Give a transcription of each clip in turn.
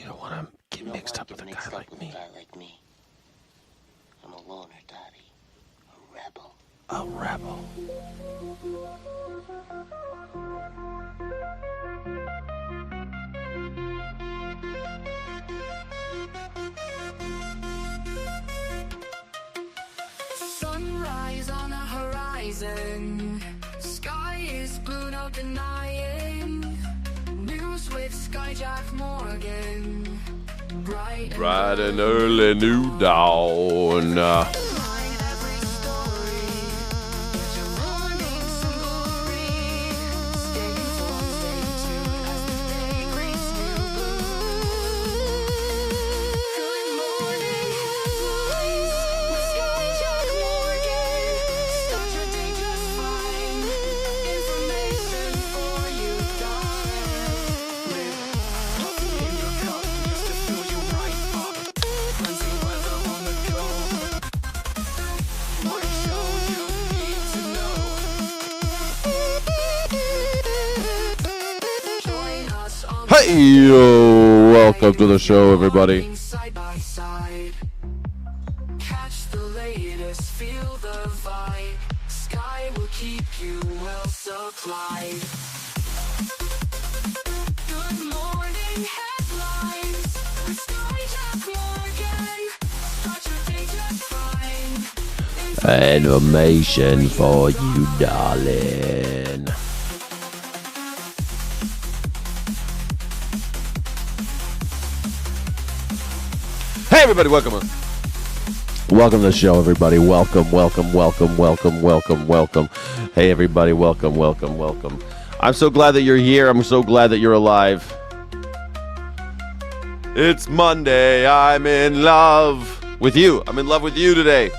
don't want to get mixed up with a guy like me. I'm a loner, Daddy. A rebel. A rebel. Sunrise on the horizon. Sky is blue, no denying. News with Skyjack Morgan. Bright and early new dawn. Hey, yo, welcome to the show, everybody. Side by side. Catch the latest, feel the vibe. Sky will keep you well supplied. Good morning headlines with Skyjack Morgan. Start your day just fine. Information for you, darling. Hey, everybody, welcome. Welcome to the show, everybody. Welcome. Hey, everybody, welcome. I'm so glad that you're here. I'm so glad that you're alive. It's Monday. I'm in love with you. I'm in love with you today.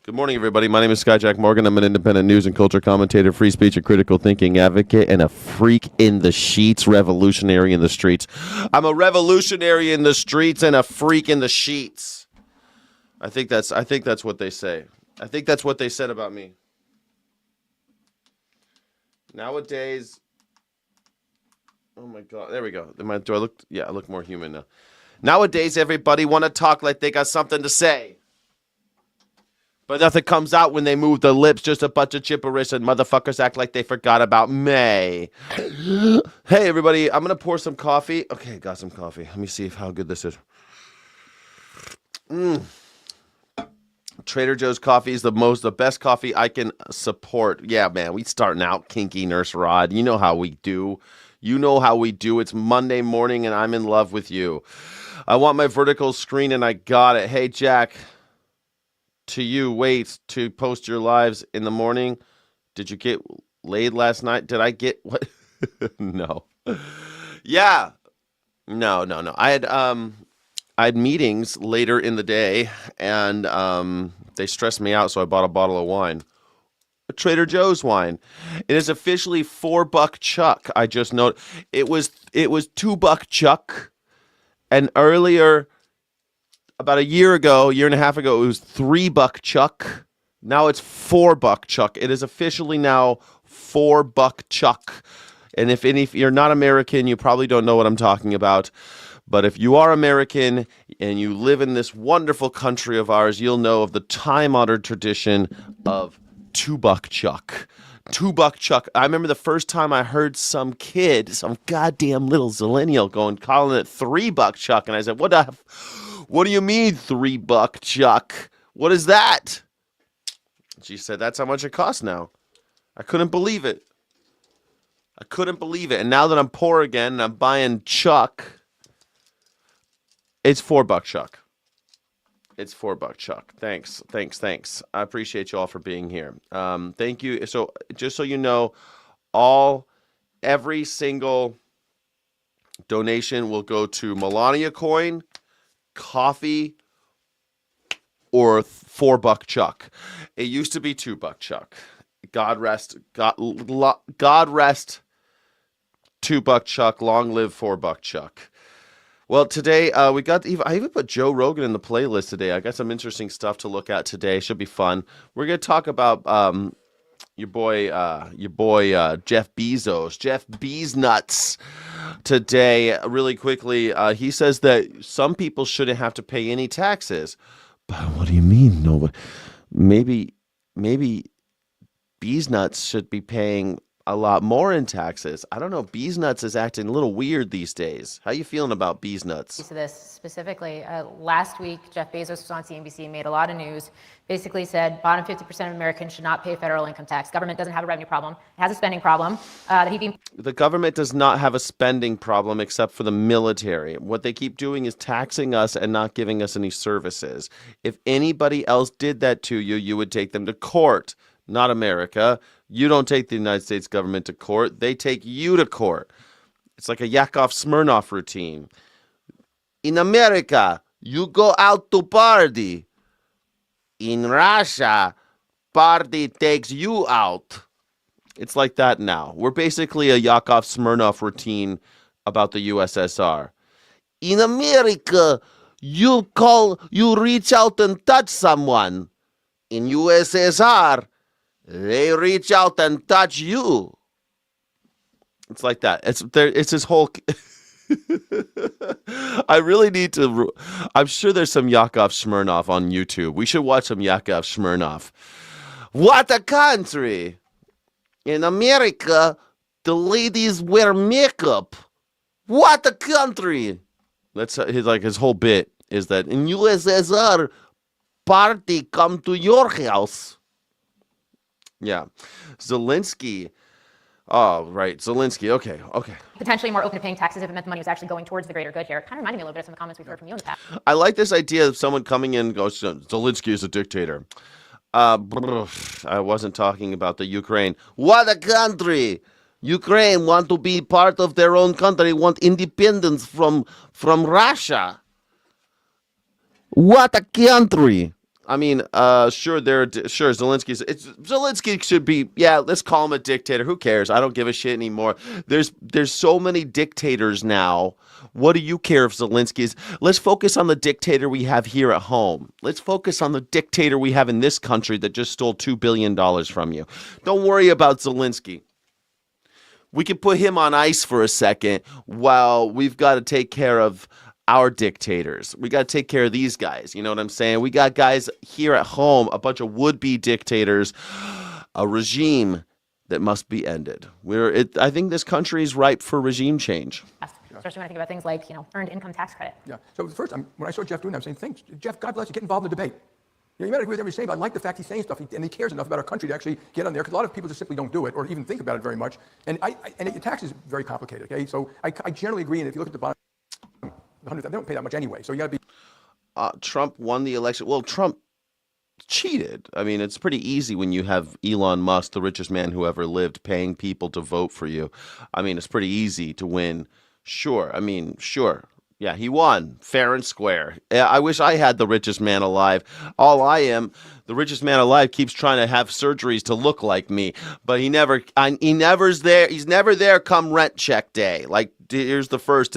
Good morning, everybody. My name is Skyjack Morgan. I'm an independent news and culture commentator, free speech and critical thinking advocate, and a freak in the sheets, revolutionary in the streets. I'm a revolutionary in the streets and a freak in the sheets. I think that's what they say. I think that's what they said about me. Nowadays, oh my God, there we go. Do I look? Yeah, I look more human now. Nowadays, everybody want to talk like they got something to say. But nothing comes out when they move their lips. Just a bunch of gibberish, and motherfuckers act like they forgot about May. Hey, everybody, I'm going to pour some coffee. Okay, got some coffee. Let me see how good this is. Trader Joe's coffee is the best coffee I can support. Yeah, man, we starting out kinky, Nurse Rod. You know how we do. It's Monday morning, and I'm in love with you. I want my vertical screen, and I got it. Hey, Jack. To you, wait to post your lives in the morning. Did you get laid last night? Did I get what? No. Yeah. No. I had meetings later in the day, and they stressed me out, so I bought a bottle of wine. A Trader Joe's wine. It is officially $4 Chuck. I just noted it was $2 Chuck, and earlier. About a year and a half ago, it was $3 Chuck. Now it's $4 Chuck. It is officially now $4 Chuck. And if you're not American, you probably don't know what I'm talking about. But if you are American and you live in this wonderful country of ours, you'll know of the time-honored tradition of $2 Chuck. $2 Chuck. I remember the first time I heard some goddamn little zillennial calling it $3 Chuck, and I said, What do you mean $3 Chuck? What is that? She said, that's how much it costs now. I couldn't believe it. And now that I'm poor again and I'm buying Chuck, it's $4 Chuck. It's $4 Chuck. Thanks. I appreciate you all for being here. Thank you. So just so you know, every single donation will go to Melania Coin, coffee, or $4 Chuck. It used to be $2 Chuck. God rest $2 Chuck. Long live $4 Chuck. Well, today I even put Joe Rogan in the playlist today. I got some interesting stuff to look at today. Should be fun. We're gonna talk about your boy Jeff Bezos. Jeff Beznuts. today. Really quickly, he says that some people shouldn't have to pay any taxes. But what do you mean? No, maybe, maybe Bees Nuts should be paying a lot more in taxes. I don't know. Bees Nuts is acting a little weird these days. How you feeling about Bees Nuts? To this specifically, last week, Jeff Bezos was on CNBC, made a lot of news, basically said bottom 50% of Americans should not pay federal income tax. Government doesn't have a revenue problem. It has a spending problem. The government does not have a spending problem except for the military. What they keep doing is taxing us and not giving us any services. If anybody else did that to you, you would take them to court. Not America. You don't take the United States government to court. They take you to court. It's like a Yakov Smirnoff routine. In America, you go out to party. In Russia, party takes you out. It's like that now. We're basically a Yakov Smirnoff routine about the USSR. In America, you reach out and touch someone. In USSR, they reach out and touch you. It's like that. It's his whole. I really need to. I'm sure there's some Yakov Smirnoff on YouTube. We should watch some Yakov Smirnoff. What a country! In America, the ladies wear makeup. What a country! That's his whole bit is that in USSR, party come to your house. Yeah. Zelensky. Oh, right. Zelensky. Okay. Potentially more open to paying taxes if it meant the money was actually going towards the greater good here. It kind of reminded me a little bit of some of the comments we've heard from you in the past. I like this idea of someone coming in and goes, Zelensky is a dictator. I wasn't talking about the Ukraine. What a country! Ukraine want to be part of their own country, want independence from Russia. What a country! I mean, sure, Zelensky should be, let's call him a dictator. Who cares? I don't give a shit anymore. There's so many dictators now. What do you care if Zelensky is? Let's focus on the dictator we have here at home. Let's focus on the dictator we have in this country that just stole $2 billion from you. Don't worry about Zelensky. We can put him on ice for a second while we've got to take care of our dictators. We got to take care of these guys. You know what I'm saying? We got guys here at home, a bunch of would-be dictators, a regime that must be ended. I think this country is ripe for regime change. Especially when I think about things like, earned income tax credit. Yeah. So the first time, when I saw Jeff doing that, I'm saying, thanks, Jeff, God bless you, get involved in the debate. You might agree with everything he's saying, but I like the fact he's saying stuff, and he cares enough about our country to actually get on there, because a lot of people just simply don't do it or even think about it very much. And tax is very complicated, okay? So I generally agree, and if you look at the bottom, they don't pay that much anyway, so you got to be. Trump won the election. Well, Trump cheated. I mean, it's pretty easy when you have Elon Musk, the richest man who ever lived, paying people to vote for you. I mean, it's pretty easy to win. Sure. Yeah, he won fair and square. I wish I had the richest man alive. All I am, the richest man alive, keeps trying to have surgeries to look like me, but he never's there. He's never there come rent check day. Like, today's the first,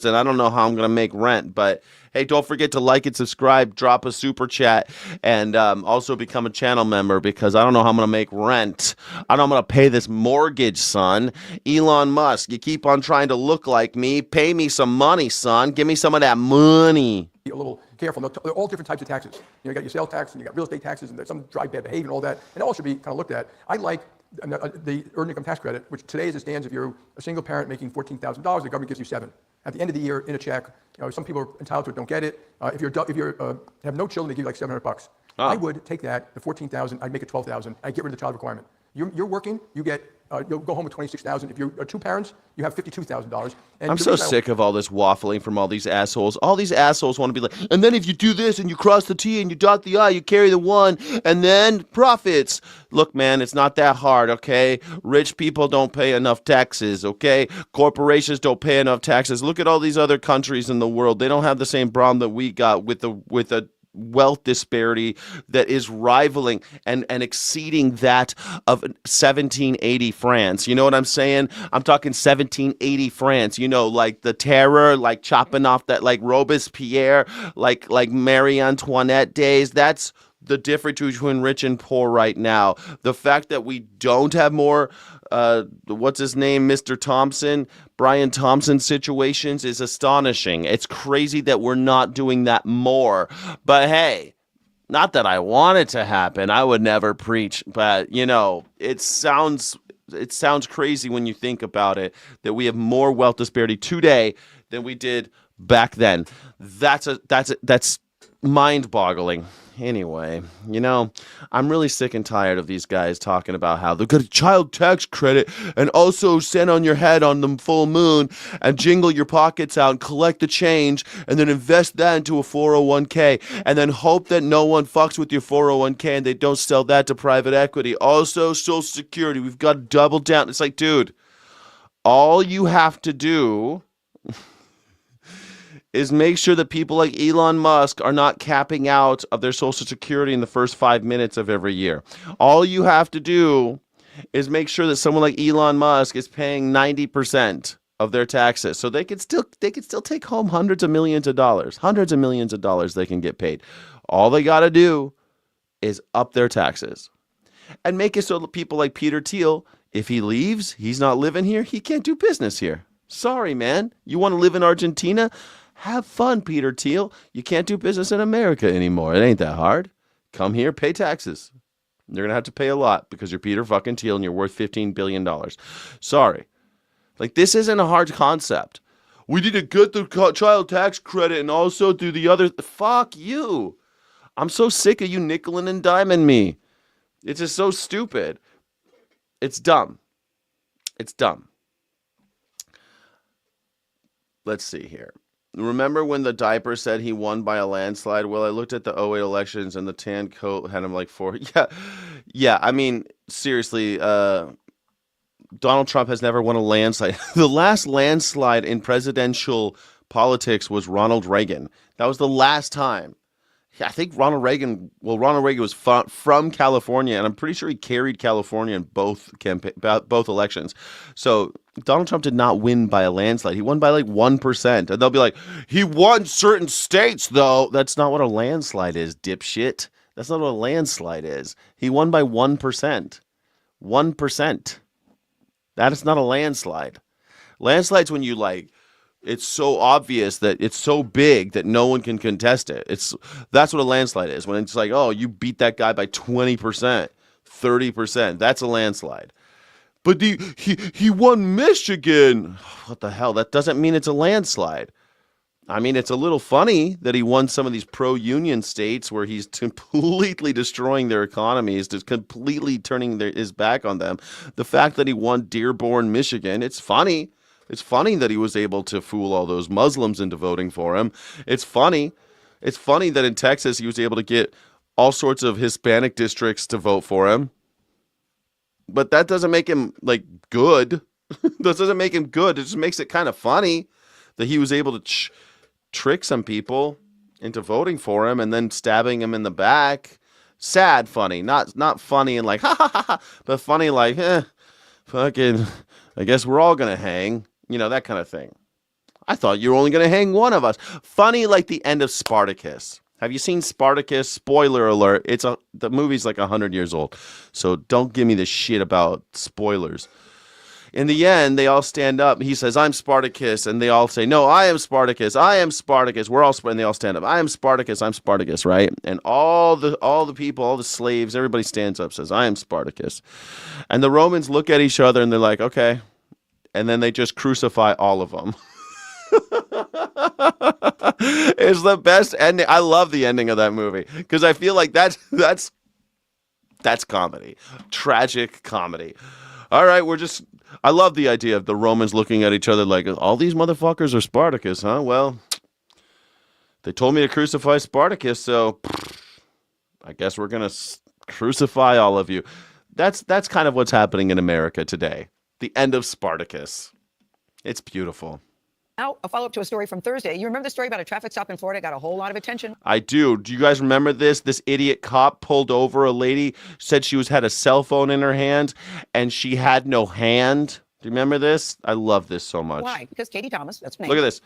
and I don't know how I'm going to make rent, but hey, don't forget to like and subscribe, drop a super chat, and also become a channel member, because I don't know how I'm going to make rent. I don't know how I'm going to pay this mortgage, son. Elon Musk, you keep on trying to look like me. Pay me some money, son. Give me some of that money. A little careful. They're all different types of taxes. You got your sales tax, and you got real estate taxes, and there's some drive bad behavior and all that. And it all should be kind of looked at. I like the earned income tax credit, which today as it stands, if you're a single parent making $14,000, the government gives you $7,000. At the end of the year, in a check, some people are entitled to it, don't get it. If you have no children, they give you like $700. I would take that, the $14,000, I'd make it $12,000. I'd get rid of the child requirement. You're working, you'll go home with $26,000. If you're two parents, you have $52,000. I'm so sick of all this waffling from all these assholes. All these assholes want to be like, and then if you do this and you cross the T and you dot the I, you carry the one, and then profits. Look, man, it's not that hard, okay? Rich people don't pay enough taxes, okay? Corporations don't pay enough taxes. Look at all these other countries in the world. They don't have the same problem that we got with a wealth disparity that is rivaling and exceeding that of 1780 France. You know what I'm saying? I'm talking 1780 France. Like the terror, like chopping off that, like Robespierre, like Marie Antoinette days. That's the difference between rich and poor right now. The fact that we don't have more, what's his name, Mr. Thompson, Brian Thompson situations is astonishing. It's crazy that we're not doing that more. But hey, not that I want it to happen. I would never preach, but you know, it sounds crazy when you think about it that we have more wealth disparity today than we did back then. That's mind-boggling. Anyway, you know, I'm really sick and tired of these guys talking about how they've got a child tax credit and also stand on your head on the full moon and jingle your pockets out and collect the change and then invest that into a 401k and then hope that no one fucks with your 401k and they don't sell that to private equity. Also, Social Security, we've got to double down. It's like, dude, all you have to do is make sure that people like Elon Musk are not capping out of their Social Security in the first 5 minutes of every year. All you have to do is make sure that someone like Elon Musk is paying 90% of their taxes, so they could still take home hundreds of millions of dollars they can get paid. All they got to do is up their taxes and make it so that people like Peter Thiel, if he leaves, he's not living here, he can't do business here. Sorry, man. You want to live in Argentina? Have fun, Peter Thiel. You can't do business in America anymore. It ain't that hard. Come here, pay taxes. You're going to have to pay a lot because you're Peter fucking Thiel and you're worth $15 billion. Sorry. Like, this isn't a hard concept. We need to get the child tax credit and also do the other. Fuck you. I'm so sick of you nickeling and diming me. It's just so stupid. It's dumb. It's dumb. Let's see here. Remember when the diaper said he won by a landslide? Well, I looked at the '08 elections and the tan coat had him like 4. Yeah. I mean, seriously, Donald Trump has never won a landslide. The last landslide in presidential politics was Ronald Reagan. That was the last time. I think Ronald Reagan was from California, and I'm pretty sure he carried California in both elections. So Donald Trump did not win by a landslide. He won by like 1%. And they'll be like, he won certain states, though. That's not what a landslide is, dipshit. That's not what a landslide is. He won by 1%. 1%. That is not a landslide. Landslide's when you like, it's so obvious that it's so big that no one can contest it. That's what a landslide is. When it's like, oh, you beat that guy by 20%, 30%. That's a landslide. But he won Michigan. What the hell? That doesn't mean it's a landslide. I mean, it's a little funny that he won some of these pro-union states where he's completely destroying their economies, just completely turning his back on them. The fact that he won Dearborn, Michigan, it's funny. It's funny that he was able to fool all those Muslims into voting for him. It's funny. It's funny that in Texas he was able to get all sorts of Hispanic districts to vote for him. But that doesn't make him, like, good. That doesn't make him good. It just makes it kind of funny that he was able to trick some people into voting for him and then stabbing him in the back. Sad funny. Not funny and like, ha, ha, ha, ha, but funny like, fucking, I guess we're all going to hang. You know, that kind of thing. I thought you were only going to hang one of us. Funny like the end of Spartacus. Have you seen Spartacus? Spoiler alert. The movie's like 100 years old. So don't give me this shit about spoilers. In the end, they all stand up. He says, I'm Spartacus. And they all say, no, I am Spartacus. I am Spartacus. And they all stand up. I am Spartacus. I'm Spartacus, right? And all the people, all the slaves, everybody stands up, says, I am Spartacus. And the Romans look at each other and they're like, okay. And then they just crucify all of them. It's the best ending. I love the ending of that movie because I feel like that's comedy, tragic comedy. All right, I love the idea of the Romans looking at each other like, all these motherfuckers are Spartacus, huh? Well, they told me to crucify Spartacus, so I guess we're gonna crucify all of you. That's kind of what's happening in America today. The end of Spartacus. It's beautiful. Now, a follow-up to a story from Thursday. You remember the story about a traffic stop in Florida got a whole lot of attention? I do. Do you guys remember this? This idiot cop pulled over a lady, said she had a cell phone in her hand, and she had no hand. Do you remember this? I love this so much. Why? Because Katie Thomas, that's me. Look at this.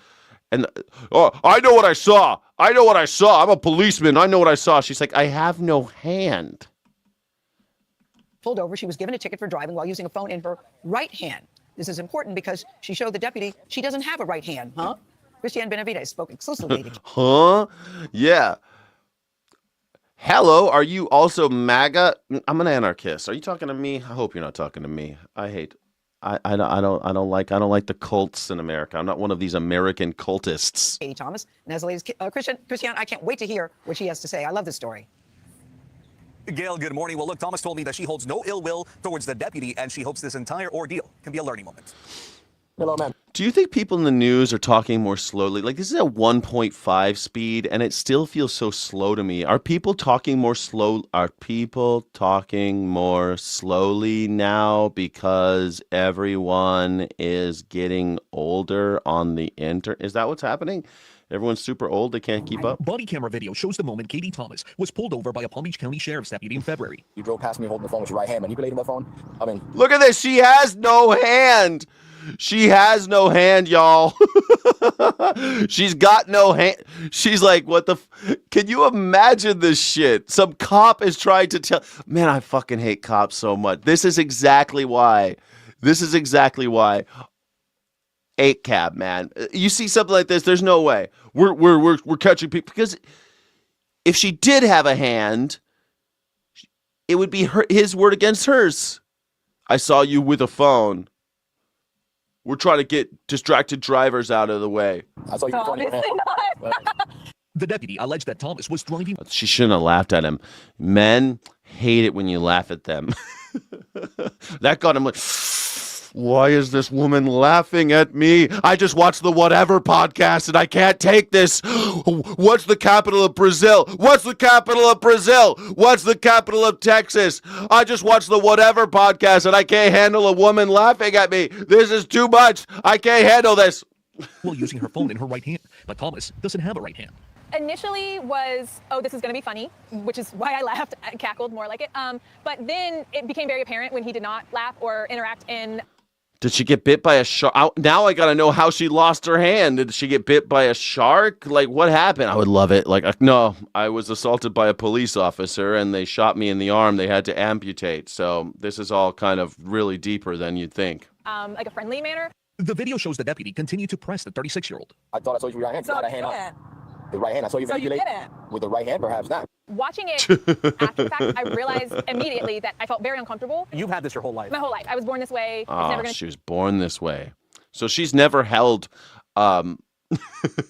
And oh, I know what I saw. I know what I saw. I'm a policeman. I know what I saw. She's like, I have no hand. Pulled over, she was given a ticket for driving while using a phone in her right hand. This is important because she showed the deputy she doesn't have a right hand, huh? Christiane Benavides spoke exclusively. Huh? Yeah. Hello, are you also MAGA? I'm an anarchist. Are you talking to me? I hope you're not talking to me. I don't like the cults in America. I'm not one of these American cultists. Katie Thomas, and as the latest, Christiane, I can't wait to hear what she has to say. I love this story. Gail, good morning. Well, look, Thomas told me that she holds no ill will towards the deputy, and she hopes this entire ordeal can be a learning moment. Hello, ma'am. Do you think people in the news are talking more slowly? Like, this is at 1.5 speed, and it still feels so slow to me. Are people talking more slow? Are people talking more slowly now because everyone is getting older on the internet? Is that what's happening? Everyone's super old. They can't keep up. Body camera video shows the moment Katie Thomas was pulled over by a Palm Beach County Sheriff's deputy in February. You drove past me holding the phone with your right hand, manipulating my phone. I mean, Look at this. She has no hand. She has no hand, y'all. She's got no hand. She's like, what the? Can you imagine this shit? Some cop is trying to tell. Man, I fucking hate cops so much. This is exactly why. 8 cab, man. You see something like this, there's no way. We're catching people, because if she did have a hand, it would be his word against hers. I saw you with a phone. We're trying to get distracted drivers out of the way. I saw you with your hand. The deputy alleged that Thomas was driving. She shouldn't have laughed at him. Men hate it when you laugh at them. That got him like, why is this woman laughing at me? I just watched the Whatever podcast and I can't take this. What's the capital of Brazil? What's the capital of Brazil? What's the capital of Texas? I just watched the Whatever podcast and I can't handle a woman laughing at me. This is too much. I can't handle this. While using her phone in her right hand, but Thomas doesn't have a right hand. Initially was, oh, this is going to be funny, which is why I laughed, I cackled more like it. But then it became very apparent when he did not laugh or interact in. Did she get bit by a shark? Now I gotta know how she lost her hand. Did she get bit by a shark? Like, what happened? I would love it. Like, no, I was assaulted by a police officer and they shot me in the arm. They had to amputate. So this is all kind of really deeper than you'd think. Like a friendly manner. The video shows the deputy continue to press the 36-year-old. I thought I saw you with your right hand. So You had a hand up. The right hand. I saw you manipulate. With the right hand, perhaps not. Watching it after the fact, I realized immediately that I felt very uncomfortable. You've had this your whole life. My whole life. I was born this way. It's Oh, never gonna she was born this way. So she's never held, not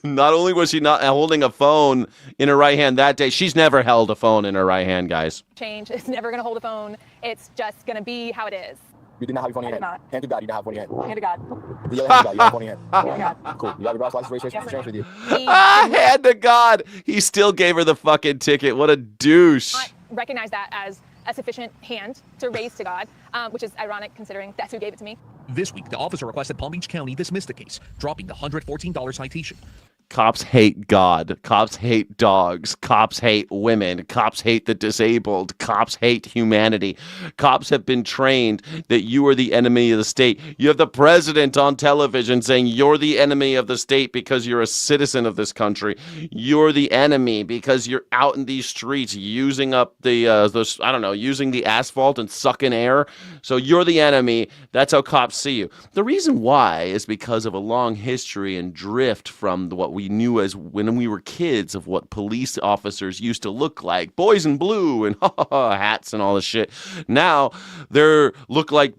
only was she not holding a phone in her right hand that day, she's never held a phone in her right hand, guys. change. It's never going to hold a phone. It's just going to be how it is. You did not have your phone in your I hand. did not. Hand to God, you did not have one in your hand. Hand to God. The other hand to God, you don't have one in your hand. Hand to God. Cool. You have your driver's license, registration, insurance with you. He Hand to God. He still gave her the fucking ticket. What a douche. did not recognize that as a sufficient hand to raise to God, which is ironic considering that's who gave it to me. This week, the officer requested Palm Beach County dismiss the case, dropping the $114 citation. Cops hate God. Cops hate dogs. Cops hate women. Cops hate the disabled. Cops hate humanity. Cops have been trained that you are the enemy of the state. You have the president on television saying you're the enemy of the state because you're a citizen of this country. You're the enemy because you're out in these streets using up using the asphalt and sucking air. So you're the enemy. That's how cops see you. The reason why is because of a long history and drift from what we knew as when we were kids of what police officers used to look like, boys in blue and hats and all this shit. Now they look like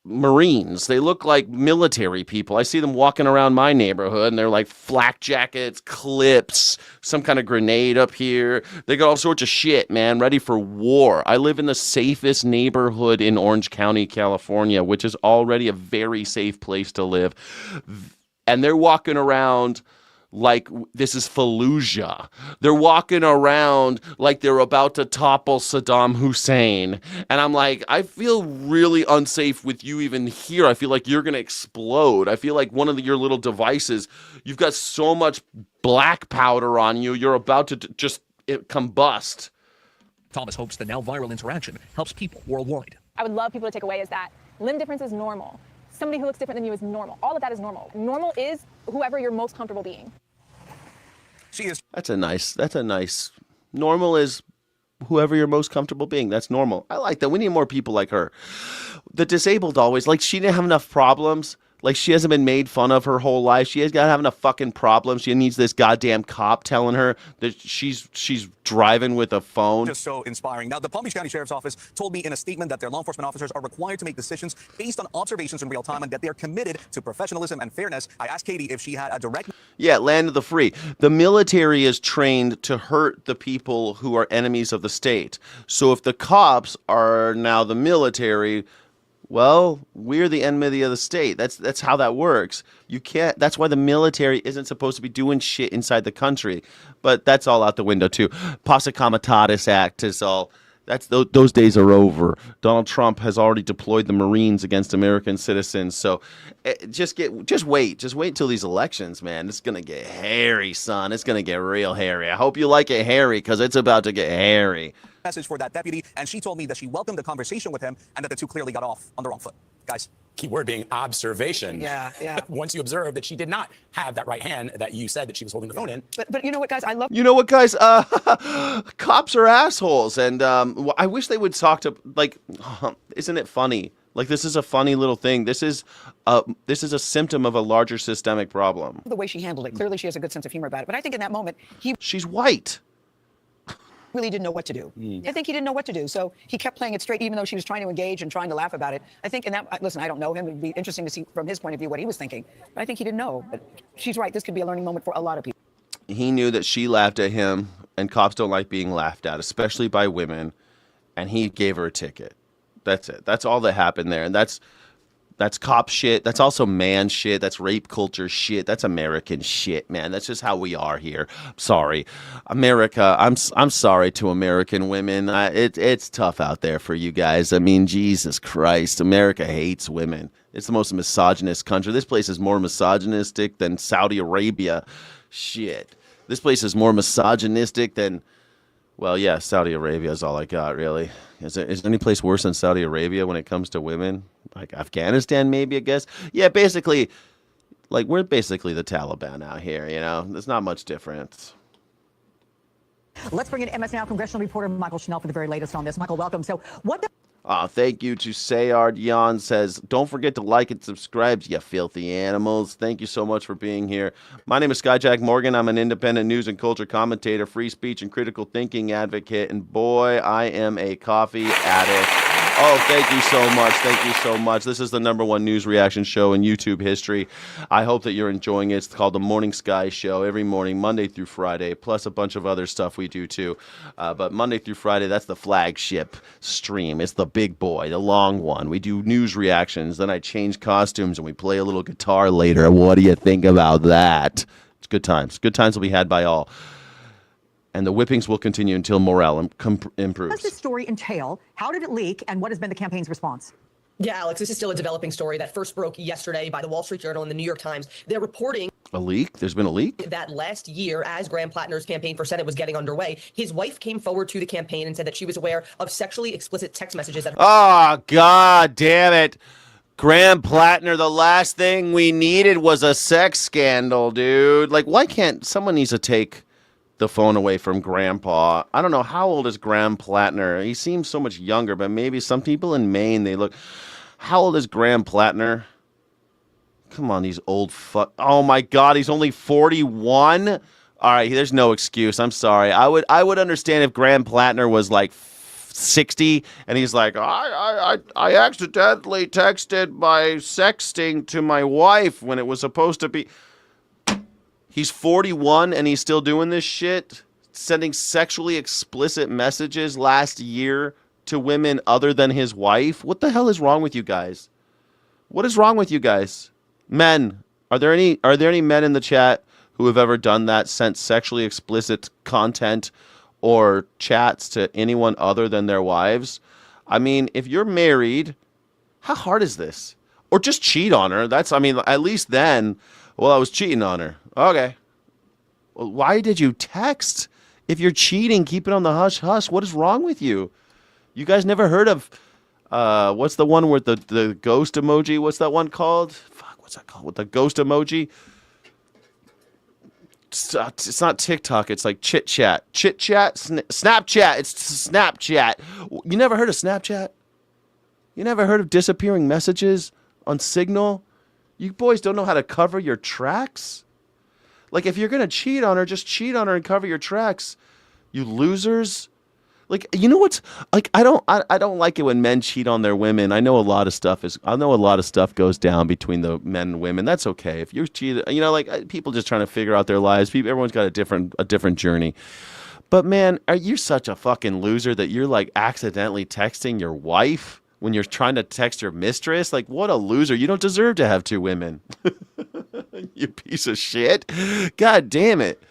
Marines. They look like military people. I see them walking around my neighborhood and they're like flak jackets, clips, some kind of grenade up here. They got all sorts of shit, man, ready for war. I live in the safest neighborhood in Orange County, California, which is already a very safe place to live. And they're walking around like this is Fallujah. They're walking around like they're about to topple Saddam Hussein. And I'm like, I feel really unsafe with you even here. I feel like you're going to explode. I feel like one of your little devices, you've got so much black powder on you, you're about to just combust. Thomas hopes the now viral interaction helps people worldwide. I would love people to take away is that limb difference is normal. somebody who looks different than you is normal. All of that is normal. Normal is whoever you're most comfortable being. She is. That's a nice. Normal is whoever you're most comfortable being. That's normal. I like that. We need more people like her. The disabled always, like, she didn't have enough problems. Like, she hasn't been made fun of her whole life. She has got to have enough fucking problems. She needs this goddamn cop telling her that she's driving with a phone. Just so inspiring. Now, the Palm Beach County Sheriff's Office told me in a statement that their law enforcement officers are required to make decisions based on observations in real time and that they're committed to professionalism and fairness. I asked Katie if she had a direct... Yeah, land of the free. The military is trained to hurt the people who are enemies of the state. So if the cops are now the military, well, we're the enemy of the state. That's how that works. You can't. That's why the military isn't supposed to be doing shit inside the country. But that's all out the window too. Posse Comitatus Act is all. Those days are over. Donald Trump has already deployed the Marines against American citizens. So just wait till these elections, man. It's gonna get hairy, son. It's gonna get real hairy. I hope you like it hairy, because it's about to get hairy. Message for that deputy, and she told me that she welcomed the conversation with him and that the two clearly got off on the wrong foot. Guys. Key word being observation. Yeah. Once you observe that she did not have that right hand that you said that she was holding the phone in. But you know what, guys? I love. You know what, guys? Cops are assholes, and I wish they would talk to, like, isn't it funny? Like, this is a funny little thing. This is a symptom of a larger systemic problem. the way she handled it. Clearly, she has a good sense of humor about it. But I think in that moment, he She's white. really didn't know what to do. I think he didn't know what to do. So he kept playing it straight, even though she was trying to engage and trying to laugh about it. I think in that, listen, I don't know him. It'd be interesting to see from his point of view what he was thinking. But I think he didn't know. But she's right. This could be a learning moment for a lot of people. He knew that she laughed at him, and cops don't like being laughed at, especially by women, and he gave her a ticket. That's it. That's all that happened there. And that's cop shit. That's also man shit. That's rape culture shit. That's American shit, man. That's just how we are here. Sorry. America, I'm sorry to American women. It's tough out there for you guys. I mean, Jesus Christ. America hates women. It's the most misogynist country. This place is more misogynistic than Saudi Arabia. Shit. This place is more misogynistic than, well, yeah, Saudi Arabia is all I got, really. Is there any place worse than Saudi Arabia when it comes to women? Like Afghanistan, maybe, I guess? Yeah, basically, like, we're basically the Taliban out here, you know? There's not much difference. Let's bring in MS Now congressional reporter Michael Schnell for the very latest on this. Michael, welcome. So what the... Thank you to Sayard Yan says, don't forget to like and subscribe, you filthy animals. Thank you so much for being here. My name is Skyjack Morgan. I'm an independent news and culture commentator, free speech and critical thinking advocate, and boy, I am a coffee addict. Oh, thank you so much. Thank you so much. This is the #1 news reaction show in YouTube history. I hope that you're enjoying it. It's called the Morning Sky Show every morning, Monday through Friday, plus a bunch of other stuff we do too. But Monday through Friday, that's the flagship stream. It's the big boy, the long one. We do news reactions. Then I change costumes and we play a little guitar later. What do you think about that? It's good times. Good times will be had by all. And the whippings will continue until morale improves. What does this story entail? How did it leak? And what has been the campaign's response? Yeah, Alex, this is still a developing story that first broke yesterday by the Wall Street Journal and the New York Times. They're reporting a leak? There's been a leak? That last year, as Graham Plattner's campaign for Senate was getting underway, his wife came forward to the campaign and said that she was aware of sexually explicit text messages that... Oh, God damn it. Graham Plattner, the last thing we needed was a sex scandal, dude. Like, why can't someone needs to take the phone away from Grandpa? I don't know. How old is Graham Plattner? He seems so much younger, but maybe some people in Maine, they look... How old is Graham Plattner? Come on, these old fuck... Oh, my God, he's only 41? All right, there's no excuse. I'm sorry. I would understand if Graham Plattner was like 60 and he's like, I accidentally texted my sexting to my wife when it was supposed to be... He's 41 and he's still doing this shit, sending sexually explicit messages last year to women other than his wife. What the hell is wrong with you guys? What is wrong with you guys? Men, are there any men in the chat who have ever done that, sent sexually explicit content or chats to anyone other than their wives? I mean, if you're married, how hard is this? Or just cheat on her. At least then, well, I was cheating on her. Okay. Well, why did you text? If you're cheating, keep it on the hush-hush. What is wrong with you? You guys never heard of What's the one with the ghost emoji? What's that one called? Fuck, what's that called? With the ghost emoji? It's not TikTok. It's like chit chat. Snapchat. It's Snapchat. You never heard of Snapchat? You never heard of disappearing messages on Signal? You boys don't know how to cover your tracks? Like, if you're gonna cheat on her, just cheat on her and cover your tracks. You losers. Like, you know what's like? I don't like it when men cheat on their women. I know a lot of stuff goes down between the men and women. That's okay. If you're cheated, you know, like people just trying to figure out their lives. Everyone's got a different journey. But man, are you such a fucking loser that you're like accidentally texting your wife when you're trying to text your mistress? Like, what a loser! You don't deserve to have two women. You piece of shit. God damn it.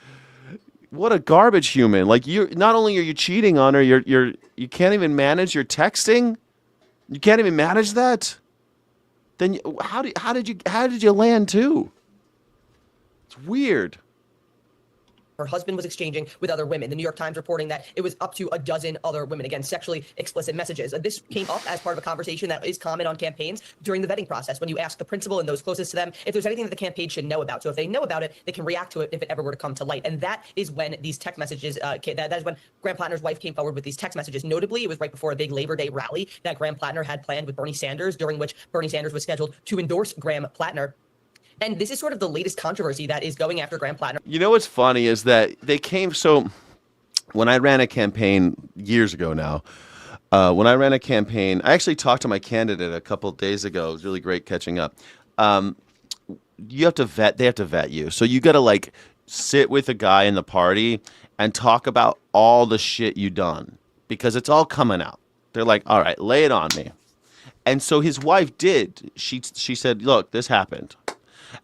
What a garbage human. Like, you not only are you cheating on her, you can't even manage your texting? You can't even manage that? Then how did you land too? It's weird. Her husband was exchanging with other women. The New York Times reporting that it was up to a dozen other women. Again, sexually explicit messages. This came up as part of a conversation that is common on campaigns during the vetting process when you ask the principal and those closest to them if there's anything that the campaign should know about. So if they know about it, they can react to it if it ever were to come to light. And that is when these text messages, that is when Graham Plattner's wife came forward with these text messages. Notably, it was right before a big Labor Day rally that Graham Plattner had planned with Bernie Sanders, during which Bernie Sanders was scheduled to endorse Graham Plattner. And this is sort of the latest controversy that is going after Graham Plattner. You know what's funny is that they came. So when I ran a campaign years ago now, when I ran a campaign, I actually talked to my candidate a couple of days ago. It was really great catching up. You have to vet. They have to vet you. So you got to like sit with a guy in the party and talk about all the shit you done because it's all coming out. They're like, all right, lay it on me. And so his wife did. She said, look, this happened.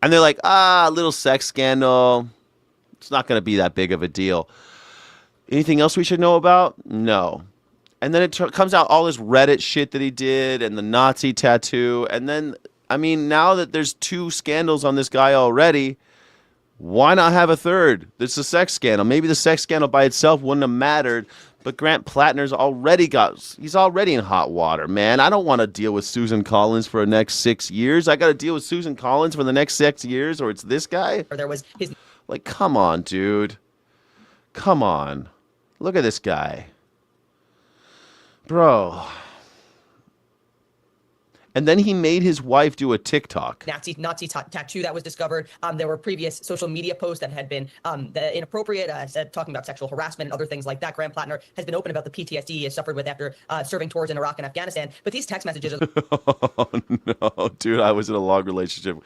And they're like, a little sex scandal. It's not going to be that big of a deal. Anything else we should know about? No. And then it comes out all this Reddit shit that he did and the Nazi tattoo. And then, I mean, now that there's 2 scandals on this guy already, why not have a third? It's a sex scandal. Maybe the sex scandal by itself wouldn't have mattered. But Grant Plattner's he's already in hot water, man. I don't want to deal with Susan Collins for the next 6 years. I got to deal with Susan Collins for the next 6 years, or it's this guy? There was his... Like, come on, dude. Come on. Look at this guy. Bro. And then he made his wife do a TikTok. Nazi tattoo that was discovered. There were previous social media posts that had been inappropriate, talking about sexual harassment and other things like that. Graham Plattner has been open about the PTSD he has suffered with after serving tours in Iraq and Afghanistan. But these text messages... Oh, no. Dude, I was in a long relationship.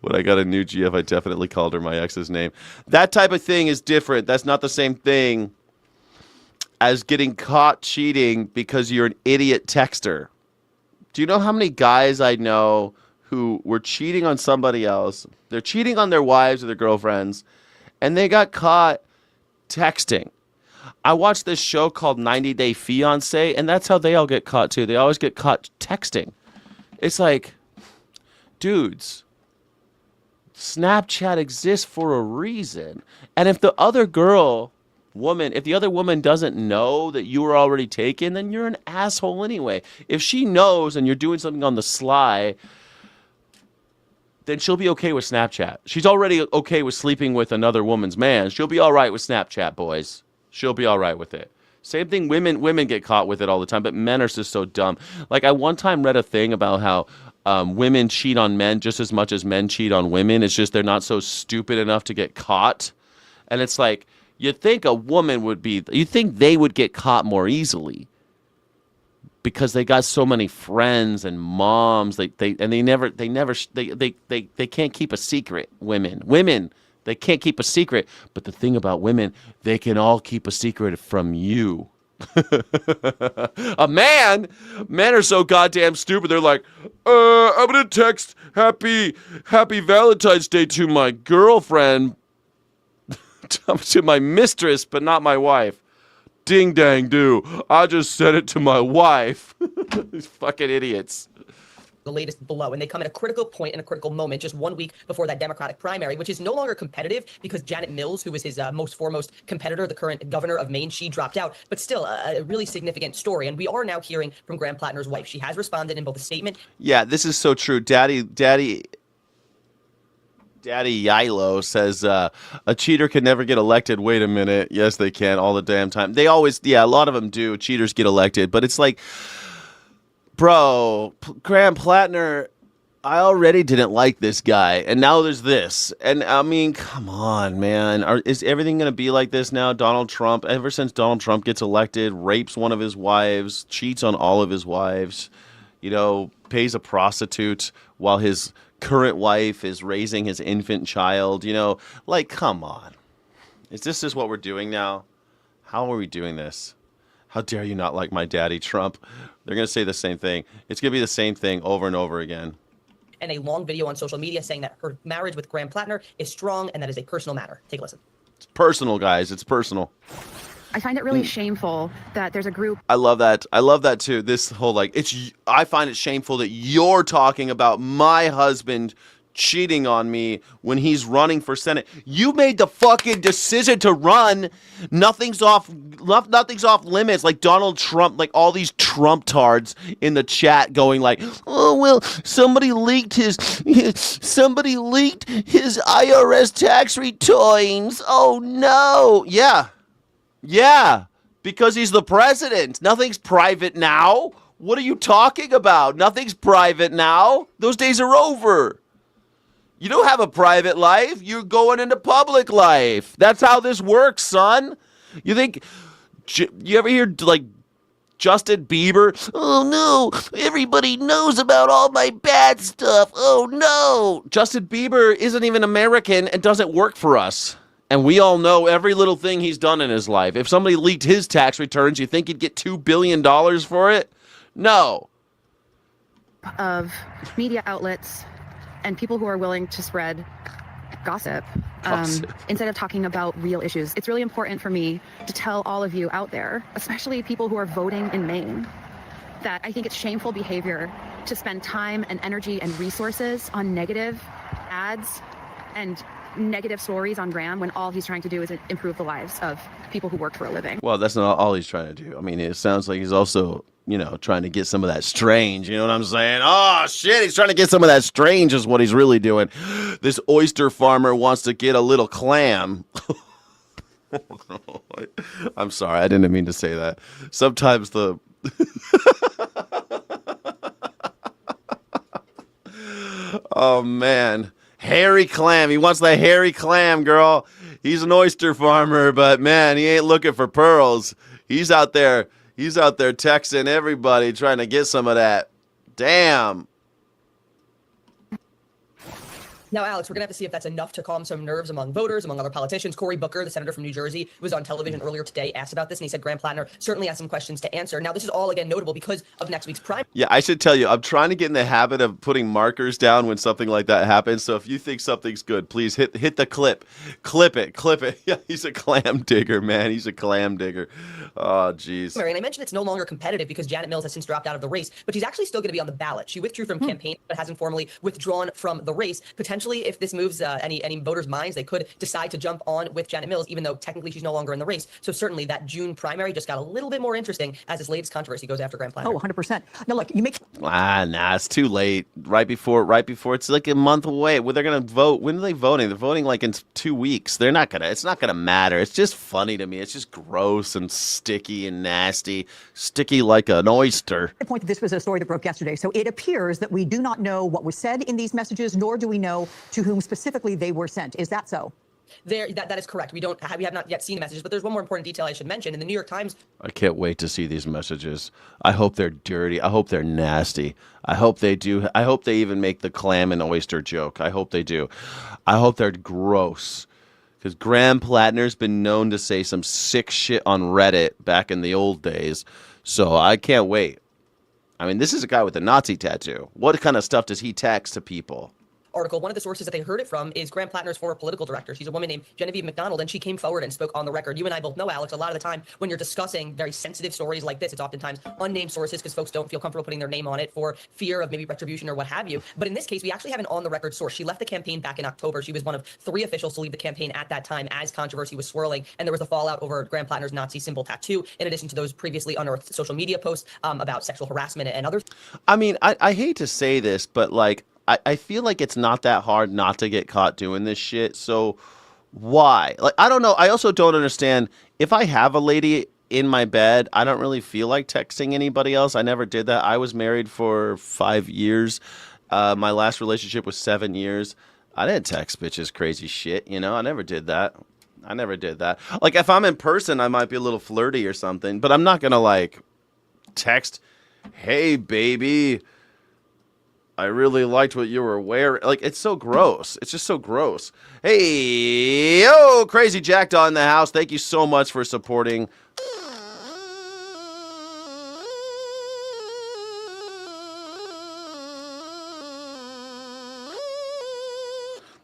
When I got a new GF, I definitely called her my ex's name. That type of thing is different. That's not the same thing as getting caught cheating because you're an idiot texter. Do you know how many guys I know who were cheating on somebody else? They're cheating on their wives or their girlfriends, and they got caught texting. I watched this show called 90 Day Fiancé, and that's how they all get caught too. They always get caught texting. It's like, dudes, Snapchat exists for a reason. And if the other woman doesn't know that you were already taken, then you're an asshole anyway. If she knows and you're doing something on the sly, then she'll be okay with Snapchat. She's already okay with sleeping with another woman's man. She'll be all right with Snapchat, boys. She'll be all right with it. Same thing, women get caught with it all the time, but men are just so dumb. Like, I one time read a thing about how women cheat on men just as much as men cheat on women. It's just they're not so stupid enough to get caught. And it's like, you'd think they would get caught more easily because they got so many friends and moms. They can't keep a secret. Women, they can't keep a secret. But the thing about women, they can all keep a secret from you. Men are so goddamn stupid. They're like, I'm gonna text happy Valentine's Day to my girlfriend. To my mistress, but not my wife. Ding dang do. I just sent it to my wife. These fucking idiots. the latest below, and they come at a critical point and a critical moment just 1 week before that Democratic primary, which is no longer competitive because Janet Mills, who was his most foremost competitor, the current governor of Maine, she dropped out, but still a really significant story. And we are now hearing from Graham Plattner's wife. She has responded in both a statement. Yeah, this is so true. Daddy Yilo says a cheater can never get elected. Wait a minute. Yes, they can all the damn time. They always, yeah, a lot of them do. Cheaters get elected, but it's like, bro, Graham Plattner, I already didn't like this guy, and now there's this. And I mean, come on, man. Is everything going to be like this now? Donald Trump, ever since Donald Trump gets elected, rapes one of his wives, cheats on all of his wives, pays a prostitute while his current wife is raising his infant child, like, come on. Is this just what we're doing now? How are we doing this? How dare you not like my daddy, Trump? They're going to say the same thing. It's going to be the same thing over and over again. And a long video on social media saying that her marriage with Graham Plattner is strong and that is a personal matter. Take a listen. It's personal, guys. It's personal. I find it really shameful that there's a group. I love that. I love that too. This whole I find it shameful that you're talking about my husband cheating on me when he's running for Senate. You made the fucking decision to run. Nothing's off limits. Like Donald Trump, like all these Trump tards in the chat going like, oh well, somebody leaked his IRS tax returns. Oh no. Yeah, because he's the president. Nothing's private now. What are you talking about? Nothing's private now. Those days are over. You don't have a private life. You're going into public life. That's how this works, son. You ever hear like Justin Bieber? Oh no, everybody knows about all my bad stuff. Oh no. Justin Bieber isn't even American and doesn't work for us. And we all know every little thing he's done in his life. If somebody leaked his tax returns, you think he'd get $2 billion for it? No. Of media outlets and people who are willing to spread gossip instead of talking about real issues. It's really important for me to tell all of you out there, especially people who are voting in Maine, that I think it's shameful behavior to spend time and energy and resources on negative ads and negative stories on Graham when all he's trying to do is improve the lives of people who work for a living. Well, that's not all he's trying to do. I mean, it sounds like he's also, trying to get some of that strange. You know what I'm saying? Oh, shit, he's trying to get some of that strange is what he's really doing. This oyster farmer wants to get a little clam. I'm sorry, I didn't mean to say that. Sometimes oh, man. Hairy clam. He wants the hairy clam, girl. He's an oyster farmer, but man, he ain't looking for pearls. He's out there texting everybody trying to get some of that. Damn. Now, Alex, we're going to have to see if that's enough to calm some nerves among voters, among other politicians. Cory Booker, the senator from New Jersey, was on television earlier today, asked about this, and he said Graham Plattner certainly has some questions to answer. Now, this is all, again, notable because of next week's primary. Yeah, I should tell you, I'm trying to get in the habit of putting markers down when something like that happens. So if you think something's good, please hit the clip. Clip it. Yeah, he's a clam digger, man. He's a clam digger. Oh, jeez. And I mentioned it's no longer competitive because Janet Mills has since dropped out of the race, but she's actually still going to be on the ballot. She withdrew from campaign, but hasn't formally withdrawn from the race. Potentially, if this moves any voters' minds, they could decide to jump on with Janet Mills, even though technically she's no longer in the race. So certainly that June primary just got a little bit more interesting as this latest controversy goes after Graham Plattner. Oh, 100%. Now, look, you make... Nah, it's too late. Right before it's like a month away. Well, they're going to vote. When are they voting? They're voting like in 2 weeks. It's not going to matter. It's just funny to me. It's just gross and sticky and nasty. Sticky like an oyster. The point that this was a story that broke yesterday. So it appears that we do not know what was said in these messages, nor do we know to whom specifically they were sent. Is that so? That is correct. We have not yet seen the messages, but there's one more important detail I should mention. In the New York Times, I can't wait to see these messages. I hope they're dirty. I hope they're nasty. I hope they do. I hope they even make the clam and oyster joke. I hope they do. I hope they're gross. Because Graham Plattner's been known to say some sick shit on Reddit back in the old days. So I can't wait. I mean, this is a guy with a Nazi tattoo. What kind of stuff does he text to people? article, one of the sources that they heard it from is Graham Plattner's former political director. She's a woman named Genevieve McDonald, and she came forward and spoke on the record. You and I both know, Alex, a lot of the time when you're discussing very sensitive stories like this, it's oftentimes unnamed sources because folks don't feel comfortable putting their name on it for fear of maybe retribution or what have you. But in this case, we actually have an on-the-record source. She left the campaign back in October. She was one of 3 officials to leave the campaign at that time as controversy was swirling, and there was a fallout over Graham Plattner's Nazi symbol tattoo, in addition to those previously unearthed social media posts about sexual harassment and others. I mean, I hate to say this, but like, I feel like it's not that hard not to get caught doing this shit. So why? Like, I don't know. I also don't understand if I have a lady in my bed, I don't really feel like texting anybody else. I never did that. I was married for 5 years. My last relationship was 7 years. I didn't text bitches crazy shit, you know? I never did that. Like, if I'm in person, I might be a little flirty or something, but I'm not gonna, like, text, hey, baby, I really liked what you were wearing. Like, it's so gross. It's just so gross. Hey, yo, Crazy Jackdaw in the house. Thank you so much for supporting.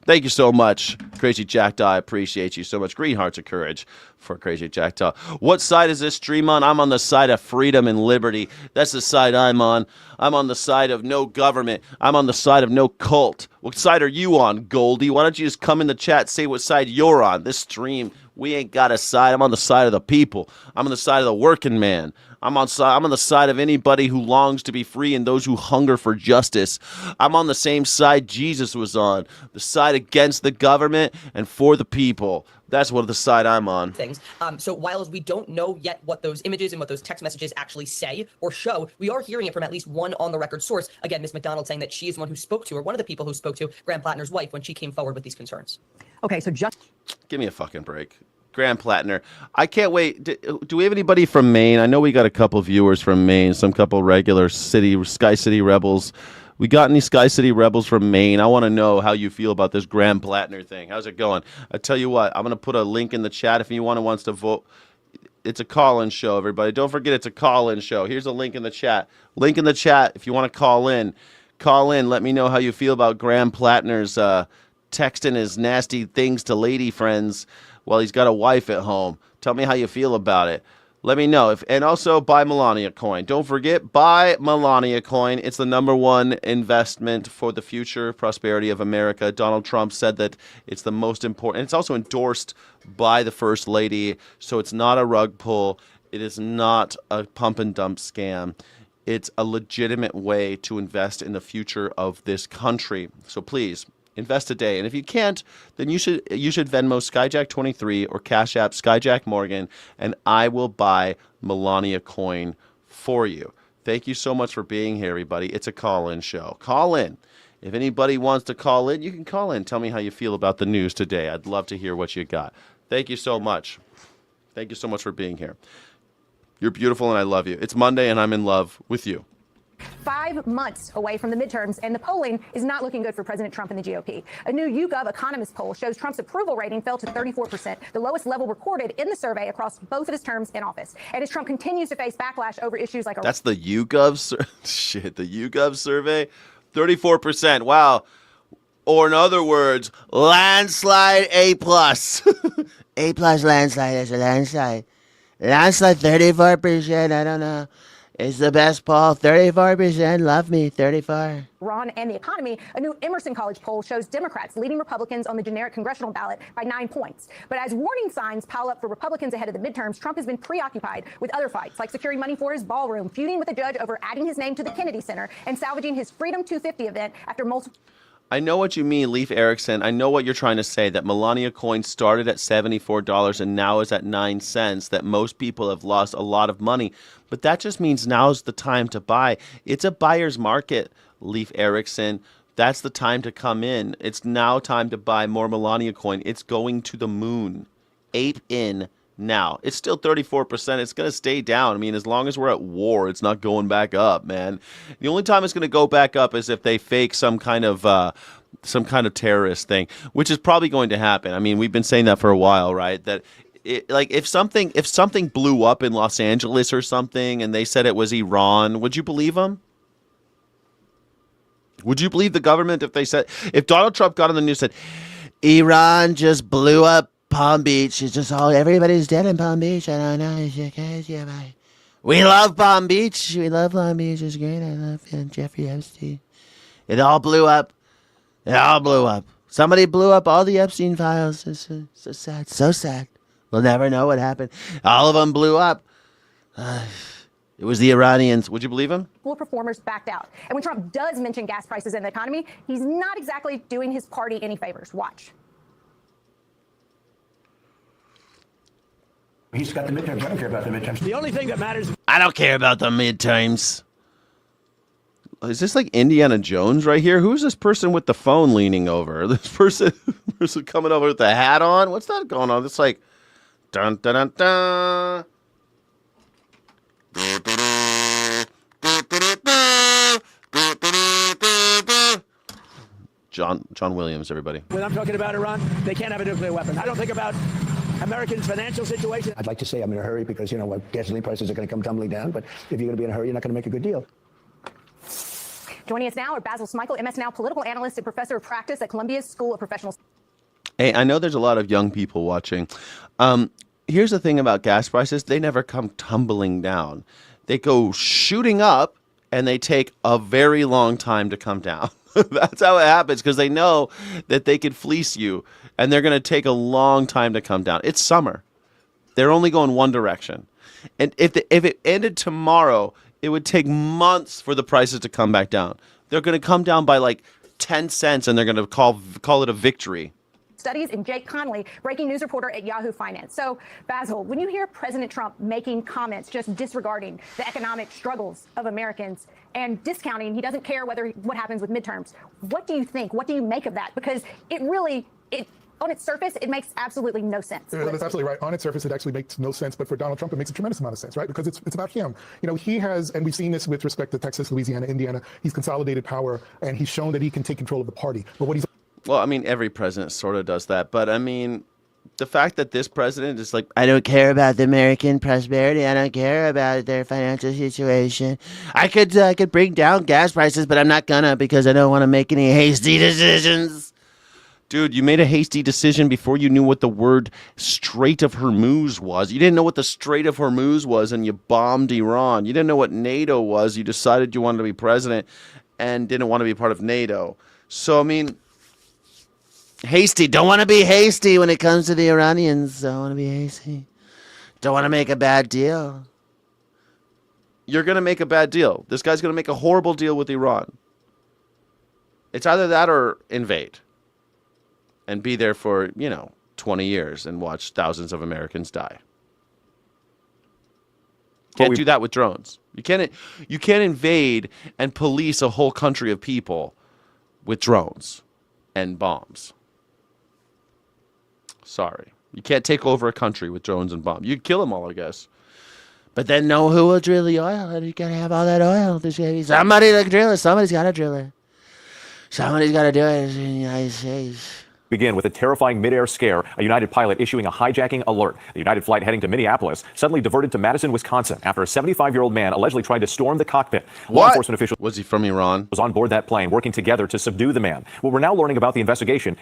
Thank you so much, Crazy Jackdaw. I appreciate you so much. Green Hearts of Courage for Crazy Jackdaw. What side is this stream on? I'm on the side of freedom and liberty. That's the side I'm on. I'm on the side of no government. I'm on the side of no cult. What side are you on, Goldie? Why don't you just come in the chat, say what side you're on? This stream, we ain't got a side. I'm on the side of the people. I'm on the side of the working man. I'm on the side of anybody who longs to be free and those who hunger for justice. I'm on the same side Jesus was on, the side against the government and for the people. That's what the side I'm on. Things. So while we don't know yet what those images and what those text messages actually say or show, we are hearing it from at least one on-the-record source. Again, Ms. McDonald saying that she is the one who spoke to her, one of the people who spoke to Graham Plattner's wife when she came forward with these concerns. Okay, so just give me a fucking break. Graham Plattner. I can't wait. Do we have anybody from Maine? I know we got a couple viewers from Maine, some couple regular Sky City Rebels. We got any Sky City Rebels from Maine? I want to know how you feel about this Graham Plattner thing. How's it going? I tell you what, I'm going to put a link in the chat if anyone wants to vote. It's a call-in show, everybody. Don't forget it's a call-in show. Here's a link in the chat. Link in the chat if you want to call in. Call in. Let me know how you feel about Graham Plattner's texting his nasty things to lady friends while he's got a wife at home. Tell me how you feel about it. Let me know. And also buy Melania coin. Don't forget, buy Melania coin. It's the #1 investment for the future prosperity of America. Donald Trump said that it's the most important. It's also endorsed by the First Lady, so it's not a rug pull. It is not a pump and dump scam. It's a legitimate way to invest in the future of this country. So please, invest today. And if you can't, then you should Venmo Skyjack23 or Cash App Skyjack Morgan, and I will buy Melania coin for you. Thank you so much for being here, everybody. It's a call-in show. Call in. If anybody wants to call in, you can call in. Tell me how you feel about the news today. I'd love to hear what you got. Thank you so much. Thank you so much for being here. You're beautiful and I love you. It's Monday and I'm in love with you. 5 months away from the midterms, and the polling is not looking good for President Trump and the GOP. A new YouGov Economist poll shows Trump's approval rating fell to 34%, the lowest level recorded in the survey across both of his terms in office. And as Trump continues to face backlash over issues like... That's the YouGov shit, the YouGov survey? 34%, wow. Or in other words, landslide A+. A+ landslide is a landslide. Landslide 34%, I don't know. It's the best poll. 34%. Love me. 34. Ron and the economy, a new Emerson College poll shows Democrats leading Republicans on the generic congressional ballot by 9 points. But as warning signs pile up for Republicans ahead of the midterms, Trump has been preoccupied with other fights, like securing money for his ballroom, feuding with a judge over adding his name to the Kennedy Center, and salvaging his Freedom 250 event after multiple... I know what you mean, Leif Erikson. I know what you're trying to say, that Melania coin started at $74 and now is at 9 cents, that most people have lost a lot of money. But that just means now's the time to buy. It's a buyer's market, Leif Erikson. That's the time to come in. It's now time to buy more Melania coin. It's going to the moon. Ape in now. It's still 34%. It's going to stay down. I mean, as long as we're at war, it's not going back up, man. The only time it's going to go back up is if they fake some kind of terrorist thing, which is probably going to happen. I mean, we've been saying that for a while, right? That if something blew up in Los Angeles or something and they said it was Iran, would you believe them? Would you believe the government if Donald Trump got on the news and said, Iran just blew up Palm Beach. It's just everybody's dead in Palm Beach. I don't know. It's crazy. We love Palm Beach. We love Palm Beach. It's great. I love Jeffrey Epstein. It all blew up. Somebody blew up all the Epstein files. It's so sad. So sad. We'll never know what happened. All of them blew up. It was the Iranians. Would you believe him? Performers backed out. And when Trump does mention gas prices and the economy, he's not exactly doing his party any favors. Watch. He's got the midterms. I don't care about the midterms. The only thing that matters. I don't care about the midterms. Is this like Indiana Jones right here? Who's this person with the phone leaning over? This person coming over with the hat on? What's that going on? It's like, dun dun dun dun. John Williams, everybody. When I'm talking about Iran, they can't have a nuclear weapon. I don't think about Americans' financial situation. I'd like to say I'm in a hurry because, gasoline prices are going to come tumbling down. But if you're going to be in a hurry, you're not going to make a good deal. Joining us now are Basil Smikle, MS Now political analyst and professor of practice at Columbia's School of Professional. Hey, I know there's a lot of young people watching. Here's the thing about gas prices. They never come tumbling down. They go shooting up, and they take a very long time to come down. That's how it happens, because they know that they could fleece you, and they're going to take a long time to come down. It's summer. They're only going one direction. And if it ended tomorrow, it would take months for the prices to come back down. They're going to come down by like 10 cents, and they're going to call it a victory. Studies and Jake Conley, breaking news reporter at Yahoo Finance. So, Basil, when you hear President Trump making comments just disregarding the economic struggles of Americans and discounting, he doesn't care what happens with midterms. What do you think? What do you make of that? Because on its surface, it makes absolutely no sense. That's absolutely right. On its surface, it actually makes no sense. But for Donald Trump, it makes a tremendous amount of sense, right? Because it's about him. He has, and we've seen this with respect to Texas, Louisiana, Indiana, he's consolidated power, and he's shown that he can take control of the party. But what he's Well, I mean, every president sort of does that. But, I mean, the fact that this president is like, I don't care about the American prosperity. I don't care about their financial situation. I could bring down gas prices, but I'm not gonna because I don't want to make any hasty decisions. Dude, you made a hasty decision before you knew what the word Strait of Hormuz was. You didn't know what the Strait of Hormuz was, and you bombed Iran. You didn't know what NATO was. You decided you wanted to be president and didn't want to be part of NATO. So, I mean, hasty. Don't want to be hasty when it comes to the Iranians. Don't want to be hasty. Don't want to make a bad deal. You're going to make a bad deal. This guy's going to make a horrible deal with Iran. It's either that or invade. And be there for, 20 years and watch thousands of Americans die. Can't do that with drones. You can't invade and police a whole country of people with drones and bombs. Sorry. You can't take over a country with drones and bombs. You'd kill them all, I guess. But then know who will drill the oil. You gotta have all that oil. There's gotta be somebody to drill it. Somebody's gotta drill it. Somebody's gotta do it in the United States. Begin with a terrifying midair scare, a United pilot issuing a hijacking alert. The United flight heading to Minneapolis suddenly diverted to Madison, Wisconsin after a 75-year-old man allegedly tried to storm the cockpit. Law enforcement officials was he from Iran? Was on board that plane working together to subdue the man. Well, we're now learning about the investigation.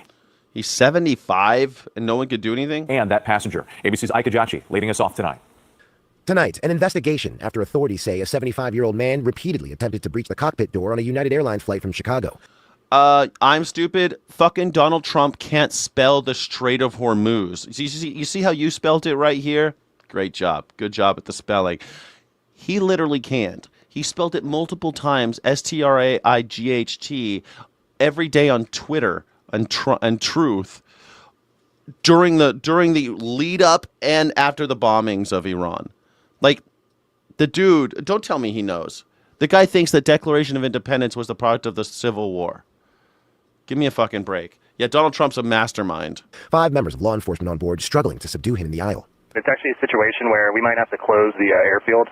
He's 75 and no one could do anything? And that passenger. ABC's Ike Ajachi leading us off tonight. Tonight, an investigation after authorities say a 75-year-old man repeatedly attempted to breach the cockpit door on a United Airlines flight from Chicago. I'm stupid. Fucking Donald Trump can't spell the Strait of Hormuz. You see how you spelled it right here? Great job. Good job at the spelling. He literally can't. He spelled it multiple times, STRAIGHT, every day on Twitter and Truth during the lead up and after the bombings of Iran. Like, the dude, don't tell me he knows. The guy thinks the Declaration of Independence was the product of the Civil War. Give me a fucking break. Yeah, Donald Trump's a mastermind. 5 members of law enforcement on board struggling to subdue him in the aisle. It's actually a situation where we might have to close the airfield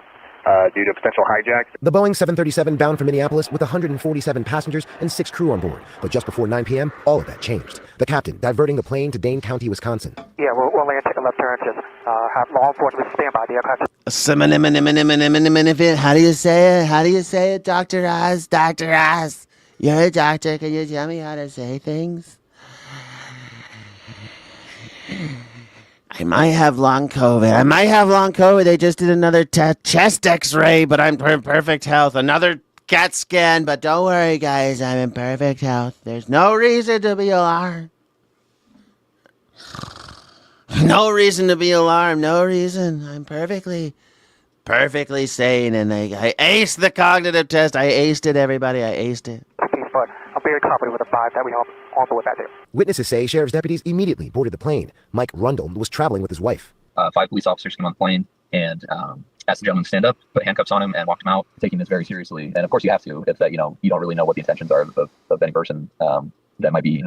due to potential hijacks. The Boeing 737 bound for Minneapolis with 147 passengers and 6 crew on board. But just before 9 p.m., all of that changed. The captain diverting the plane to Dane County, Wisconsin. Yeah, we'll land, take a left turn, just have law enforcement stand by the aircraft. How do you say it? How do you say it, Dr. Oz? Dr. Oz. You're a doctor. Can you tell me how to say things? I might have long COVID. They just did another chest x-ray, but I'm in perfect health. Another CAT scan, but don't worry, guys. I'm in perfect health. There's no reason to be alarmed. No reason to be alarmed. No reason. I'm perfectly sane, and I aced the cognitive test. I aced it, everybody. I aced it. But I'm very confident with the 5 that we also with that there. Witnesses say sheriff's deputies immediately boarded the plane. Mike Rundle was traveling with his wife. 5 police officers came on the plane and asked the gentleman to stand up, put handcuffs on him, and walked him out, taking this very seriously. And of course you have to. It's that, you don't really know what the intentions are of any person that might be,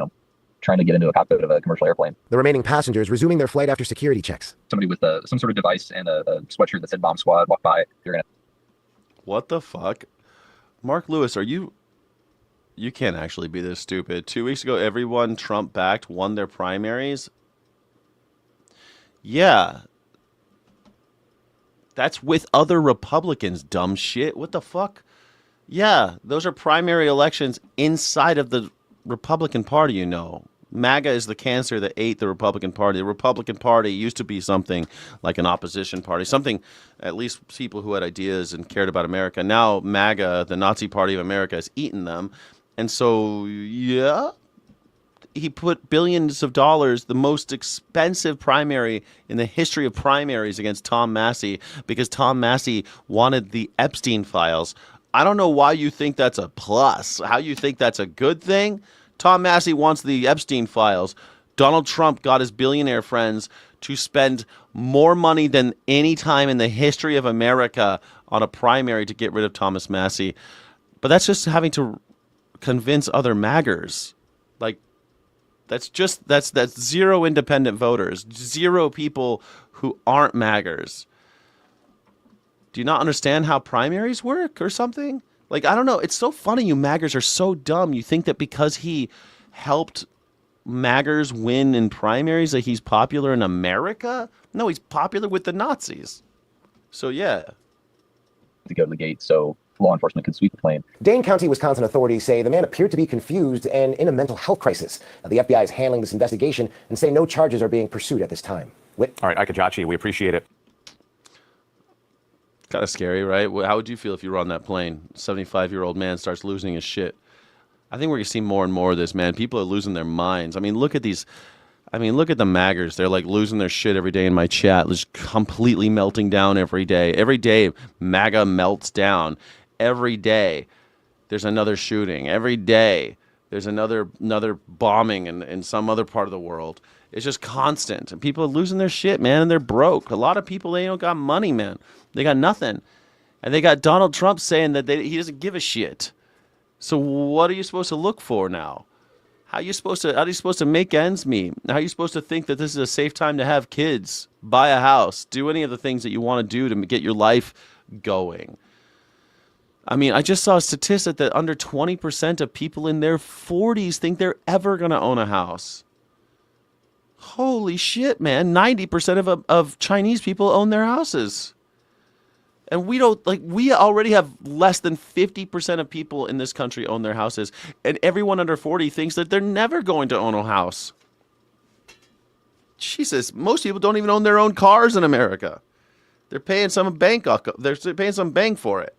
trying to get into a cockpit of a commercial airplane. The remaining passengers resuming their flight after security checks. Somebody with some sort of device and a sweatshirt that said Bomb Squad walked by. What the fuck? Mark Lewis, you can't actually be this stupid. 2 weeks ago, everyone Trump backed won their primaries. Yeah. That's with other Republicans, dumb shit. What the fuck? Yeah, those are primary elections inside of the Republican Party, MAGA is the cancer that ate the Republican Party. The Republican Party used to be something like an opposition party, something at least people who had ideas and cared about America. Now MAGA, the Nazi Party of America, has eaten them. And so, yeah, he put billions of dollars, the most expensive primary in the history of primaries, against Tom Massey because Tom Massey wanted the Epstein files. I don't know why you think that's a plus, how you think that's a good thing. Tom Massey wants the Epstein files. Donald Trump got his billionaire friends to spend more money than any time in the history of America on a primary to get rid of Thomas Massey. But that's just having to convince other MAGers. Like, that's zero independent voters, zero people who aren't MAGers. Do you not understand how primaries work or something? Like, I don't know. It's so funny. You MAGers are so dumb. You think that because he helped MAGers win in primaries that he's popular in America? No, he's popular with the Nazis. So, yeah. To go to the gate so law enforcement could sweep the plane. Dane County, Wisconsin authorities say the man appeared to be confused and in a mental health crisis. The FBI is handling this investigation and say no charges are being pursued at this time. All right, Ike Kajachi, we appreciate it. Kind of scary, right? How would you feel if you were on that plane? 75-year-old man starts losing his shit. I think we're going to see more and more of this, man. People are losing their minds. I mean, look at the MAGers. They're like losing their shit every day in my chat, just completely melting down every day. Every day, MAGA melts down. Every day, there's another shooting. Every day, there's another bombing in some other part of the world. It's just constant. And people are losing their shit, man, and they're broke. A lot of people, they don't got money, man. They got nothing. And they got Donald Trump saying that he doesn't give a shit. So what are you supposed to look for now? How are you supposed to make ends meet? How are you supposed to think that this is a safe time to have kids, buy a house, do any of the things that you want to do to get your life going? I mean, I just saw a statistic that under 20% of people in their 40s think they're ever going to own a house. Holy shit, man. 90% of Chinese people own their houses. And we already have less than 50% of people in this country own their houses. And everyone under 40 thinks that they're never going to own a house. Jesus, most people don't even own their own cars in America. They're paying some bank for it.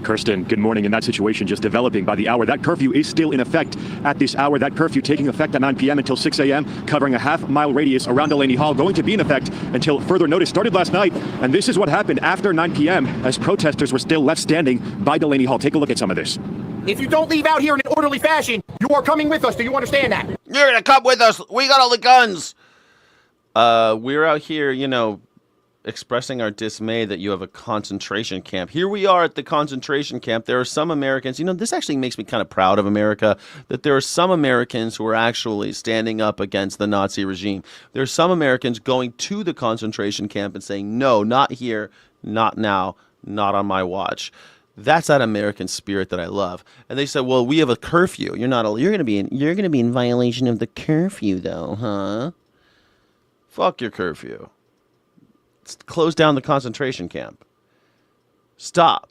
Kirsten, good morning. In that situation just developing by the hour, that curfew is still in effect at this hour. That curfew taking effect at 9 p.m. until 6 a.m., covering a half-mile radius around Delaney Hall, going to be in effect until further notice. Started last night, and this is what happened after 9 p.m. as protesters were still left standing by Delaney Hall. Take a look at some of this. If you don't leave out here in an orderly fashion, you are coming with us. Do you understand that? You're going to come with us. We got all the guns. We're out here, expressing our dismay that you have a concentration camp. Here we are at the concentration camp. There are some Americans, this actually makes me kind of proud of America, that there are some Americans who are actually standing up against the Nazi regime. There are some Americans going to the concentration camp and saying, no, not here, not now, not on my watch. That's that American spirit that I love. And they said, well, we have a curfew. You're going to be in violation of the curfew though, huh? Fuck your curfew. Close down the concentration camp. Stop.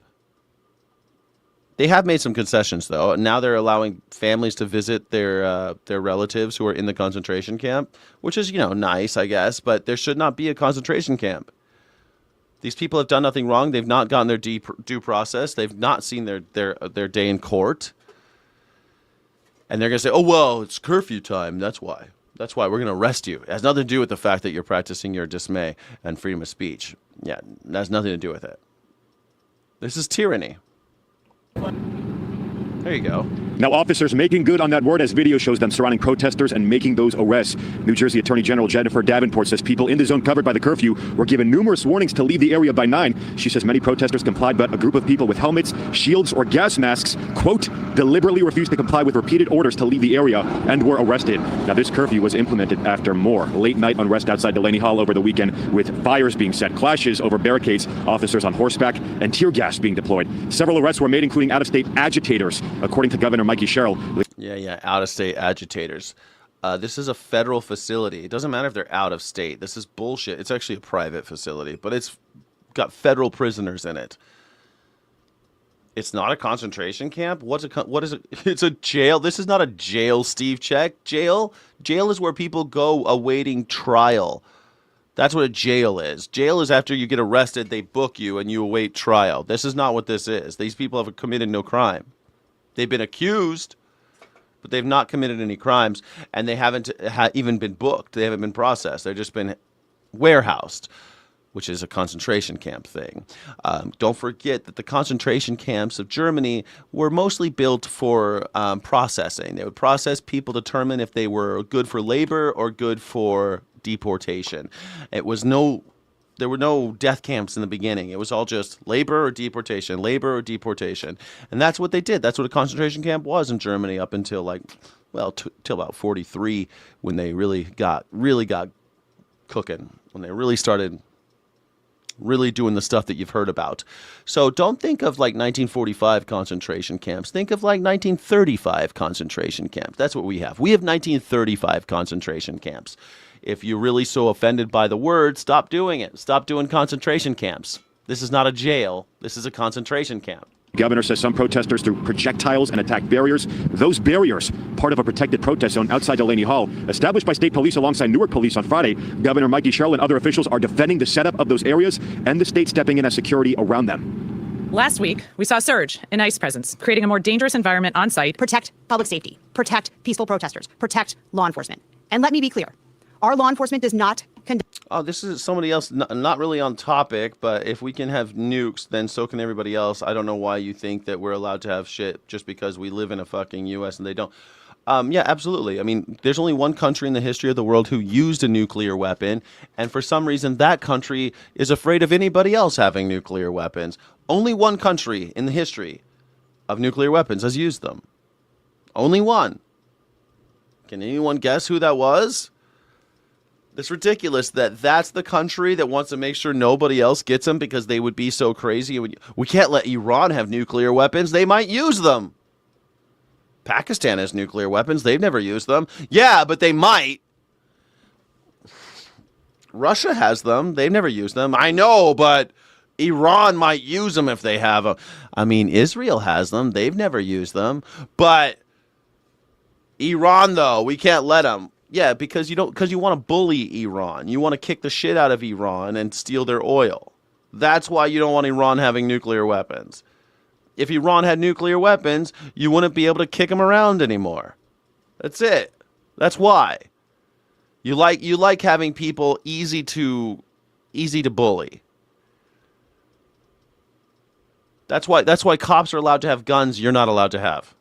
They have made some concessions, though. Now they're allowing families to visit their relatives who are in the concentration camp, which is, nice, I guess. But there should not be a concentration camp. These people have done nothing wrong. They've not gotten their due process. They've not seen their day in court. And they're going to say, oh, well, it's curfew time. That's why. That's why we're going to arrest you. It has nothing to do with the fact that you're practicing your dismay and freedom of speech. Yeah, it has nothing to do with it. This is tyranny. There you go. Now, officers making good on that word as video shows them surrounding protesters and making those arrests. New Jersey Attorney General Jennifer Davenport says people in the zone covered by the curfew were given numerous warnings to leave the area by 9. She says many protesters complied, but a group of people with helmets, shields, or gas masks, quote, deliberately refused to comply with repeated orders to leave the area and were arrested. Now, this curfew was implemented after more late-night unrest outside Delaney Hall over the weekend, with fires being set, clashes over barricades, officers on horseback, and tear gas being deployed. Several arrests were made, including out-of-state agitators, according to Governor Mikey Sherrill. Yeah, out-of-state agitators. This is a federal facility. It doesn't matter if they're out of state. This is bullshit. It's actually a private facility, but it's got federal prisoners in it. It's not a concentration camp? What is it? It's a jail. This is not a jail, Steve Check. Jail is where people go awaiting trial. That's what a jail is. Jail is after you get arrested, they book you, and you await trial. This is not what this is. These people have committed no crime. They've been accused, but they've not committed any crimes, and they haven't even been booked. They haven't been processed. They've just been warehoused, which is a concentration camp thing. Don't forget that the concentration camps of Germany were mostly built for processing. They would process people, determine if they were good for labor or good for deportation. There were no death camps in the beginning. It was all just labor or deportation, labor or deportation. And that's what they did. That's what a concentration camp was in Germany up until till about 43, when they really got cooking, when they really started doing the stuff that you've heard about. So don't think of 1945 concentration camps. Think of 1935 concentration camps. That's what we have. We have 1935 concentration camps. If you're really so offended by the word, stop doing it. Stop doing concentration camps. This is not a jail. This is a concentration camp. The governor says some protesters threw projectiles and attacked barriers. Those barriers, part of a protected protest zone outside Delaney Hall, established by state police alongside Newark police on Friday. Governor Mikey Sherrill and other officials are defending the setup of those areas and the state stepping in as security around them. Last week, we saw a surge in ICE presence, creating a more dangerous environment on site. Protect public safety, protect peaceful protesters, protect law enforcement. And let me be clear. Our law enforcement does not condemn. Oh, this is somebody else, not really on topic, but if we can have nukes, then so can everybody else. I don't know why you think that we're allowed to have shit just because we live in a fucking U.S. and they don't. Yeah, absolutely. I mean, there's only one country in the history of the world who used a nuclear weapon, and for some reason that country is afraid of anybody else having nuclear weapons. Only one country in the history of nuclear weapons has used them. Only one. Can anyone guess who that was? It's ridiculous that that's the country that wants to make sure nobody else gets them because they would be so crazy. We can't let Iran have nuclear weapons. They might use them. Pakistan has nuclear weapons. They've never used them. Yeah, but they might. Russia has them. They've never used them. I know, but Iran might use them if they have them. I mean, Israel has them. They've never used them. But Iran, though, we can't let them. Yeah, because you want to bully Iran. You want to kick the shit out of Iran and steal their oil. That's why you don't want Iran having nuclear weapons. If Iran had nuclear weapons, you wouldn't be able to kick them around anymore. That's it. That's why. You like having people easy to bully. That's why cops are allowed to have guns you're not allowed to have.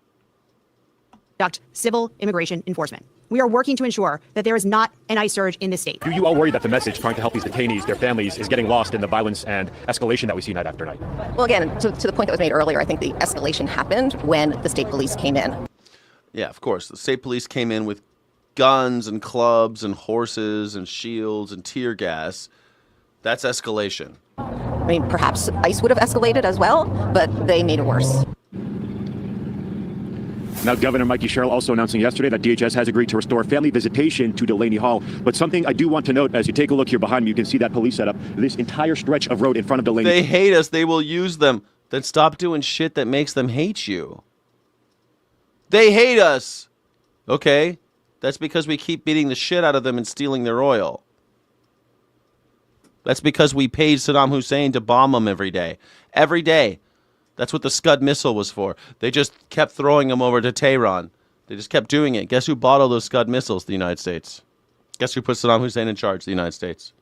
Conduct civil immigration enforcement. We are working to ensure that there is not an ICE surge in this state. Do you all worry that the message trying to help these detainees, their families, is getting lost in the violence and escalation that we see night after night? Well, again, to the point that was made earlier, I think the escalation happened when the state police came in. Yeah, of course. The state police came in with guns and clubs and horses and shields and tear gas. That's escalation. I mean, perhaps ICE would have escalated as well, but they made it worse. Now, Governor Mikey Sherrill also announcing yesterday that DHS has agreed to restore family visitation to Delaney Hall. But something I do want to note, as you take a look here behind me, you can see that police setup. This entire stretch of road in front of Delaney. They hate us. They will use them. Then stop doing shit that makes them hate you. They hate us. Okay? That's because we keep beating the shit out of them and stealing their oil. That's because we paid Saddam Hussein to bomb them every day. Every day. That's what the Scud missile was for. They just kept throwing them over to Tehran. They just kept doing it. Guess who bought all those Scud missiles? The United States. Guess who put Saddam Hussein in charge? The United States.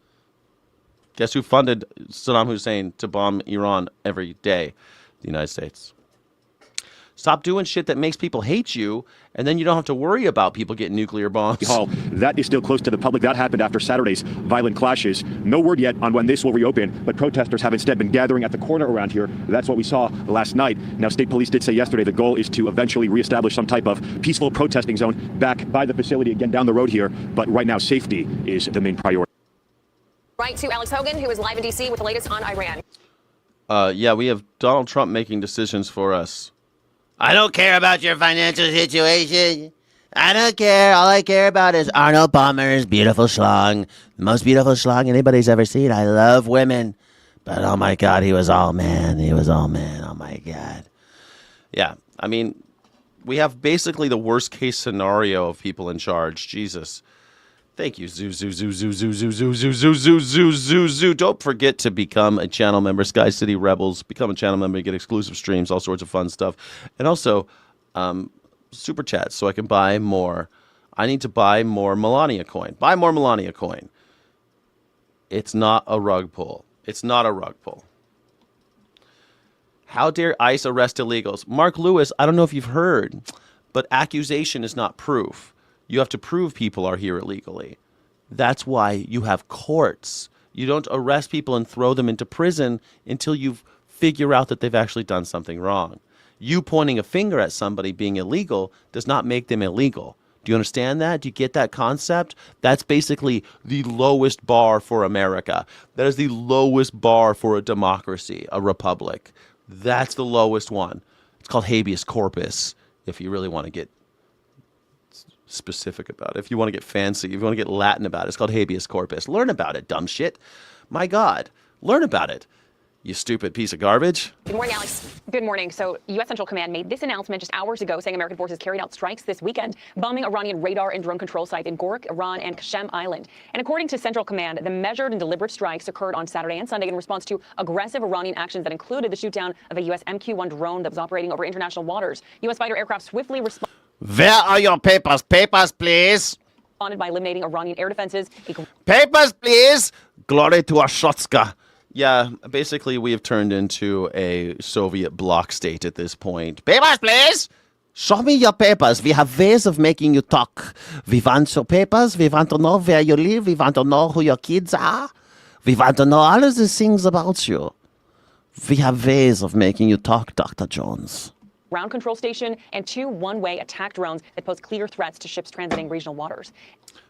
Guess who funded Saddam Hussein to bomb Iran every day? The United States. Stop doing shit that makes people hate you, and then you don't have to worry about people getting nuclear bombs. Hall. That is still close to the public. That happened after Saturday's violent clashes. No word yet on when this will reopen, but protesters have instead been gathering at the corner around here. That's what we saw last night. Now, state police did say yesterday the goal is to eventually reestablish some type of peaceful protesting zone back by the facility again down the road here. But right now, safety is the main priority. Right to Alex Hogan, who is live in D.C. with the latest on Iran. Yeah, we have Donald Trump making decisions for us. I don't care about your financial situation. I don't care. All I care about is Arnold Palmer's beautiful schlong. The most beautiful schlong anybody's ever seen. I love women. But oh my God, he was all man. He was all man. Oh my God. Yeah, I mean, we have basically the worst case scenario of people in charge. Jesus. Thank you, Zoo. Don't forget to become a channel member. Sky City Rebels. Become a channel member. You get exclusive streams, all sorts of fun stuff. And also, super chats so I can buy more. I need to buy more Melania coin. Buy more Melania coin. It's not a rug pull. It's not a rug pull. How dare ICE arrest illegals? Mark Lewis, I don't know if you've heard, but accusation is not proof. You have to prove people are here illegally. That's why you have courts. You don't arrest people and throw them into prison until you figure out that they've actually done something wrong. You pointing a finger at somebody being illegal does not make them illegal. Do you understand that? Do you get that concept? That's basically the lowest bar for America. That is the lowest bar for a democracy, a republic. That's the lowest one. It's called habeas corpus, if you really want to get specific about it. If you want to get fancy, if you want to get Latin about it, it's called habeas corpus. Learn about it, dumb shit. My God, learn about it, you stupid piece of garbage. Good morning, Alex. Good morning. So, U.S. Central Command made this announcement just hours ago saying American forces carried out strikes this weekend, bombing Iranian radar and drone control sites in Gork, Iran, and Qasem Island. And according to Central Command, the measured and deliberate strikes occurred on Saturday and Sunday in response to aggressive Iranian actions that included the shootdown of a U.S. MQ-1 drone that was operating over international waters. U.S. fighter aircraft swiftly responded. Where are your papers? Papers, please. Responded by eliminating Iranian air defenses. Papers, please. Glory to Ashotska. Yeah, basically we have turned into a Soviet bloc state at this point. Papers, please. Show me your papers. We have ways of making you talk. We want your papers. We want to know where you live. We want to know who your kids are. We want to know all of these things about you. We have ways of making you talk, Dr. Jones. Ground control station and 2 one-way attack drones that pose clear threats to ships transiting regional waters.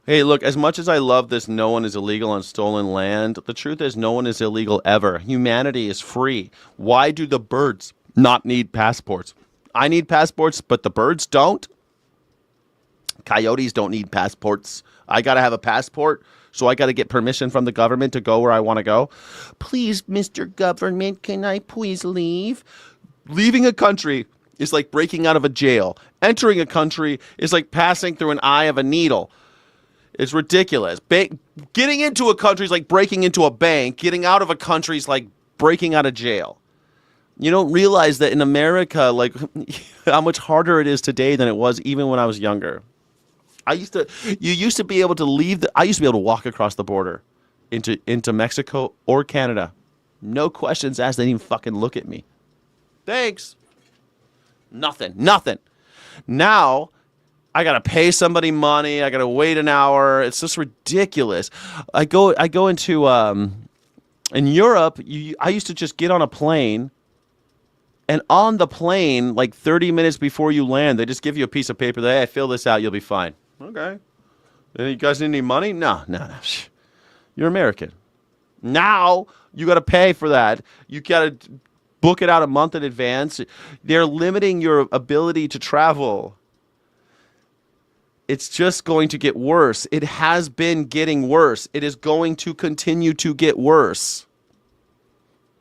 Hey, look, as much as I love this no one is illegal on stolen land, the truth is no one is illegal ever. Humanity is free. Why do the birds not need passports? I need passports, but the birds don't. Coyotes don't need passports. I got to have a passport, so I got to get permission from the government to go where I want to go. Please, Mr. Government, can I please leave? Leaving a country is like breaking out of a jail. Entering a country is like passing through an eye of a needle. It's ridiculous. Getting into a country is like breaking into a bank. Getting out of a country is like breaking out of jail. You don't realize that in America, like how much harder it is today than it was even when I was younger. You used to be able to leave. I used to be able to walk across the border into Mexico or Canada. No questions asked. They didn't even fucking look at me. Thanks. Nothing. Now, I gotta pay somebody money. I gotta wait an hour. It's just ridiculous. I go into in Europe. I used to just get on a plane, and on the plane, like 30 minutes before you land, they just give you a piece of paper. Hey, fill this out. You'll be fine. Okay. You guys need any money? No. You're American. Now you gotta pay for that. You gotta book it out a month in advance. They're limiting your ability to travel. It's just going to get worse. It has been getting worse. It is going to continue to get worse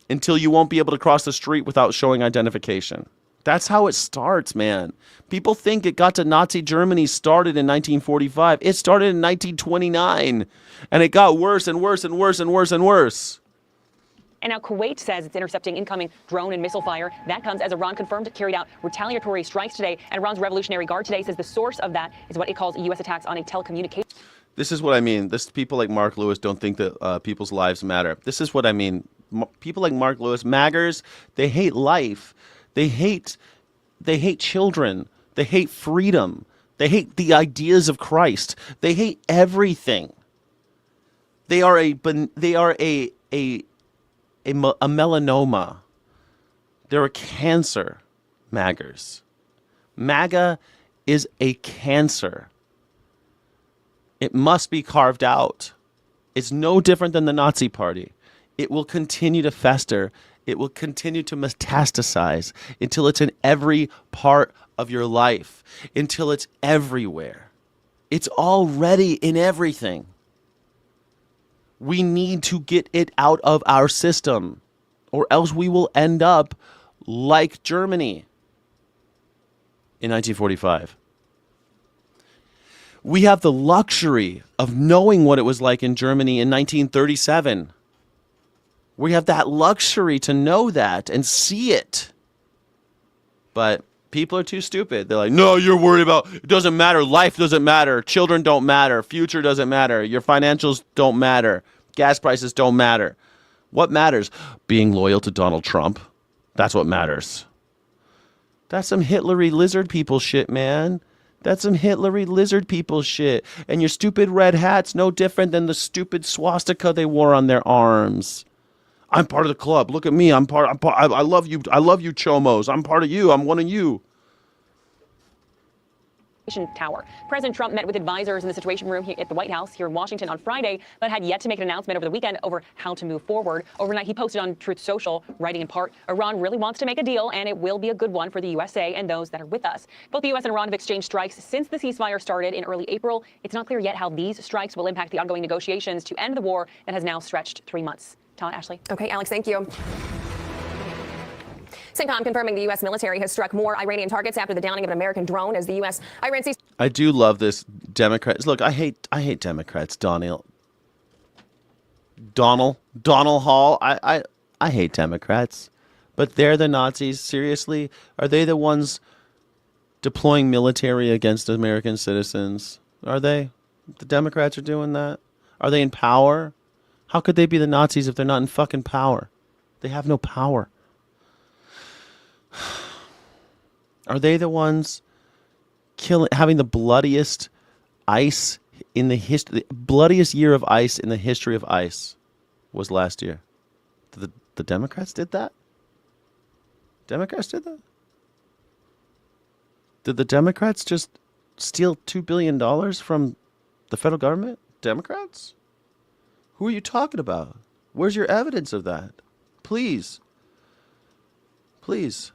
until you won't be able to cross the street without showing identification. That's how it starts, man. People think it got to Nazi Germany started in 1945. It started in 1929, and it got worse and worse and worse and worse and worse. And now Kuwait says it's intercepting incoming drone and missile fire. That comes as Iran confirmed it carried out retaliatory strikes today. And Iran's Revolutionary Guard today says the source of that is what it calls U.S. attacks on a telecommunications. This is what I mean. People like Mark Lewis don't think that people's lives matter. This is what I mean. People like Mark Lewis, MAGAs, they hate life. They hate children. They hate freedom. They hate the ideas of Christ. They hate everything. They are a melanoma. They're a cancer, MAGAs. MAGA is a cancer. It must be carved out. It's no different than the Nazi Party. It will continue to fester. It will continue to metastasize until it's in every part of your life, until it's everywhere. It's already in everything. We need to get it out of our system, or else we will end up like Germany in 1945. We have the luxury of knowing what it was like in Germany in 1937. We have that luxury to know that and see it. But people are too stupid. They're like, no, you're worried about, it doesn't matter. Life doesn't matter. Children don't matter. Future doesn't matter. Your financials don't matter. Gas prices don't matter. What matters? Being loyal to Donald Trump. That's what matters. That's some Hitlery lizard people shit, man. That's some Hitlery lizard people shit. And your stupid red hat's no different than the stupid swastika they wore on their arms. I'm part of the club. Look at me. I love you. I love you, chomos. I'm part of you. I'm one of you. Tower. President Trump met with advisors in the Situation Room here at the White House here in Washington on Friday, but had yet to make an announcement over the weekend over how to move forward. Overnight, he posted on Truth Social, writing in part, Iran really wants to make a deal, and it will be a good one for the USA and those that are with us. Both the U.S. and Iran have exchanged strikes since the ceasefire started in early April. It's not clear yet how these strikes will impact the ongoing negotiations to end the war that has now stretched 3 months. Todd, Ashley. Okay, Alex, thank you. CENTCOM confirming the U.S. military has struck more Iranian targets after the downing of an American drone as the U.S. Iran ceased. I do love this Democrats. Look, I hate Democrats. Donald Hall. I hate Democrats, but they're the Nazis. Seriously, are they the ones deploying military against American citizens? Are they? The Democrats are doing that. Are they in power? How could they be the Nazis if they're not in fucking power? They have no power. Are they the ones having the bloodiest ice in the history? The bloodiest year of ice in the history of ice was last year. The Democrats did that? Democrats did that? Did the Democrats just steal $2 billion from the federal government? Democrats? Who are you talking about? Where's your evidence of that? Please. Please.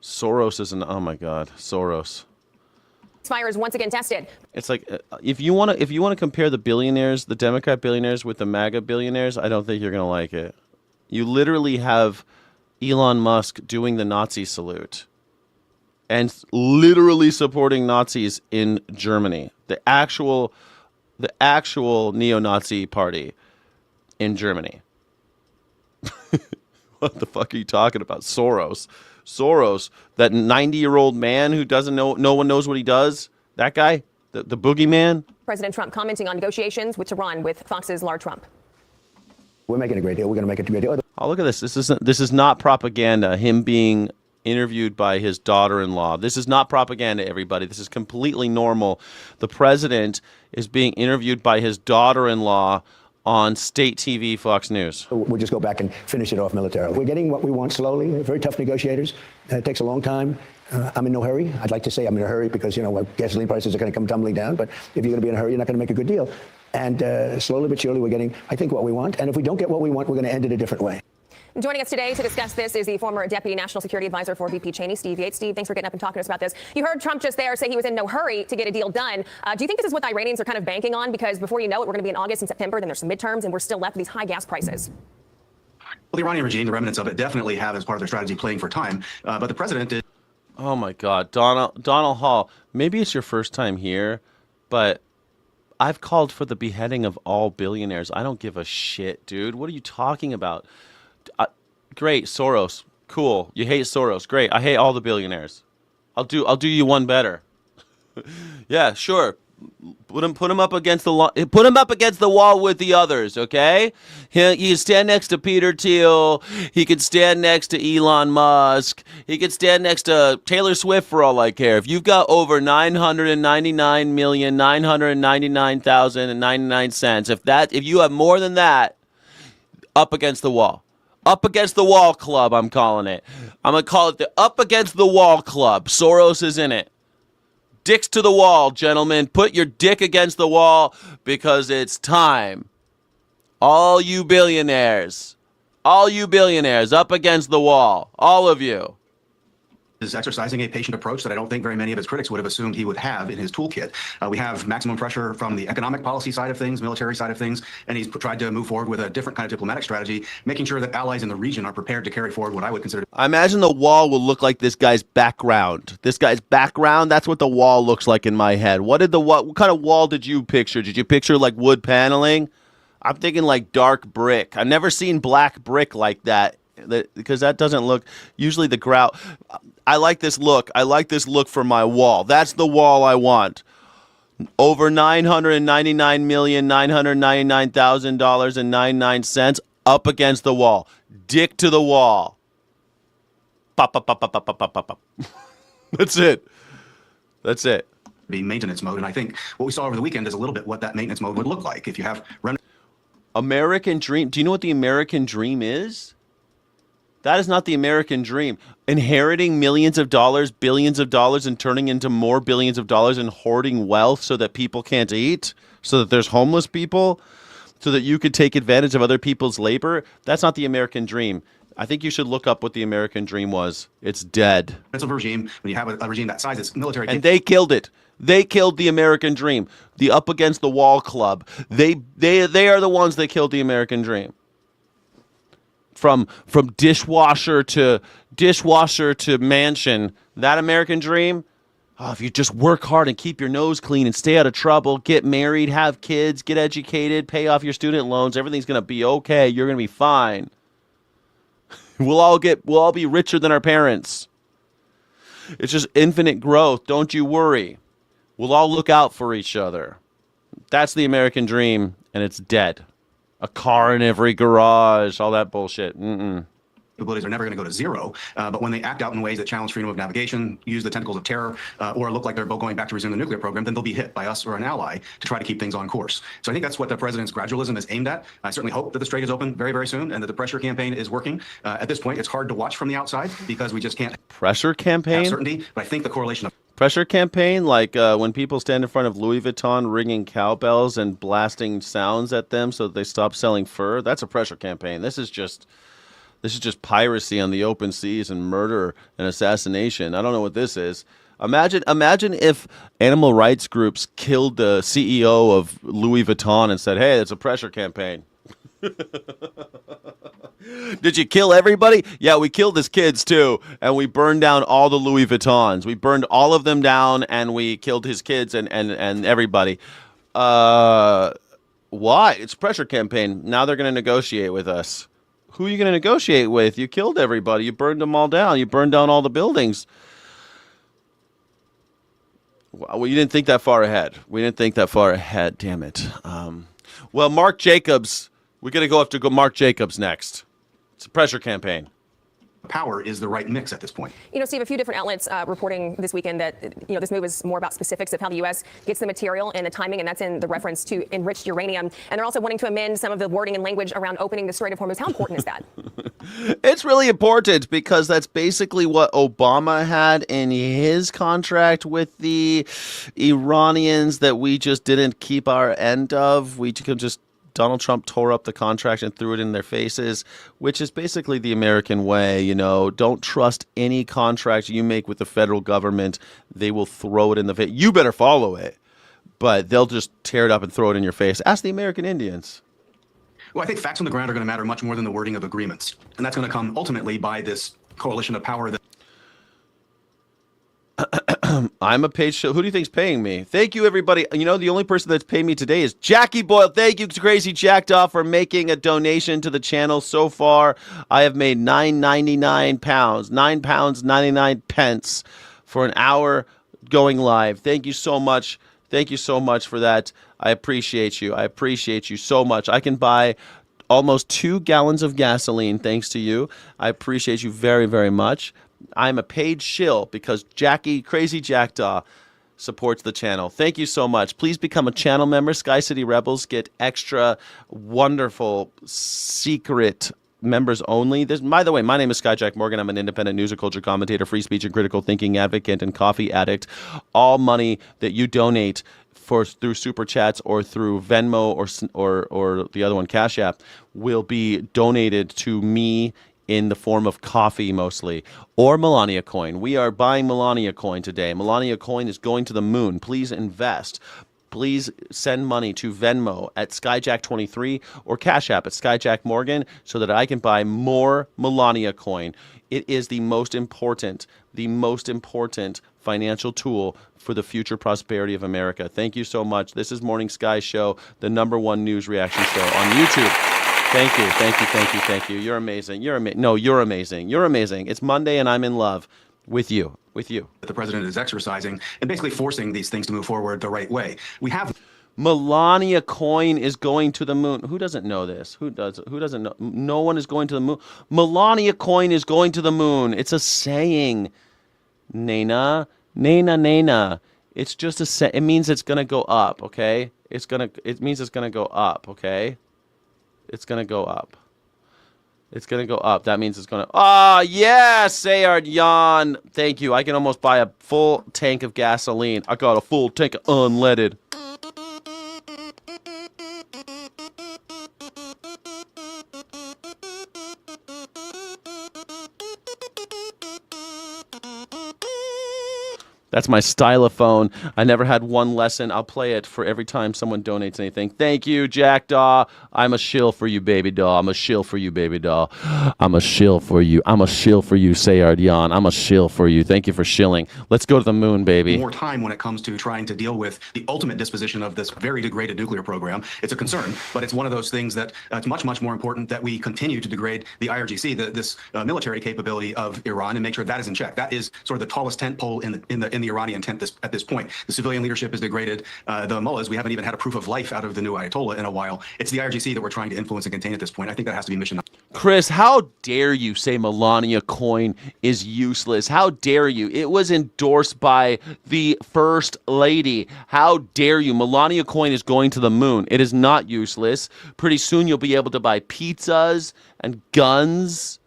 Soros is oh my God, Soros. Fire is once again tested. It's like if you want to compare the billionaires, the Democrat billionaires with the MAGA billionaires, I don't think you're going to like it. You literally have Elon Musk doing the Nazi salute and literally supporting Nazis in Germany. The actual neo-Nazi party in Germany. What the fuck are you talking about? Soros, that 90-year-old man who doesn't know, no one knows what he does. That guy, the boogeyman. President Trump commenting on negotiations with Tehran with Fox's Lar Trump. We're making a great deal. We're going to make a great deal. Oh, look at this. This is not propaganda. Him being interviewed by his daughter-in-law. This is not propaganda, everybody. This is completely normal. The president is being interviewed by his daughter-in-law on state TV, Fox News. We'll just go back and finish it off militarily. We're getting what we want slowly. Very tough negotiators. It takes a long time. I'm in no hurry. I'd like to say I'm in a hurry because, gasoline prices are going to come tumbling down. But if you're going to be in a hurry, you're not going to make a good deal. And slowly but surely, we're getting, I think, what we want. And if we don't get what we want, we're going to end it a different way. Joining us today to discuss this is the former Deputy National Security Advisor for VP Cheney, Steve Yates. Steve, thanks for getting up and talking to us about this. You heard Trump just there say he was in no hurry to get a deal done. Do you think this is what the Iranians are kind of banking on? Because before you know it, we're going to be in August and September, then there's some midterms, and we're still left with these high gas prices. Well, the Iranian regime, the remnants of it, definitely have as part of their strategy playing for time. But the president did. Oh my God, Donald Hall. Maybe it's your first time here, but I've called for the beheading of all billionaires. I don't give a shit, dude. What are you talking about? Great, Soros. Cool. You hate Soros. Great. I hate all the billionaires. I'll do you one better. Yeah, sure. Put him up against the put him up against the wall with the others, okay? He can stand next to Peter Thiel. He could stand next to Elon Musk. He could stand next to Taylor Swift for all I care. If you've got over 999,999,099 if you have more than that, up against the wall. Up against the wall club, I'm calling it. I'm going to call it the up against the wall club. Soros is in it. Dicks to the wall, gentlemen. Put your dick against the wall because it's time. All you billionaires up against the wall. All of you. Is exercising a patient approach that I don't think very many of his critics would have assumed he would have in his toolkit. We have maximum pressure from the economic policy side of things, military side of things, and he's tried to move forward with a different kind of diplomatic strategy, making sure that allies in the region are prepared to carry forward what I would consider. I imagine the wall will look like this guy's background. This guy's background, that's what the wall looks like in my head. What kind of wall did you picture? Did you picture like wood paneling? I'm thinking like dark brick. I've never seen black brick like that. Because that doesn't look usually the grout. I like this look. I like this look for my wall. That's the wall I want. Over $999,999,000.99 up against the wall. Dick to the wall. Pop, pop, pop, pop, pop, pop, pop, pop. That's it. That's it. Be maintenance mode, and I think what we saw over the weekend is a little bit what that maintenance mode would look like if you have American dream. Do you know what the American dream is? That is not the American dream. Inheriting millions of dollars, billions of dollars, and turning into more billions of dollars and hoarding wealth so that people can't eat, so that there's homeless people, so that you could take advantage of other people's labor. That's not the American dream. I think you should look up what the American dream was. It's dead. It's a regime. When you have a regime that size, it's military. And they killed it. They killed the American dream. The up against the wall club. They are the ones that killed the American dream. From dishwasher to mansion, that American dream. Oh, if you just work hard and keep your nose clean and stay out of trouble, get married, have kids, get educated, pay off your student loans, everything's gonna be okay. You're gonna be fine. We'll all be richer than our parents. It's just infinite growth. Don't you worry. We'll all look out for each other. That's the American dream, and it's dead. A car in every garage, all that bullshit. Capabilities are never going to go to zero, but when they act out in ways that challenge freedom of navigation, use the tentacles of terror, or look like they're both going back to resume the nuclear program, then they'll be hit by us or an ally to try to keep things on course. So I think that's what the president's gradualism is aimed at. I certainly hope that the Strait is open very, very soon and that the pressure campaign is working. At this point, it's hard to watch from the outside because we just can't pressure campaign have certainty, but I think the correlation of pressure campaign, like when people stand in front of Louis Vuitton ringing cowbells and blasting sounds at them so that they stop selling fur, that's a pressure campaign. This is just piracy on the open seas and murder and assassination. I don't know what this is. Imagine if animal rights groups killed the CEO of Louis Vuitton and said, "Hey, it's a pressure campaign." Did you kill everybody? Yeah, we killed his kids too, and we burned down all the Louis Vuittons. We burned all of them down, and we killed his kids and everybody. Why? It's a pressure campaign. Now they're going to negotiate with us. Who are you going to negotiate with? You killed everybody. You burned them all down. You burned down all the buildings. Well, you didn't think that far ahead. We didn't think that far ahead. Damn it. Well, Mark Jacobs. We're going to go after Mark Jacobs next. It's a pressure campaign. Power is the right mix at this point. You know, Steve, a few different outlets reporting this weekend that, this move is more about specifics of how the U.S. gets the material and the timing, and that's in the reference to enriched uranium. And they're also wanting to amend some of the wording and language around opening the Strait of Hormuz. How important is that? It's really important because that's basically what Obama had in his contract with the Iranians that we just didn't keep our end of. We could just Donald Trump tore up the contract and threw it in their faces, which is basically the American way. You know, don't trust any contract you make with the federal government. They will throw it in the face. You better follow it, but they'll just tear it up and throw it in your face. Ask the American Indians. Well, I think facts on the ground are going to matter much more than the wording of agreements. And that's going to come ultimately by this coalition of power that I'm a paid show. Who do you think's paying me? Thank you, everybody. You know, the only person that's paid me today is Jackie Boyle. Thank you, Crazy Jackdaw, for making a donation to the channel. So far, I have made £9.99, £9.99 for an hour going live. Thank you so much. Thank you so much for that. I appreciate you. I appreciate you so much. I can buy almost 2 gallons of gasoline thanks to you. I appreciate you very, very much. I'm a paid shill because Jackie, Crazy Jackdaw, supports the channel. Thank you so much. Please become a channel member. Sky City Rebels get extra wonderful secret members only. By the way, my name is Skyjack Morgan. I'm an independent news and culture commentator, free speech and critical thinking advocate, and coffee addict. All money that you donate through Super Chats or through Venmo or the other one, Cash App, will be donated to me in the form of coffee mostly, or Melania coin. We are buying Melania coin today. Melania coin is going to the moon. Please invest. Please send money to Venmo at Skyjack23 or Cash App at Skyjack Morgan so that I can buy more Melania coin. It is the most important financial tool for the future prosperity of America. Thank you so much. This is Morning Sky Show, the #1 news reaction show on YouTube. Thank you, thank you, thank you, thank you. You're amazing. You're amazing. No, you're amazing. You're amazing. It's Monday and I'm in love with you. With you. the president is exercising and basically forcing these things to move forward the right way. We have Melania coin is going to the moon. Who doesn't know this? Who doesn't know? No one is going to the moon. Melania coin is going to the moon. It's a saying. Nena. It's just a say. It means it's gonna go up. Okay. It means it's gonna go up. Okay. It's gonna go up. It's gonna go up. That means it's gonna. Ah, yes, Sayard Yan. Thank you. I can almost buy a full tank of gasoline. I got a full tank of unleaded. That's my stylophone. I never had one lesson. I'll play it for every time someone donates anything. Thank you, Jackdaw. I'm a shill for you, baby doll. I'm a shill for you, baby doll. I'm a shill for you. I'm a shill for you, Sayard Yan. I'm a shill for you. Thank you for shilling. Let's go to the moon, baby. more time when it comes to trying to deal with the ultimate disposition of this very degraded nuclear program. It's a concern, but it's one of those things that it's much, much more important that we continue to degrade the IRGC, this military capability of Iran, and make sure that is in check. That is sort of the tallest tent pole in the Iranian tent at this point. The civilian leadership is degraded. The mullahs, we haven't even had a proof of life out of the new Ayatollah in a while. It's the IRGC that we're trying to influence and contain at this point. I think that has to be mission. Chris, how dare you say Melania coin is useless? How dare you? It was endorsed by the First Lady. How dare you? Melania coin is going to the moon. It is not useless. Pretty soon you'll be able to buy pizzas and guns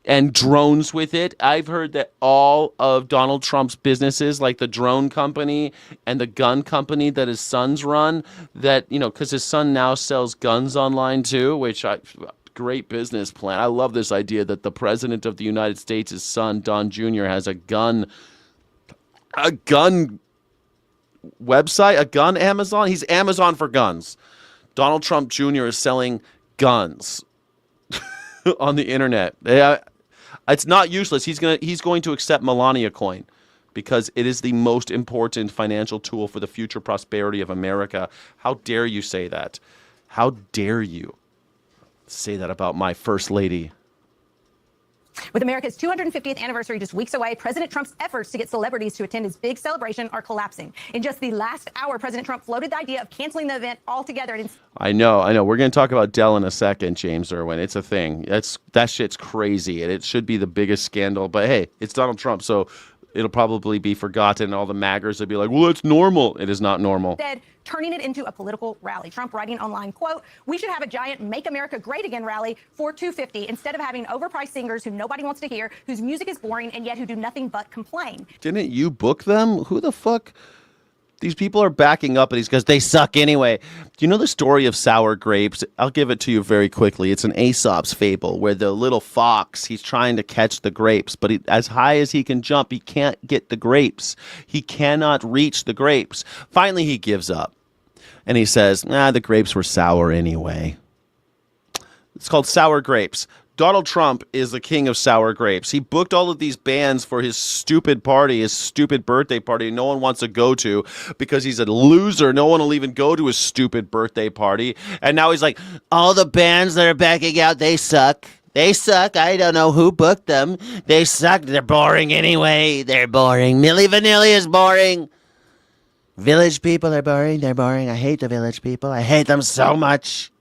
and drones with it. I've heard that all of Donald Trump's businesses, like the drone company and the gun company that his sons run, that, because his son now sells guns online too, great business plan. I love this idea that the president of the United States, his son, Don Jr., has a gun website, a gun Amazon. He's Amazon for guns. Donald Trump Jr. is selling guns on the internet. It's not useless. He's going to accept Melania coin because it is the most important financial tool for the future prosperity of America. How dare you say that? How dare you say that about my First Lady? With America's 250th anniversary just weeks away, President Trump's efforts to get celebrities to attend his big celebration are collapsing. In just the last hour, President Trump floated the idea of canceling the event altogether. I know. We're going to talk about Dell in a second, James Irwin. It's a thing. That shit's crazy, and it should be the biggest scandal. But hey, it's Donald Trump, so it'll probably be forgotten. All the MAGAs will be like, well, it's normal. It is not normal. Instead, turning it into a political rally. Trump writing online, quote, "We should have a giant Make America Great Again rally for 250 instead of having overpriced singers who nobody wants to hear, whose music is boring, and yet who do nothing but complain." Didn't you book them? Who the fuck? These people are backing up at these because they suck anyway. Do you know the story of sour grapes? I'll give it to you very quickly. It's an Aesop's fable where the little fox, he's trying to catch the grapes, but as high as he can jump, he can't get the grapes. He cannot reach the grapes. Finally, he gives up. And he says, the grapes were sour anyway. It's called Sour Grapes. Donald Trump is the king of sour grapes. He booked all of these bands for his stupid party, his stupid birthday party no one wants to go to because he's a loser. No one will even go to his stupid birthday party. And now he's like, all the bands that are backing out, they suck. They suck. I don't know who booked them. They suck. They're boring anyway. They're boring. Milli Vanilli is boring. Village people are boring. They're boring. I hate the Village people. I hate them so much.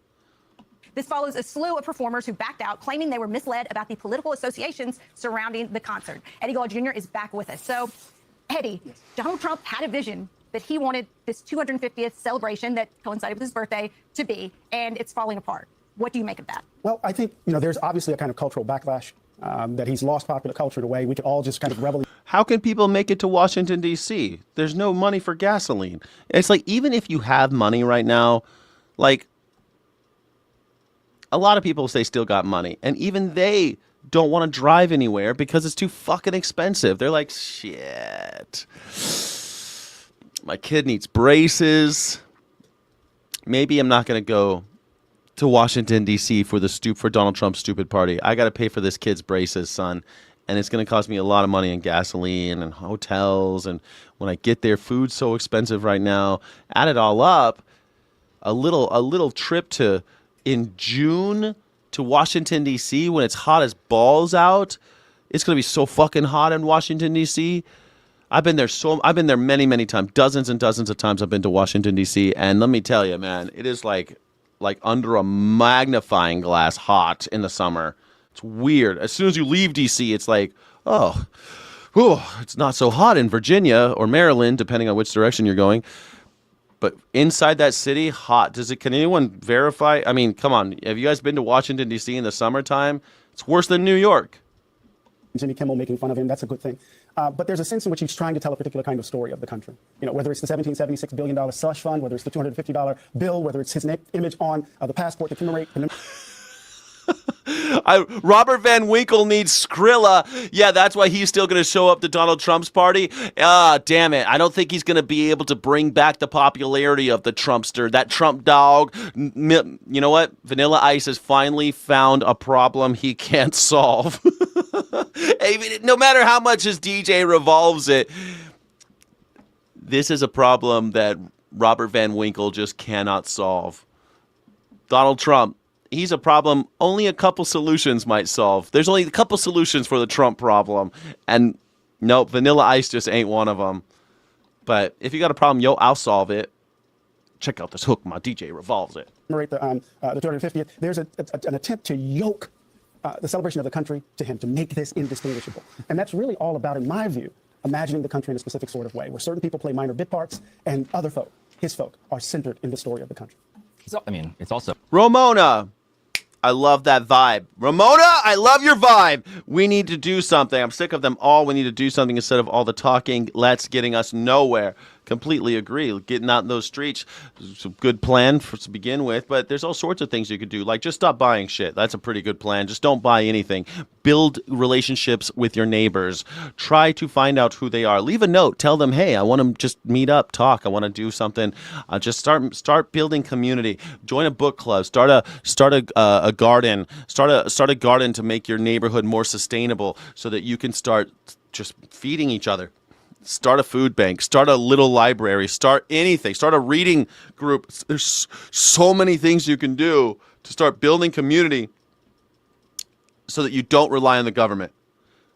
This follows a slew of performers who backed out, claiming they were misled about the political associations surrounding the concert. Eddie Gall Jr. is back with us. So, Eddie, Donald Trump had a vision that he wanted this 250th celebration that coincided with his birthday to be, and it's falling apart. What do you make of that? Well, I think, there's obviously a kind of cultural backlash that he's lost popular culture in a way. We could all just kind of revel. How can people make it to Washington, D.C.? There's no money for gasoline. It's like, even if you have money right now, like, a lot of people say still got money, and even they don't want to drive anywhere because it's too fucking expensive. They're like, shit, my kid needs braces. Maybe I'm not going to go to Washington, D.C. for Donald Trump's stupid party. I got to pay for this kid's braces, son, and it's going to cost me a lot of money in gasoline and hotels, and when I get there, food's so expensive right now. Add it all up, a little trip in June to Washington, D.C. when it's hot as balls out. It's going to be so fucking hot in Washington, D.C. I've been there many, many times. Dozens and dozens of times I've been to Washington, D.C. And let me tell you, man, it is like under a magnifying glass hot in the summer. It's weird. As soon as you leave D.C., it's like, it's not so hot in Virginia or Maryland, depending on which direction you're going. But inside that city, hot. Can anyone verify? I mean, come on. Have you guys been to Washington, D.C. in the summertime? It's worse than New York. Jimmy Kimmel making fun of him, that's a good thing. But there's a sense in which he's trying to tell a particular kind of story of the country. Whether it's the $1776 billion slush fund, whether it's the $250 bill, whether it's his image on the passport to commemorate. Robert Van Winkle needs Skrilla. Yeah, that's why he's still going to show up to Donald Trump's party. Damn it. I don't think he's going to be able to bring back the popularity of the Trumpster, that Trump dog. You know what? Vanilla Ice has finally found a problem he can't solve. No matter how much his DJ revolves it, this is a problem that Robert Van Winkle just cannot solve. Donald Trump. He's a problem only a couple solutions might solve. There's only a couple solutions for the Trump problem. And nope, Vanilla Ice just ain't one of them. But if you got a problem, I'll solve it. Check out this hook. My DJ revolves it. Commemorate the 250th. There's an attempt to yoke the celebration of the country to him, to make this indistinguishable. And that's really all about, in my view, imagining the country in a specific sort of way, where certain people play minor bit parts and other folk, his folk, are centered in the story of the country. So, it's also... Ramona. I love that vibe. Ramona, I love your vibe. We need to do something. I'm sick of them all. We need to do something instead of all the talking. Getting us nowhere. Completely agree. Getting out in those streets is a good plan to begin with, but there's all sorts of things you could do. Like, just stop buying shit. That's a pretty good plan. Just don't buy anything. Build relationships with your neighbors. Try to find out who they are. Leave a note. Tell them, hey, I want to just meet up, talk. I want to do something. Just start building community. Join a book club. Start a garden. Start a garden to make your neighborhood more sustainable so that you can start just feeding each other. Start a food bank, start a little library, start anything, start a reading group. There's so many things you can do to start building community so that you don't rely on the government.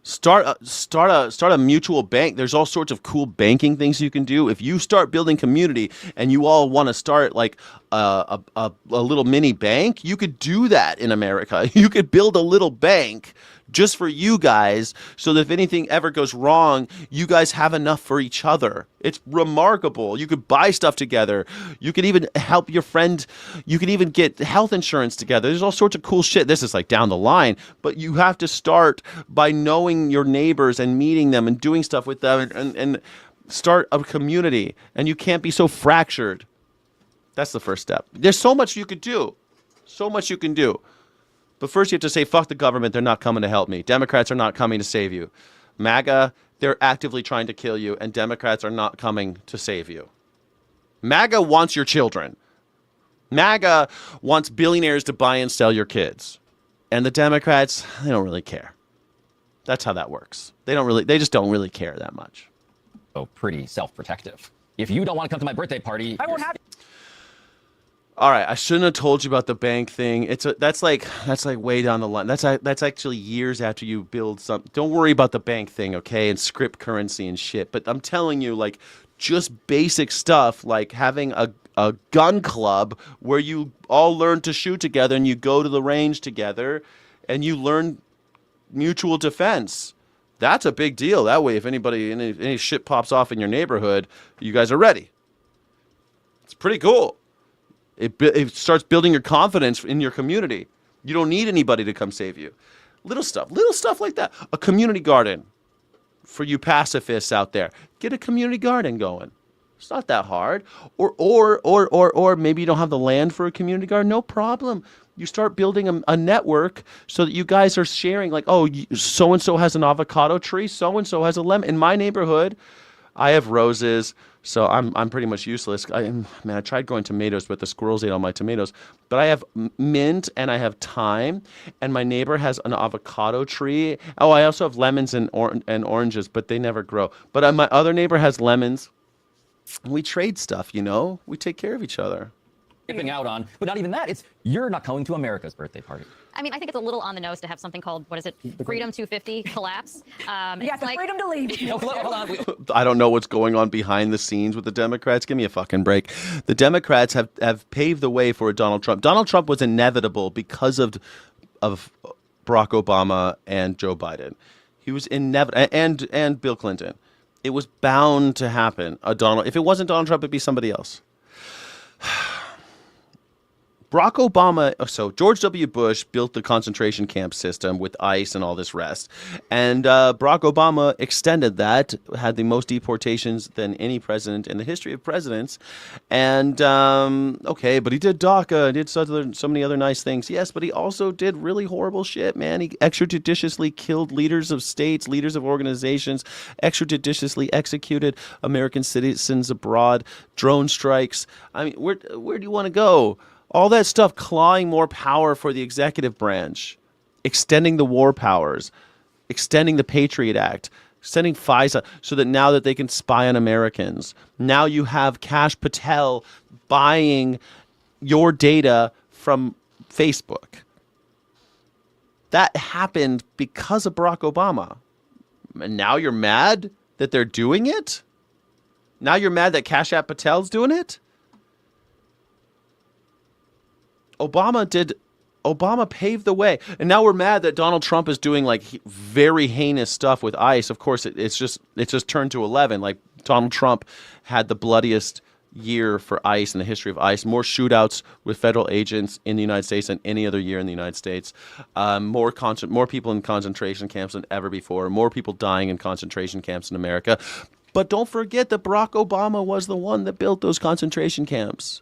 Start a mutual bank. There's all sorts of cool banking things you can do. If you start building community and you all want to start like a little mini bank, you could do that in America. You could build a little bank just for you guys so that if anything ever goes wrong, you guys have enough for each other. It's remarkable. You could buy stuff together. You could even help your friend. You could even get health insurance together. There's all sorts of cool shit. This is like down the line, but you have to start by knowing your neighbors and meeting them and doing stuff with them. And start a community, and you can't be so fractured. That's the first step. There's so much you could do. So much you can do. But first you have to say, fuck the government. They're not coming to help me. Democrats are not coming to save you. MAGA, they're actively trying to kill you, and Democrats are not coming to save you. MAGA wants your children. MAGA wants billionaires to buy and sell your kids. And the Democrats, they don't really care. That's how that works. They just don't really care that much. Oh, pretty self-protective. If you don't want to come to my birthday party, I won't have. All right, I shouldn't have told you about the bank thing. That's like way down the line. That's actually years after you build something. Don't worry about the bank thing, okay? And script currency and shit. But I'm telling you, like, just basic stuff like having a gun club where you all learn to shoot together and you go to the range together and you learn mutual defense. That's a big deal. That way, if any shit pops off in your neighborhood, you guys are ready. It's pretty cool. It starts building your confidence in your community. You don't need anybody to come save you. Little stuff like that. A community garden for you pacifists out there. Get a community garden going. It's not that hard. Or maybe you don't have the land for a community garden. No problem. You start building a network so that you guys are sharing. Like, oh, so-and-so has an avocado tree. So-and-so has a lemon. In my neighborhood, I have roses. So I'm pretty much useless. I tried growing tomatoes, but the squirrels ate all my tomatoes. But I have mint and I have thyme, and my neighbor has an avocado tree. Oh, I also have lemons and oranges, but they never grow. But my other neighbor has lemons. We trade stuff, you know. We take care of each other. skipping out on, but not even that. It's you're not coming to America's birthday party. I mean, I think it's a little on the nose to have something called, what is it, Freedom 250 collapse. Yeah, the freedom to leave. No, hold on. I don't know what's going on behind the scenes with the Democrats. Give me a fucking break. The Democrats have paved the way for Donald Trump. Donald Trump was inevitable because of Barack Obama and Joe Biden. He was inevitable, and Bill Clinton. It was bound to happen. If it wasn't Donald Trump, it'd be somebody else. Barack Obama, so George W. Bush built the concentration camp system with ICE and all this rest. And Barack Obama extended that, had the most deportations than any president in the history of presidents. And, okay, but he did DACA, did so many other nice things. Yes, but he also did really horrible shit, man. He extrajudiciously killed leaders of states, leaders of organizations, extrajudiciously executed American citizens abroad, drone strikes. I mean, where do you want to go? All that stuff clawing more power for the executive branch, extending the war powers, extending the Patriot Act, extending FISA so that now that they can spy on Americans. Now you have Kash Patel buying your data from Facebook. That happened because of Barack Obama. And now you're mad that they're doing it? Now you're mad that Kash Patel's doing it? Obama paved the way, and now we're mad that Donald Trump is doing like very heinous stuff with ICE. Of course, it's just turned to 11. Like Donald Trump had the bloodiest year for ICE in the history of ICE. More shootouts with federal agents in the United States than any other year in the United States. More people in concentration camps than ever before. More people dying in concentration camps in America. But don't forget that Barack Obama was the one that built those concentration camps.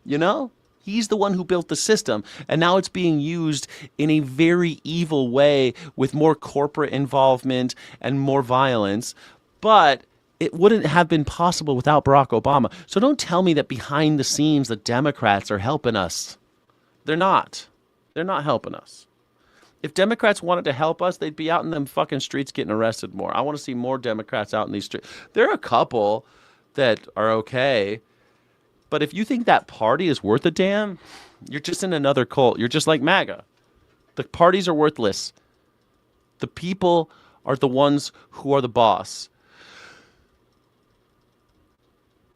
You know? He's the one who built the system, and now it's being used in a very evil way with more corporate involvement and more violence. But it wouldn't have been possible without Barack Obama. So don't tell me that behind the scenes the Democrats are helping us. They're not. They're not helping us. If Democrats wanted to help us, they'd be out in them fucking streets getting arrested more. I want to see more Democrats out in these streets. There are a couple that are okay. But if you think that party is worth a damn, you're just in another cult. You're just like MAGA. The parties are worthless. The people are the ones who are the boss.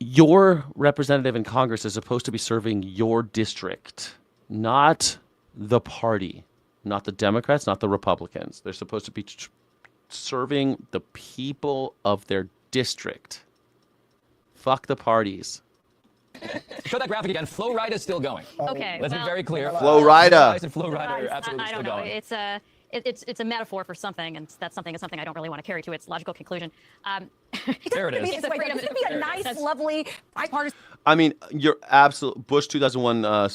Your representative in Congress is supposed to be serving your district, not the party, not the Democrats, not the Republicans. They're supposed to be serving the people of their district. Fuck the parties. Show that graphic again. Flow Rida is still going. Okay. Let's be very clear. Flow Rida. Flow Rida are absolutely I still don't know. going. It's it's a metaphor for something, and that something is something I don't really want to carry to its logical conclusion. There it is. It's going to be a nice, lovely, bipartisan. I mean, you're absolute. Bush 2001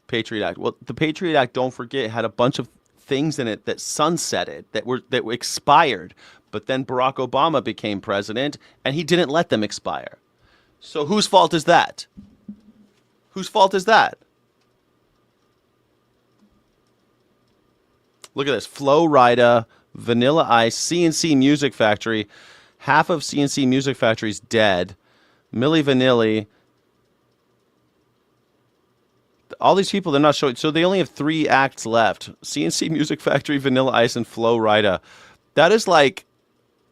Patriot Act. Well, the Patriot Act, don't forget, had a bunch of things in it that sunsetted, that were expired. But then Barack Obama became president, and he didn't let them expire. So whose fault is that? Whose fault is that? Look at this. Flo Rida, Vanilla Ice, CNC Music Factory. Half of CNC Music Factory's dead. Milli Vanilli. All these people, they're not showing. So they only have 3 acts left. CNC Music Factory, Vanilla Ice, and Flo Rida. That is like,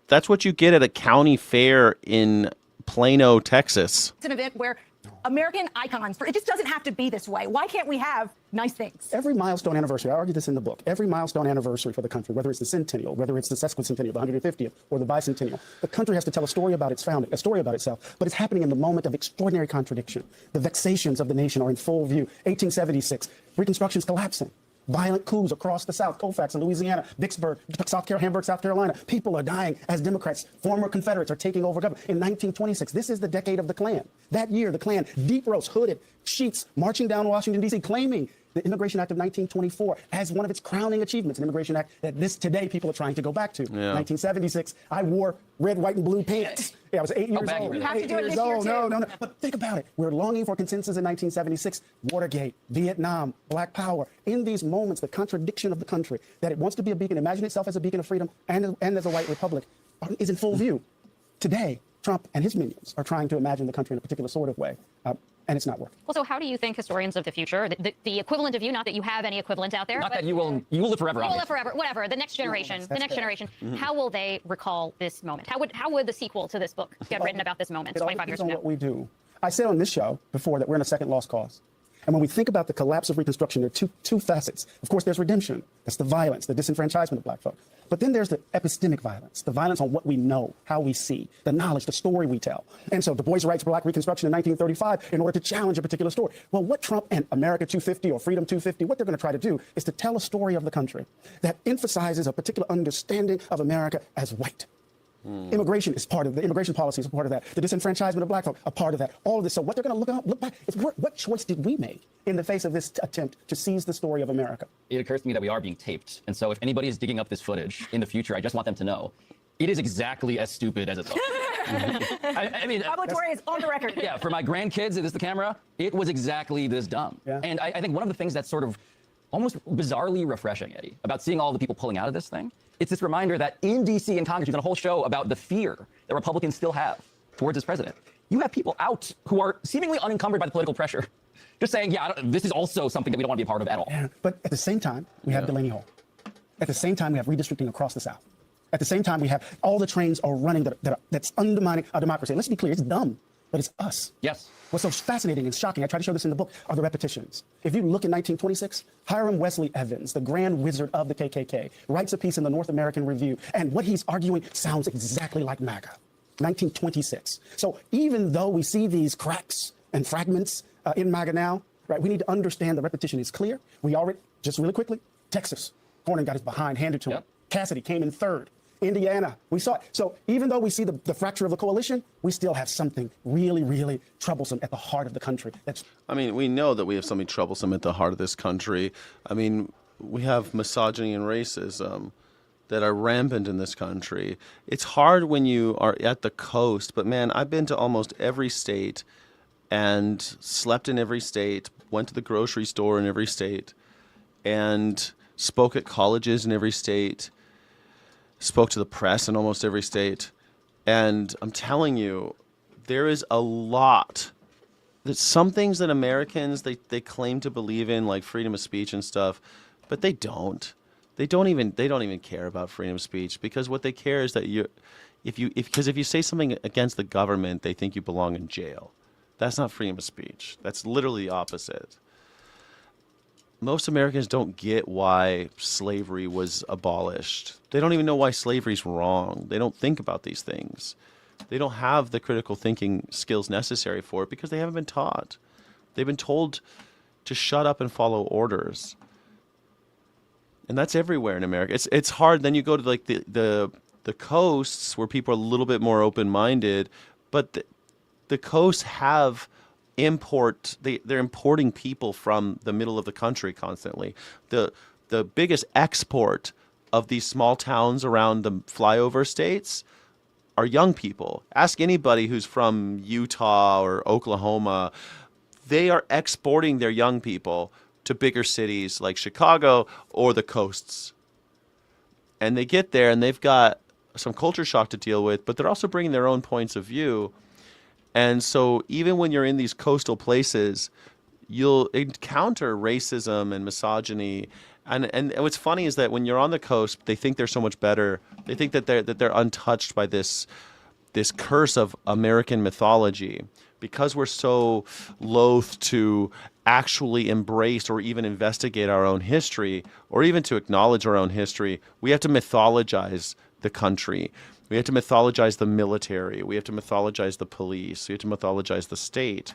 that's what you get at a county fair in Plano, Texas. It's an event where American icons, it just doesn't have to be this way. Why can't we have nice things? Every milestone anniversary, I argue this in the book, every milestone anniversary for the country, whether it's the centennial, whether it's the sesquicentennial, the 150th, or the bicentennial, the country has to tell a story about its founding, a story about itself, but it's happening in the moment of extraordinary contradiction. The vexations of the nation are in full view. 1876, Reconstruction's collapsing. Violent coups across the South, Colfax in Louisiana, Vicksburg, Hamburg, South Carolina. People are dying as Democrats, former Confederates are taking over government. In 1926, this is the decade of the Klan. That year, the Klan, deep roast, hooded, sheets, marching down Washington, D.C., claiming the Immigration Act of 1924 as one of its crowning achievements, an Immigration Act that today people are trying to go back to. Yeah. 1976, I wore red, white, and blue pants. Yeah, I was 8 years old. You have to do it this year, too. No. But think about it. We're longing for consensus in 1976. Watergate, Vietnam, Black Power. In these moments, the contradiction of the country, that it wants to be a beacon, imagine itself as a beacon of freedom and as a white republic, is in full view. Today, Trump and his minions are trying to imagine the country in a particular sort of way. And it's not working. Well, so how do you think historians of the future, the equivalent of you, not that you have any equivalent out there, not that you will live forever. You will live forever, whatever. The next generation, how will they recall this moment? How would the sequel to this book get written about this moment 25 years from now? What we do. I said on this show before that we're in a second lost cause. And when we think about the collapse of Reconstruction, there are two facets. Of course, there's redemption. That's the violence, the disenfranchisement of black folk. But then there's the epistemic violence, the violence on what we know, how we see, the knowledge, the story we tell. And so Du Bois writes Black Reconstruction in 1935 in order to challenge a particular story. Well, what Trump and America 250 or Freedom 250, what they're going to try to do is to tell a story of the country that emphasizes a particular understanding of America as white. Immigration is part of the immigration policy is a part of that. The disenfranchisement of black folk, a part of that. All of this. So what they're going to look back is what choice did we make in the face of this attempt to seize the story of America? It occurs to me that we are being taped. And so if anybody is digging up this footage in the future, I just want them to know it is exactly as stupid as it looks. I mean, Public Tory is on the record. Yeah, for my grandkids, is this the camera? It was exactly this dumb. Yeah. And I think one of the things that's sort of almost bizarrely refreshing, Eddie, about seeing all the people pulling out of this thing, it's this reminder that in D.C. and Congress, you've done a whole show about the fear that Republicans still have towards this president. You have people out who are seemingly unencumbered by the political pressure, just saying, yeah, this is also something that we don't want to be a part of at all. Yeah, but at the same time, we have Delaney Hall. At the same time, we have redistricting across the South. At the same time, we have all the trains are running that's undermining our democracy. And let's be clear, it's dumb, but it's us. Yes. What's so fascinating and shocking, I try to show this in the book, are the repetitions. If you look in 1926, Hiram Wesley Evans, the grand wizard of the KKK, writes a piece in the North American Review, and what he's arguing sounds exactly like MAGA. 1926. So even though we see these cracks and fragments in MAGA now, right, we need to understand the repetition is clear. We already, just really quickly, Texas, Cornyn got his behind handed to him. Cassidy came in third. Indiana, we saw it. So even though we see the fracture of the coalition, we still have something really, really troublesome at the heart of the country. I mean, we know that we have something troublesome at the heart of this country. I mean, we have misogyny and racism that are rampant in this country. It's hard when you are at the coast, but man, I've been to almost every state and slept in every state, went to the grocery store in every state, and spoke at colleges in every state, spoke to the press in almost every state. And I'm telling you, there is a lot. There's some things that Americans, they claim to believe in, like freedom of speech and stuff, but they don't. They don't even care about freedom of speech, because what they care is that if you say something against the government, they think you belong in jail. That's not freedom of speech. That's literally the opposite. Most Americans don't get why slavery was abolished. They don't even know why slavery's wrong. They don't think about these things. They don't have the critical thinking skills necessary for it because they haven't been taught. They've been told to shut up and follow orders. And that's everywhere in America. It's hard. Then you go to like the coasts where people are a little bit more open-minded, but the coasts have they're importing people from the middle of the country constantly. The biggest export of these small towns around the flyover states are young people. Ask anybody who's from Utah or Oklahoma. They are exporting their young people to bigger cities like Chicago or the coasts. And they get there and they've got some culture shock to deal with, but they're also bringing their own points of view. And so even when you're in these coastal places, you'll encounter racism and misogyny. And what's funny is that when you're on the coast, they think they're so much better. They think that they're untouched by this curse of American mythology. Because we're so loath to actually embrace or even investigate our own history, or even to acknowledge our own history, we have to mythologize the country. We have to mythologize the military. We have to mythologize the police. We have to mythologize the state.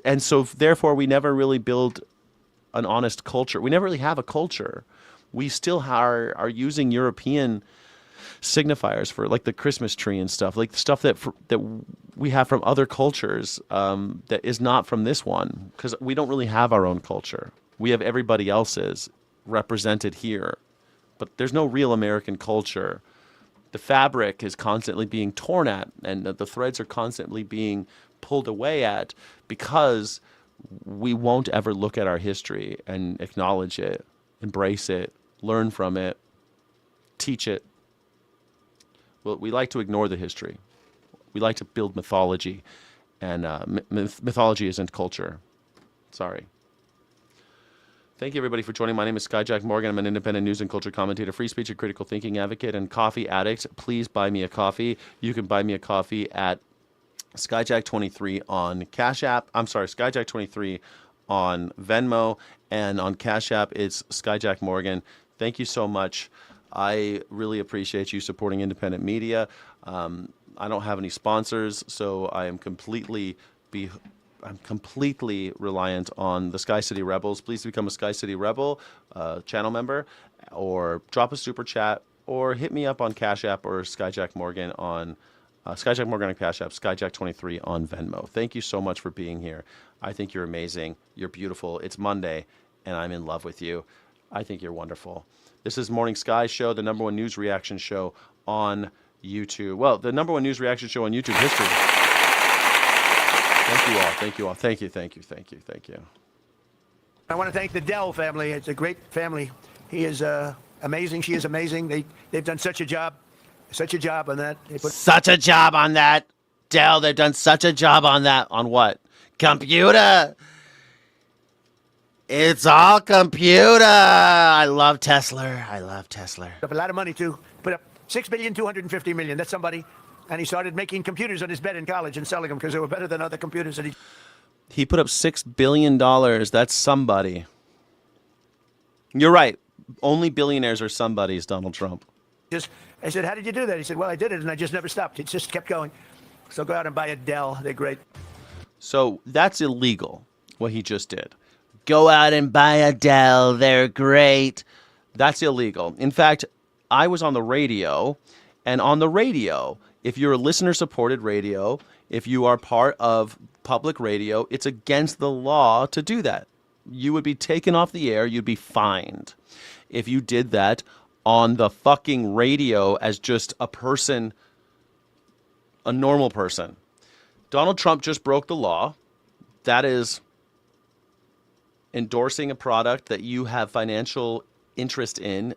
And so therefore we never really build an honest culture. We never really have a culture. We still are using European signifiers for like the Christmas tree and stuff, like stuff that we have from other cultures that is not from this one, because we don't really have our own culture. We have everybody else's represented here, but there's no real American culture. The fabric is constantly being torn at, and the threads are constantly being pulled away at, because we won't ever look at our history and acknowledge it, embrace it, learn from it, teach it. Well, we like to ignore the history. We like to build mythology, and mythology isn't culture. Sorry. Thank you, everybody, for joining. My name is Skyjack Morgan. I'm an independent news and culture commentator, free speech and critical thinking advocate, and coffee addict. Please buy me a coffee. You can buy me a coffee at Skyjack23 on Cash App. I'm sorry, Skyjack23 on Venmo, and on Cash App, it's Skyjack Morgan. Thank you so much. I really appreciate you supporting independent media. I don't have any sponsors, so I am completely reliant on the Sky City Rebels. Please become a Sky City Rebel channel member, or drop a super chat, or hit me up on Cash App or Skyjack Morgan on Skyjack Morgan on Cash App, Skyjack23 on Venmo. Thank you so much for being here. I think you're amazing. You're beautiful. It's Monday, and I'm in love with you. I think you're wonderful. This is Morning Sky Show, the #1 news reaction show on YouTube. Well, the #1 news reaction show on YouTube history. Thank you all. Thank you all. Thank you. Thank you. Thank you. Thank you. I want to thank the Dell family. It's a great family. He is amazing. She is amazing. They've done such a job on that. Such a job on that. Dell, they've done such a job on that. On what? Computer. It's all computer. I love Tesla. I love Tesla. Up a lot of money too. Put up $6.25 billion. That's somebody. And he started making computers on his bed in college and selling them because they were better than other computers. And he put up $6 billion. That's somebody. You're right. Only billionaires are somebodies, Donald Trump. I said, how did you do that? He said, well, I did it, and I just never stopped. It just kept going. So go out and buy a Dell. They're great. So that's illegal, what he just did. Go out and buy a Dell. They're great. That's illegal. In fact, I was on the radio, and on the radio, if you're a listener-supported radio, if you are part of public radio, it's against the law to do that. You would be taken off the air. You'd be fined if you did that on the fucking radio as just a person, a normal person. Donald Trump just broke the law. That is endorsing a product that you have financial interest in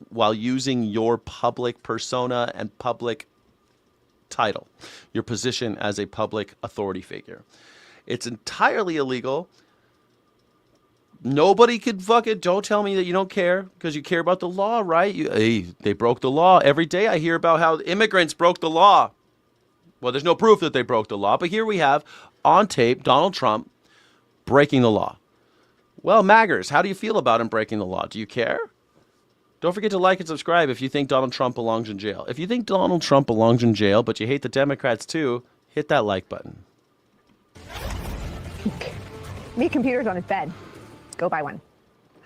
while using your public persona and public title, your position as a public authority figure. It's entirely illegal. Nobody could fucking, don't tell me that you don't care because you care about the law, right? They broke the law. Every day I hear about how immigrants broke the law. Well, there's no proof that they broke the law, but here we have on tape Donald Trump breaking the law. Well, Maggers, how do you feel about him breaking the law? Do you care? Don't forget to like and subscribe if you think Donald Trump belongs in jail. If you think Donald Trump belongs in jail, but you hate the Democrats too, hit that like button. Need computers on his bed. Go buy one.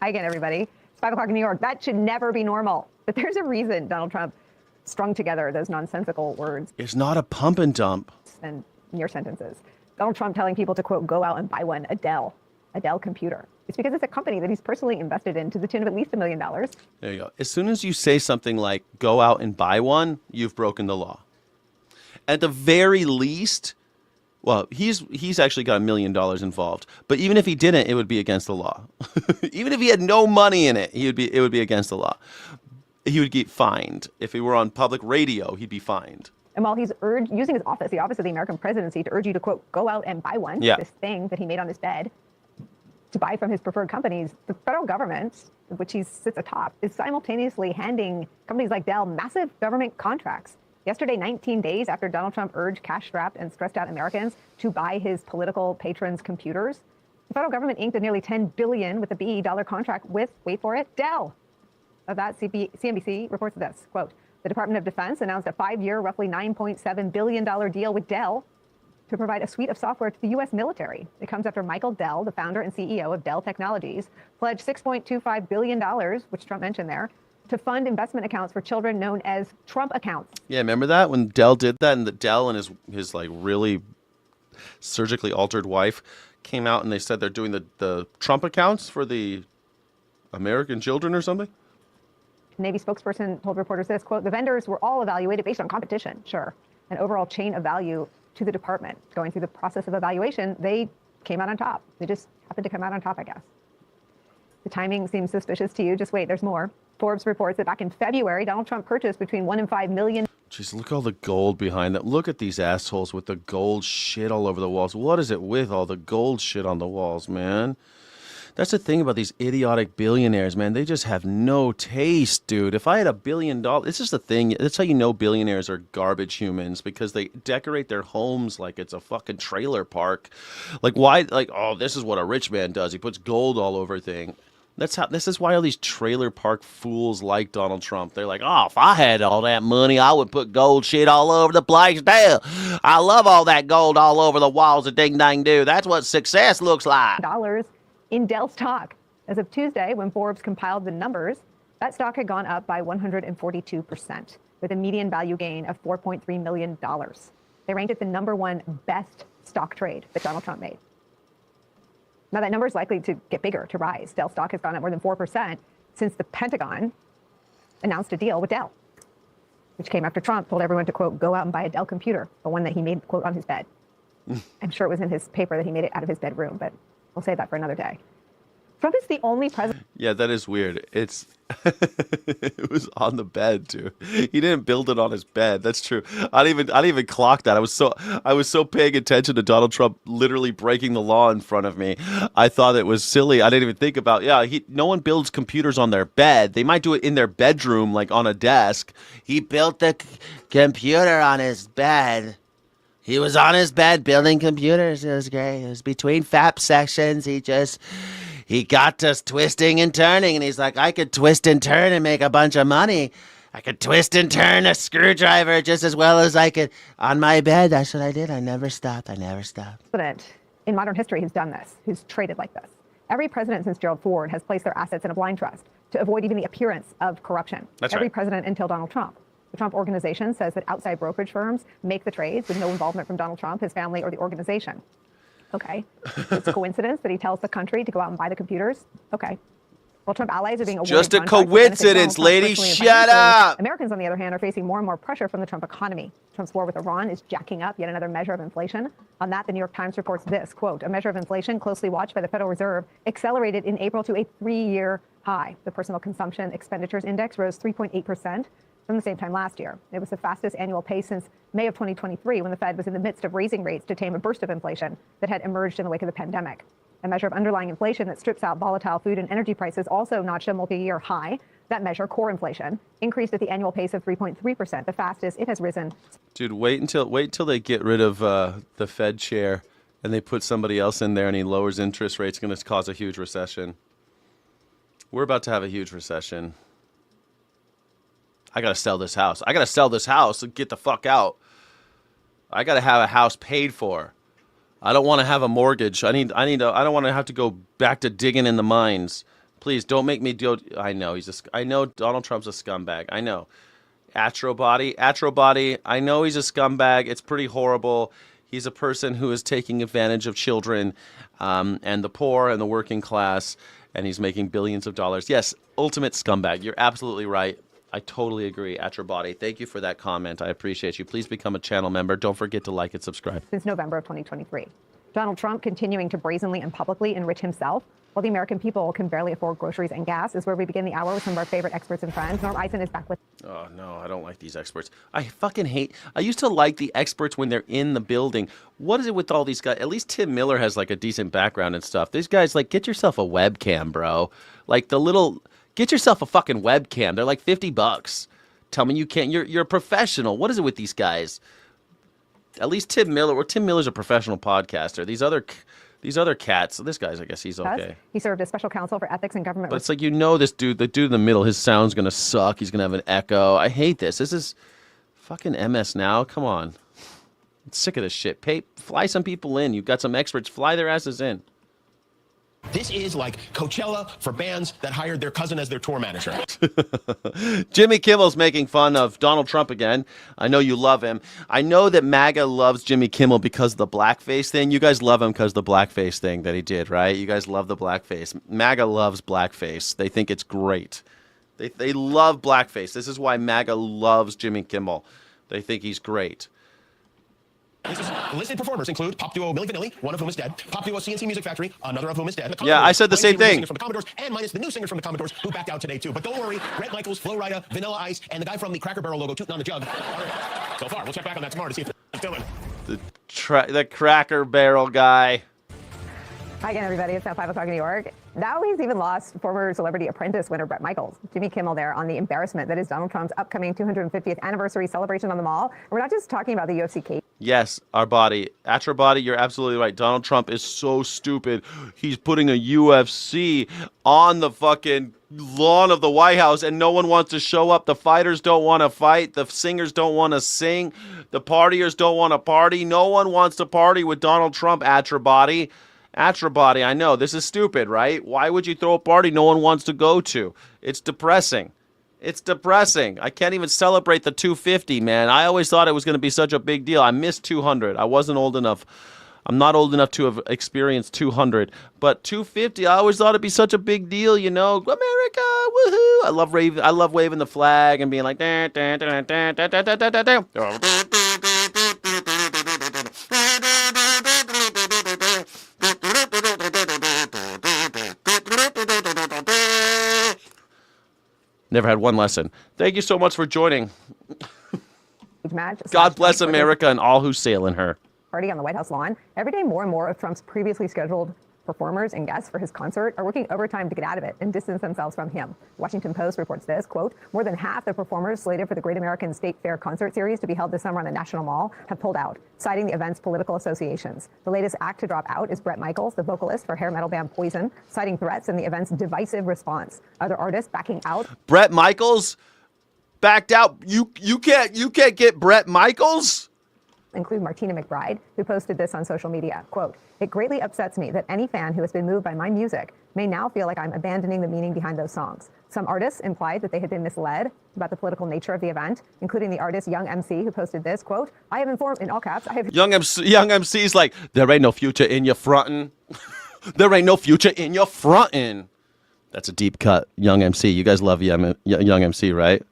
Hi again, everybody. 5 o'clock in New York. That should never be normal. But there's a reason Donald Trump strung together those nonsensical words It's not a pump and dump. and near sentences. Donald Trump telling people to, quote, go out and buy one, a Dell computer. It's because it's a company that he's personally invested in to the tune of at least $1 million. There you go. As soon as you say something like go out and buy one, you've broken the law. At the very least, well, he's actually got $1 million involved. But even if he didn't, it would be against the law. Even if he had no money in it, it would be against the law. He would get fined. If he were on public radio, he'd be fined. And while he's using his office, the office of the American presidency, to urge you to, quote, go out and buy one, this thing that he made on his bed, to buy from his preferred companies, the federal government, which he sits atop, is simultaneously handing companies like Dell massive government contracts. Yesterday, 19 days after Donald Trump urged cash-strapped and stressed-out Americans to buy his political patrons' computers, the federal government inked a nearly $10 billion with a B dollar contract with, wait for it, Dell. Of that, CNBC reports this, quote, the Department of Defense announced a 5-year, roughly $9.7 billion deal with Dell to provide a suite of software to the U.S. military. It comes after Michael Dell, the founder and CEO of Dell Technologies, pledged $6.25 billion, which Trump mentioned there, to fund investment accounts for children known as Trump accounts. Yeah, remember that when Dell did that, and Dell and his like really surgically altered wife came out and they said they're doing the Trump accounts for the American children or something? Navy spokesperson told reporters this, quote, the vendors were all evaluated based on competition, sure, an overall chain of value to the department. Going through the process of evaluation, they came out on top. They just happened to come out on top, I guess. The timing seems suspicious to you. Just wait, there's more. Forbes reports that back in February, Donald Trump purchased between 1 and 5 million. Jeez, look at all the gold behind them. Look at these assholes with the gold shit all over the walls. What is it with all the gold shit on the walls, man? That's the thing about these idiotic billionaires, man. They just have no taste, dude. If I had $1 billion, this is the thing. That's how you know billionaires are garbage humans, because they decorate their homes like it's a fucking trailer park. Like, why? Like, oh, this is what a rich man does. He puts gold all over things. This is why all these trailer park fools like Donald Trump. They're like, oh, if I had all that money, I would put gold shit all over the place. Damn, I love all that gold all over the walls of ding dang do. That's what success looks like. Dollars in Dell stock. As of Tuesday, when Forbes compiled the numbers, that stock had gone up by 142%, with a median value gain of $4.3 million. They ranked it the #1 best stock trade that Donald Trump made. Now, that number is likely to get bigger, to rise. Dell stock has gone up more than 4% since the Pentagon announced a deal with Dell, which came after Trump told everyone to, quote, go out and buy a Dell computer, the one that he made, quote, on his bed. I'm sure it was in his paper that he made it out of his bedroom, but we'll save that for another day. Trump is the only president. Yeah, that is weird. It was on the bed too. He didn't build it on his bed. That's true. I didn't even clock that. I was so paying attention to Donald Trump literally breaking the law in front of me. I thought it was silly. I didn't even think about. No one builds computers on their bed. They might do it in their bedroom, like on a desk. He built the computer on his bed. He was on his bed building computers. It was great. It was between FAP sections. He got us twisting and turning, and he's like, I could twist and turn and make a bunch of money. I could twist and turn a screwdriver just as well as I could on my bed. That's what I did. I never stopped. President in modern history has done this, who's traded like this. Every president since Gerald Ford has placed their assets in a blind trust to avoid even the appearance of corruption. Every president until Donald Trump. The Trump Organization says that outside brokerage firms make the trades with no involvement from Donald Trump, his family, or the organization. Okay. It's a coincidence that he tells the country to go out and buy the computers. Okay. Well, Trump allies are being awarded just a contracts that coincidence, benefit lady. personally and Shut financially. up. Americans, on the other hand, are facing more and more pressure from the Trump economy. Trump's war with Iran is jacking up yet another measure of inflation. On that, the New York Times reports this, quote, a measure of inflation closely watched by the Federal Reserve accelerated in April to a 3-year high. The personal consumption expenditures index rose 3.8%. from the same time last year. It was the fastest annual pace since May of 2023, when the Fed was in the midst of raising rates to tame a burst of inflation that had emerged in the wake of the pandemic. A measure of underlying inflation that strips out volatile food and energy prices also notched a multi-year high. That measure, core inflation, increased at the annual pace of 3.3%, the fastest it has risen. Dude, wait until they get rid of the Fed chair and they put somebody else in there and he lowers interest rates. It's going to cause a huge recession. We're about to have a huge recession. I got to sell this house. I got to sell this house and get the fuck out. I got to have a house paid for. I don't want to have a mortgage. I don't want to have to go back to digging in the mines Please don't make me do. I know I know Donald Trump's a scumbag. I know. Atrobody. I know he's a scumbag. It's pretty horrible. He's a person who is taking advantage of children, and the poor and the working class, and he's making billions of dollars. Yes, ultimate scumbag. You're absolutely right. I totally agree, Atrobody. Thank you for that comment. I appreciate you. Please become a channel member. Don't forget to like and subscribe. Since November of 2023. Donald Trump continuing to brazenly and publicly enrich himself while the American people can barely afford groceries and gas is where we begin the hour with some of our favorite experts and friends. Norm Eisen is back with... Oh, no, I don't like these experts. I fucking hate... I used to like the experts when they're in the building. What is it with all these guys? At least Tim Miller has, like, a decent background and stuff. These guys, like, get yourself a webcam, bro. Like, the little... Get yourself a fucking webcam. They're like $50. Tell me you can't... You're a professional. What is it with these guys? At least Tim Miller... Well, Tim Miller's a professional podcaster. These other cats... This guy's, I guess he's okay. He served as special counsel for ethics and government... But it's like, this dude, the dude in the middle, his sound's going to suck. He's going to have an echo. I hate this. This is fucking MS Now. Come on. I'm sick of this shit. Fly some people in. You've got some experts. Fly their asses in. This is like Coachella for bands that hired their cousin as their tour manager. Jimmy Kimmel's making fun of Donald Trump again. I know you love him. I know that MAGA loves Jimmy Kimmel because of the blackface thing. You guys love him because of the blackface thing that he did, right? You guys love the blackface. MAGA loves blackface. They think it's great. They love blackface. This is why MAGA loves Jimmy Kimmel. They think he's great. Listed performers include pop duo Milli Vanilli, one of whom is dead, pop duo CNC Music Factory, another of whom is dead. Yeah, I said the same thing. From the Commodores, and minus the new singers from the Commodores who backed out today too. But don't worry, Brett Michaels, Flo Rida, Vanilla Ice, and the guy from the Cracker Barrel logo tooting on the jug. So far, we'll check back on that tomorrow to see if it's doing. The Cracker Barrel guy. Hi again, everybody. It's now 5 o'clock in New York. Now he's even lost former Celebrity Apprentice winner Brett Michaels. Jimmy Kimmel there on the embarrassment that is Donald Trump's upcoming 250th anniversary celebration on the Mall. And we're not just talking about the UFC case. Yes, our body. Atrobody, you're absolutely right. Donald Trump is so stupid. He's putting a UFC on the fucking lawn of the White House and no one wants to show up. The fighters don't want to fight. The singers don't want to sing. The partiers don't want to party. No one wants to party with Donald Trump, Atrobody. Atrobody, I know. This is stupid, right? Why would you throw a party no one wants to go to? It's depressing. It's depressing. I can't even celebrate the 250, man. I always thought it was going to be such a big deal. I missed 200. I wasn't old enough. I'm not old enough to have experienced 200. But 250, I always thought it'd be such a big deal, you know. America, woohoo! I love waving the flag and being like, da, da, da, da, da, da, da, da, da. Never had one lesson. Thank you so much for joining. God bless America and all who sail in her. Party on the White House lawn. Every day, more and more of Trump's previously scheduled performers and guests for his concert are working overtime to get out of it and distance themselves from him. Washington Post reports this, quote, more than half the performers slated for the Great American State Fair concert series to be held this summer on the National Mall have pulled out, citing the event's political associations. The latest act to drop out is Brett Michaels, the vocalist for hair metal band Poison, citing threats in the event's divisive response. Other artists backing out. Brett Michaels backed out. You can't get Brett Michaels? Include Martina McBride, who posted this on social media. Quote, it greatly upsets me that any fan who has been moved by my music may now feel like I'm abandoning the meaning behind those songs. Some artists implied that they had been misled about the political nature of the event, including the artist Young MC, who posted this, quote, I have informed, in all caps, I have... Young MC's like, there ain't no future in your frontin'. There ain't no future in your frontin'. That's a deep cut, Young MC. You guys love Young MC, right?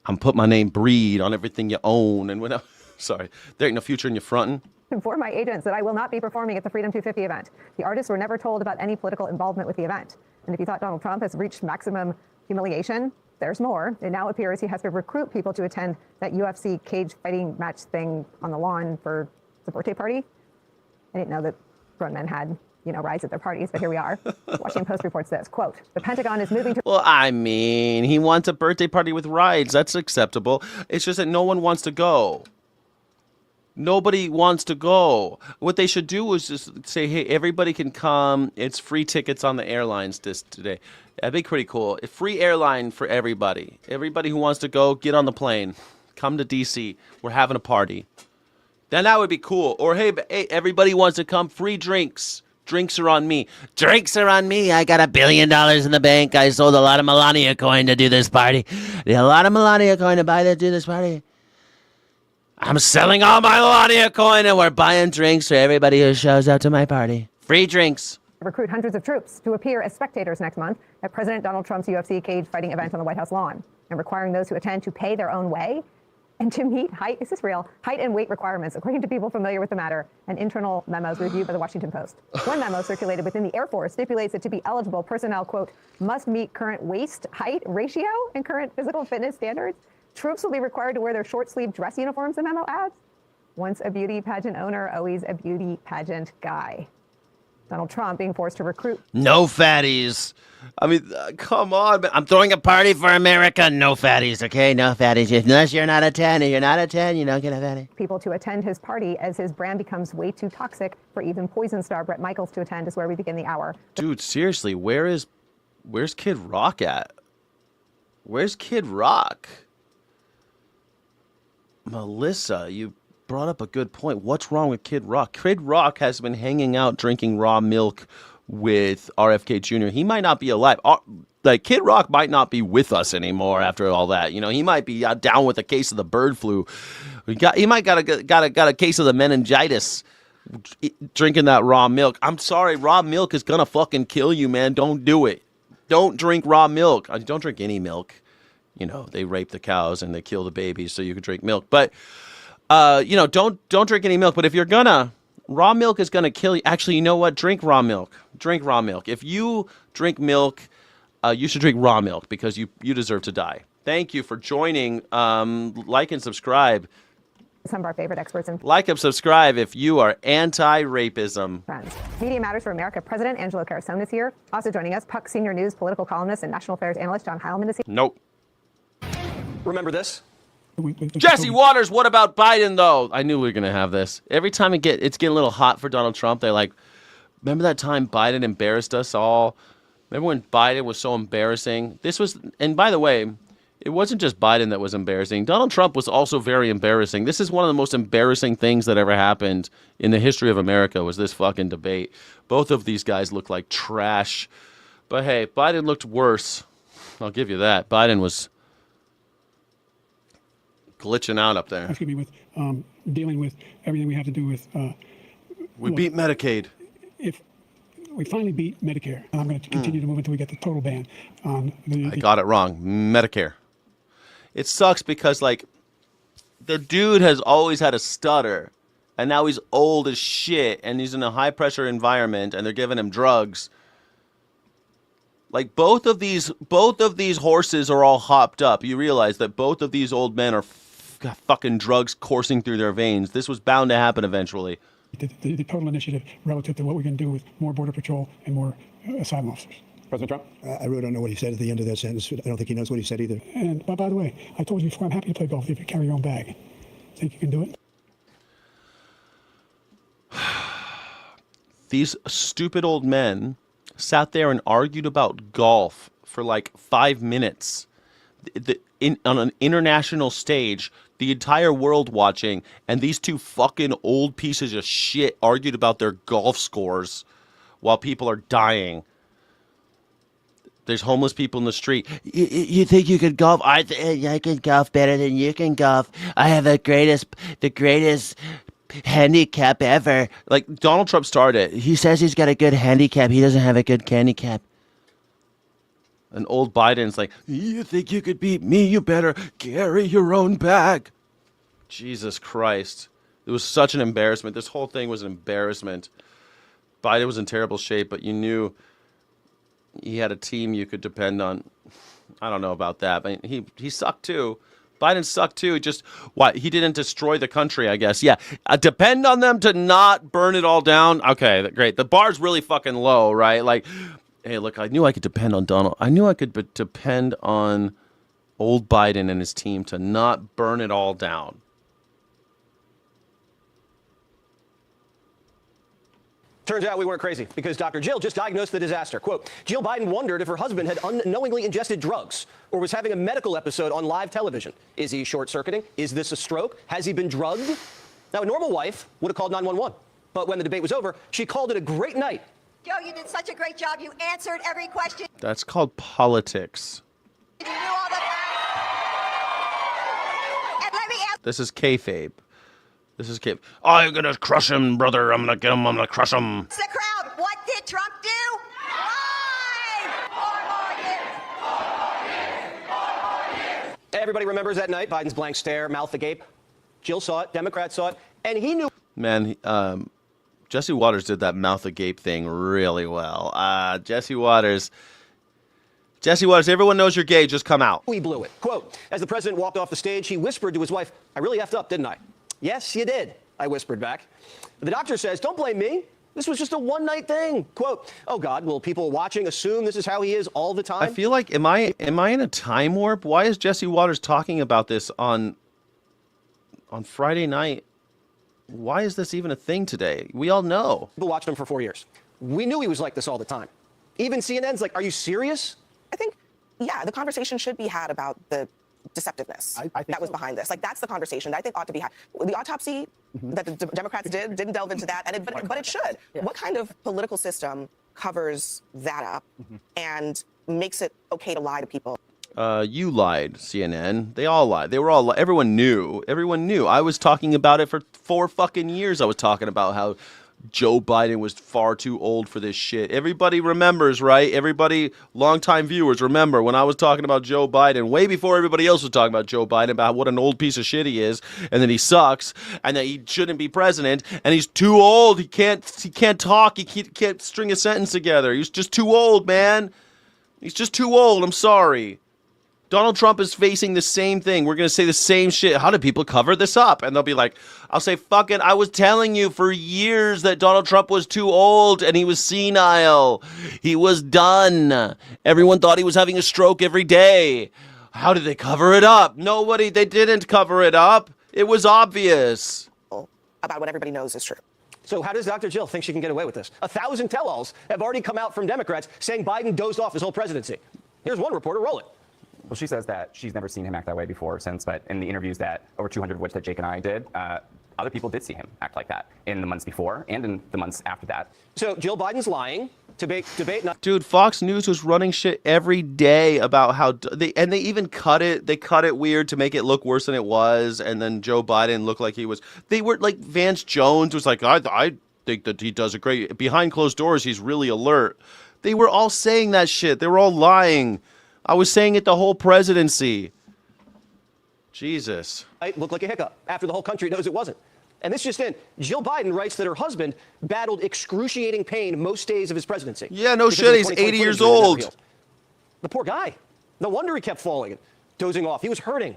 I'm put my name Breed on everything you own and whatever. Sorry, there ain't no future in your frontin'. Inform my agents that I will not be performing at the Freedom 250 event. The artists were never told about any political involvement with the event. And if you thought Donald Trump has reached maximum humiliation, there's more. It now appears he has to recruit people to attend that UFC cage fighting match thing on the lawn for the birthday party. I didn't know that grown men had, rides at their parties, but here we are. Washington Post reports this, quote, the Pentagon is moving to... Well, I mean, he wants a birthday party with rides. That's acceptable. It's just that no one wants to go. Nobody wants to go. What they should do is just say, hey, everybody can come. It's free tickets on the airlines today. That'd be pretty cool. A free airline for everybody. Everybody who wants to go, get on the plane. Come to D.C. We're having a party. Then that would be cool. Or, hey, everybody wants to come. Free drinks. Drinks are on me. Drinks are on me. I got $1 billion in the bank. I sold a lot of Melania coin to do this party. A lot of Melania coin to buy to do this party. I'm selling all my Melania coin and we're buying drinks for everybody who shows up to my party. Free drinks. Recruit hundreds of troops to appear as spectators next month at President Donald Trump's UFC cage fighting event on the White House lawn, and requiring those who attend to pay their own way and to meet height and weight requirements, according to people familiar with the matter and internal memos reviewed by the Washington Post. One memo circulated within the Air Force stipulates that to be eligible, personnel, quote, must meet current waist-height ratio and current physical fitness standards. Troops will be required to wear their short-sleeved dress uniforms, the memo adds. Once a beauty pageant owner, always a beauty pageant guy. Donald Trump being forced to recruit. No fatties. I mean, come on. I'm throwing a party for America. No fatties, okay? No fatties. Unless you're not a 10. If you're not a 10, you don't get a fatty. People to attend his party as his brand becomes way too toxic for even Poison star Bret Michaels to attend is where we begin the hour. Dude, seriously, where's Kid Rock at? Where's Kid Rock? Melissa, you brought up a good point. What's wrong with Kid Rock? Kid Rock has been hanging out drinking raw milk with RFK Jr. He might not be alive. Like, Kid Rock might not be with us anymore after all that. You know, he might be down with a case of the bird flu. He might got a case of the meningitis drinking that raw milk. I'm sorry, raw milk is gonna fucking kill you, man. Don't do it. Don't drink raw milk. Don't drink any milk. You know, they rape the cows and they kill the babies so you can drink milk. But don't drink any milk. But if you're gonna, raw milk is gonna kill you. Actually, you know what? Drink raw milk. Drink raw milk. If you drink milk, you should drink raw milk because you deserve to die. Thank you for joining. Like and subscribe. Some of our favorite experts in like and subscribe if you are anti-rapism. Friends. Media Matters for America President Angelo Carasone is here. Also joining us, Puck Senior News political columnist and national affairs analyst John Heilman is here. Nope. Remember this? Jesse Waters, what about Biden, though? I knew we were going to have this. Every time it's getting a little hot for Donald Trump, they're like, remember that time Biden embarrassed us all? Remember when Biden was so embarrassing? And by the way, it wasn't just Biden that was embarrassing. Donald Trump was also very embarrassing. This is one of the most embarrassing things that ever happened in the history of America was this fucking debate. Both of these guys look like trash. But hey, Biden looked worse. I'll give you that. Biden was glitching out up there. Excuse me, with dealing with everything we have to do with. We beat Medicaid. If we finally beat Medicare, and I'm going to continue to move until we get the total ban on the. I got it wrong. Medicare. It sucks because, like, the dude has always had a stutter, and now he's old as shit, and he's in a high-pressure environment, and they're giving him drugs. Like, both of these horses are all hopped up. You realize that both of these old men are got fucking drugs coursing through their veins. This was bound to happen eventually. The total initiative relative to what we're going to do with more Border Patrol and more asylum officers. President Trump? I really don't know what he said at the end of that sentence. I don't think he knows what he said either. And by the way, I told you before, I'm happy to play golf if you carry your own bag. Think you can do it? These stupid old men sat there and argued about golf for like 5 minutes on an international stage, the entire world watching, and these two fucking old pieces of shit argued about their golf scores while people are dying. There's homeless people in the street. You think you could golf? I can golf better than you can golf. I have the greatest handicap ever. Like, Donald Trump started. He says he's got a good handicap. He doesn't have a good handicap. And old Biden's like, you think you could beat me? You better carry your own bag. Jesus Christ. It was such an embarrassment. This whole thing was an embarrassment. Biden was in terrible shape, but you knew he had a team you could depend on. I don't know about that, but he sucked too. Biden sucked too. Just what? He didn't destroy the country, I guess. Yeah. Depend on them to not burn it all down. Okay, great. The bar's really fucking low, right? Like, hey, look, I knew I could depend on Donald. I knew I could depend on old Biden and his team to not burn it all down. Turns out we weren't crazy because Dr. Jill just diagnosed the disaster. Quote, Jill Biden wondered if her husband had unknowingly ingested drugs or was having a medical episode on live television. Is he short-circuiting? Is this a stroke? Has he been drugged? Now, a normal wife would have called 911. But when the debate was over, she called it a great night Joe, you did such a great job. You answered every question. That's called politics. You knew all the... And let me ask... This is kayfabe. This is kayfabe. I'm gonna crush him, brother. I'm gonna get him. I'm gonna crush him. the crowd. What did Trump do? Everybody remembers that night, Biden's blank stare, mouth agape. Jill saw it, Democrats saw it, and he knew. Man, Jesse Waters did that mouth agape thing really well. Jesse Waters, everyone knows you're gay, just come out. We blew it. Quote, as the president walked off the stage, he whispered to his wife, I really effed up, didn't I? Yes, you did, I whispered back. The doctor says, don't blame me. This was just a one-night thing. Quote, oh, God, will people watching assume this is how he is all the time? I feel like, am I in a time warp? Why is Jesse Waters talking about this on Friday night? Why is this even a thing today? We all know. People watched him for 4 years. We knew he was like this all the time. Even CNN's like, are you serious? I think, yeah, the conversation should be had about the deceptiveness that was behind this. Like, that's the conversation that I think ought to be had. The autopsy that the Democrats didn't delve into that, but it should. Yeah. What kind of political system covers that up and makes it okay to lie to people? You lied, CNN. They all lied. They were all everyone knew. Everyone knew. I was talking about it for 4 fucking years. I was talking about how Joe Biden was far too old for this shit. Everybody remembers, right? Everybody, longtime viewers, remember when I was talking about Joe Biden, way before everybody else was talking about Joe Biden, about what an old piece of shit he is, and that he sucks, and that he shouldn't be president, and he's too old. He can't talk. He can't string a sentence together. He's just too old, man. He's just too old. I'm sorry. Donald Trump is facing the same thing. We're going to say the same shit. How do people cover this up? And they'll be like, I'll say, fuck it. I was telling you for years that Donald Trump was too old and he was senile. He was done. Everyone thought he was having a stroke every day. How did they cover it up? Nobody. They didn't cover it up. It was obvious. About what everybody knows is true. So how does Dr. Jill think she can get away with this? 1,000 tell-alls have already come out from Democrats saying Biden dozed off his whole presidency. Here's one reporter, roll it. Well, she says that she's never seen him act that way before since, but in the interviews that over 200 of which that Jake and I did, other people did see him act like that in the months before and in the months after that. So Jill Biden's lying. Debate not. Dude, Fox News was running shit every day about how they even cut it. They cut it weird to make it look worse than it was, and then Joe Biden looked like he was. They were like Vance Jones was like, I think that he does a great behind closed doors. He's really alert. They were all saying that shit. They were all lying. I was saying it the whole presidency. Jesus. It looked like a hiccup after the whole country knows it wasn't. And this just in, Jill Biden writes that her husband battled excruciating pain most days of his presidency. Yeah, no shit. He's 80 years old. The poor guy. No wonder he kept falling and dozing off. He was hurting.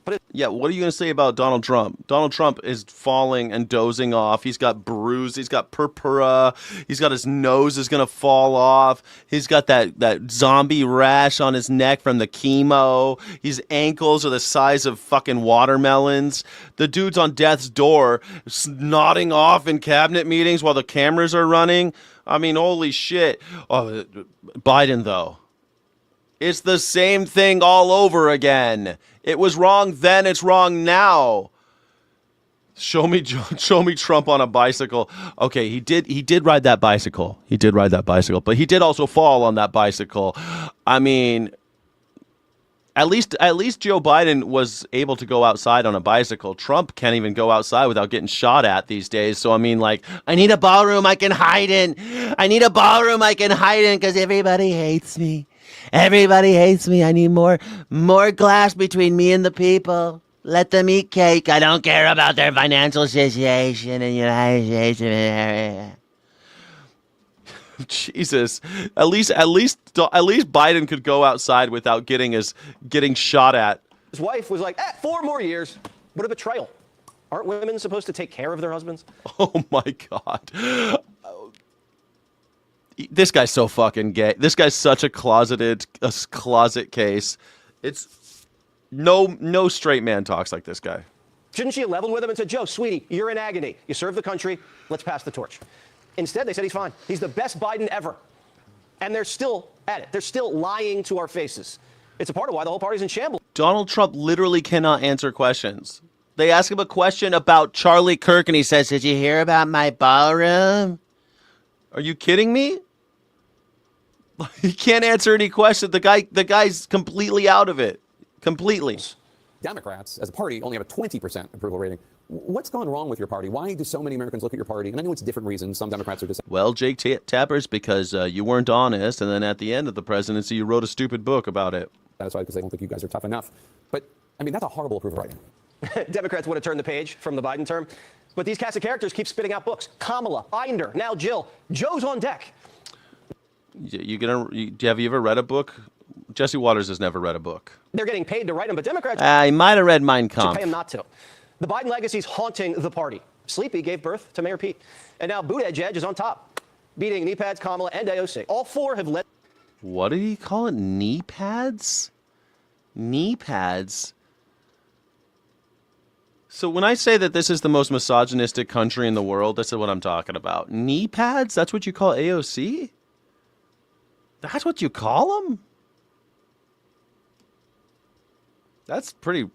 But yeah, what are you going to say about Donald Trump? Donald Trump is falling and dozing off. He's got bruise. He's got purpura. He's got his nose is going to fall off. He's got that zombie rash on his neck from the chemo. His ankles are the size of fucking watermelons. The dude's on death's door, nodding off in cabinet meetings while the cameras are running. I mean, holy shit. Oh, Biden, though. It's the same thing all over again. It was wrong then, it's wrong now. Show me Trump on a bicycle. Okay, he did ride that bicycle. He did ride that bicycle, but he did also fall on that bicycle. I mean, at least Joe Biden was able to go outside on a bicycle. Trump can't even go outside without getting shot at these days. So I mean, like, I need a ballroom I can hide in. I need a ballroom I can hide in because everybody hates me. Everybody hates me. I need more glass between me and the people. Let them eat cake. I don't care about their financial situation in the United States. Jesus. At least Biden could go outside without getting shot at. his wife was like, 4 more years. What a betrayal. Aren't women supposed to take care of their husbands? Oh my God. This guy's so fucking gay. This guy's such a closet case. It's no straight man talks like this guy. Shouldn't she have leveled with him and said, Joe, sweetie, you're in agony. You serve the country. Let's pass the torch. Instead, they said he's fine. He's the best Biden ever. And they're still at it. They're still lying to our faces. It's a part of why the whole party's in shambles. Donald Trump literally cannot answer questions. They ask him a question about Charlie Kirk, and he says, did you hear about my ballroom? Are you kidding me? He can't answer any question. The guy's completely out of it. Completely. Democrats, as a party, only have a 20% approval rating. What's gone wrong with your party? Why do so many Americans look at your party? And I know it's different reasons. Some Democrats are Well, Jake Tappers, because you weren't honest, and then at the end of the presidency, you wrote a stupid book about it. satisfied because they don't think you guys are tough enough. But, I mean, that's a horrible approval rating. Democrats want to turn the page from the Biden term, but these cast of characters keep spitting out books. Kamala, Binder, now Jill. Joe's on deck. Have you ever read a book? Jesse Waters has never read a book. They're getting paid to write them, but Democrats He might have read Mein should Kampf. pay him not to. The Biden legacy's haunting the party. Sleepy gave birth to Mayor Pete. And now Buttigieg is on top, beating knee pads, Kamala, and AOC. All four have led. What did he call it? Knee pads? Knee pads? So when I say that this is the most misogynistic country in the world, this is what I'm talking about. Knee pads? That's what you call AOC? That's what you call them? That's pretty...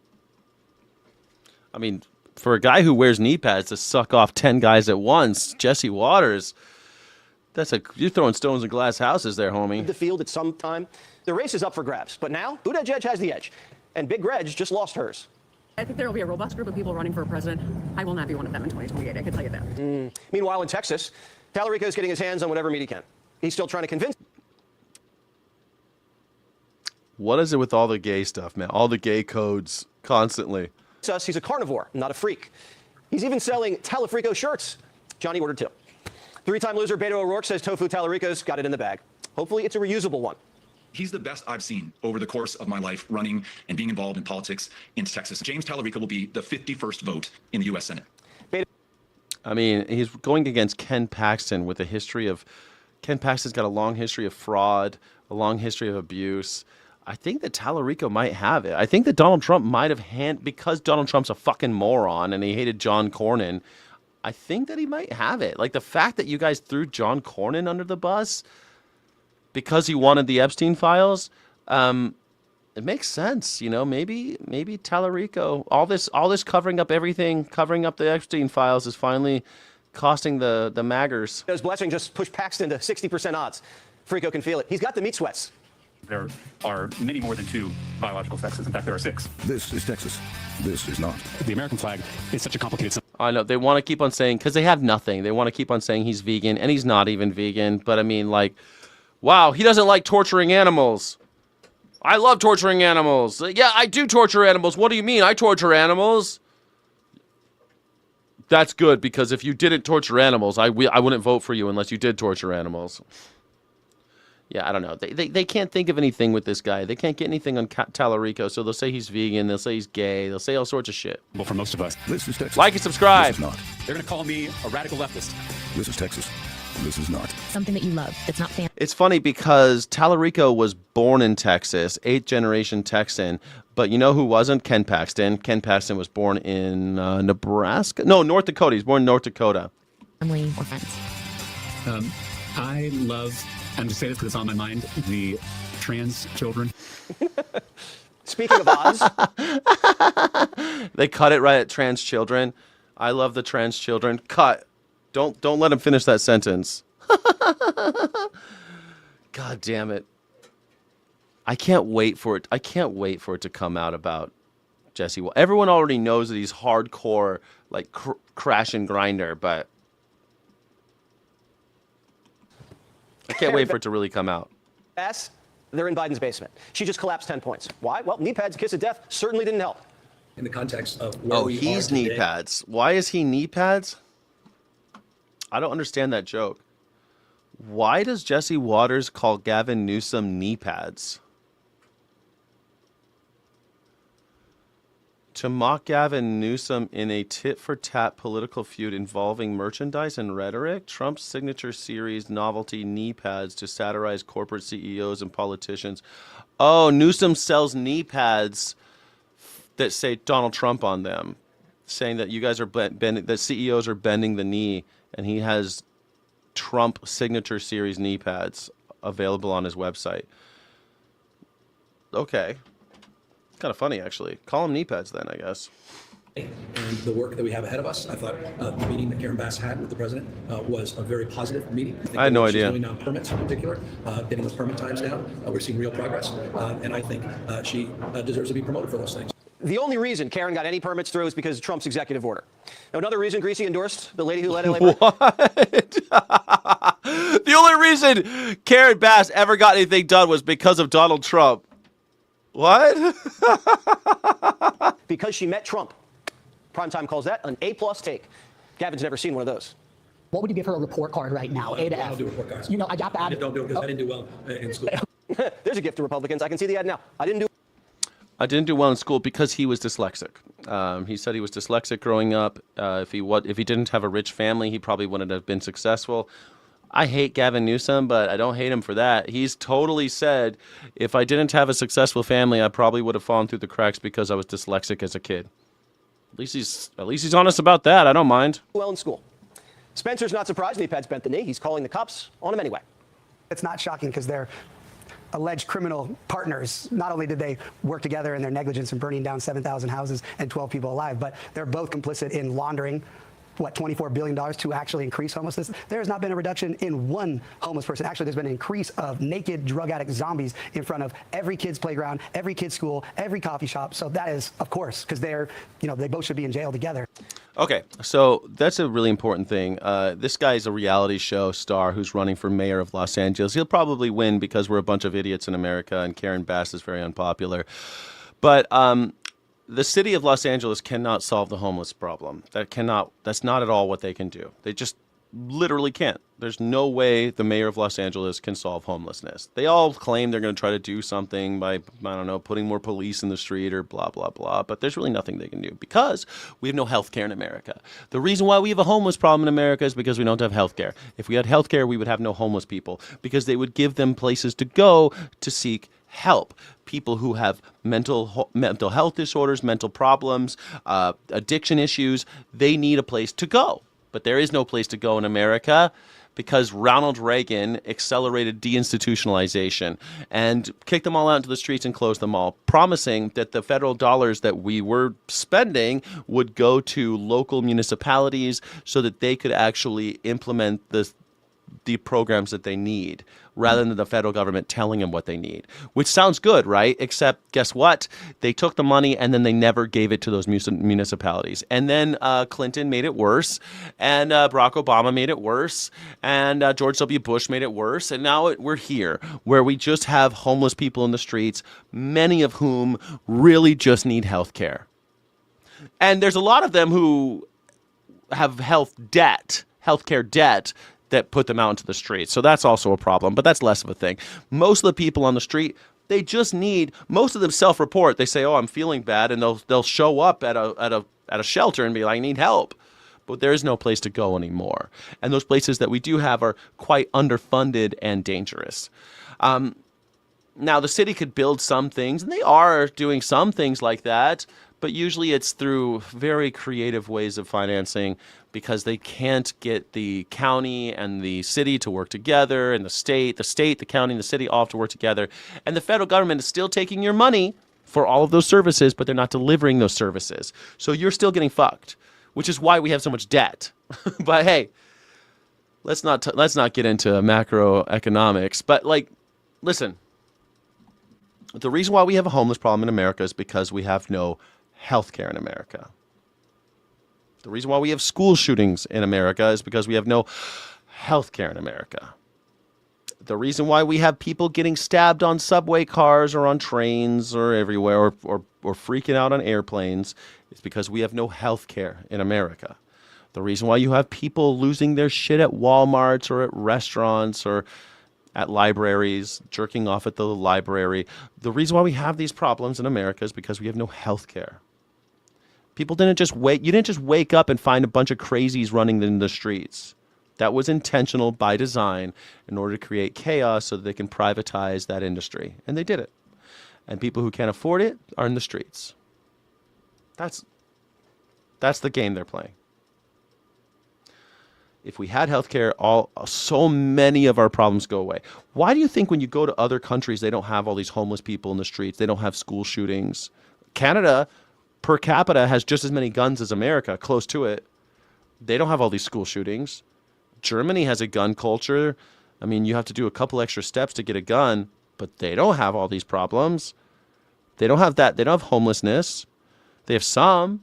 I mean, for a guy who wears knee pads to suck off 10 guys at once, Jesse Waters, you're throwing stones in glass houses there, homie. The field at some time. The race is up for grabs, but now Buttigieg has the edge, and Big Reg just lost hers. I think there will be a robust group of people running for president. I will not be one of them in 2028. I can tell you that. Meanwhile, in Texas, Tallarico's getting his hands on whatever meat he can. He's still trying to convince. What is it with all the gay stuff, man? All the gay codes constantly. Us, he's a carnivore, not a freak. He's even selling Talarico shirts. Johnny ordered 2. Three-time loser Beto O'Rourke says Tofu Talarico's got it in the bag. Hopefully it's a reusable one. He's the best I've seen over the course of my life running and being involved in politics in Texas. James Talarico will be the 51st vote in the U.S. Senate. I mean, he's going against Ken Paxton with a history of... Ken Paxton's got a long history of fraud, a long history of abuse. I think that Talarico might have it. I think that Donald Trump might have because Donald Trump's a fucking moron and he hated John Cornyn, I think that he might have it. Like the fact that you guys threw John Cornyn under the bus because he wanted the Epstein files, it makes sense. You know, maybe Talarico, all this covering up everything, covering up the Epstein files is finally costing the MAGers. His blessing just pushed Paxton to 60% odds. Frico can feel it. He's got the meat sweats. There are many more than 2 biological sexes. In fact, there are 6. This is Texas. This is not. The American flag is such a complicated... I know. They want to keep on saying, because they have nothing. They want to keep on saying he's vegan, and he's not even vegan. But I mean, like, wow, he doesn't like torturing animals. I love torturing animals. Yeah, I do torture animals. What do you mean? I torture animals. That's good, because if you didn't torture animals, I wouldn't vote for you unless you did torture animals. Yeah, I don't know. They can't think of anything with this guy. They can't get anything on Talarico, so they'll say he's vegan. They'll say he's gay. They'll say all sorts of shit. Well, for most of us. This is Texas. Like and subscribe. This is not. They're going to call me a radical leftist. This is Texas. This is not. Something that you love. That's not fancy. It's funny because Talarico was born in Texas, 8th-generation Texan. But you know who wasn't? Ken Paxton. Ken Paxton was born in Nebraska. No, North Dakota. He's born in North Dakota. Family or friends? I love... I'm just saying this because it's on my mind, the trans children. Speaking of odds. They cut it right at trans children. I love the trans children. Cut. Don't let him finish that sentence. God damn it. I can't wait for it. I can't wait for it to come out about Jesse. Well, everyone already knows that he's hardcore, like crash and grinder, but I can't wait for it to really come out. They're in Biden's basement. She just collapsed 10 points. Why? Well, knee pads, kiss of death certainly didn't help. In the context of where we he's are knee today. pads. Why is he knee pads? I don't understand that joke. Why does Jesse Waters call Gavin Newsom knee pads? To mock Gavin Newsom in a tit-for-tat political feud involving merchandise and rhetoric, Trump's signature series novelty knee pads to satirize corporate CEOs and politicians. Oh, Newsom sells knee pads that say Donald Trump on them, saying that you guys are that CEOs are bending the knee, and he has Trump signature series knee pads available on his website. Okay. Kind of funny, actually. Call them knee pads then, I guess. And the work that we have ahead of us, I thought the meeting that Karen Bass had with the president was a very positive meeting. I had no idea. She's doing on permits in particular, getting those permit times down. We're seeing real progress, and I think she deserves to be promoted for those things. The only reason Karen got any permits through is because of Trump's executive order. Now, another reason Greasy endorsed the lady who led LA. What? The only reason Karen Bass ever got anything done was because of Donald Trump. What? Because she met Trump. Primetime calls that an A-plus take. Gavin's never seen one of those. What would you give her a report card right now? A to F. I don't do report cards. You know, I got that. I don't do it because I didn't do well in school. There's a gift to Republicans. I can see the ad now. I didn't do well in school because he was dyslexic. He said he was dyslexic growing up. If he didn't have a rich family, he probably wouldn't have been successful. I hate Gavin Newsom, but I don't hate him for that. He's totally said, if I didn't have a successful family, I probably would have fallen through the cracks because I was dyslexic as a kid. At least he's honest about that. I don't mind. well in school. Spencer's not surprised when he pats bent the knee. He's calling the cops on him anyway. It's not shocking because they're alleged criminal partners. Not only did they work together in their negligence in burning down 7,000 houses and 12 people alive, but they're both complicit in laundering $24 billion to actually increase homelessness. There has not been a reduction in one homeless person. Actually, there's been an increase of naked drug addict zombies in front of every kid's playground, every kid's school, every coffee shop. So that is, of course, because they both should be in jail together. Okay, so that's a really important thing. This guy is a reality show star who's running for mayor of Los Angeles. He'll probably win because we're a bunch of idiots in America and Karen Bass is very unpopular. But the city of Los Angeles cannot solve the homeless problem. That's not at all what they can do. They just literally can't. There's no way the mayor of Los Angeles can solve homelessness. They all claim they're going to try to do something by, I don't know, putting more police in the street or blah, blah, blah. But there's really nothing they can do because we have no health care in America. The reason why we have a homeless problem in America is because we don't have health care. If we had health care, we would have no homeless people because they would give them places to go to seek help. People who have mental health disorders, mental problems, addiction issues, they need a place to go. But there is no place to go in America because Ronald Reagan accelerated deinstitutionalization and kicked them all out into the streets and closed them all, promising that the federal dollars that we were spending would go to local municipalities so that they could actually implement the programs that they need rather than the federal government telling them what they need, which sounds good, right? Except guess what? They took the money and then they never gave it to those municipalities. And then Clinton made it worse and Barack Obama made it worse and George W. Bush made it worse. And now we're here where we just have homeless people in the streets, many of whom really just need health care. And there's a lot of them who have healthcare debt that put them out into the streets. So that's also a problem, but that's less of a thing. Most of the people on the street, they just need, most of them self-report. They say, oh, I'm feeling bad, and they'll show up at a shelter and be like, I need help. But there is no place to go anymore. And those places that we do have are quite underfunded and dangerous. Now, the city could build some things, and they are doing some things like that, but usually it's through very creative ways of financing because they can't get the county and the city to work together, and the state, the county, and the city all have to work together. And the federal government is still taking your money for all of those services, but they're not delivering those services. So you're still getting fucked, which is why we have so much debt. But hey, let's not get into macroeconomics. But listen, the reason why we have a homeless problem in America is because we have no health care in America. The reason why we have school shootings in America is because we have no health care in America. The reason why we have people getting stabbed on subway cars or on trains or everywhere or freaking out on airplanes is because we have no health care in America. The reason why you have people losing their shit at Walmarts or at restaurants or at libraries, jerking off at the library. The reason why we have these problems in America is because we have no health care. People you didn't just wake up and find a bunch of crazies running in the streets. That was intentional by design in order to create chaos so that they can privatize that industry. And they did it. And people who can't afford it are in the streets. That's the game they're playing. If we had healthcare, so many of our problems go away. Why do you think when you go to other countries, they don't have all these homeless people in the streets? They don't have school shootings. Canada, per capita has just as many guns as America, close to it. They don't have all these school shootings. Germany has a gun culture. I mean, you have to do a couple extra steps to get a gun, but they don't have all these problems. They don't have that. They don't have homelessness. They have some,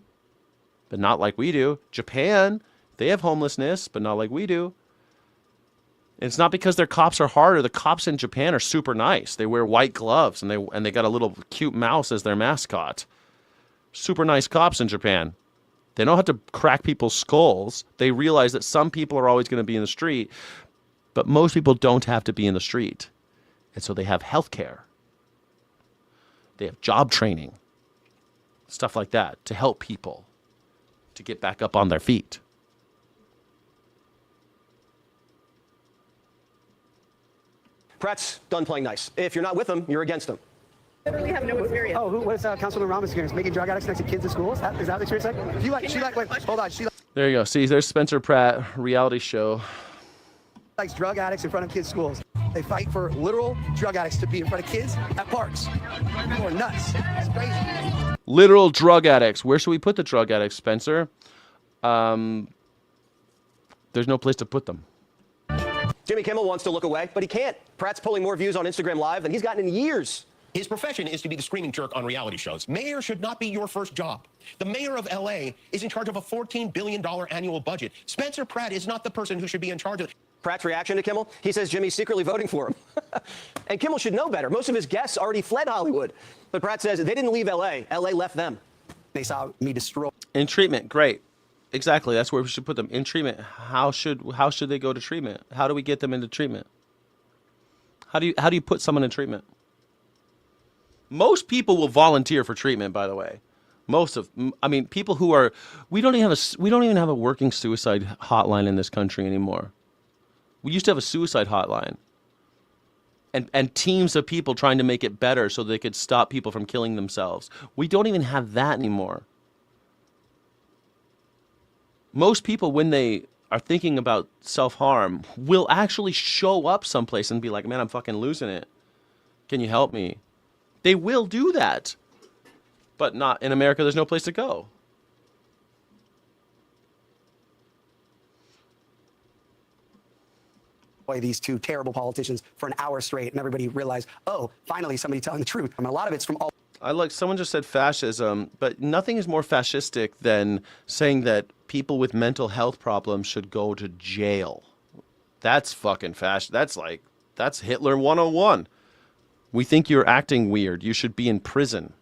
but not like we do. Japan, they have homelessness, but not like we do. And it's not because their cops are harder. The cops in Japan are super nice. They wear white gloves and they got a little cute mouse as their mascot. Super nice cops in Japan. They don't have to crack people's skulls. They realize that some people are always going to be in the street, but most people don't have to be in the street. And so they have health care. They have job training. Stuff like that to help people to get back up on their feet. Pratt's done playing nice. If you're not with him, you're against him. Literally have no experience. Oh, what is Councilman Rama's experience? Making drug addicts next to kids in schools? Is that the experience like? Wait, hold on. There you go. See, there's Spencer Pratt reality show. Likes drug addicts in front of kids' schools. They fight for literal drug addicts to be in front of kids at parks. People are nuts. It's crazy. Literal drug addicts. Where should we put the drug addicts, Spencer? There's no place to put them. Jimmy Kimmel wants to look away, but he can't. Pratt's pulling more views on Instagram Live than he's gotten in years. His profession is to be the screaming jerk on reality shows. Mayor should not be your first job. The mayor of LA is in charge of a $14 billion annual budget. Spencer Pratt is not the person who should be in charge of. Pratt's reaction to Kimmel, he says Jimmy's secretly voting for him. And Kimmel should know better. Most of his guests already fled Hollywood. But Pratt says they didn't leave LA. LA left them. They saw me destroy. In treatment, great. Exactly. That's where we should put them. In treatment. How should they go to treatment? How do we get them into treatment? How do you put someone in treatment? Most people will volunteer for treatment, by the way. People who are, we don't even have a working suicide hotline in this country anymore. We used to have a suicide hotline and teams of people trying to make it better so they could stop people from killing themselves. We don't even have that anymore. Most people, when they are thinking about self-harm, will actually show up someplace and be like, man, I'm fucking losing it. Can you help me? They will do that. But not in America, there's no place to go. These two terrible politicians for an hour straight, and everybody realized, oh, finally somebody telling the truth. I mean, a lot of it's from all. Someone just said fascism, but nothing is more fascistic than saying that people with mental health problems should go to jail. That's fucking fascist. That's Hitler 101. We think you're acting weird. You should be in prison.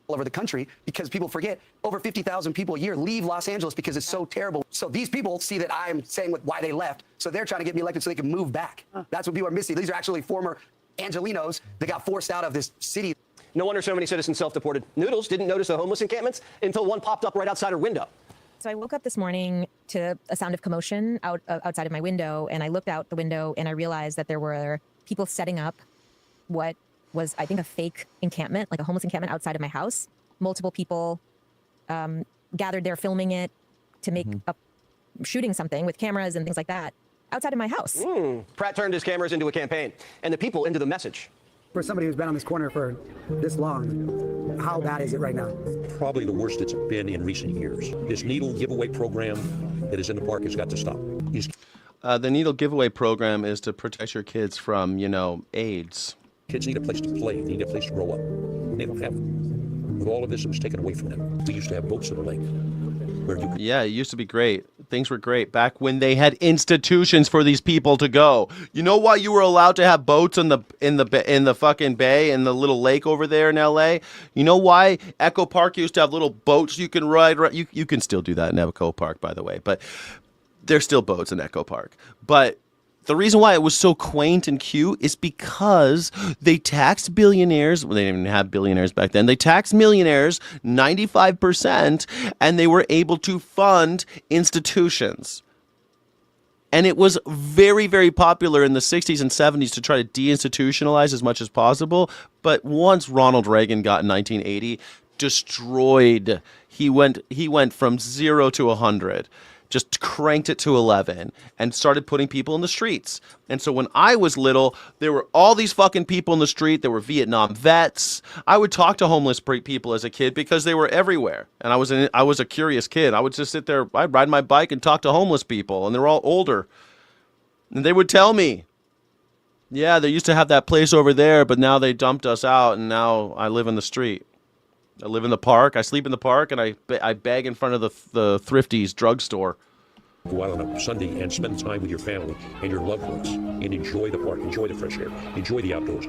All over the country, because people forget over 50,000 people a year leave Los Angeles because it's so terrible. So these people see that I'm saying why they left, so they're trying to get me elected so they can move back. That's what people are missing. These are actually former Angelinos that got forced out of this city. No wonder so many citizens self-deported. Noodles didn't notice the homeless encampments until one popped up right outside her window. So I woke up this morning to a sound of commotion outside of my window, and I looked out the window and I realized that there were people setting up what was, I think, a fake encampment, like a homeless encampment outside of my house. Multiple people gathered there filming it to make shooting something with cameras and things like that outside of my house. Pratt turned his cameras into a campaign and the people into the message. For somebody who's been on this corner for this long, how bad is it right now? Probably the worst it's been in recent years. This needle giveaway program that is in the park has got to stop. The needle giveaway program is to protect your kids from, AIDS. Kids need a place to play. They need a place to grow up. They don't have it. With all of this, it was taken away from them. We used to have boats in the lake. Yeah, it used to be great. Things were great back when they had institutions for these people to go. You know why you were allowed to have boats in the fucking bay in the little lake over there in LA? You know why Echo Park used to have little boats you can ride? You can still do that in Echo Park, by the way, but there's still boats in Echo Park. But the reason why it was so quaint and cute is because they taxed billionaires. Well, they didn't even have billionaires back then. They taxed millionaires 95%, and they were able to fund institutions. And it was very, very popular in the 60s and 70s to try to deinstitutionalize as much as possible. But once Ronald Reagan got in 1980, destroyed. He went from 0 to 100. just cranked it to 11 and started putting people in the streets. And so when I was little, there were all these fucking people in the street. There were Vietnam vets. I would talk to homeless people as a kid because they were everywhere. And I was a curious kid. I would just sit there, I'd ride my bike and talk to homeless people, and they're all older. And they would tell me, yeah, they used to have that place over there, but now they dumped us out, and now I live in the street. I live in the park. I sleep in the park, and I beg in front of the Thrifty's drugstore. Go out on a Sunday and spend time with your family and your loved ones and enjoy the park, enjoy the fresh air, enjoy the outdoors.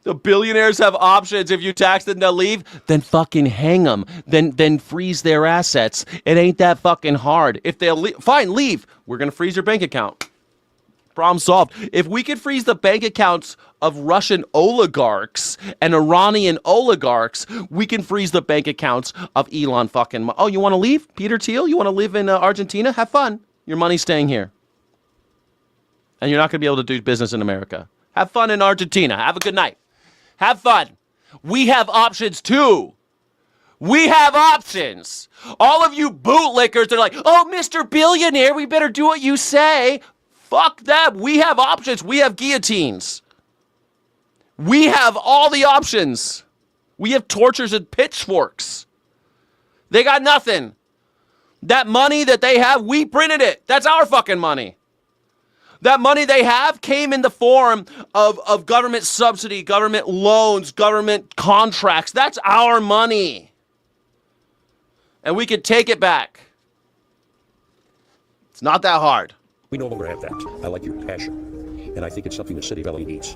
The billionaires have options. If you tax them to leave, then fucking hang them. Then freeze their assets. It ain't that fucking hard. If they'll leave, fine, leave. We're going to freeze your bank account. Problem solved. If we could freeze the bank accounts of Russian oligarchs and Iranian oligarchs, we can freeze the bank accounts of Elon fucking... Oh, you want to leave? Peter Thiel? You want to live in Argentina? Have fun. Your money's staying here. And you're not going to be able to do business in America. Have fun in Argentina. Have a good night. Have fun. We have options too. We have options. All of you bootlickers are like, oh, Mr. Billionaire, we better do what you say. Fuck them. We have options. We have guillotines. We have all the options. We have tortures and pitchforks. They got nothing. That money that they have, we printed it. That's our fucking money. That money they have came in the form of government subsidy, government loans, government contracts. That's our money. And we can take it back. It's not that hard. We no longer have that. I like your passion, and I think it's something the city of LA needs.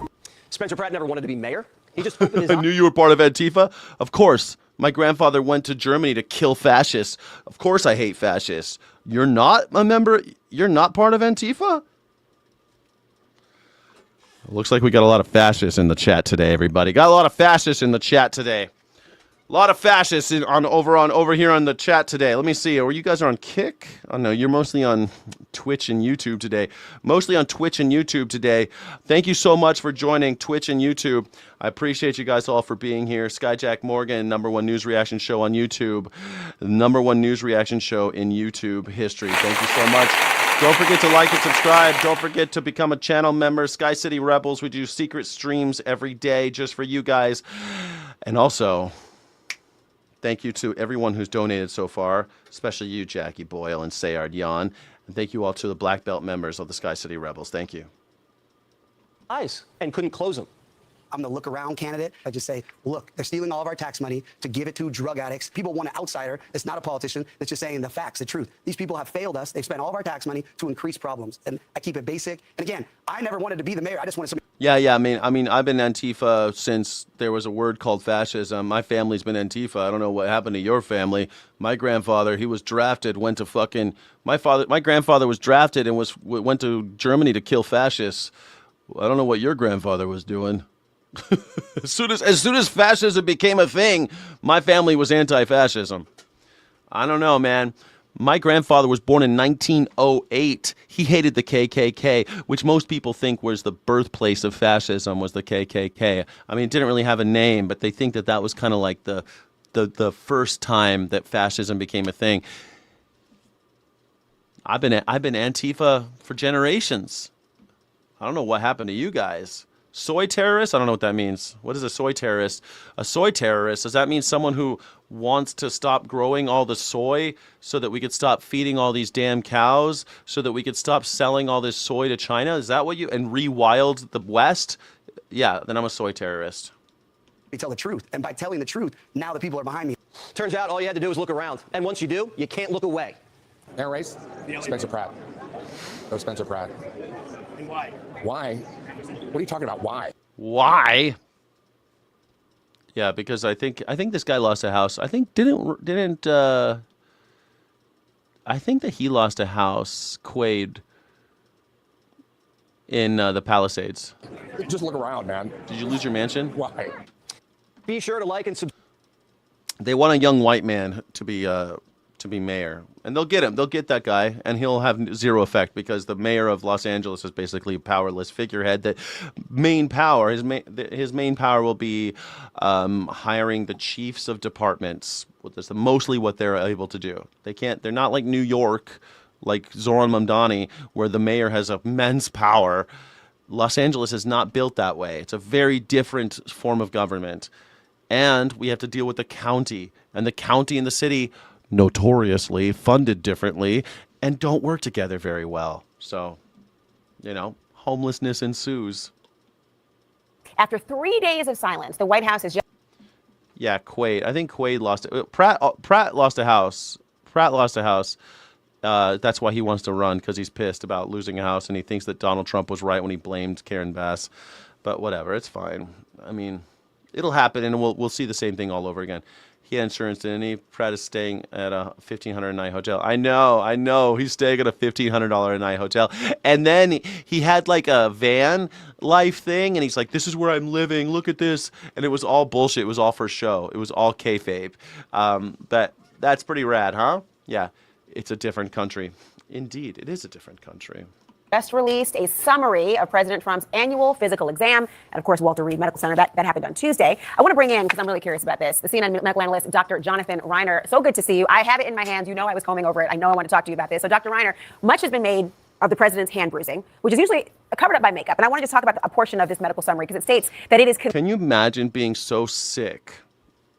Spencer Pratt never wanted to be mayor. He just opened his I knew you were part of Antifa. Of course. My grandfather went to Germany to kill fascists. Of course I hate fascists. You're not a member? You're not part of Antifa? Looks like we got a lot of fascists in the chat today, everybody. Got a lot of fascists in the chat today. A lot of fascists over here on the chat today. Let me see. Are you guys on Kick? Oh no, you're mostly on Twitch and YouTube today. Mostly on Twitch and YouTube today. Thank you so much for joining Twitch and YouTube. I appreciate you guys all for being here. Skyjack Morgan, #1 news reaction show on YouTube. #1 news reaction show in YouTube history. Thank you so much. Don't forget to like and subscribe. Don't forget to become a channel member. Sky City Rebels. We do secret streams every day just for you guys. And also... thank you to everyone who's donated so far, especially you, Jackie Boyle and Sayard Yan. And thank you all to the Black Belt members of the Sky City Rebels. Thank you. Eyes and couldn't close them. I'm the look around candidate. I just say, look, they're stealing all of our tax money to give it to drug addicts. People want an outsider that's not a politician, that's just saying the facts, the truth. These people have failed us. They've spent all of our tax money to increase problems. And I keep it basic. And again, I never wanted to be the mayor. I just wanted somebody. Yeah. I mean, I've been Antifa since there was a word called fascism. My family's been Antifa. I don't know what happened to your family. My grandfather, he was drafted, went to fucking... My grandfather was drafted and went to Germany to kill fascists. I don't know what your grandfather was doing. As soon as fascism became a thing, my family was anti-fascism. I don't know, man. My grandfather was born in 1908. He hated the KKK, which most people think was the birthplace of fascism, was the KKK. I mean, it didn't really have a name, but they think that was kind of like the first time that fascism became a thing. I've been Antifa for generations. I don't know what happened to you guys. Soy terrorist? I don't know what that means. What is a soy terrorist? A soy terrorist, does that mean someone who wants to stop growing all the soy so that we could stop feeding all these damn cows, so that we could stop selling all this soy to China? Is that what and rewild the West? Yeah, then I'm a soy terrorist. We tell the truth. And by telling the truth, now the people are behind me. Turns out all you had to do was look around. And once you do, you can't look away. Air race? Spencer Pratt. Go Spencer Pratt. And why? Why? What are you talking about? Why? Why? Yeah, because I think this guy lost a house. I think I think that he lost a house, Quaid, in the Palisades. Just look around, man. Did you lose your mansion? Why? Be sure to like and subscribe. They want a young white man to be mayor, and they'll get him. They'll get that guy, and he'll have zero effect because the mayor of Los Angeles is basically a powerless figurehead. That his main power will be hiring the chiefs of departments. That's mostly what they're able to do. They're not like New York, like Zoran Mamdani, where the mayor has immense power. Los Angeles is not built that way. It's a very different form of government. And we have to deal with the county. And the county and the city, notoriously funded differently, and don't work together very well. So, homelessness ensues. After 3 days of silence, the White House is just... Yeah, Quaid. I think Quaid lost it. Pratt lost a house. Pratt lost a house. That's why he wants to run, because he's pissed about losing a house, and he thinks that Donald Trump was right when he blamed Karen Bass. But whatever, it's fine. I mean, it'll happen, and we'll see the same thing all over again. He had insurance, didn't he? Pratt is staying at a $1,500 a night hotel. I know. He's staying at a $1,500 a night hotel. And then he had like a van life thing, and he's like, this is where I'm living. Look at this. And it was all bullshit. It was all for show. It was all kayfabe. But that's pretty rad, huh? Yeah. It's a different country. Indeed, it is a different country. Just released a summary of President Trump's annual physical exam at, of course, Walter Reed Medical Center. That happened on Tuesday. I want to bring in, because I'm really curious about this, the CNN medical analyst, Dr. Jonathan Reiner. So good to see you. I have it in my hands. I was combing over it. I know I want to talk to you about this. So, Dr. Reiner, much has been made of the president's hand bruising, which is usually covered up by makeup. And I want to just talk about a portion of this medical summary, because it states that it is... Can you imagine being so sick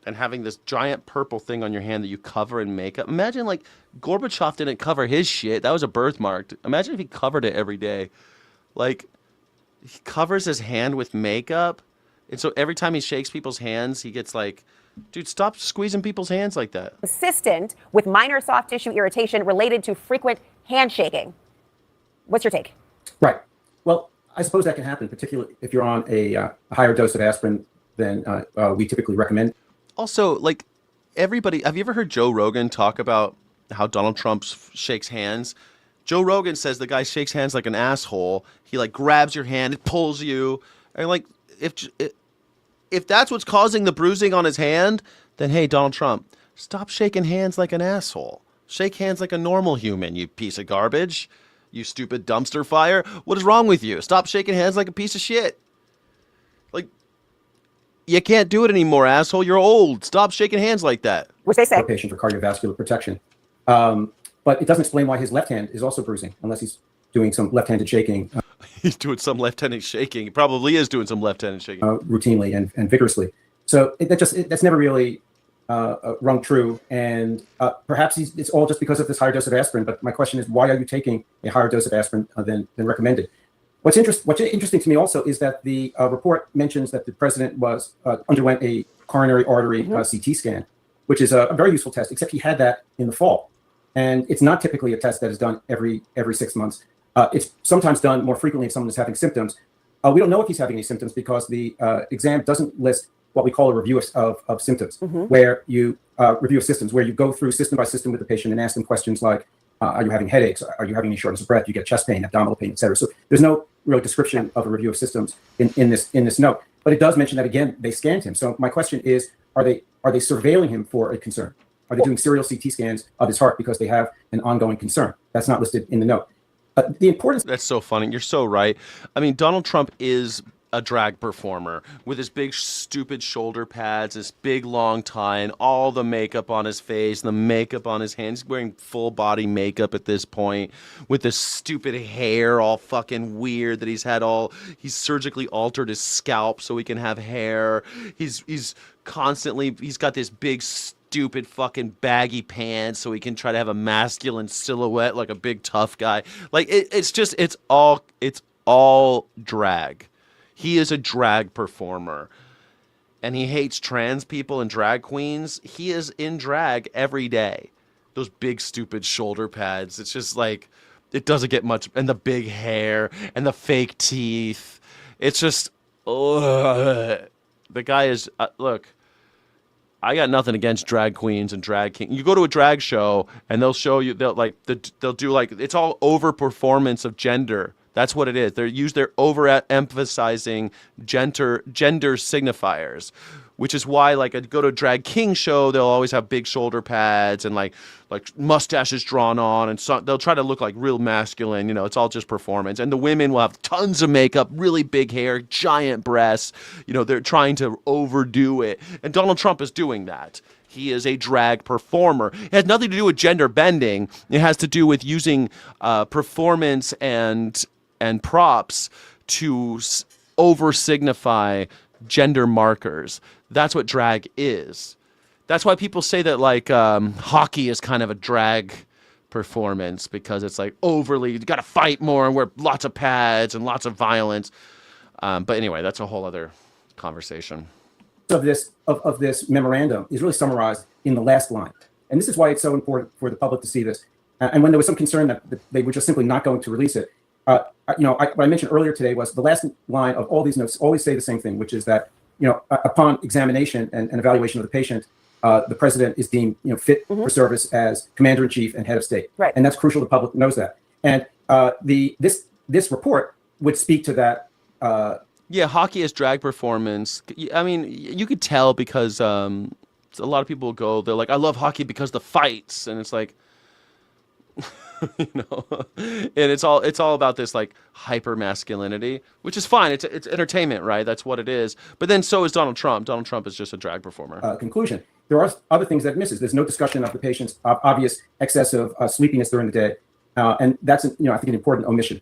and having this giant purple thing on your hand that you cover in makeup? Imagine, like, Gorbachev didn't cover his shit. That was a birthmark. Imagine if he covered it every day. Like, he covers his hand with makeup, and so every time he shakes people's hands, he gets like, dude, stop squeezing people's hands like that. Consistent with minor soft tissue irritation related to frequent handshaking. What's your take? Right. Well, I suppose that can happen, particularly if you're on a higher dose of aspirin than we typically recommend. Also, like, everybody, have you ever heard Joe Rogan talk about how Donald Trump shakes hands? Joe Rogan says the guy shakes hands like an asshole. He like grabs your hand, it pulls you, and like if that's what's causing the bruising on his hand, then hey, Donald Trump, stop shaking hands like an asshole. Shake hands like a normal human, you piece of garbage. You stupid dumpster fire. What is wrong with you? Stop shaking hands like a piece of shit. Like, you can't do it anymore, asshole. You're old. Stop shaking hands like that. Which they say. Patient for cardiovascular protection. But it doesn't explain why his left hand is also bruising, unless he's doing some left-handed shaking. He's doing some left-handed shaking. He probably is doing some left-handed shaking. Routinely and vigorously. So that's never really rung true. And perhaps it's all just because of this higher dose of aspirin. But my question is, why are you taking a higher dose of aspirin than recommended? What's interesting to me also is that the report mentions that the president underwent a coronary artery CT scan, which is a very useful test, except he had that in the fall. And it's not typically a test that is done every 6 months. It's sometimes done more frequently if someone is having symptoms. We don't know if he's having any symptoms because the exam doesn't list what we call a review of symptoms, where you review of systems, where you go through system by system with the patient and ask them questions like, are you having headaches? Are you having any shortness of breath? Do you get chest pain, abdominal pain, et cetera? So there's no real description of a review of systems in this note. But it does mention that, again, they scanned him. So my question is, are they surveilling him for a concern? Are they doing serial CT scans of his heart because they have an ongoing concern? That's not listed in the note. The importance... That's so funny. You're so right. I mean, Donald Trump is a drag performer with his big stupid shoulder pads, his big long tie, and all the makeup on his face, the makeup on his hands. He's wearing full body makeup at this point with this stupid hair all fucking weird that he's surgically altered his scalp so he can have hair. He's got this big stupid fucking baggy pants so he can try to have a masculine silhouette like a big tough guy. Like it's all drag. He is a drag performer, and he hates trans people and drag queens. He is in drag every day. Those big stupid shoulder pads. It's just like, it doesn't get much. And the big hair and the fake teeth. It's just, ugh. The guy is, look, I got nothing against drag queens and drag king. You go to a drag show and they'll show you, they'll do like, it's all over performance of gender. That's what it is. They're over-emphasizing gender signifiers, which is why, like, I go to a drag king show, they'll always have big shoulder pads and like mustaches drawn on, and so they'll try to look like real masculine. It's all just performance. And the women will have tons of makeup, really big hair, giant breasts. They're trying to overdo it. And Donald Trump is doing that. He is a drag performer. It has nothing to do with gender bending. It has to do with using performance and props to over-signify gender markers. That's what drag is. That's why people say that like hockey is kind of a drag performance, because it's like overly, you got to fight more and wear lots of pads and lots of violence. But anyway, that's a whole other conversation. Of this memorandum is really summarized in the last line. And this is why it's so important for the public to see this. And when there was some concern that they were just simply not going to release it, what I mentioned earlier today was the last line of all these notes always say the same thing, which is that, upon examination and evaluation of the patient, the president is deemed, fit for service as commander-in-chief and head of state. Right. And that's crucial. The public knows that. And this report would speak to that. Yeah, hockey is drag performance. I mean, you could tell because a lot of people go, they're like, I love hockey because the fights, and it's like, and it's all about this like hyper masculinity, which is fine. It's entertainment, right? That's what it is. But then so is Donald Trump. Donald Trump is just a drag performer. Conclusion. There are other things that misses. There's no discussion of the patient's obvious excessive sleepiness during the day, and that's I think an important omission.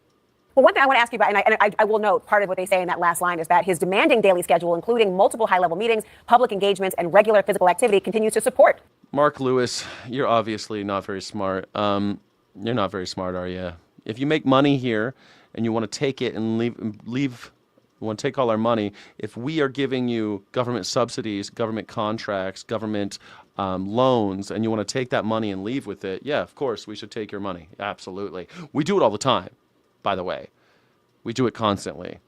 Well, one thing I want to ask you about, and I will note, part of what they say in that last line is that his demanding daily schedule, including multiple high-level meetings, public engagements, and regular physical activity, continues to support. Mark Lewis, you're obviously not very smart. You're not very smart, are you? If you make money here and you want to take it and leave, you want to take all our money, if we are giving you government subsidies, government contracts, government loans, and you want to take that money and leave with it, yeah, of course, we should take your money. Absolutely. We do it all the time. By the way, we do it constantly.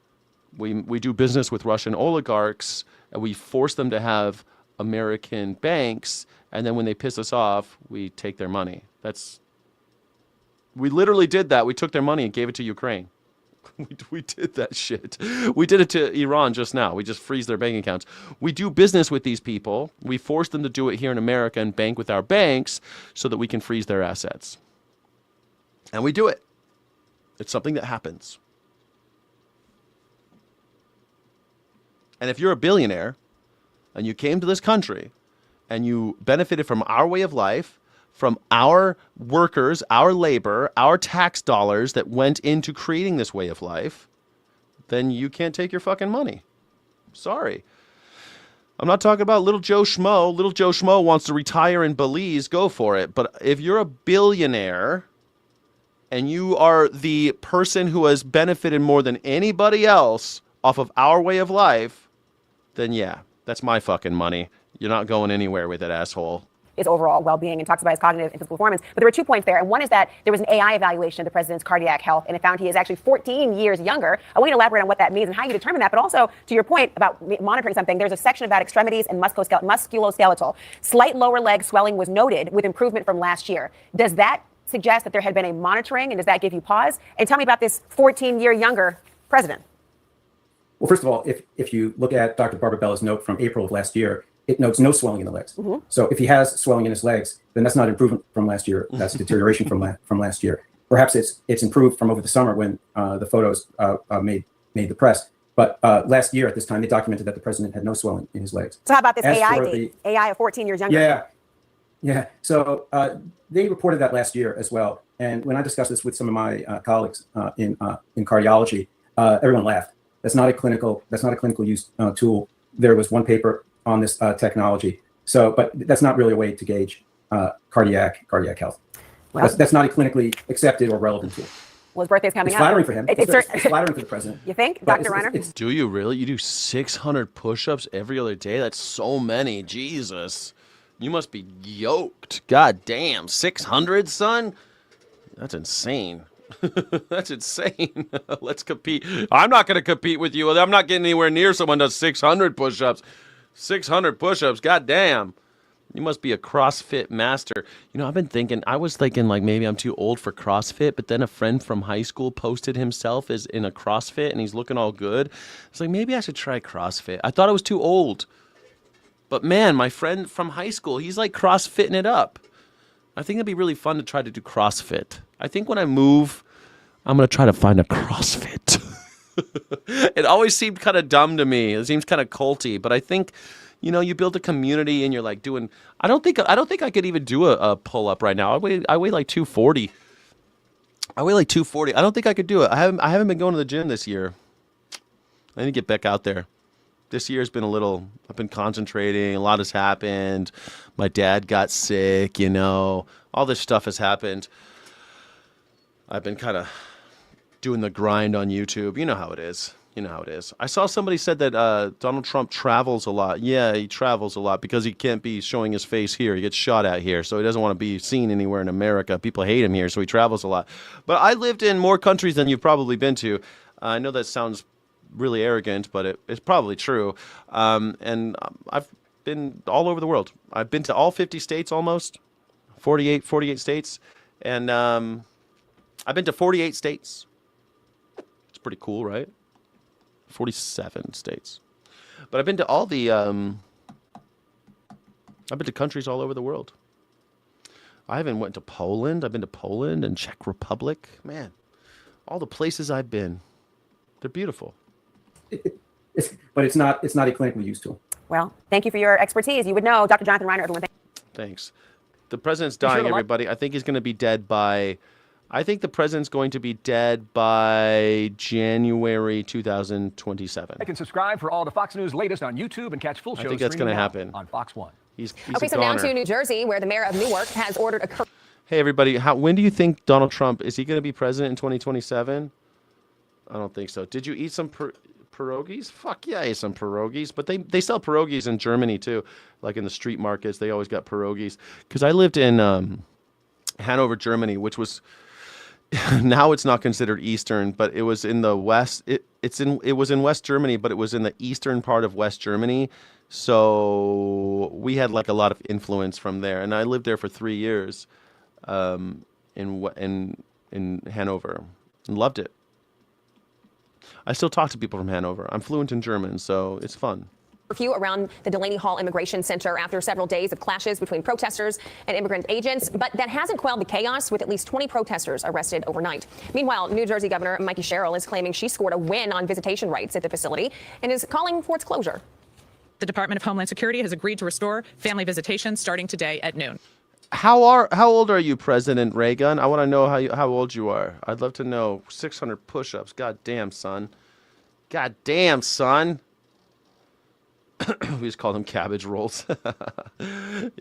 We do business with Russian oligarchs, and we force them to have American banks, and then when they piss us off, we take their money. We literally did that. We took their money and gave it to Ukraine. We did that shit. We did it to Iran just now. We just freeze their bank accounts. We do business with these people. We force them to do it here in America and bank with our banks so that we can freeze their assets. And we do it. It's something that happens. And if you're a billionaire and you came to this country and you benefited from our way of life, from our workers, our labor, our tax dollars that went into creating this way of life, then you can't take your fucking money. Sorry. I'm not talking about little Joe Schmo. Little Joe Schmo wants to retire in Belize, go for it. But if you're a billionaire and you are the person who has benefited more than anybody else off of our way of life, then yeah, that's my fucking money. You're not going anywhere with it, asshole. His overall well-being and talks about his cognitive and physical performance. But there were 2 points there. And one is that there was an AI evaluation of the president's cardiac health, and it found he is actually 14 years younger. I want you to elaborate on what that means and how you determine that. But also, to your point about monitoring something, there's a section about extremities and musculoskeletal. Slight lower leg swelling was noted with improvement from last year. Does that suggest that there had been a monitoring, and does that give you pause? And tell me about this 14-year younger president. Well, first of all, if you look at Dr. Barbara Bella's note from April of last year, it notes no swelling in the legs. Mm-hmm. So if he has swelling in his legs, then that's not improvement from last year. That's deterioration from last year. Perhaps it's improved from over the summer when the photos made the press. But last year at this time, they documented that the president had no swelling in his legs. So how about this AI of 14 years younger? Yeah. So they reported that last year as well. And when I discussed this with some of my colleagues in cardiology, everyone laughed. That's not a clinical use tool. There was one paper on this technology. So, but that's not really a way to gauge cardiac health. Well, that's not a clinically accepted or relevant tool. Well, his birthday's coming up. It's flattering for him. It's flattering for the president. You think, Dr. Reiner? Do you really? You do 600 push-ups every other day? That's so many. Jesus. You must be yoked. God damn. 600, son? That's insane. That's insane. Let's compete. I'm not going to compete with you. I'm not getting anywhere near someone who does 600 push-ups. 600 push-ups. God damn. You must be a CrossFit master. You know, I was thinking like maybe I'm too old for CrossFit, but then a friend from high school posted himself as in a CrossFit and he's looking all good. It's like, maybe I should try CrossFit. I thought I was too old. But man, my friend from high school, he's like CrossFitting it up. I think it'd be really fun to try to do CrossFit. I think when I move, I'm going to try to find a CrossFit. It always seemed kind of dumb to me. It seems kind of culty, but I think, you build a community and you're like doing. I don't think I could even do a pull up right now. I weigh like 240. I don't think I could do it. I haven't been going to the gym this year. I need to get back out there. This year's been I've been concentrating. A lot has happened. My dad got sick, all this stuff has happened. I've been kind of doing the grind on YouTube. You know how it is. I saw somebody said that Donald Trump travels a lot. Yeah, he travels a lot because he can't be showing his face here. He gets shot at here, so he doesn't want to be seen anywhere in America. People hate him here, so he travels a lot. But I lived in more countries than you've probably been to. I know that sounds really arrogant, but it's probably true. And I've been all over the world. I've been to all 50 states almost, 48 states. And I've been to 48 states. It's pretty cool, right? 47 states. But I've been to all the, I've been to countries all over the world. I haven't went to Poland. I've been to Poland and Czech Republic. Man, all the places I've been, they're beautiful. But it's not a clinically used tool. Well, thank you for your expertise. You would know, Dr. Jonathan Reiner, everyone. Thanks. The president's dying, everybody. I think he's going to be dead by January 2027. I can subscribe for all the Fox News latest on YouTube and catch full shows. I think that's going to happen on Fox 1. He's okay, so down to New Jersey, where the mayor of Newark has ordered a... Hey, everybody. When do you think Donald Trump, is he going to be president in 2027? I don't think so. Did you eat some pierogies? Fuck yeah, I ate some pierogies. But they sell pierogies in Germany, too. Like in the street markets, they always got pierogies. Because I lived in Hanover, Germany, which was... now it's not considered Eastern, but it was in the West. It was in West Germany, but it was in the eastern part of West Germany. So we had like a lot of influence from there, and I lived there for 3 years, in Hanover, and loved it. I still talk to people from Hanover. I'm fluent in German, so it's fun. Curfew around the Delaney Hall Immigration Center after several days of clashes between protesters and immigrant agents, but that hasn't quelled the chaos, with at least 20 protesters arrested overnight. Meanwhile, New Jersey Governor Mikey Sherrill is claiming she scored a win on visitation rights at the facility and is calling for its closure. The Department of Homeland Security has agreed to restore family visitation starting today at noon. How old are you, President Reagan? I want to know how old you are. I'd love to know. 600 push-ups. God damn, son. God damn, son. We just call them cabbage rolls.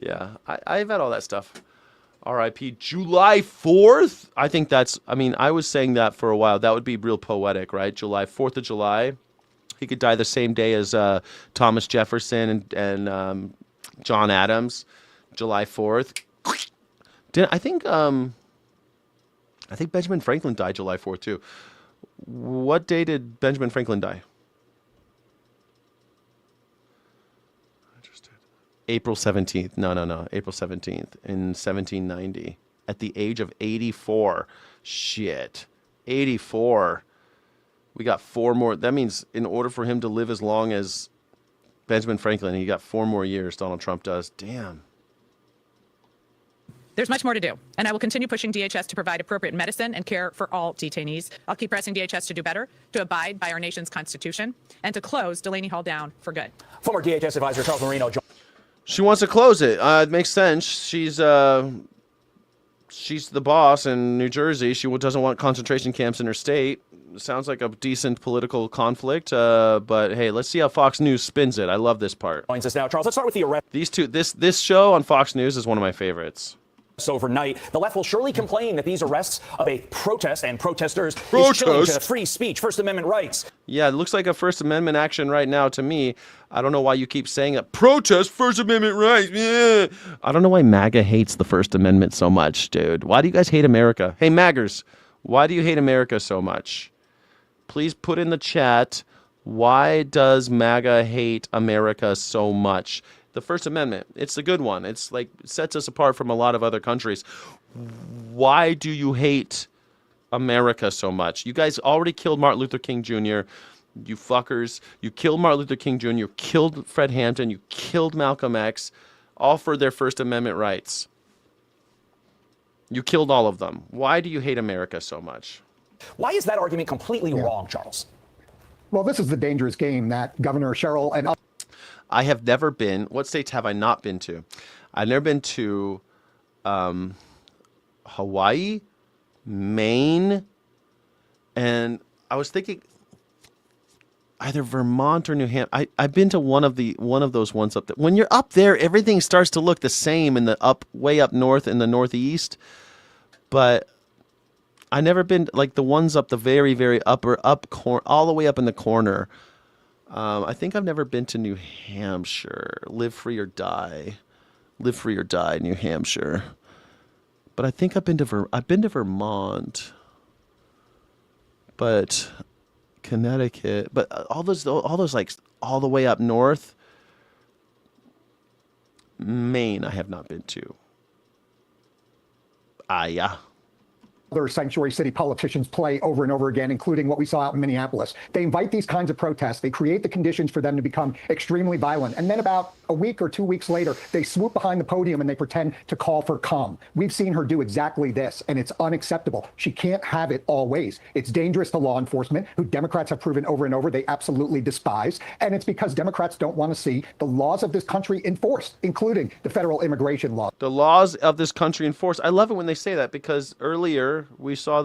Yeah, I've had all that stuff. R.I.P. July 4th? I think I was saying that for a while. That would be real poetic, right? 4th of July. He could die the same day as Thomas Jefferson and John Adams. July 4th. I think Benjamin Franklin died July 4th, too. What day did Benjamin Franklin die? April 17th. No. April 17th in 1790 at the age of 84. Shit. 84. We got 4 more. That means in order for him to live as long as Benjamin Franklin, he got 4 more years. Donald Trump does. Damn. There's much more to do, and I will continue pushing DHS to provide appropriate medicine and care for all detainees. I'll keep pressing DHS to do better, to abide by our nation's Constitution, and to close Delaney Hall down for good. Former DHS advisor Charles Marino. She wants to close it. It makes sense. She's the boss in New Jersey. She doesn't want concentration camps in her state. Sounds like a decent political conflict. But hey, let's see how Fox News spins it. I love this part. Joins us now, Charles. Let's start with the arrest. These two. This show on Fox News is one of my favorites. Overnight, the left will surely complain that these arrests of a protest and protesters is chilling to free speech, First Amendment rights. Yeah, it looks like a First Amendment action right now to me. I don't know why you keep saying it. Protest First Amendment rights. Yeah. I don't know why MAGA hates the First Amendment so much, dude. Why do you guys hate America? Hey, MAGers, why do you hate America so much? Please put in the chat, why does MAGA hate America so much? The First Amendment, it's a good one. It's like, it sets us apart from a lot of other countries. Why do you hate America so much? You guys already killed Martin Luther King Jr., you fuckers. You killed Martin Luther King Jr., you killed Fred Hampton, you killed Malcolm X, all for their First Amendment rights. You killed all of them. Why do you hate America so much? Why is that argument completely wrong, Charles? Well, this is the dangerous game that Governor Sherrill and I have never been. What states have I not been to? I've never been to Hawaii, Maine, and I was thinking either Vermont or New Hampshire. I've been to one of those ones up there. When you're up there, everything starts to look the same in the way up north in the northeast. But I never been like the ones up the very, very all the way up in the corner. I think I've never been to New Hampshire. Live free or die, New Hampshire. But I think I've been to Vermont. But Connecticut, but all those like all the way up north. Maine, I have not been to. Yeah. Other sanctuary city politicians play over and over again, including what we saw out in Minneapolis. They invite these kinds of protests. They create the conditions for them to become extremely violent. And then about a week or 2 weeks later, they swoop behind the podium and they pretend to call for calm. We've seen her do exactly this, and it's unacceptable. She can't have it always. It's dangerous to law enforcement, who Democrats have proven over and over they absolutely despise. And it's because Democrats don't want to see the laws of this country enforced, including the federal immigration law. The laws of this country enforced. I love it when they say that, because earlier we saw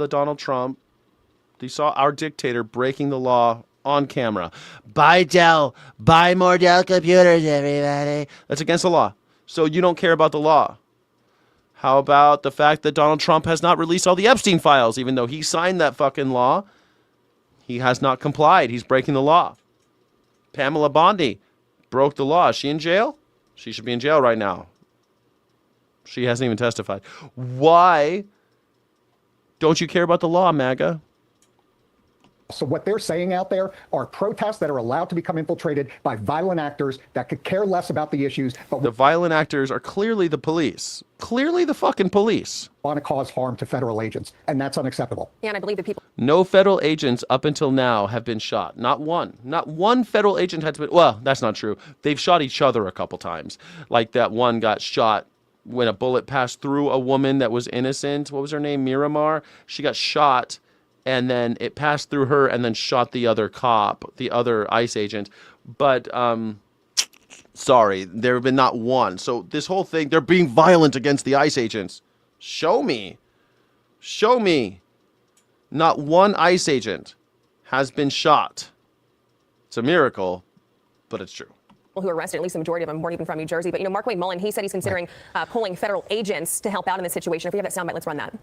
we saw our dictator breaking the law on camera. Buy Dell, buy more Dell computers, everybody. That's against the law. So you don't care about the law. How about the fact that Donald Trump has not released all the Epstein files, even though he signed that fucking law? He has not complied. He's breaking the law. Pamela Bondi broke the law. Is she in jail? She should be in jail right now. She hasn't even testified. Why don't you care about the law, MAGA? So what they're saying out there are protests that are allowed to become infiltrated by violent actors that could care less about the issues. But the violent actors are clearly the police. Clearly the fucking police. Want to cause harm to federal agents, and that's unacceptable. And I believe that people... No federal agents up until now have been shot. Not one. Not one federal agent has been... Well, that's not true. They've shot each other a couple times. Like that one got shot when a bullet passed through a woman that was innocent. What was her name? Miramar. She got shot, and then it passed through her and then shot the other cop, the other ICE agent. But, sorry, there have been not one. So this whole thing, they're being violent against the ICE agents. Show me. Show me. Not one ICE agent has been shot. It's a miracle, but it's true. Who arrested, at least the majority of them weren't even from New Jersey. But, you know, Mark Wayne Mullen, he said he's considering pulling federal agents to help out in this situation. If we have that soundbite, let's run that.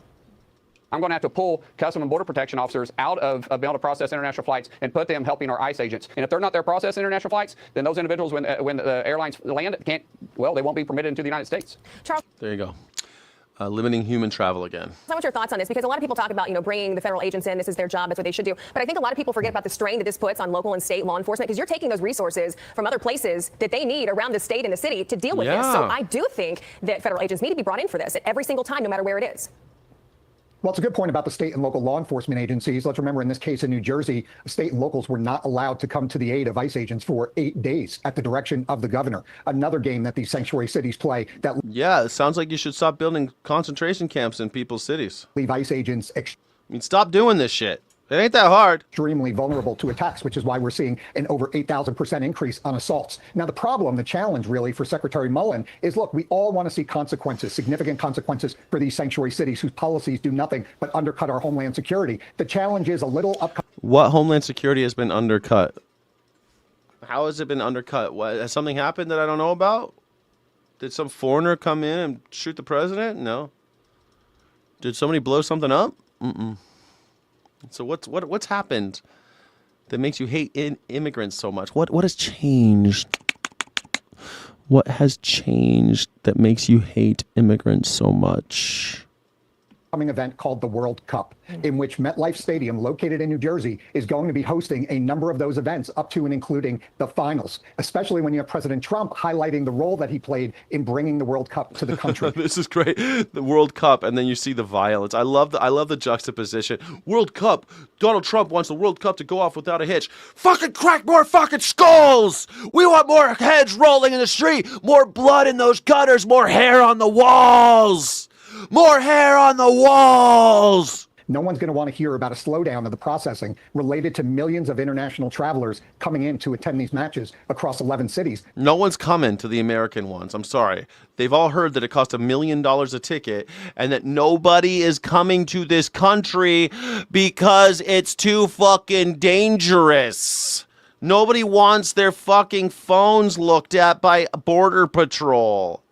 I'm going to have to pull Customs and Border Protection officers out of being able to process international flights and put them helping our ICE agents. And if they're not there processing international flights, then those individuals, when the airlines land, they won't be permitted into the United States. Charles. There you go. Limiting human travel again. I want your thoughts on this, because a lot of people talk about, you know, bringing the federal agents in. This is their job. That's what they should do. But I think a lot of people forget about the strain that this puts on local and state law enforcement, because you're taking those resources from other places that they need around the state and the city to deal with this. So I do think that federal agents need to be brought in for this at every single time, no matter where it is. Well, it's a good point about the state and local law enforcement agencies. Let's remember, in this case in New Jersey, state and locals were not allowed to come to the aid of ICE agents for 8 days at the direction of the governor. Another game that these sanctuary cities play. Yeah, it sounds like you should stop building concentration camps in people's cities. Leave ICE agents... stop doing this shit. It ain't that hard. Extremely vulnerable to attacks, which is why we're seeing an over 8,000% increase on assaults. Now, the problem, the challenge really for Secretary Mullen is, look, we all want to see consequences, significant consequences for these sanctuary cities whose policies do nothing but undercut our homeland security. The challenge is a little upcoming. What homeland security has been undercut? How has it been undercut? What, has something happened that I don't know about? Did some foreigner come in and shoot the president? No. Did somebody blow something up? Mm-mm. So what's happened that makes you hate immigrants so much? What has changed? What has changed that makes you hate immigrants so much? Event called the World Cup, in which MetLife Stadium, located in New Jersey, is going to be hosting a number of those events up to and including the finals, especially when you have President Trump highlighting the role that he played in bringing the World Cup to the country. This is great. The World Cup, and then you see the violence. I love the juxtaposition. World Cup. Donald Trump wants the World Cup to go off without a hitch. Fucking crack more fucking skulls. We want more heads rolling in the street, more blood in those gutters, more hair on the walls. More hair on the walls. no one's going to want to hear about a slowdown of the processing related to millions of international travelers coming in to attend these matches across 11 cities. No one's coming to the American ones. I'm sorry. They've all heard that it cost $1 million a ticket and that nobody is coming to this country because it's too fucking dangerous. Nobody wants their fucking phones looked at by Border Patrol.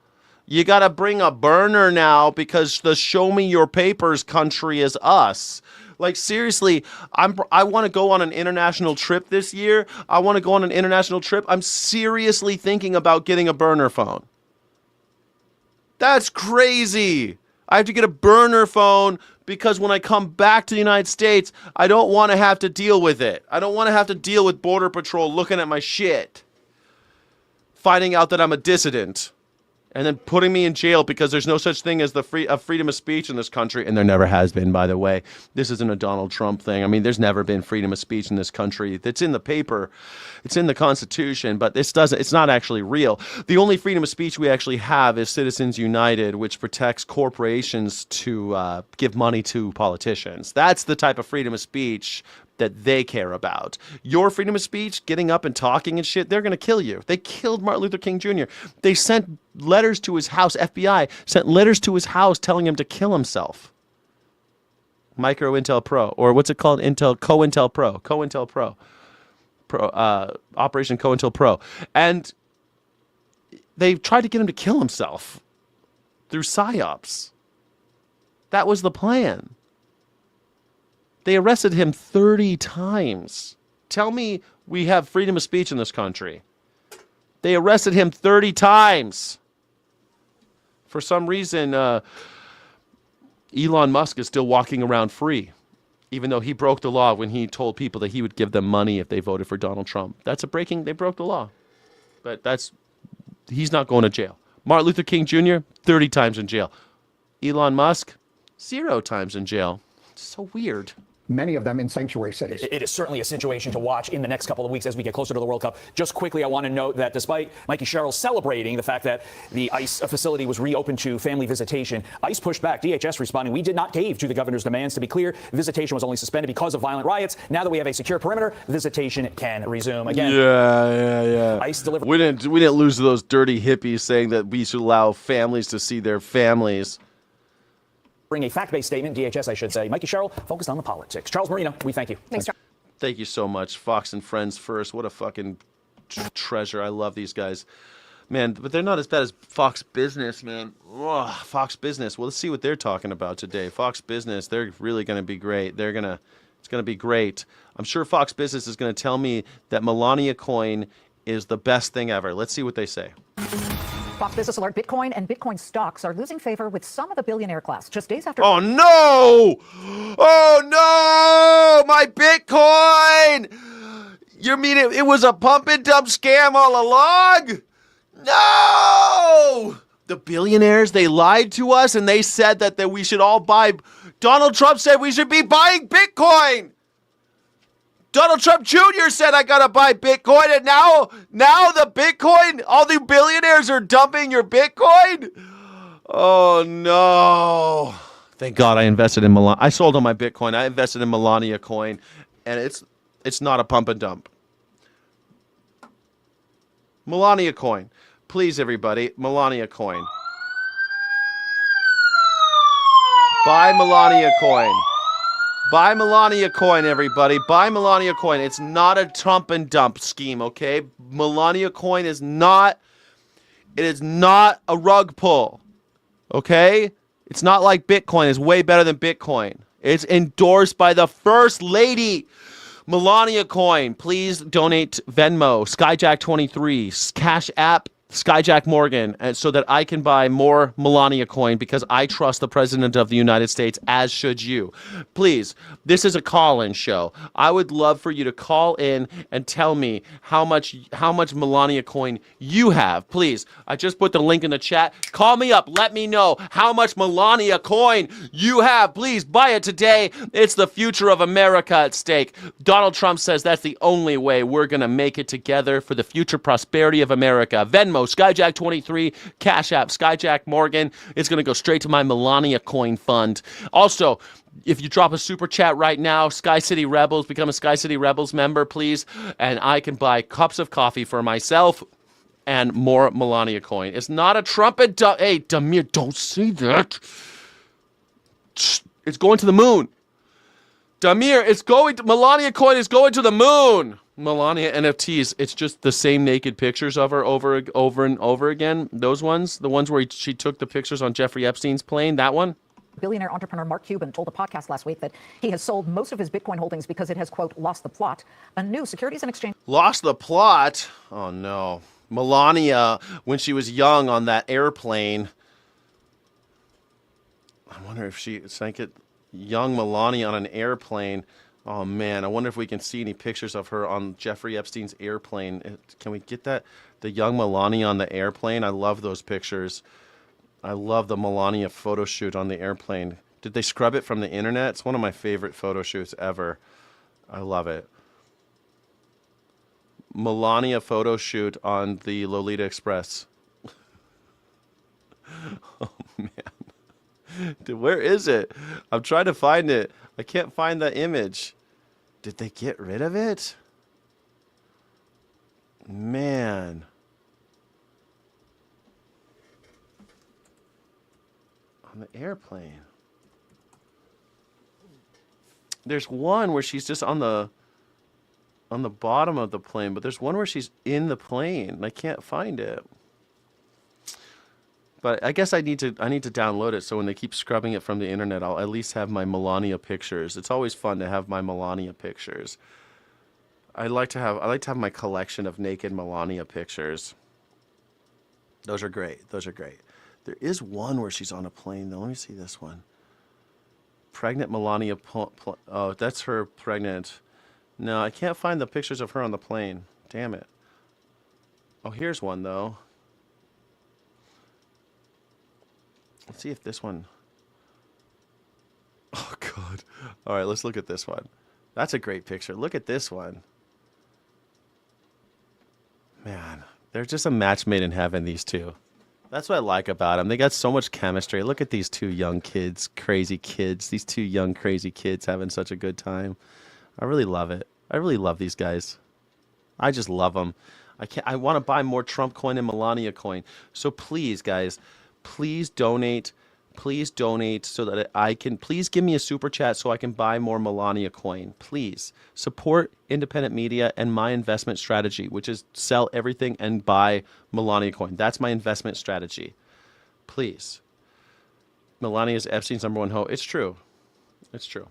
You got to bring a burner now because the show me your papers country is us. Like, seriously, I want to go on an international trip this year. I want to go on an international trip. I'm seriously thinking about getting a burner phone. That's crazy. I have to get a burner phone because when I come back to the United States, I don't want to have to deal with it. I don't want to have to deal with Border Patrol looking at my shit, finding out that I'm a dissident, and then putting me in jail because there's no such thing as the freedom of speech in this country. And there never has been, by the way. This isn't a Donald Trump thing. I mean, there's never been freedom of speech in this country. It's in the paper. It's in the Constitution, but it's not actually real. The only freedom of speech we actually have is Citizens United, which protects corporations to give money to politicians. That's the type of freedom of speech that they care about. Your freedom of speech, getting up and talking and shit, they're going to kill you. They killed Martin Luther King Jr. They sent letters to his house. FBI sent letters to his house telling him to kill himself. Micro Intel Pro, or what's it called? COINTEL Pro. Operation COINTEL Pro. And they tried to get him to kill himself through PSYOPs. That was the plan. They arrested him 30 times. Tell me we have freedom of speech in this country. They arrested him 30 times. For some reason, Elon Musk is still walking around free, even though he broke the law when he told people that he would give them money if they voted for Donald Trump. They broke the law. But he's not going to jail. Martin Luther King Jr., 30 times in jail. Elon Musk, 0 times in jail. It's so weird. Many of them in sanctuary cities. It is certainly a situation to watch in the next couple of weeks as we get closer to the World Cup. Just quickly, I want to note that despite Mikey Sherrill celebrating the fact that the ICE facility was reopened to family visitation, ICE pushed back. DHS responding, we did not cave to the governor's demands. To be clear, visitation was only suspended because of violent riots. Now that we have a secure perimeter, visitation can resume again. Yeah. ICE delivered. We didn't lose to those dirty hippies saying that we should allow families to see their families. Bring a fact-based statement, DHS, I should say. Mikey Sherrill focused on the politics. Charles Marino, we thank you. Thanks, Charles. Thank you so much. Fox and Friends first. What a fucking treasure. I love these guys. Man, but they're not as bad as Fox Business, man. Ugh, Fox Business. Well, let's see what they're talking about today. Fox Business, they're really going to be great. It's going to be great. I'm sure Fox Business is going to tell me that Melania coin is the best thing ever. Let's see what they say. Fox Business alert, Bitcoin and Bitcoin stocks are losing favor with some of the billionaire class. Just days after... Oh, no! Oh, no! My Bitcoin! You mean it was a pump and dump scam all along? No! The billionaires, they lied to us and they said that we should all buy... Donald Trump said we should be buying Bitcoin! Donald Trump Jr. said I gotta buy Bitcoin, and now the Bitcoin, all the billionaires are dumping your Bitcoin? Oh, no. Thank God I invested in Melania. I sold all my Bitcoin. I invested in Melania coin, and it's not a pump and dump. Melania coin. Please, everybody, Melania coin. Buy Melania coin. Buy Melania coin, everybody. Buy Melania coin. It's not a Trump and dump scheme, okay? Melania coin is not a rug pull, okay? It's not like Bitcoin. It's way better than Bitcoin. It's endorsed by the First Lady. Melania coin. Please donate Venmo, Skyjack23, Cash App, Skyjack Morgan, so that I can buy more Melania coin because I trust the President of the United States, as should you. Please, this is a call-in show. I would love for you to call in and tell me how much Melania coin you have. Please, I just put the link in the chat. Call me up. Let me know how much Melania coin you have. Please buy it today. It's the future of America at stake. Donald Trump says that's the only way we're going to make it together for the future prosperity of America. Venmo, Venmo, Skyjack23, Cash App, Skyjack Morgan. It's going to go straight to my Melania coin fund. Also, if you drop a super chat right now, Sky City Rebels, become a Sky City Rebels member, please. And I can buy cups of coffee for myself and more Melania coin. It's not a trumpet. Hey, Damir, don't say that. It's going to the moon. Damir, Melania coin is going to the moon. Melania NFTs, it's just the same naked pictures of her over and over again. Those ones, the ones where she took the pictures on Jeffrey Epstein's plane, that one. Billionaire entrepreneur Mark Cuban told a podcast last week that he has sold most of his Bitcoin holdings because it has, quote, lost the plot. A new Securities and Exchange... Lost the plot? Oh, no. Melania, when she was young on that airplane... I wonder if she sank it. Young Melania on an airplane. Oh, man. I wonder if we can see any pictures of her on Jeffrey Epstein's airplane. Can we get that? The young Melania on the airplane? I love those pictures. I love the Melania photo shoot on the airplane. Did they scrub it from the internet? It's one of my favorite photo shoots ever. I love it. Melania photo shoot on the Lolita Express. Oh, man. Dude, where is it? I'm trying to find it. I can't find the image. Did they get rid of it? Man. On the airplane. There's one where she's just on the bottom of the plane, but there's one where she's in the plane and I can't find it. But I guess I need to download it so when they keep scrubbing it from the internet, I'll at least have my Melania pictures. It's always fun to have my Melania pictures. I like to have my collection of naked Melania pictures. Those are great. Those are great. There is one where she's on a plane though. Let me see this one. Pregnant Melania. Oh, that's her pregnant. No, I can't find the pictures of her on the plane. Damn it. Oh, here's one though. Let's see if this one... Oh, God. All right, let's look at this one. That's a great picture. Look at this one. Man, they're just a match made in heaven, these two. That's what I like about them. They got so much chemistry. Look at these two young kids, crazy kids. These two young, crazy kids having such a good time. I really love it. I really love these guys. I just love them. I want to buy more Trump coin and Melania coin. So please, guys... Please donate so that I can, please give me a super chat so I can buy more Melania coin. Please support independent media and my investment strategy, which is sell everything and buy Melania coin. That's my investment strategy. Please. Melania is Epstein's #1 hoe. It's true. It's true.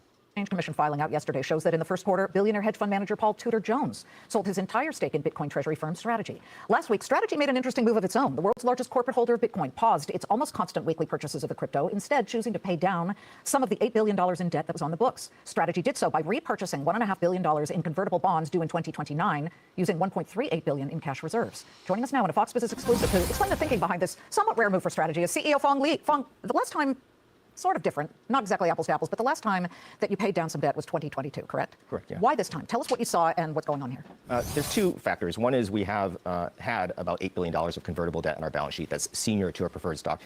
Commission filing out yesterday shows that in the first quarter, billionaire hedge fund manager Paul Tudor Jones sold his entire stake in Bitcoin treasury firm Strategy. Last week, Strategy made an interesting move of its own. The world's largest corporate holder of Bitcoin paused its almost constant weekly purchases of the crypto, instead choosing to pay down some of the $8 billion in debt that was on the books. Strategy did so by repurchasing $1.5 billion in convertible bonds due in 2029, using $1.38 billion in cash reserves. Joining us now in a Fox Business exclusive to explain the thinking behind this somewhat rare move for Strategy is CEO Fong Li. Fong, the last time, sort of different, not exactly apples to apples, but the last time that you paid down some debt was 2022, correct? Correct, yeah. Why this time? Tell us what you saw and what's going on here. There's two factors. One is we have had about $8 billion of convertible debt on our balance sheet that's senior to our preferred stock.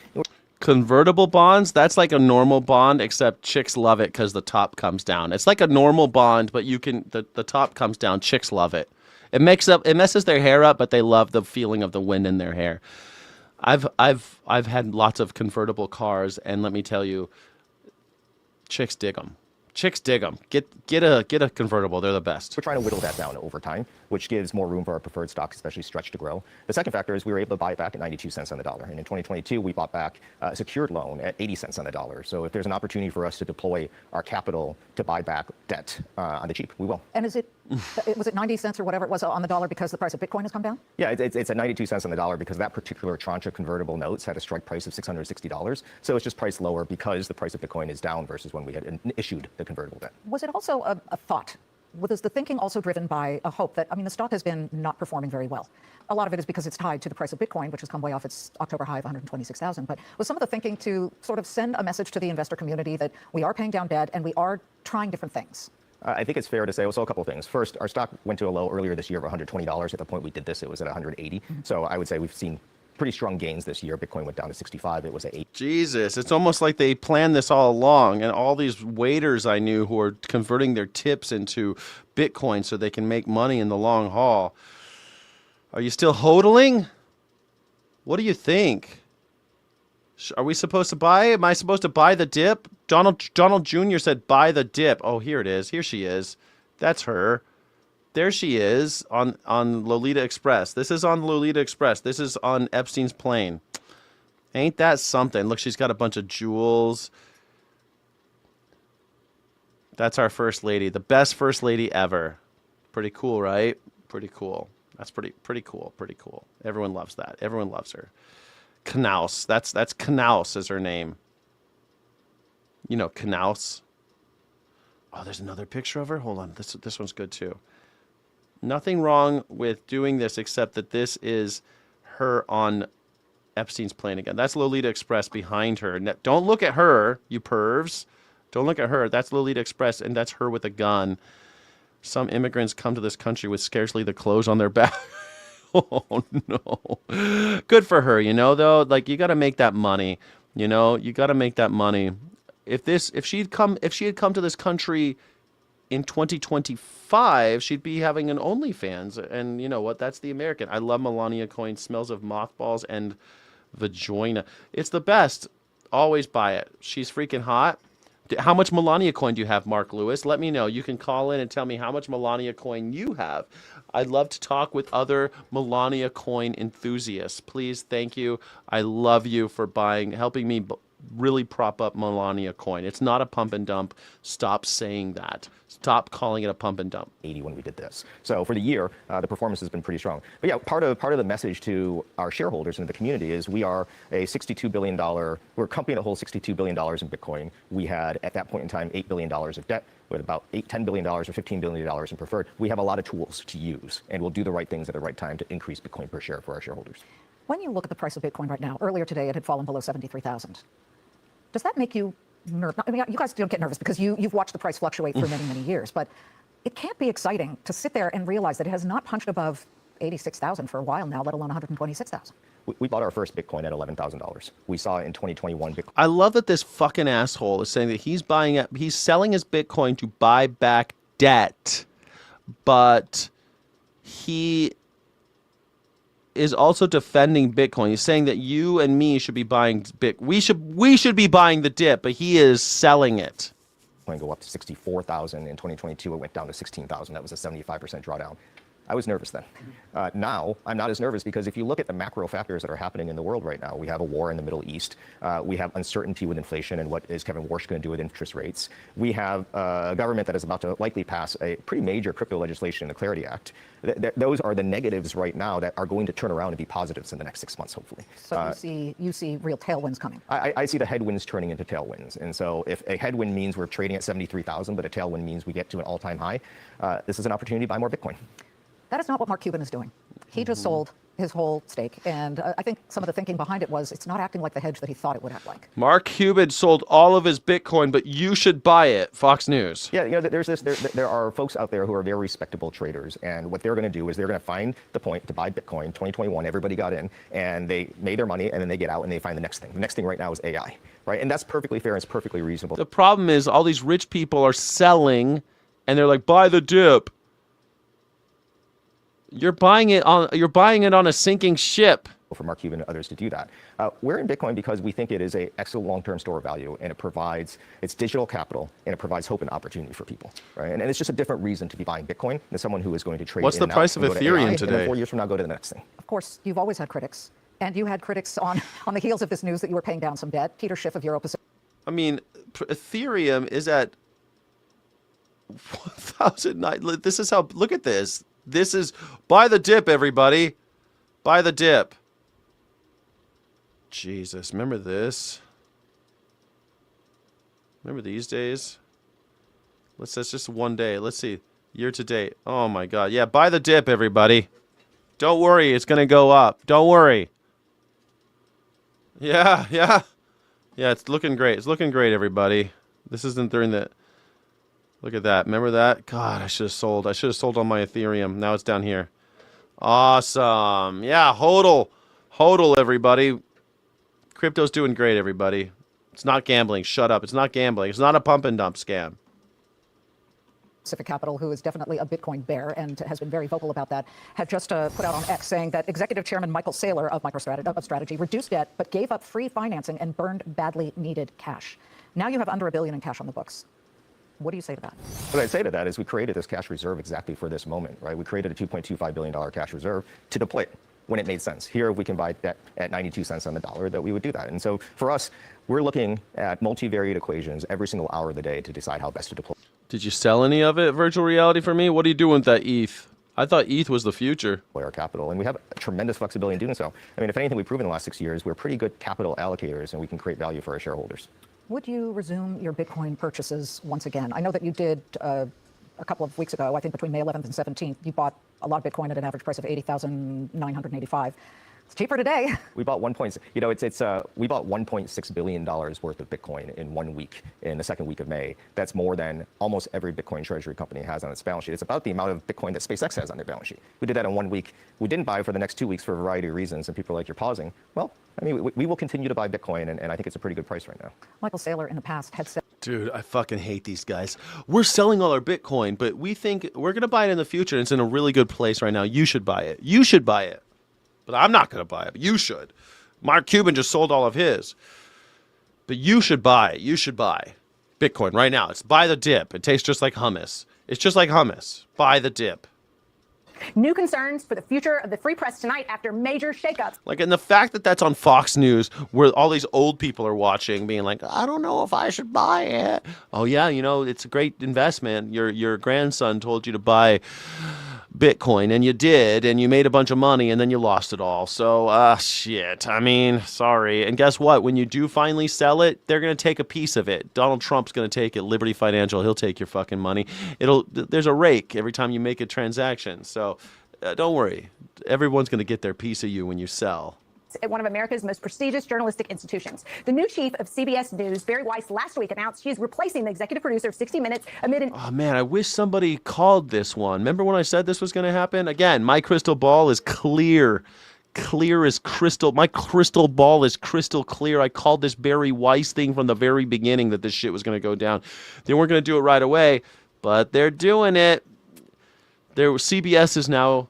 Convertible bonds, that's like a normal bond, except chicks love it because the top comes down. It's like a normal bond, but you can the top comes down. Chicks love it. It messes their hair up, but they love the feeling of the wind in their hair. I've had lots of convertible cars, and let me tell you, chicks dig them. Chicks dig them. Get a convertible. They're the best. We're trying to whittle that down over time, which gives more room for our preferred stocks, especially Stretch, to grow. The second factor is we were able to buy it back at 92 cents on the dollar. And in 2022, we bought back a secured loan at 80 cents on the dollar. So if there's an opportunity for us to deploy our capital to buy back debt on the cheap, we will. And was it 90 cents or whatever it was on the dollar because the price of Bitcoin has come down? Yeah, it's at 92 cents on the dollar because that particular tranche of convertible notes had a strike price of $660. So it's just priced lower because the price of Bitcoin is down versus when we had issued the convertible debt. Was it also a thought? Was the thinking also driven by a hope that, I mean, the stock has been not performing very well. A lot of it is because it's tied to the price of Bitcoin, which has come way off its October high of 126,000. But was some of the thinking to sort of send a message to the investor community that we are paying down debt and we are trying different things? I think it's fair to say, well, so a couple of things. First, our stock went to a low earlier this year of $120. At the point we did this, it was at 180. So I would say we've seen pretty strong gains this year. Bitcoin went down to 65. It was at 8. Jesus, it's almost like they planned this all along. And all these waiters I knew who are converting their tips into Bitcoin so they can make money in the long haul. Are you still hodling? What do you think? Are we supposed to buy? Am I supposed to buy the dip? Donald Jr. said buy the dip. Oh, here it is. Here she is. That's her. There she is on Lolita Express. This is on Lolita Express. This is on Epstein's plane. Ain't that something? Look, she's got a bunch of jewels. That's our first lady. The best first lady ever. Pretty cool, right? Pretty cool. That's pretty cool. Pretty cool. Everyone loves that. Everyone loves her. Knaus. That's Knaus is her name. You know, Knaus. Oh, there's another picture of her. Hold on. This one's good too. Nothing wrong with doing this except that this is her on Epstein's plane again. That's Lolita Express behind her. Don't look at her, you pervs. Don't look at her. That's Lolita Express, and that's her with a gun. Some immigrants come to this country with scarcely the clothes on their back. Oh, no. Good for her, you know, though. Like, you got to make that money. You know, you got to make that money. If she had come to this country in 2025, she'd be having an OnlyFans. And you know what? That's the American. I love Melania Coin. Smells of mothballs and vagina. It's the best. Always buy it. She's freaking hot. How much Melania Coin do you have, Mark Lewis? Let me know. You can call in and tell me how much Melania Coin you have. I'd love to talk with other Melania Coin enthusiasts. Please, thank you. I love you for helping me really prop up Melania Coin. It's not a pump and dump. Stop saying that. Stop calling it a pump and dump. 80 when we did this. So for the year, the performance has been pretty strong. But yeah, part of the message to our shareholders and the community is we are a $62 billion, we're a company that holds $62 billion in Bitcoin. We had, at that point in time, $8 billion of debt. We had about $10 billion or $15 billion in preferred. We have a lot of tools to use, and we'll do the right things at the right time to increase Bitcoin per share for our shareholders. When you look at the price of Bitcoin right now, earlier today it had fallen below 73,000. Does that make you nervous? I mean, you guys don't get nervous because you've watched the price fluctuate for many, many years, but it can't be exciting to sit there and realize that it has not punched above 86,000 for a while now, let alone 126,000. We bought our first Bitcoin at $11,000. We saw in 2021 Bitcoin. I love that this fucking asshole is saying that he's selling his Bitcoin to buy back debt, but he is also defending Bitcoin. He's saying that you and me should be buying we should be buying the dip, but he is selling it. Bitcoin go up to 64,000 in 2022. It went down to 16,000. That was a 75% drawdown. I was nervous then. Now, I'm not as nervous because if you look at the macro factors that are happening in the world right now, we have a war in the Middle East. We have uncertainty with inflation and what is Kevin Warsh going to do with interest rates. We have a government that is about to likely pass a pretty major crypto legislation, the Clarity Act. Those are the negatives right now that are going to turn around and be positives in the next 6 months, hopefully. So you see real tailwinds coming. I see the headwinds turning into tailwinds. And so if a headwind means we're trading at 73,000, but a tailwind means we get to an all-time high, this is an opportunity to buy more Bitcoin. That is not what Mark Cuban is doing. He just sold his whole stake, and I think some of the thinking behind it was it's not acting like the hedge that he thought it would act like. Mark Cuban sold all of his Bitcoin, but you should buy it. Fox News. Yeah, you know, there are folks out there who are very respectable traders, and what they're going to do is they're going to find the point to buy Bitcoin. 2021, everybody got in, and they made their money, and then they get out and they find the next thing. The next thing right now is AI, right? And that's perfectly fair and it's perfectly reasonable. The problem is all these rich people are selling, and they're like, buy the dip. You're buying it on a sinking ship. For Mark Cuban and others to do that. We're in Bitcoin because we think it is an excellent long-term store of value, and it's digital capital, and it provides hope and opportunity for people, right? And it's just a different reason to be buying Bitcoin than someone who is going to trade. What's the price of Ethereum today? And then 4 years from now, go to the next thing. Of course, you've always had critics, and you had critics on the heels of this news that you were paying down some debt. Peter Schiff of Euro Pacific. I mean, Ethereum is at 1,009. This is how. Look at this. This is buy the dip, everybody. Buy the dip. Jesus, remember this? Remember these days? That's just one day. Let's see. Year to date. Oh my God. Yeah, buy the dip, everybody. Don't worry, it's gonna go up. Don't worry. Yeah, it's looking great. It's looking great, everybody. This isn't during the. Look at that. Remember that? God, I should have sold. I should have sold on my Ethereum. Now it's down here. Awesome. Yeah, hodl. Hodl, everybody. Crypto's doing great, everybody. It's not gambling. Shut up. It's not gambling. It's not a pump and dump scam. Pacific Capital, who is definitely a Bitcoin bear and has been very vocal about that, had just put out on X saying that Executive Chairman Michael Saylor of MicroStrategy reduced debt but gave up free financing and burned badly needed cash. Now you have under $1 billion in cash on the books. What do you say to that? What I'd say to that is we created this cash reserve exactly for this moment, right? We created a $2.25 billion cash reserve to deploy it when it made sense. Here, if we can buy debt at 92 cents on the dollar, that we would do that. And so for us, we're looking at multivariate equations every single hour of the day to decide how best to deploy. Did you sell any of it, virtual reality, for me? What are you doing with that ETH? I thought ETH was the future. Our capital, and we have tremendous flexibility in doing so. I mean, if anything, we've proven in the last 6 years, we're pretty good capital allocators, and we can create value for our shareholders. Would you resume your Bitcoin purchases once again? I know that you did a couple of weeks ago, I think between May 11th and 17th, you bought a lot of Bitcoin at an average price of $80,985. It's cheaper today. We bought we bought $1.6 billion worth of Bitcoin in 1 week, in the second week of May. That's more than almost every Bitcoin treasury company has on its balance sheet. It's about the amount of Bitcoin that SpaceX has on their balance sheet. We did that in 1 week. We didn't buy for the next 2 weeks for a variety of reasons, and people are like, you're pausing. Well, I mean, we will continue to buy Bitcoin, and I think it's a pretty good price right now. Michael Saylor in the past had said, Dude, I fucking hate these guys. We're selling all our Bitcoin, but we think we're going to buy it in the future, and it's in a really good place right now. You should buy it. You should buy it. But I'm not going to buy it, but you should. Mark Cuban just sold all of his. But you should buy it. You should buy Bitcoin right now. It's buy the dip. It tastes just like hummus. It's just like hummus. Buy the dip. New concerns for the future of the free press tonight after major shakeups. Like, and the fact that that's on Fox News, where all these old people are watching, being like, I don't know if I should buy it. Oh, yeah, you know, it's a great investment. Your grandson told you to buy Bitcoin, and you did, and you made a bunch of money, and then you lost it all. So, shit. I mean, sorry. And guess what? When you do finally sell it, they're going to take a piece of it. Donald Trump's going to take it. Liberty Financial, he'll take your fucking money. There's a rake every time you make a transaction. So, don't worry. Everyone's going to get their piece of you when you sell. At one of America's most prestigious journalistic institutions. The new chief of CBS News, Barry Weiss, last week announced she's replacing the executive producer of 60 Minutes amid an... Oh, man, I wish somebody called this one. Remember when I said this was going to happen? Again, my crystal ball is clear. Clear as crystal. My crystal ball is crystal clear. I called this Barry Weiss thing from the very beginning that this shit was going to go down. They weren't going to do it right away, but they're doing it. CBS is now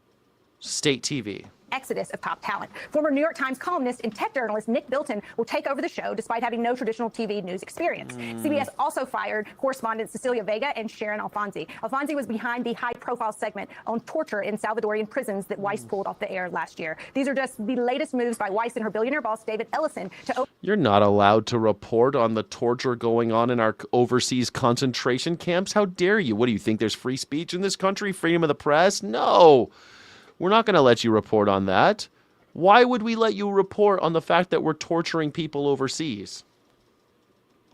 state TV. Exodus of top talent. Former New York Times columnist and tech journalist Nick Bilton will take over the show despite having no traditional TV news experience. CBS also fired correspondents Cecilia Vega and Sharon Alfonsi. Alfonsi was behind the high-profile segment on torture in Salvadorian prisons that Weiss pulled off the air last year. These are just the latest moves by Weiss and her billionaire boss, David Ellison, to... You're not allowed to report on the torture going on in our overseas concentration camps. How dare you? What do you think? There's free speech in this country? Freedom of the press? No. We're not going to let you report on that. Why would we let you report on the fact that we're torturing people overseas?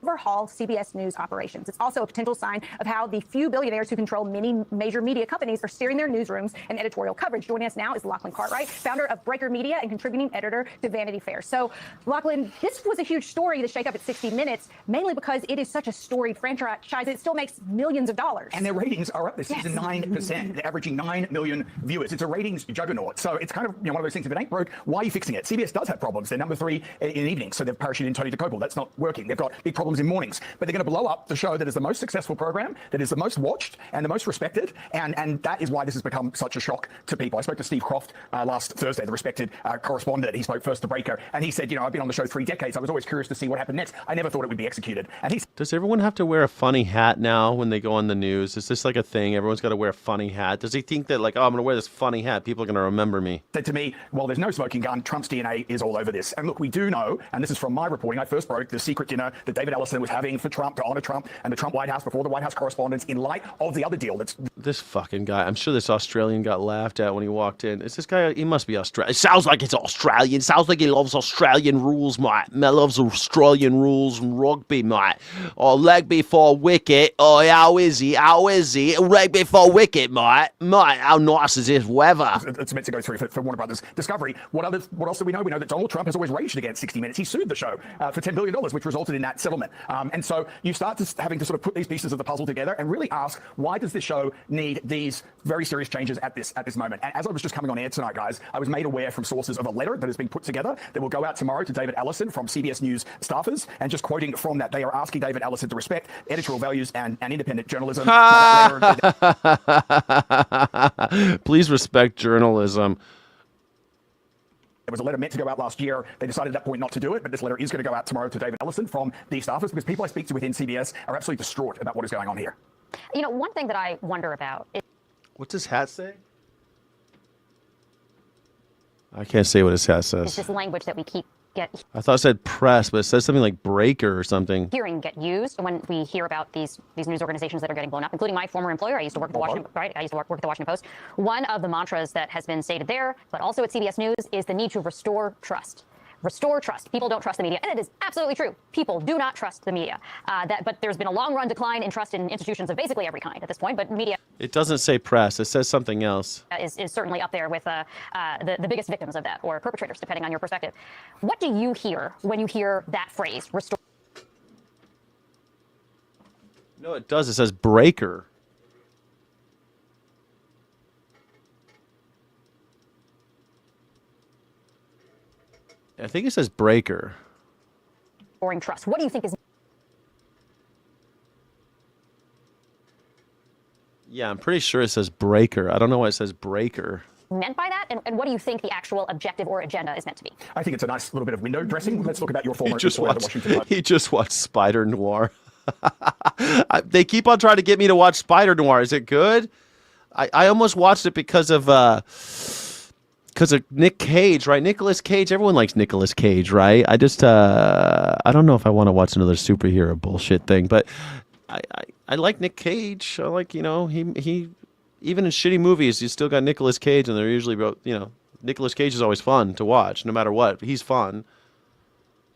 Overhaul CBS News operations. It's also a potential sign of how the few billionaires who control many major media companies are steering their newsrooms and editorial coverage. Joining us now is Lachlan Cartwright, founder of Breaker Media and contributing editor to Vanity Fair. So, Lachlan, this was a huge story, the shakeup at 60 Minutes, mainly because it is such a storied franchise. It still makes millions of dollars. And their ratings are up this season 9%. They're averaging 9 million viewers. It's a ratings juggernaut. So it's kind of one of those things, if it ain't broke, why are you fixing it? CBS does have problems. They're number 3 in evenings, so they've parachuted in Tony DeCopel. That's not working. They've got big problems in mornings. But they're going to blow up the show that is the most successful program, that is the most watched and the most respected. And that is why this has become such a shock to people. I spoke to Steve Croft last Thursday, the respected correspondent. He spoke first to Breaker. And he said, I've been on the show 3 decades. I was always curious to see what happened next. I never thought it would be executed. And Does everyone have to wear a funny hat now when they go on the news? Is this like a thing? Everyone's got to wear a funny hat. Does he think that, like, I'm going to wear this funny hat, people are going to remember me? Said to me, well, there's no smoking gun. Trump's DNA is all over this. And look, we do know, and this is from my reporting, I first broke the secret dinner that David Ellison was having for Trump to honor Trump and the Trump White House before the White House correspondence in light of the other deal. This fucking guy. I'm sure this Australian got laughed at when he walked in. Is this guy? He must be Australian. It sounds like it's Australian. Sounds like he loves Australian rules, mate. He loves Australian rules and rugby, mate. Oh, leg before wicket. Oh, how is he? How is he? Leg before wicket, mate. Mate, how nice is this weather? It's meant to go through for Warner Brothers Discovery. What else do we know? We know that Donald Trump has always raged against 60 Minutes. He sued the show for $10 billion, which resulted in that settlement. moment. And so you start to having to sort of put these pieces of the puzzle together and really ask, why does this show need these very serious changes at this moment? And as I was just coming on air tonight, guys, I was made aware from sources of a letter that has been put together that will go out tomorrow to David Ellison from CBS News staffers. And just quoting from that, they are asking David Ellison to respect editorial values and independent journalism. Please respect journalism. There was a letter meant to go out last year. They decided at that point not to do it, but this letter is going to go out tomorrow to David Ellison from these staffers, because people I speak to within CBS are absolutely distraught about what is going on here. You know, one thing that I wonder about is... What's his hat say? I can't say what his hat says. It's this language that we keep I thought it said press, but it says something like breaker or something. hearing get used when we hear about these news organizations that are getting blown up, including my former employer. I used to work at the Washington, right? I used to work at the Washington Post. One of the mantras that has been stated there, but also at CBS News, is the need to restore trust. Restore trust. People don't trust the media, and it is absolutely true. People do not trust the media. But there's been a long-run decline in trust in institutions of basically every kind at this point. But media It doesn't say press. It says something else. is certainly up there with the biggest victims of that, or perpetrators, depending on your perspective. What do you hear when you hear that phrase, restore? No, it does. It says breaker. I think it says breaker. Restoring trust. What do you think is... Yeah, I'm pretty sure it says breaker. I don't know why it says breaker. meant by that, and what do you think the actual objective or agenda is meant to be? I think it's a nice little bit of window dressing. Let's talk about your former He just employer, the Washington Post. He just watched Spider Noir. They keep on trying to get me to watch Spider Noir. Is it good? I almost watched it because of Nick Cage, right? Nicolas Cage. Everyone likes Nicolas Cage, right? I just I don't know if I want to watch another superhero bullshit thing, but I like Nick Cage. I like, he even in shitty movies, you still got Nicolas Cage, and they're usually, Nicolas Cage is always fun to watch, no matter what. He's fun.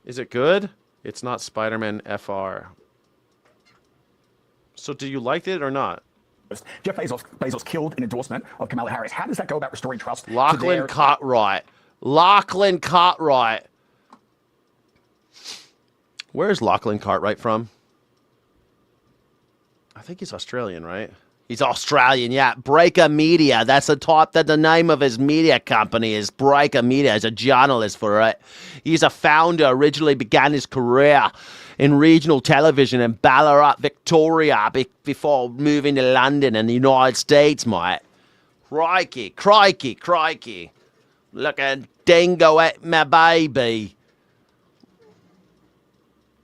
Is it good? It's not Spider-Man FR. So do you like it or not? Jeff Bezos killed an endorsement of Kamala Harris. How does that go about restoring trust? Lachlan Cartwright. Lachlan Cartwright. Where's Lachlan Cartwright from? I think he's Australian, right? He's Australian, yeah. Breaker Media. That's the name of his media company is Breaker Media. He's a journalist for it. He's a founder. Originally began his career in regional television in Ballarat, Victoria, before moving to London and the United States, mate. Crikey, crikey, crikey. Look at dingo at my baby.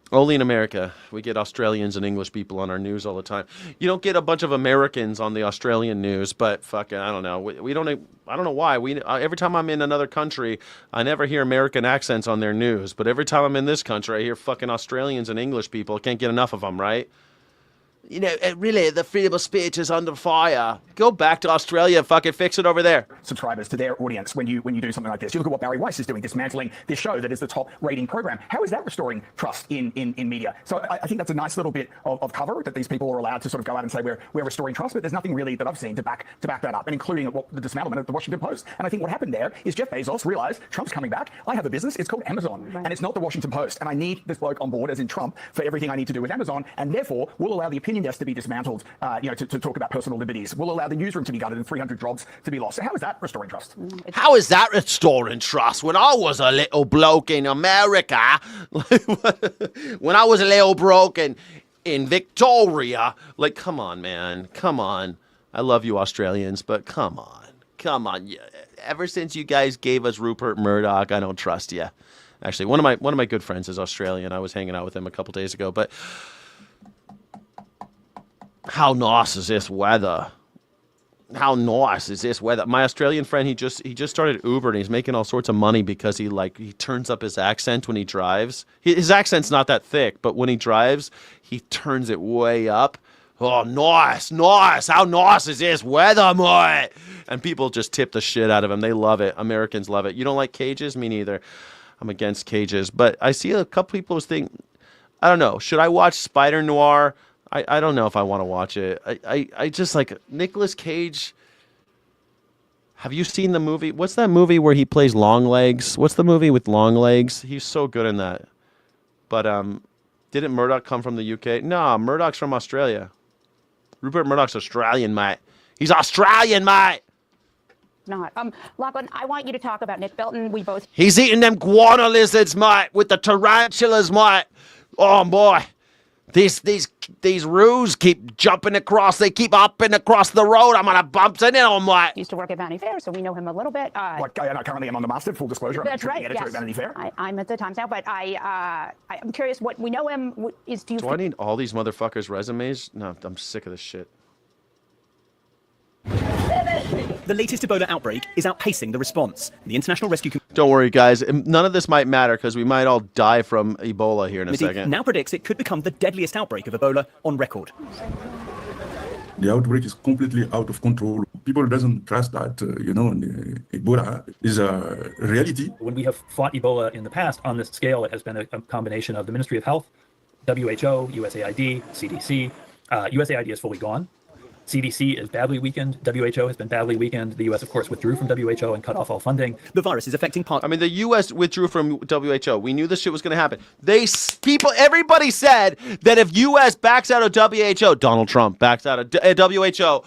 Only in America. We get Australians and English people on our news all the time. You don't get a bunch of Americans on the Australian news, but fucking, I don't know. We don't. I don't know why. Every time I'm in another country, I never hear American accents on their news. But every time I'm in this country, I hear fucking Australians and English people. Can't get enough of them, right? Really, the freedom of speech is under fire. Go back to Australia and fucking fix it over there. Subscribers to their audience when you do something like this. You look at what Barry Weiss is doing, dismantling this show that is the top rating program. How is that restoring trust in media? So I think that's a nice little bit of cover that these people are allowed to sort of go out and say we're restoring trust, but there's nothing really that I've seen to back that up, and including the dismantlement of the Washington Post. And I think what happened there is Jeff Bezos realized Trump's coming back. I have a business. It's called Amazon, and it's not the Washington Post. And I need this bloke on board, as in Trump, for everything I need to do with Amazon, and therefore will allow the opinion desk to be dismantled. To talk about personal liberties. We'll allow the newsroom to be gutted and 300 jobs to be lost. So how is that restoring trust? How is that restoring trust? When I was a little bloke in America, when I was a little bloke in Victoria, like, come on, man. Come on. I love you Australians, but come on. Come on. Ever since you guys gave us Rupert Murdoch, I don't trust you. Actually, one of my good friends is Australian. I was hanging out with him a couple days ago, but how nice is this weather? How nice is this weather? My Australian friend, he just started Uber, and he's making all sorts of money because he turns up his accent when he drives. His accent's not that thick, but when he drives, he turns it way up. Oh, nice, nice. How nice is this weather, mate? And people just tip the shit out of him. They love it. Americans love it. You don't like cages? Me neither. I'm against cages. But I see a couple people think, I don't know, should I watch Spider Noir? I don't know if I want to watch it. I just like Nicolas Cage. Have you seen the movie? What's that movie where he plays Longlegs? What's the movie with Longlegs? He's so good in that. But Didn't Murdoch come from the UK? No, Murdoch's from Australia. Rupert Murdoch's Australian, mate. He's Australian, mate. Not. Lachlan, I want you to talk about Nick Bilton. We both. He's eating them guana lizards, mate, with the tarantulas, mate. Oh, boy. These roos keep jumping across. They keep upping across the road. I'm gonna bump into them, mate. Used to work at Vanity Fair, so we know him a little bit. Currently I'm on the masthead, full disclosure. That's I'm right, the editor yes. at Vanity Fair. I'm at the Times now, but I'm curious what we know him is. Do I need all these motherfuckers' resumes? No, I'm sick of this shit. The latest Ebola outbreak is outpacing the response. The International Rescue Don't worry, guys. None of this might matter because we might all die from Ebola here in a Committee second. now predicts it could become the deadliest outbreak of Ebola on record. The outbreak is completely out of control. People doesn't trust that, Ebola is a reality. When we have fought Ebola in the past on this scale, it has been a combination of the Ministry of Health, WHO, USAID, CDC. USAID is fully gone. CDC is badly weakened. WHO has been badly weakened. The U.S., of course, withdrew from WHO and cut off all funding. The virus is affecting I mean, the U.S. withdrew from WHO. We knew this shit was going to happen. Everybody said that if U.S. backs out of WHO, Donald Trump backs out of WHO,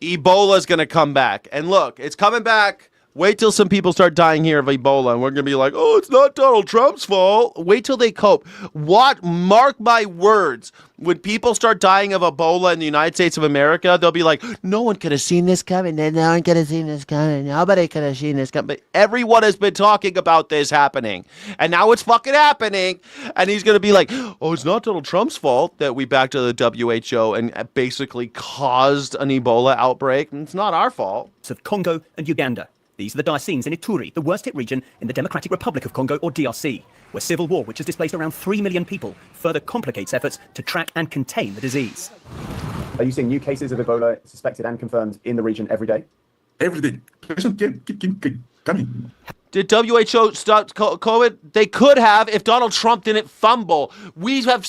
Ebola is going to come back. And look, it's coming back. Wait till some people start dying here of Ebola, and we're going to be like, oh, it's not Donald Trump's fault. Wait till they cope. Mark my words. When people start dying of Ebola in the United States of America, they'll be like, no one could have seen this coming. No one could have seen this coming. Nobody could have seen this coming. But everyone has been talking about this happening. And now it's fucking happening. And he's going to be like, oh, it's not Donald Trump's fault that we backed to the WHO and basically caused an Ebola outbreak. It's not our fault. Of Congo and Uganda. These are the dire scenes in Ituri, the worst hit region in the Democratic Republic of Congo, or DRC, where civil war, which has displaced around 3 million people, further complicates efforts to track and contain the disease. Are you seeing new cases of Ebola suspected and confirmed in the region every day? Every day. Patient keep coming. Did WHO stop COVID? They could have if Donald Trump didn't fumble. We have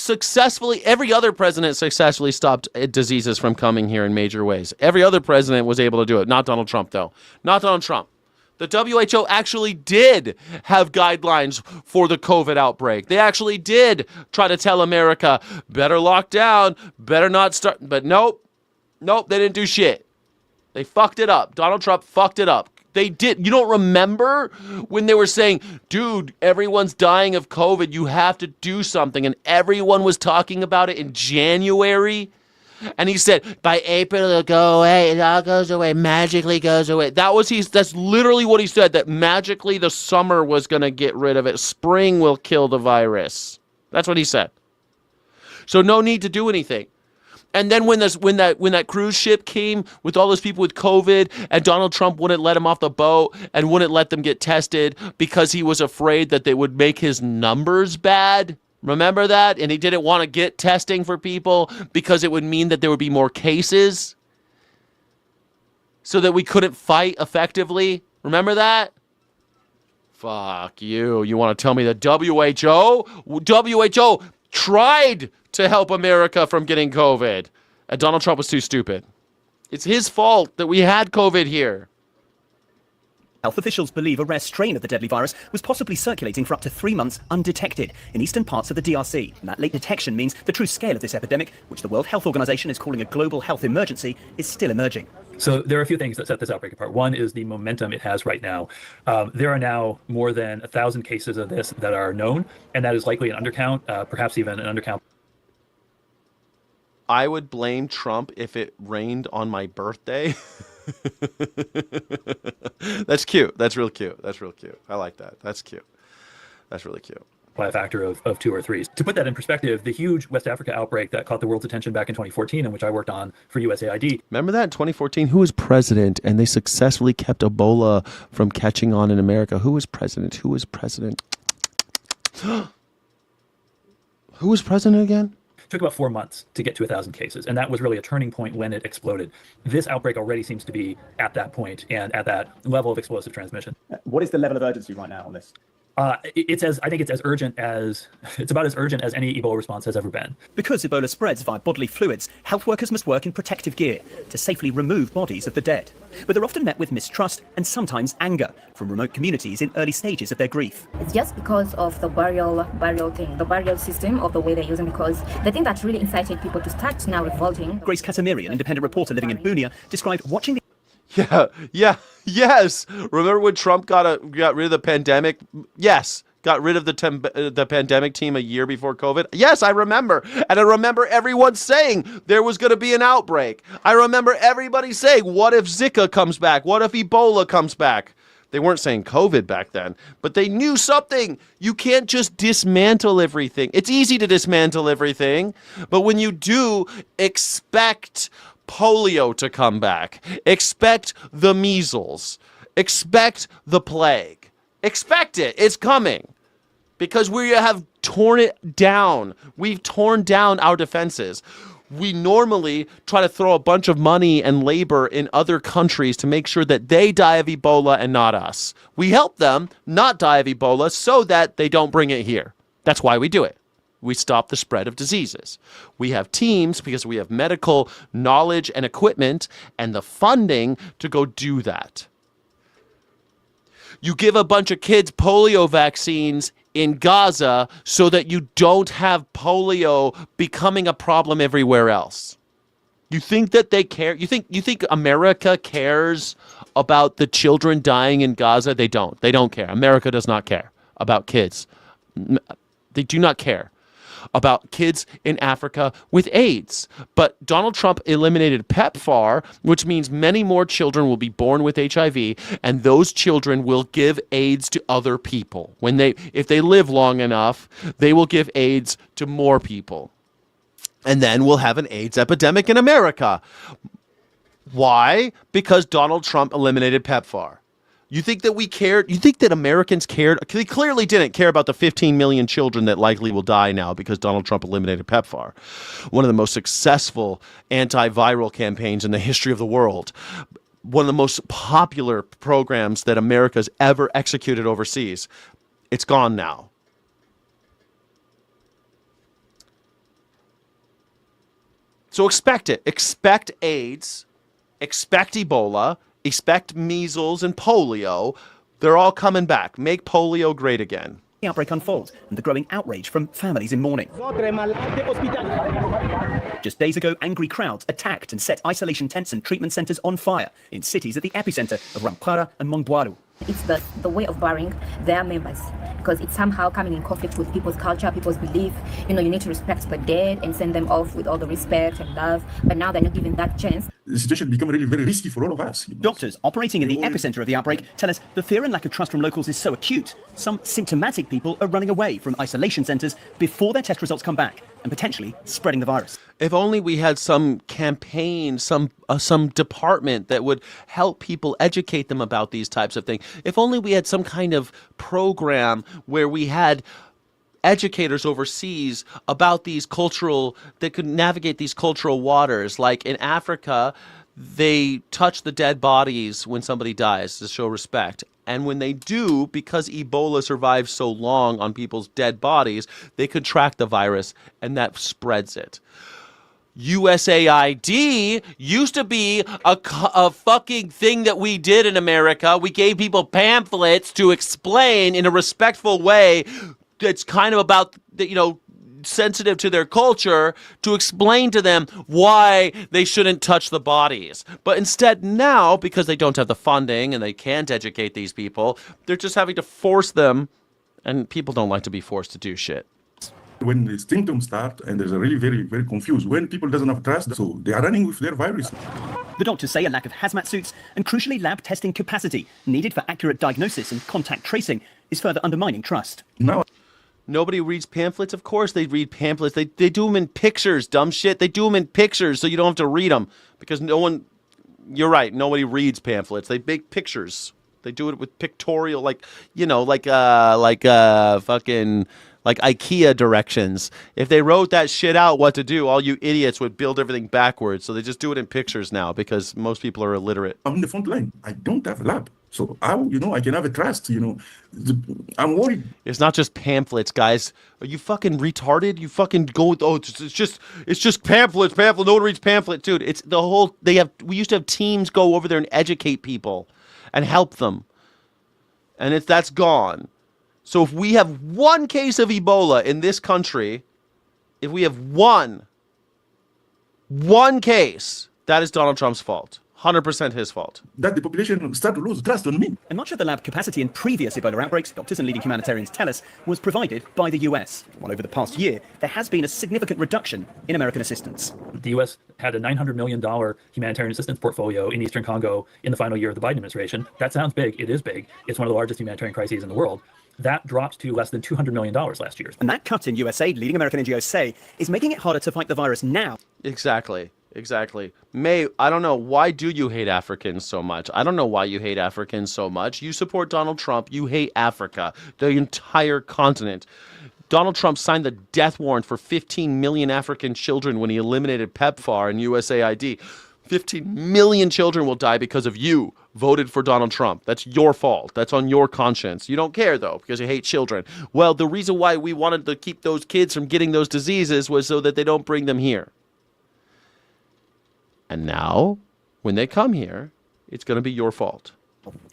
every other president successfully stopped diseases from coming here in major ways. Every other president was able to do it. Not Donald Trump, though. Not Donald Trump. The WHO actually did have guidelines for the COVID outbreak. They actually did try to tell America, better lock down, better not start. But nope, they didn't do shit. They fucked it up. Donald Trump fucked it up. They did. You don't remember when they were saying, dude, everyone's dying of COVID. You have to do something. And everyone was talking about it in January. And he said, by April, it'll go away. It all goes away. Magically goes away. That's literally what he said, that magically the summer was going to get rid of it. Spring will kill the virus. That's what he said. So no need to do anything. And then when that cruise ship came with all those people with COVID and Donald Trump wouldn't let them off the boat and wouldn't let them get tested because he was afraid that they would make his numbers bad. Remember that? And he didn't want to get testing for people because it would mean that there would be more cases so that we couldn't fight effectively. Remember that? Fuck you. You want to tell me that WHO tried to help America from getting COVID. And Donald Trump was too stupid. It's his fault that we had COVID here. Health officials believe a rare strain of the deadly virus was possibly circulating for up to 3 months undetected in eastern parts of the DRC. And that late detection means the true scale of this epidemic, which the World Health Organization is calling a global health emergency, is still emerging. So there are a few things that set this outbreak apart. One is the momentum it has right now. There are now more than 1,000 cases of this that are known, and that is likely an undercount, perhaps even an undercount. I would blame Trump if it rained on my birthday. That's cute. That's real cute. That's real cute. I like that. That's cute. That's really cute. By a factor of 2 or 3. To put that in perspective, the huge West Africa outbreak that caught the world's attention back in 2014, and which I worked on for USAID. Remember that in 2014? Who was president? And they successfully kept Ebola from catching on in America. Who was president? Who was president? Who was president again? Took about 4 months to get to 1,000 cases, and that was really a turning point when it exploded. This outbreak already seems to be at that point and at that level of explosive transmission. What is the level of urgency right now on this? I think it's about as urgent as any Ebola response has ever been. Because Ebola spreads via bodily fluids, health workers must work in protective gear to safely remove bodies of the dead. But they're often met with mistrust and sometimes anger from remote communities in early stages of their grief. It's just because of the burial thing, the burial system of the way they're using, because the thing that really incited people to start now revolting. Grace Catamiri, an independent reporter living in Bunia, described watching the Yes. Remember when Trump got rid of the pandemic? Yes. Got rid of the pandemic team a year before COVID? Yes, I remember. And I remember everyone saying there was going to be an outbreak. I remember everybody saying, what if Zika comes back? What if Ebola comes back? They weren't saying COVID back then, but they knew something. You can't just dismantle everything. It's easy to dismantle everything, but when you do, expect polio to come back. Expect the measles. Expect the plague. Expect it. It's coming. Because we have torn it down. We've torn down our defenses. We normally try to throw a bunch of money and labor in other countries to make sure that they die of Ebola and not us. We help them not die of Ebola so that they don't bring it here. That's why we do it. We stop the spread of diseases. We have teams because we have medical knowledge and equipment and the funding to go do that. You give a bunch of kids polio vaccines in Gaza so that you don't have polio becoming a problem everywhere else. You think that they care? You think America cares about the children dying in Gaza? They don't. They don't care. America does not care about kids. They do not care about kids in Africa with AIDS. But Donald Trump eliminated PEPFAR, which means many more children will be born with HIV, and those children will give AIDS to other people. If they live long enough, they will give AIDS to more people. And then we'll have an AIDS epidemic in America. Why? Because Donald Trump eliminated PEPFAR. You think that we cared? You think that Americans cared? They clearly didn't care about the 15 million children that likely will die now because Donald Trump eliminated PEPFAR, one of the most successful antiviral campaigns in the history of the world, one of the most popular programs that America's ever executed overseas. It's gone now. So expect it. Expect AIDS. Expect Ebola. Expect measles and polio. They're all coming back. Make polio great again. The outbreak unfolds and the growing outrage from families in mourning. Just days ago, angry crowds attacked and set isolation tents and treatment centers on fire in cities at the epicenter of Ramkara and Mongwaru. It's the way of burying their members, because it's somehow coming in conflict with people's culture, people's belief. You need to respect the dead and send them off with all the respect and love. But now they're not given that chance. The situation become really very risky for all of us. Doctors operating in the epicenter of the outbreak tell us the fear and lack of trust from locals is so acute, some symptomatic people are running away from isolation centers before their test results come back and potentially spreading the virus. If only we had some campaign, some department that would help people, educate them about these types of things. If only we had some kind of program where we had educators overseas about these that could navigate these cultural waters. Like in Africa, they touch the dead bodies when somebody dies to show respect. And when they do, because Ebola survives so long on people's dead bodies, they contract the virus and that spreads it. USAID used to be a fucking thing that we did in America. We gave people pamphlets to explain in a respectful way that's kind of about, sensitive to their culture, to explain to them why they shouldn't touch the bodies. But instead now, because they don't have the funding and they can't educate these people, they're just having to force them, and people don't like to be forced to do shit. When the symptoms start and there's a really very, very confused, when people doesn't have trust, so they are running with their virus. The doctors say a lack of hazmat suits and crucially lab testing capacity needed for accurate diagnosis and contact tracing is further undermining trust. Now, nobody reads pamphlets. Of course they read pamphlets. They do them in pictures, dumb shit. They do them in pictures so you don't have to read them because you're right, nobody reads pamphlets. They make pictures. They do it with pictorial, like IKEA directions. If they wrote that shit out what to do, all you idiots would build everything backwards. So they just do it in pictures now because most people are illiterate. I'm in the front line. I don't have a lab. So how, I can have a trust, I'm worried. It's not just pamphlets, guys. Are you fucking retarded? You fucking go with, it's just pamphlets. No one reads pamphlets, dude. It's the whole, we used to have teams go over there and educate people and help them. And that's gone. So if we have one case of Ebola in this country, if we have one case, that is Donald Trump's fault. 100% his fault. That the population start to lose trust on me. And much of the lab capacity in previous Ebola outbreaks, doctors and leading humanitarians tell us, was provided by the US. While over the past year, there has been a significant reduction in American assistance. The U.S. had a $900 million humanitarian assistance portfolio in Eastern Congo in the final year of the Biden administration. That sounds big. It is big. It's one of the largest humanitarian crises in the world. That dropped to less than $200 million last year. And that cut in US aid, leading American NGOs say, is making it harder to fight the virus now. Exactly. May, I don't know. Why do you hate Africans so much? I don't know why you hate Africans so much. You support Donald Trump. You hate Africa, the entire continent. Donald Trump signed the death warrant for 15 million African children when he eliminated PEPFAR and USAID. 15 million children will die because of you voted for Donald Trump. That's your fault. That's on your conscience. You don't care, though, because you hate children. Well, the reason why we wanted to keep those kids from getting those diseases was so that they don't bring them here. And now, when they come here, it's going to be your fault.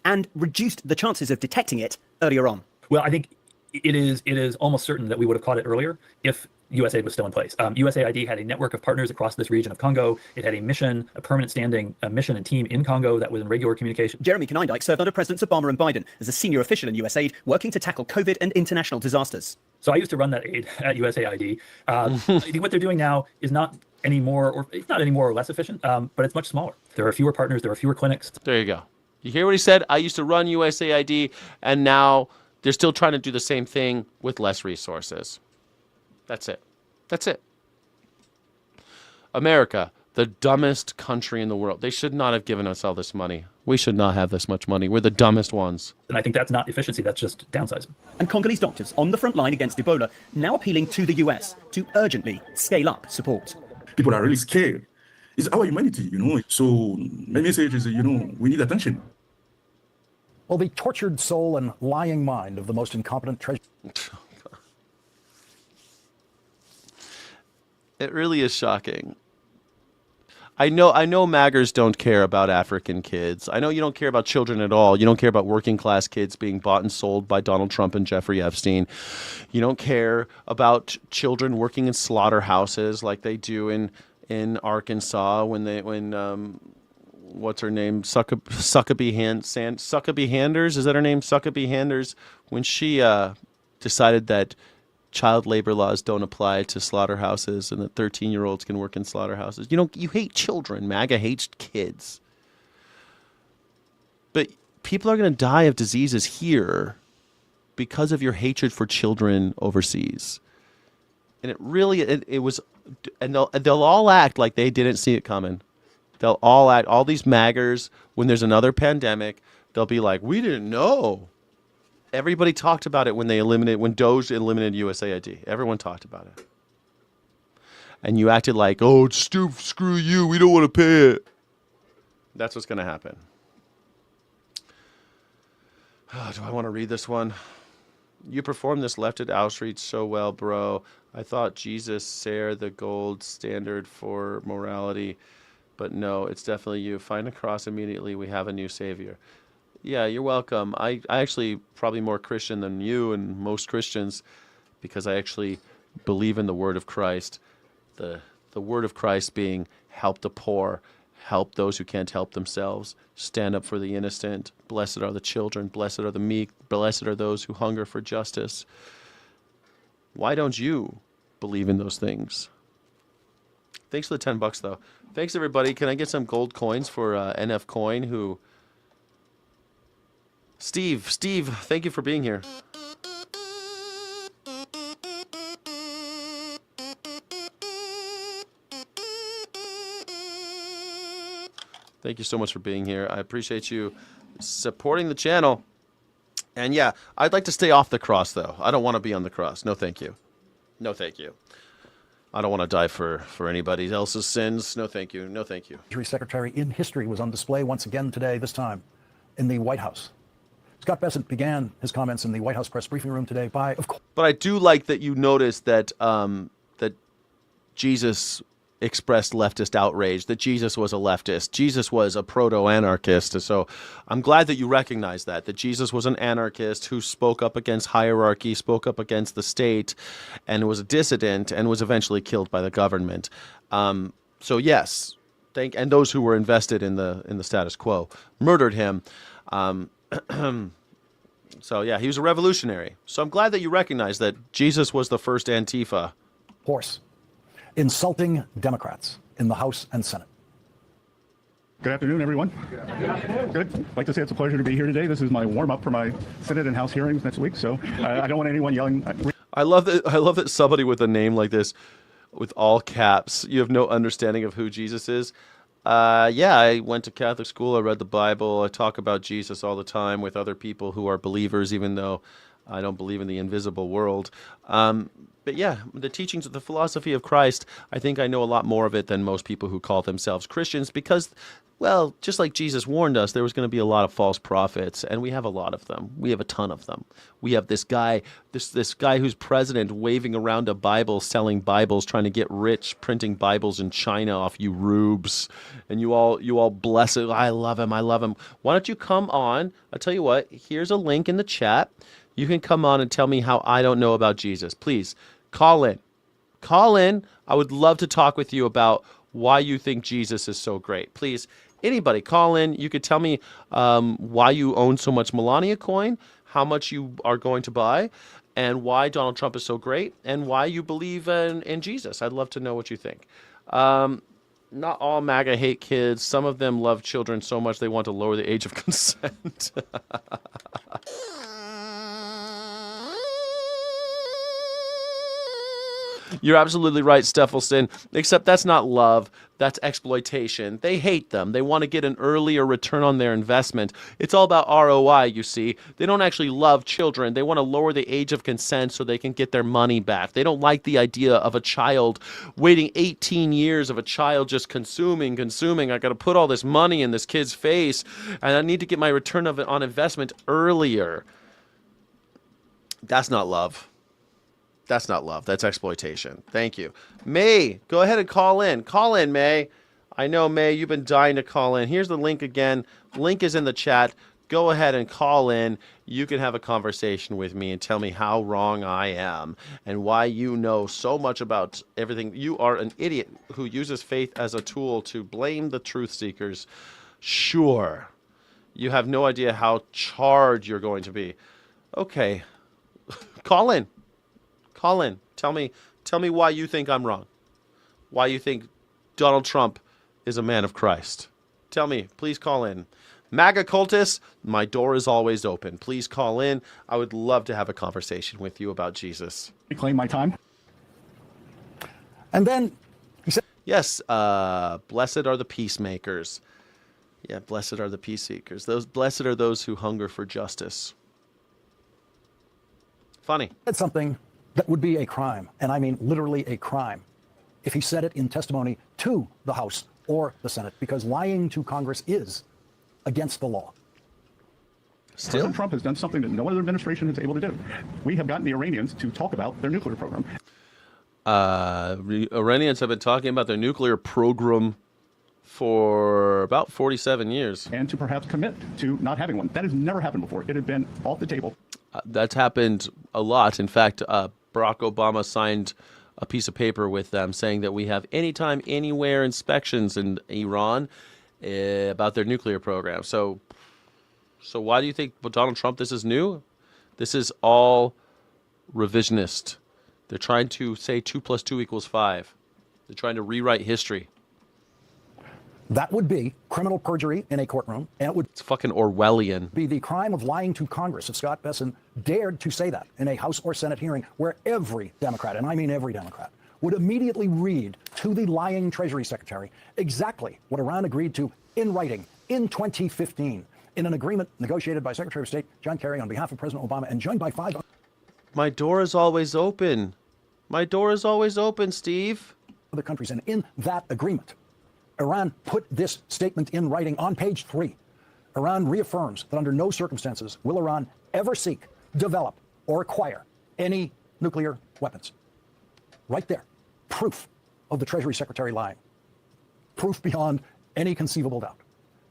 And reduced the chances of detecting it earlier on. Well, I think it is almost certain that we would have caught it earlier if USAID was still in place. USAID had a network of partners across this region of Congo. It had a mission, a permanent standing mission and team in Congo that was in regular communication. Jeremy Knindike served under Presidents Obama and Biden as a senior official in USAID, working to tackle COVID and international disasters. So I used to run that aid at USAID. I think what they're doing now is not any more, or it's not any more or less efficient, but it's much smaller. There are fewer partners. There are fewer clinics. There you go. You hear what he said? I used to run USAID, and now they're still trying to do the same thing with less resources. That's it. America, the dumbest country in the world. They should not have given us all this money. We should not have this much money. We're the dumbest ones. And I think that's not efficiency. That's just downsizing. And Congolese doctors on the front line against Ebola now appealing to the US to urgently scale up support. People are really scared. It's our humanity, So my message is, we need attention. Well, the tortured soul and lying mind of the most incompetent treasurer. It really is shocking. I know MAGAs don't care about African kids. I know you don't care about children at all. You don't care about working class kids being bought and sold by Donald Trump and Jeffrey Epstein. You don't care about children working in slaughterhouses like they do in Arkansas when what's her name? Succabee Handers, is that her name? Succabee Handers, when she decided that child labor laws don't apply to slaughterhouses and that 13-year-olds can work in slaughterhouses. You hate children. MAGA hates kids. But people are going to die of diseases here because of your hatred for children overseas. And it was, and they'll all act like they didn't see it coming. They'll all act, all these MAGAs, when there's another pandemic, they'll be like, we didn't know. Everybody talked about it when Doge eliminated USAID. Everyone talked about it. And you acted like, oh, it's stupid, screw you, we don't want to pay it. That's what's going to happen. Do I want to read this one? You performed this left at Auschwitz so well, bro. I thought Jesus set the gold standard for morality. But no, it's definitely you. Find a cross immediately. We have a new savior. Yeah, you're welcome. I actually probably more Christian than you and most Christians because I actually believe in the word of Christ. The word of Christ being help the poor, help those who can't help themselves, stand up for the innocent. Blessed are the children, blessed are the meek, blessed are those who hunger for justice. Why don't you believe in those things? Thanks for the $10 though. Thanks everybody. Can I get some gold coins for NF Coin who... Steve, thank you for being here. Thank you so much for being here. I appreciate you supporting the channel. And yeah, I'd like to stay off the cross, though. I don't want to be on the cross. No, thank you. No, thank you. I don't want to die for anybody else's sins. No, thank you. No, thank you. Treasury Secretary in history was on display once again today, this time in the White House. Scott Bessent began his comments in the White House press briefing room today by, of course. But I do like that you noticed that that Jesus expressed leftist outrage, that Jesus was a leftist. Jesus was a proto-anarchist. So I'm glad that you recognize that Jesus was an anarchist who spoke up against hierarchy, spoke up against the state, and was a dissident and was eventually killed by the government. So yes, and those who were invested in the status quo murdered him. So yeah, he was a revolutionary. So I'm glad that you recognize that Jesus was the first Antifa. Horse. Insulting Democrats in the House and Senate. Good afternoon, everyone. Good. I'd like to say it's a pleasure to be here today. This is my warm-up for my Senate and House hearings next week, so I don't want anyone yelling. I love that somebody with a name like this, with all caps, you have no understanding of who Jesus is. Yeah, I went to Catholic school. I read the Bible. I talk about Jesus all the time with other people who are believers, even though I don't believe in the invisible world. But yeah, the teachings of the philosophy of Christ, I think I know a lot more of it than most people who call themselves Christians because, well, just like Jesus warned us, there was going to be a lot of false prophets, and we have a lot of them. We have a ton of them. We have this guy, this guy who's president waving around a Bible, selling Bibles, trying to get rich, printing Bibles in China off you rubes, and you all bless it. I love him. I love him. Why don't you come on? I'll tell you what. Here's a link in the chat. You can come on and tell me how I don't know about Jesus. Please call in. Call in. I would love to talk with you about why you think Jesus is so great. Please. Anybody, call in. You could tell me why you own so much Melania coin, how much you are going to buy, and why Donald Trump is so great, and why you believe in Jesus. I'd love to know what you think. Not all MAGA hate kids. Some of them love children so much they want to lower the age of consent. You're absolutely right, Steffelston, except that's not love. That's exploitation. They hate them. They want to get an earlier return on their investment. It's all about ROI, you see. They don't actually love children. They want to lower the age of consent so they can get their money back. They don't like the idea of a child waiting 18 years of a child just consuming. I got to put all this money in this kid's face, and I need to get my return on investment earlier. That's not love. That's not love. That's exploitation. Thank you. May, go ahead and call in. Call in, May. I know, May, you've been dying to call in. Here's the link again. Link is in the chat. Go ahead and call in. You can have a conversation with me and tell me how wrong I am and why you know so much about everything. You are an idiot who uses faith as a tool to blame the truth seekers. Sure. You have no idea how charged you're going to be. Okay. Call in. Call in. Tell me why you think I'm wrong. Why you think Donald Trump is a man of Christ. Tell me. Please call in. MAGA cultists, my door is always open. Please call in. I would love to have a conversation with you about Jesus. Reclaim my time. And then he said, yes, blessed are the peacemakers. Yeah, blessed are the peace seekers. Blessed are those who hunger for justice. Funny. Said something that would be a crime, and I mean literally a crime, if he said it in testimony to the House or the Senate, because lying to Congress is against the law. Still? President Trump has done something that no other administration is able to do. We have gotten the Iranians to talk about their nuclear program. Iranians have been talking about their nuclear program for about 47 years. And to perhaps commit to not having one. That has never happened before. It had been off the table. That's happened a lot. In fact, Barack Obama signed a piece of paper with them saying that we have anytime, anywhere inspections in Iran about their nuclear program. So why do you think Donald Trump, this is new? This is all revisionist. They're trying to say 2 + 2 = 5. They're trying to rewrite history. That would be criminal perjury in a courtroom, and it would it's fucking Orwellian. Be the crime of lying to Congress if Scott Bessent dared to say that in a House or Senate hearing where every Democrat, and I mean every Democrat, would immediately read to the lying Treasury Secretary exactly what Iran agreed to in writing in 2015 in an agreement negotiated by Secretary of State John Kerry on behalf of President Obama and joined by 5 My door is always open. My door is always open, Steve. Other countries, and in that agreement, Iran put this statement in writing on page 3. Iran reaffirms that under no circumstances will Iran ever seek, develop, or acquire any nuclear weapons. Right there. Proof of the Treasury Secretary lying. Proof beyond any conceivable doubt.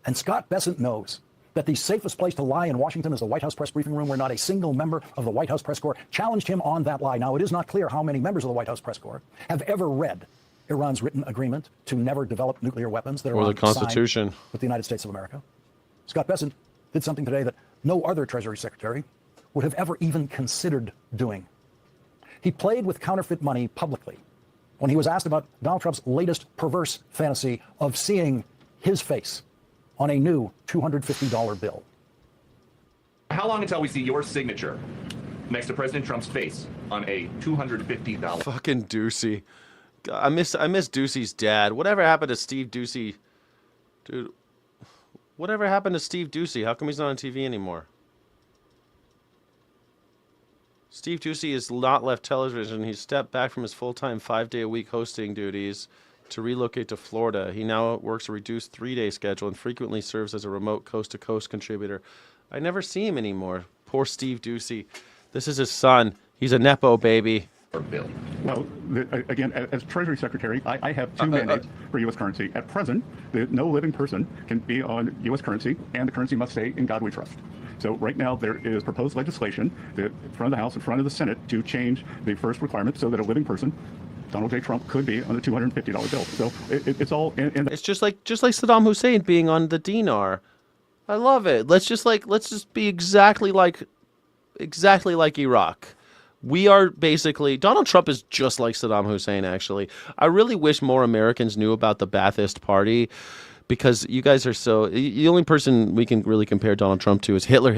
And Scott Bessent knows that the safest place to lie in Washington is the White House press briefing room, where not a single member of the White House press corps challenged him on that lie. Now, it is not clear how many members of the White House press corps have ever read Iran's written agreement to never develop nuclear weapons that or the Iran Constitution signed with the United States of America. Scott Bessent did something today that no other Treasury Secretary would have ever even considered doing. He played with counterfeit money publicly when he was asked about Donald Trump's latest perverse fantasy of seeing his face on a new $250 bill. How long until we see your signature next to President Trump's face on a $250? Fucking Ducey. God, I miss Ducey's dad. Whatever happened to Steve Ducey? Dude, whatever happened to Steve Ducey? How come he's not on TV anymore? Steve Ducey has not left television. He's stepped back from his full-time 5-day-a-week hosting duties to relocate to Florida. He now works a reduced 3-day schedule and frequently serves as a remote coast-to-coast contributor. I never see him anymore. Poor Steve Ducey. This is his son. He's a Nepo baby. Well, again, as Treasury Secretary, I have two mandates for U.S. currency. At present, no living person can be on U.S. currency, and the currency must stay in God we trust. So right now there is proposed legislation in front of the House, in front of the Senate, to change the first requirement so that a living person, Donald J. Trump, could be on a $250 bill. So it's all in It's just like Saddam Hussein being on the dinar. I love it. Let's just be exactly like Iraq. We are basically, Donald Trump is just like Saddam Hussein, actually. I really wish more Americans knew about the Ba'athist Party, because you guys are the only person we can really compare Donald Trump to is Hitler.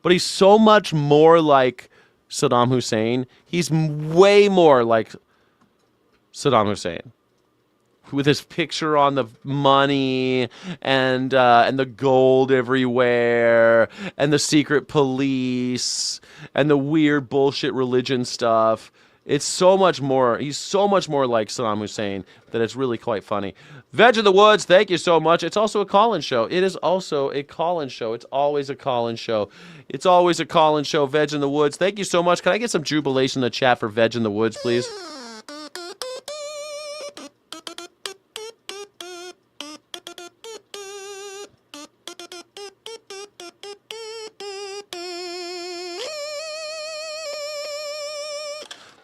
But he's so much more like Saddam Hussein. He's way more like Saddam Hussein, with his picture on the money and the gold everywhere and the secret police and the weird bullshit religion stuff. It's so much more. He's so much more like Saddam Hussein that it's really quite funny. Veg in the Woods, thank you so much. It's also a call-in show. It is also a call-in show. It's always a call-in show. It's always a call-in show. Veg in the Woods, thank you so much. Can I get some jubilation in the chat for Veg in the Woods, please?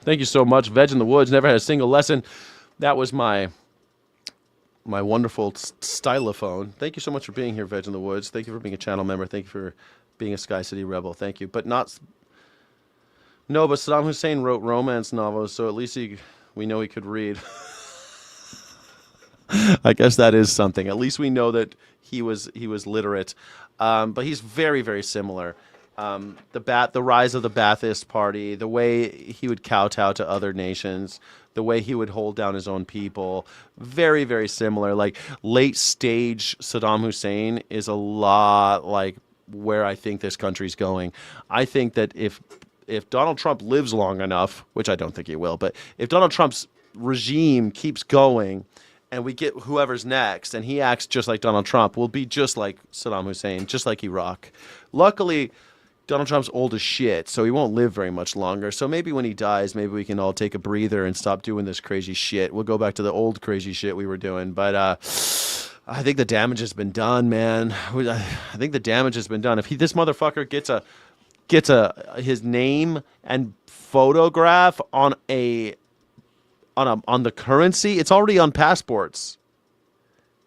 Thank you so much. Veg in the Woods, never had a single lesson. That was my wonderful stylophone. Thank you so much for being here, Veg in the Woods. Thank you for being a channel member. Thank you for being a Sky City Rebel. Thank you. But Saddam Hussein wrote romance novels, so at least we know he could read. I guess that is something. At least we know that he was literate. But he's very, very similar. The rise of the Ba'athist Party, the way he would kowtow to other nations, the way he would hold down his own people, very, very similar. Like late stage Saddam Hussein is a lot like where I think this country's going. I think that if Donald Trump lives long enough, which I don't think he will, but if Donald Trump's regime keeps going and we get whoever's next and he acts just like Donald Trump, we'll be just like Saddam Hussein, just like Iraq. Luckily, Donald Trump's old as shit, so he won't live very much longer. So maybe when he dies, maybe we can all take a breather and stop doing this crazy shit. We'll go back to the old crazy shit we were doing. But I think the damage has been done, man. I think the damage has been done. If this motherfucker gets his name and photograph on the currency, it's already on passports.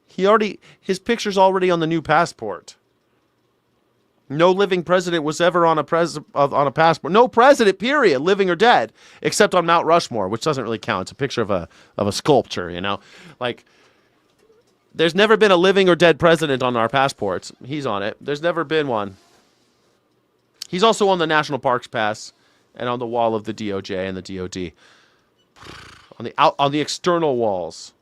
His picture's already on the new passport. No living president was ever on a passport. No president, period, living or dead, except on Mount Rushmore, which doesn't really count. It's a picture of a sculpture, you know? Like, there's never been a living or dead president on our passports. He's on it. There's never been one. He's also on the National Parks Pass and on the wall of the DOJ and the DOD. On the external walls.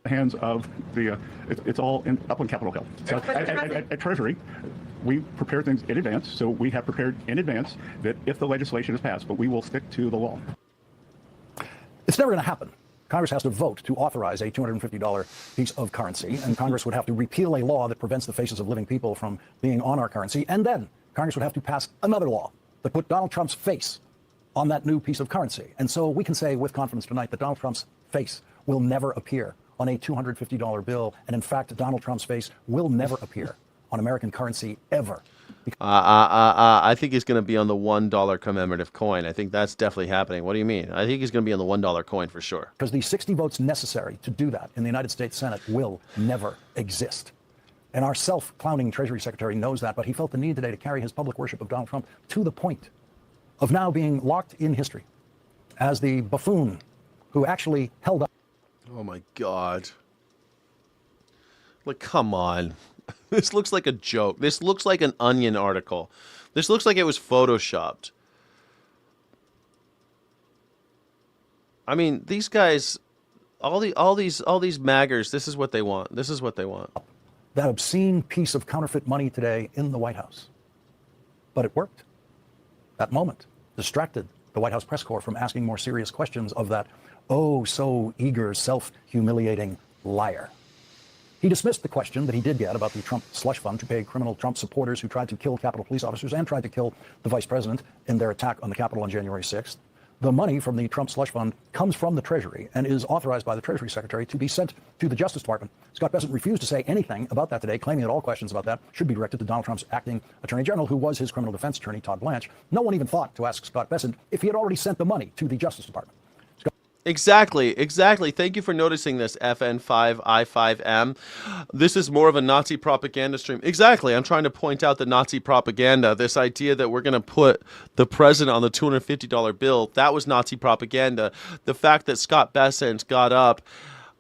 Hands of it's all up on Capitol Hill. So at Treasury, we prepare things in advance. So we have prepared in advance that if the legislation is passed, but we will stick to the law. It's never going to happen. Congress has to vote to authorize a $250 piece of currency, and Congress would have to repeal a law that prevents the faces of living people from being on our currency, and then Congress would have to pass another law that put Donald Trump's face on that new piece of currency. And so we can say with confidence tonight that Donald Trump's face will never appear on a $250 bill, and in fact, Donald Trump's face will never appear on American currency ever. I think he's going to be on the $1 commemorative coin. I think that's definitely happening. What do you mean? I think he's going to be on the $1 coin for sure. Because the 60 votes necessary to do that in the United States Senate will never exist. And our self-clowning Treasury Secretary knows that, but he felt the need today to carry his public worship of Donald Trump to the point of now being locked in history as the buffoon who actually held up. Oh my God. Like, come on. This looks like a joke. This looks like an Onion article. This looks like it was photoshopped. I mean, these guys, all these MAGers, this is what they want. This is what they want. That obscene piece of counterfeit money today in the White House. But it worked. That moment distracted the White House press corps from asking more serious questions of that oh so eager, self-humiliating liar. He dismissed the question that he did get about the Trump slush fund to pay criminal Trump supporters who tried to kill Capitol police officers and tried to kill the vice president in their attack on the Capitol on January 6th. The money from the Trump slush fund comes from the Treasury and is authorized by the Treasury Secretary to be sent to the Justice Department. Scott Bessent refused to say anything about that today, claiming that all questions about that should be directed to Donald Trump's acting Attorney General, who was his criminal defense attorney, Todd Blanche. No one even thought to ask Scott Bessent if he had already sent the money to the Justice Department. Exactly. Thank you for noticing this, FN5I5M. This is more of a Nazi propaganda stream. Exactly. I'm trying to point out the Nazi propaganda. This idea that we're going to put the president on the $250 bill, that was Nazi propaganda. The fact that Scott Bessent got up,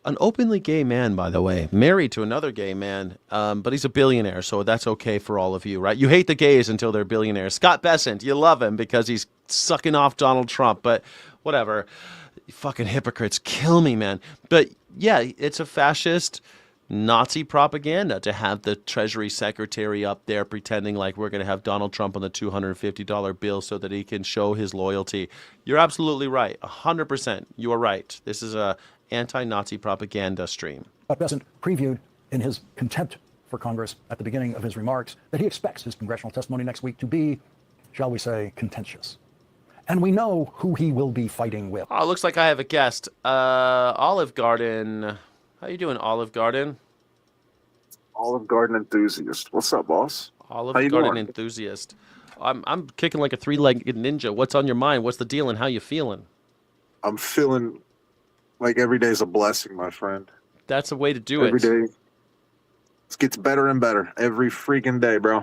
an openly gay man, by the way, married to another gay man, but he's a billionaire, so that's okay for all of you, right? You hate the gays until they're billionaires. Scott Bessent, you love him because he's sucking off Donald Trump, but whatever. Fucking hypocrites, kill me, man. But yeah, it's a fascist Nazi propaganda to have the Treasury Secretary up there pretending like we're going to have Donald Trump on the $250 bill so that he can show his loyalty. You're absolutely right. 100%. You are right. This is a anti-Nazi propaganda stream. Scott Bessent previewed in his contempt for Congress at the beginning of his remarks that he expects his congressional testimony next week to be, shall we say, contentious. And we know who he will be fighting with. Oh, looks like I have a guest. Olive Garden. How you doing, Olive Garden? Olive Garden enthusiast. What's up, boss? Olive Garden enthusiast. I'm kicking like a three-legged ninja. What's on your mind? What's the deal and how you feeling? I'm feeling like every day's a blessing, my friend. That's a way to do every it. Every day. It gets better and better every freaking day, bro.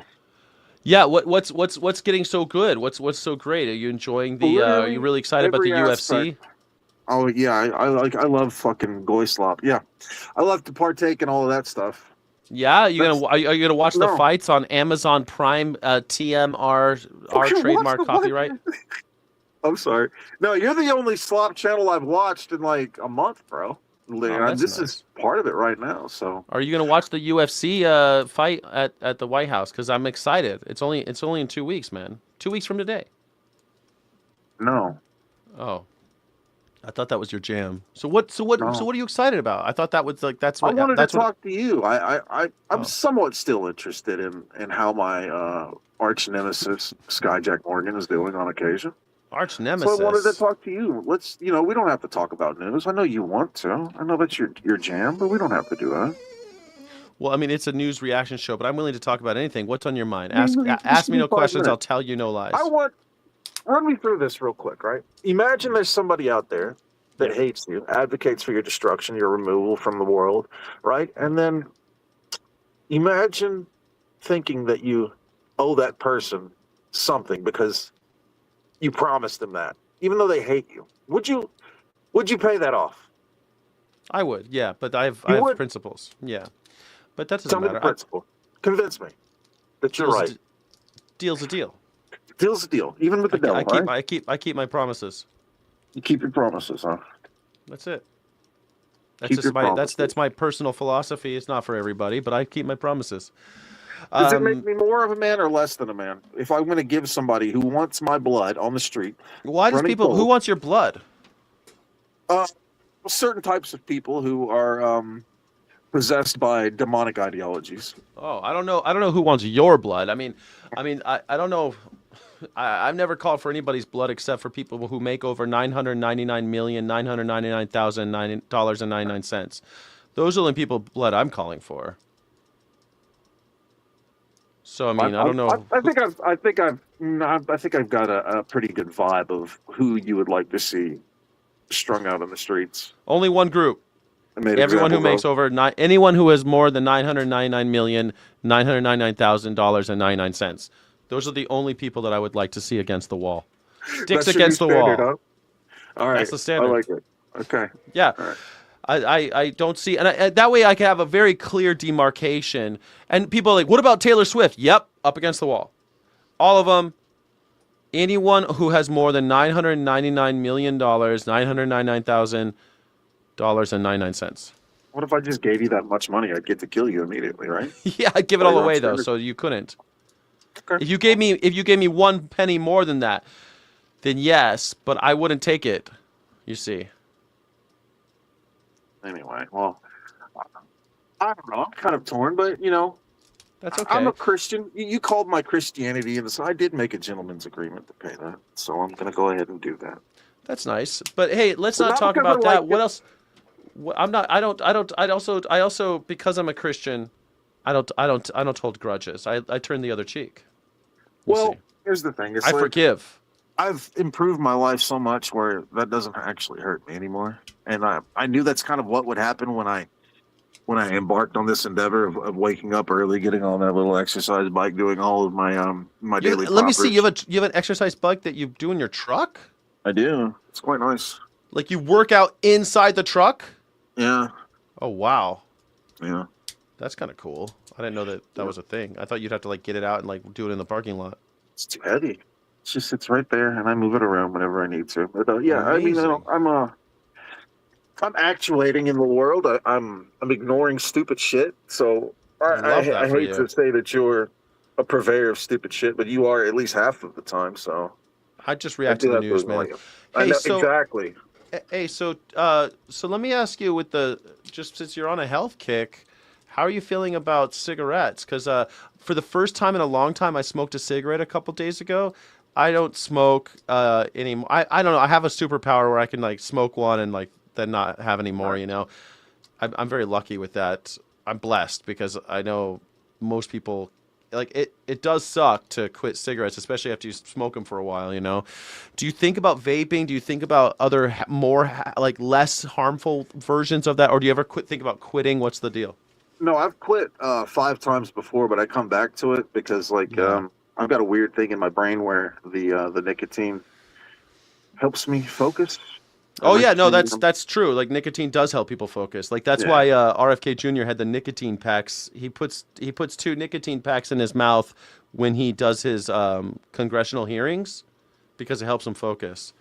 Yeah, what's getting so good? What's so great? Are you enjoying the? Are you really excited about the UFC? Oh yeah, I love fucking goy slop. Yeah, I love to partake in all of that stuff. Yeah, are you gonna watch the fights on Amazon Prime? TMR, our trademark copyright. I'm sorry. No, you're the only slop channel I've watched in like a month, bro. This is part of it right now. So, are you going to watch the UFC fight at the White House? Because I'm excited. It's only in 2 weeks, man. 2 weeks from today. No. Oh, I thought that was your jam. So what are you excited about? I thought that was like that's what I wanted to talk to you. I'm somewhat still interested in how my arch nemesis Skyjack Morgan is doing on occasion. Arch nemesis. So I wanted to talk to you. Let's, we don't have to talk about news. I know you want to. I know that's your jam, but we don't have to do that. Well, I mean, it's a news reaction show, but I'm willing to talk about anything. What's on your mind? Ask me no questions. I'll tell you no lies. Run me through this real quick, right? Imagine there's somebody out there that hates you, advocates for your destruction, your removal from the world, right? And then imagine thinking that you owe that person something because you promised them that, even though they hate you. Would you pay that off? I would, yeah, but I have principles, yeah. But that doesn't matter. Tell me the principle. Convince me that you're right. Deal's a deal. Deal's a deal, even with the devil. I keep my promises. You keep your promises, huh? That's it. That's my personal philosophy. It's not for everybody, but I keep my promises. Does it make me more of a man or less than a man? If I'm going to give somebody who wants my blood on the street. Who wants your blood? certain types of people who are possessed by demonic ideologies. Oh, I don't know. I don't know who wants your blood. I don't know. I've never called for anybody's blood except for people who make over $999,999,099.99. Those are the only people blood I'm calling for. So I mean, I don't know. I think I've got a pretty good vibe of who you would like to see strung out on the streets. Only one group. Everyone who makes anyone who has more than $999,999,000.99. Those are the only people that I would like to see against the wall. Sticks against the wall. Huh? All right, That's the standard. I like it. Okay. Yeah. All right. I don't see, and that way I can have a very clear demarcation. And people are like, what about Taylor Swift? Yep, up against the wall. All of them. Anyone who has more than $999 million, $999,000.99. What if I just gave you that much money? I'd get to kill you immediately, right? Yeah, I'd give it all away though, so you couldn't. Okay. If you gave me 1 penny more than that, then yes, but I wouldn't take it. You see. Anyway, well, I don't know. I'm kind of torn, but you know, that's okay. I'm a Christian. You called my Christianity, and so I did make a gentleman's agreement to pay that. So I'm going to go ahead and do that. That's nice. But hey, let's not talk about that. What else? I also because I'm a Christian, I don't hold grudges. I turn the other cheek. Well, here's the thing. I forgive. I've improved my life so much where that doesn't actually hurt me anymore. And I knew that's kind of what would happen when I embarked on this endeavor of waking up early, getting on that little exercise bike, doing all of my my daily. Let me see. You have an exercise bike that you do in your truck? I do. It's quite nice. Like you work out inside the truck? Yeah. Oh wow. Yeah. That's kind of cool. I didn't know that was a thing. I thought you'd have to like get it out and like do it in the parking lot. It's too heavy. It just sits right there, and I move it around whenever I need to. But yeah, Amazing. I mean, I'm actuating in the world. I'm ignoring stupid shit. So I hate to say that you're a purveyor of stupid shit, but you are at least half of the time. So I just react to the news, man. I know, exactly. Hey, so let me ask you, just since you're on a health kick, how are you feeling about cigarettes? Because for the first time in a long time, I smoked a cigarette a couple days ago. I don't smoke anymore. I don't know. I have a superpower where I can like smoke one and like then not have any more. You know, I'm very lucky with that. I'm blessed because I know most people like it. It does suck to quit cigarettes, especially after you smoke them for a while. You know, do you think about vaping? Do you think about other more like less harmful versions of that, or do you ever think about quitting? What's the deal? No, I've quit 5 times before, but I come back to it because like I've got a weird thing in my brain where the nicotine helps me focus. Oh yeah, no, that's true. Like nicotine does help people focus. Like that's why RFK Jr. had the nicotine packs. He puts 2 nicotine packs in his mouth when he does his congressional hearings because it helps him focus.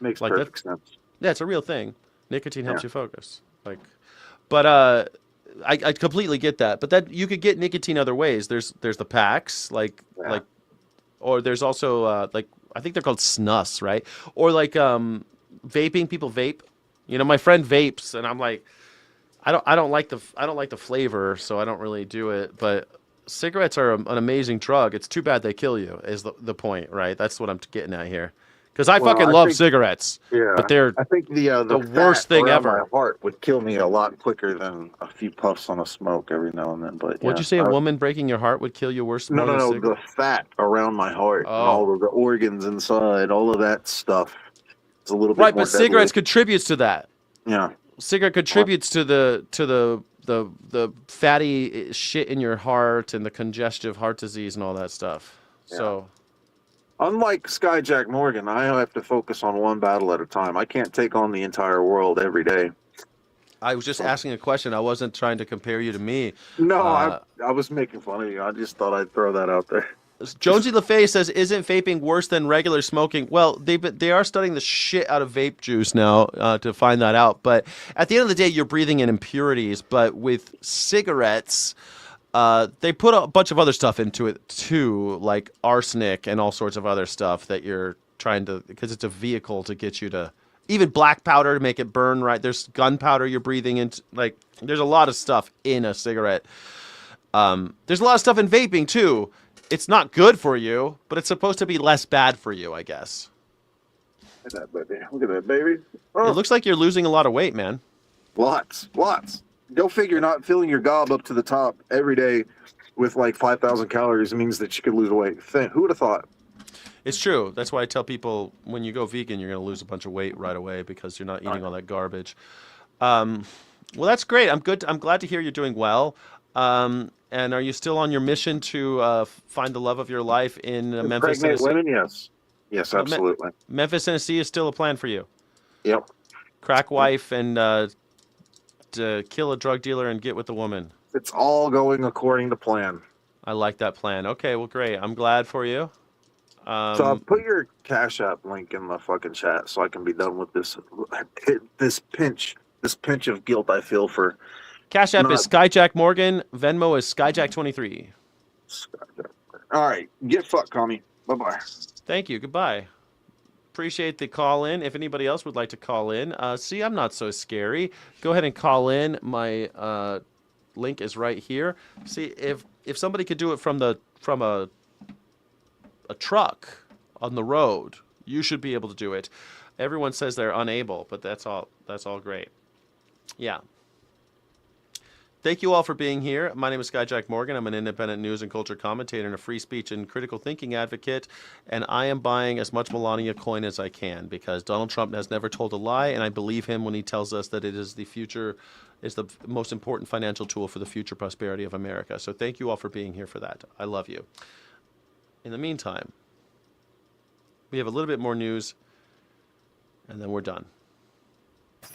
Makes perfect sense. Yeah, it's a real thing. Nicotine helps you focus. Like, but I completely get that. But that you could get nicotine other ways. There's the packs, or there's also like I think they're called snus, right? Or like vaping. People vape. You know, my friend vapes, and I'm like, I don't like the flavor, so I don't really do it. But cigarettes are an amazing drug. It's too bad they kill you. Is the point, right? That's what I'm getting at here. Because I fucking love cigarettes. Yeah, but they're I think the worst thing around ever. My heart would kill me a lot quicker than a few puffs on a smoke every now and then. But would you say a woman breaking your heart would kill you worse? No, the fat around my heart, and all of the organs inside, all of that stuff. It's a little bit right, more but cigarettes deadly. contributes to that. Yeah, cigarette contributes to the fatty shit in your heart and the congestive heart disease and all that stuff. Yeah. So. Unlike Skyjack Morgan, I have to focus on one battle at a time. I can't take on the entire world every day. I was just asking a question. I wasn't trying to compare you to me. No, I was making fun of you. I just thought I'd throw that out there. Jonesy LaFay says, "Isn't vaping worse than regular smoking?" Well, they are studying the shit out of vape juice now to find that out. But at the end of the day, you're breathing in impurities. But with cigarettes, they put a bunch of other stuff into it too, like arsenic and all sorts of other stuff that you're trying to, because it's a vehicle to get you to even black powder to make it burn right. There's gunpowder you're breathing into. Like, there's a lot of stuff in a cigarette. There's a lot of stuff in vaping too. It's not good for you, but it's supposed to be less bad for you, I guess. Look at that, baby. Look at that, baby. Oh. It looks like you're losing a lot of weight, man. Lots. Go figure, not filling your gob up to the top every day with like 5,000 calories means that you could lose weight. Who would have thought? It's true. That's why I tell people when you go vegan, you're going to lose a bunch of weight right away because you're not eating all that garbage. Well, that's great. I'm good. I'm glad to hear you're doing well. And are you still on your mission to find the love of your life in Memphis, Tennessee? Women, yes. Yes, absolutely. Memphis, Tennessee is still a plan for you. Yep. Crack wife and to kill a drug dealer and get with the woman. It's all going according to plan. I like that plan. Okay, well, great. I'm glad for you. So I'll put your Cash App link in the fucking chat so I can be done with this pinch of guilt I feel for. Cash App is Skyjack Morgan. Venmo is Skyjack23. All right, get fucked, call me. Bye-bye. Thank you. Goodbye. Appreciate the call in. If anybody else would like to call in, see, I'm not so scary. Go ahead and call in. My link is right here. See, if somebody could do it from a truck on the road, you should be able to do it. Everyone says they're unable, but that's all great. Yeah. Thank you all for being here. My name is Skyjack Morgan. I'm an independent news and culture commentator and a free speech and critical thinking advocate, and I am buying as much Melania coin as I can because Donald Trump has never told a lie, and I believe him when he tells us that it is the future, is the most important financial tool for the future prosperity of America. So thank you all for being here for that. I love you. In the meantime, we have a little bit more news, and then we're done.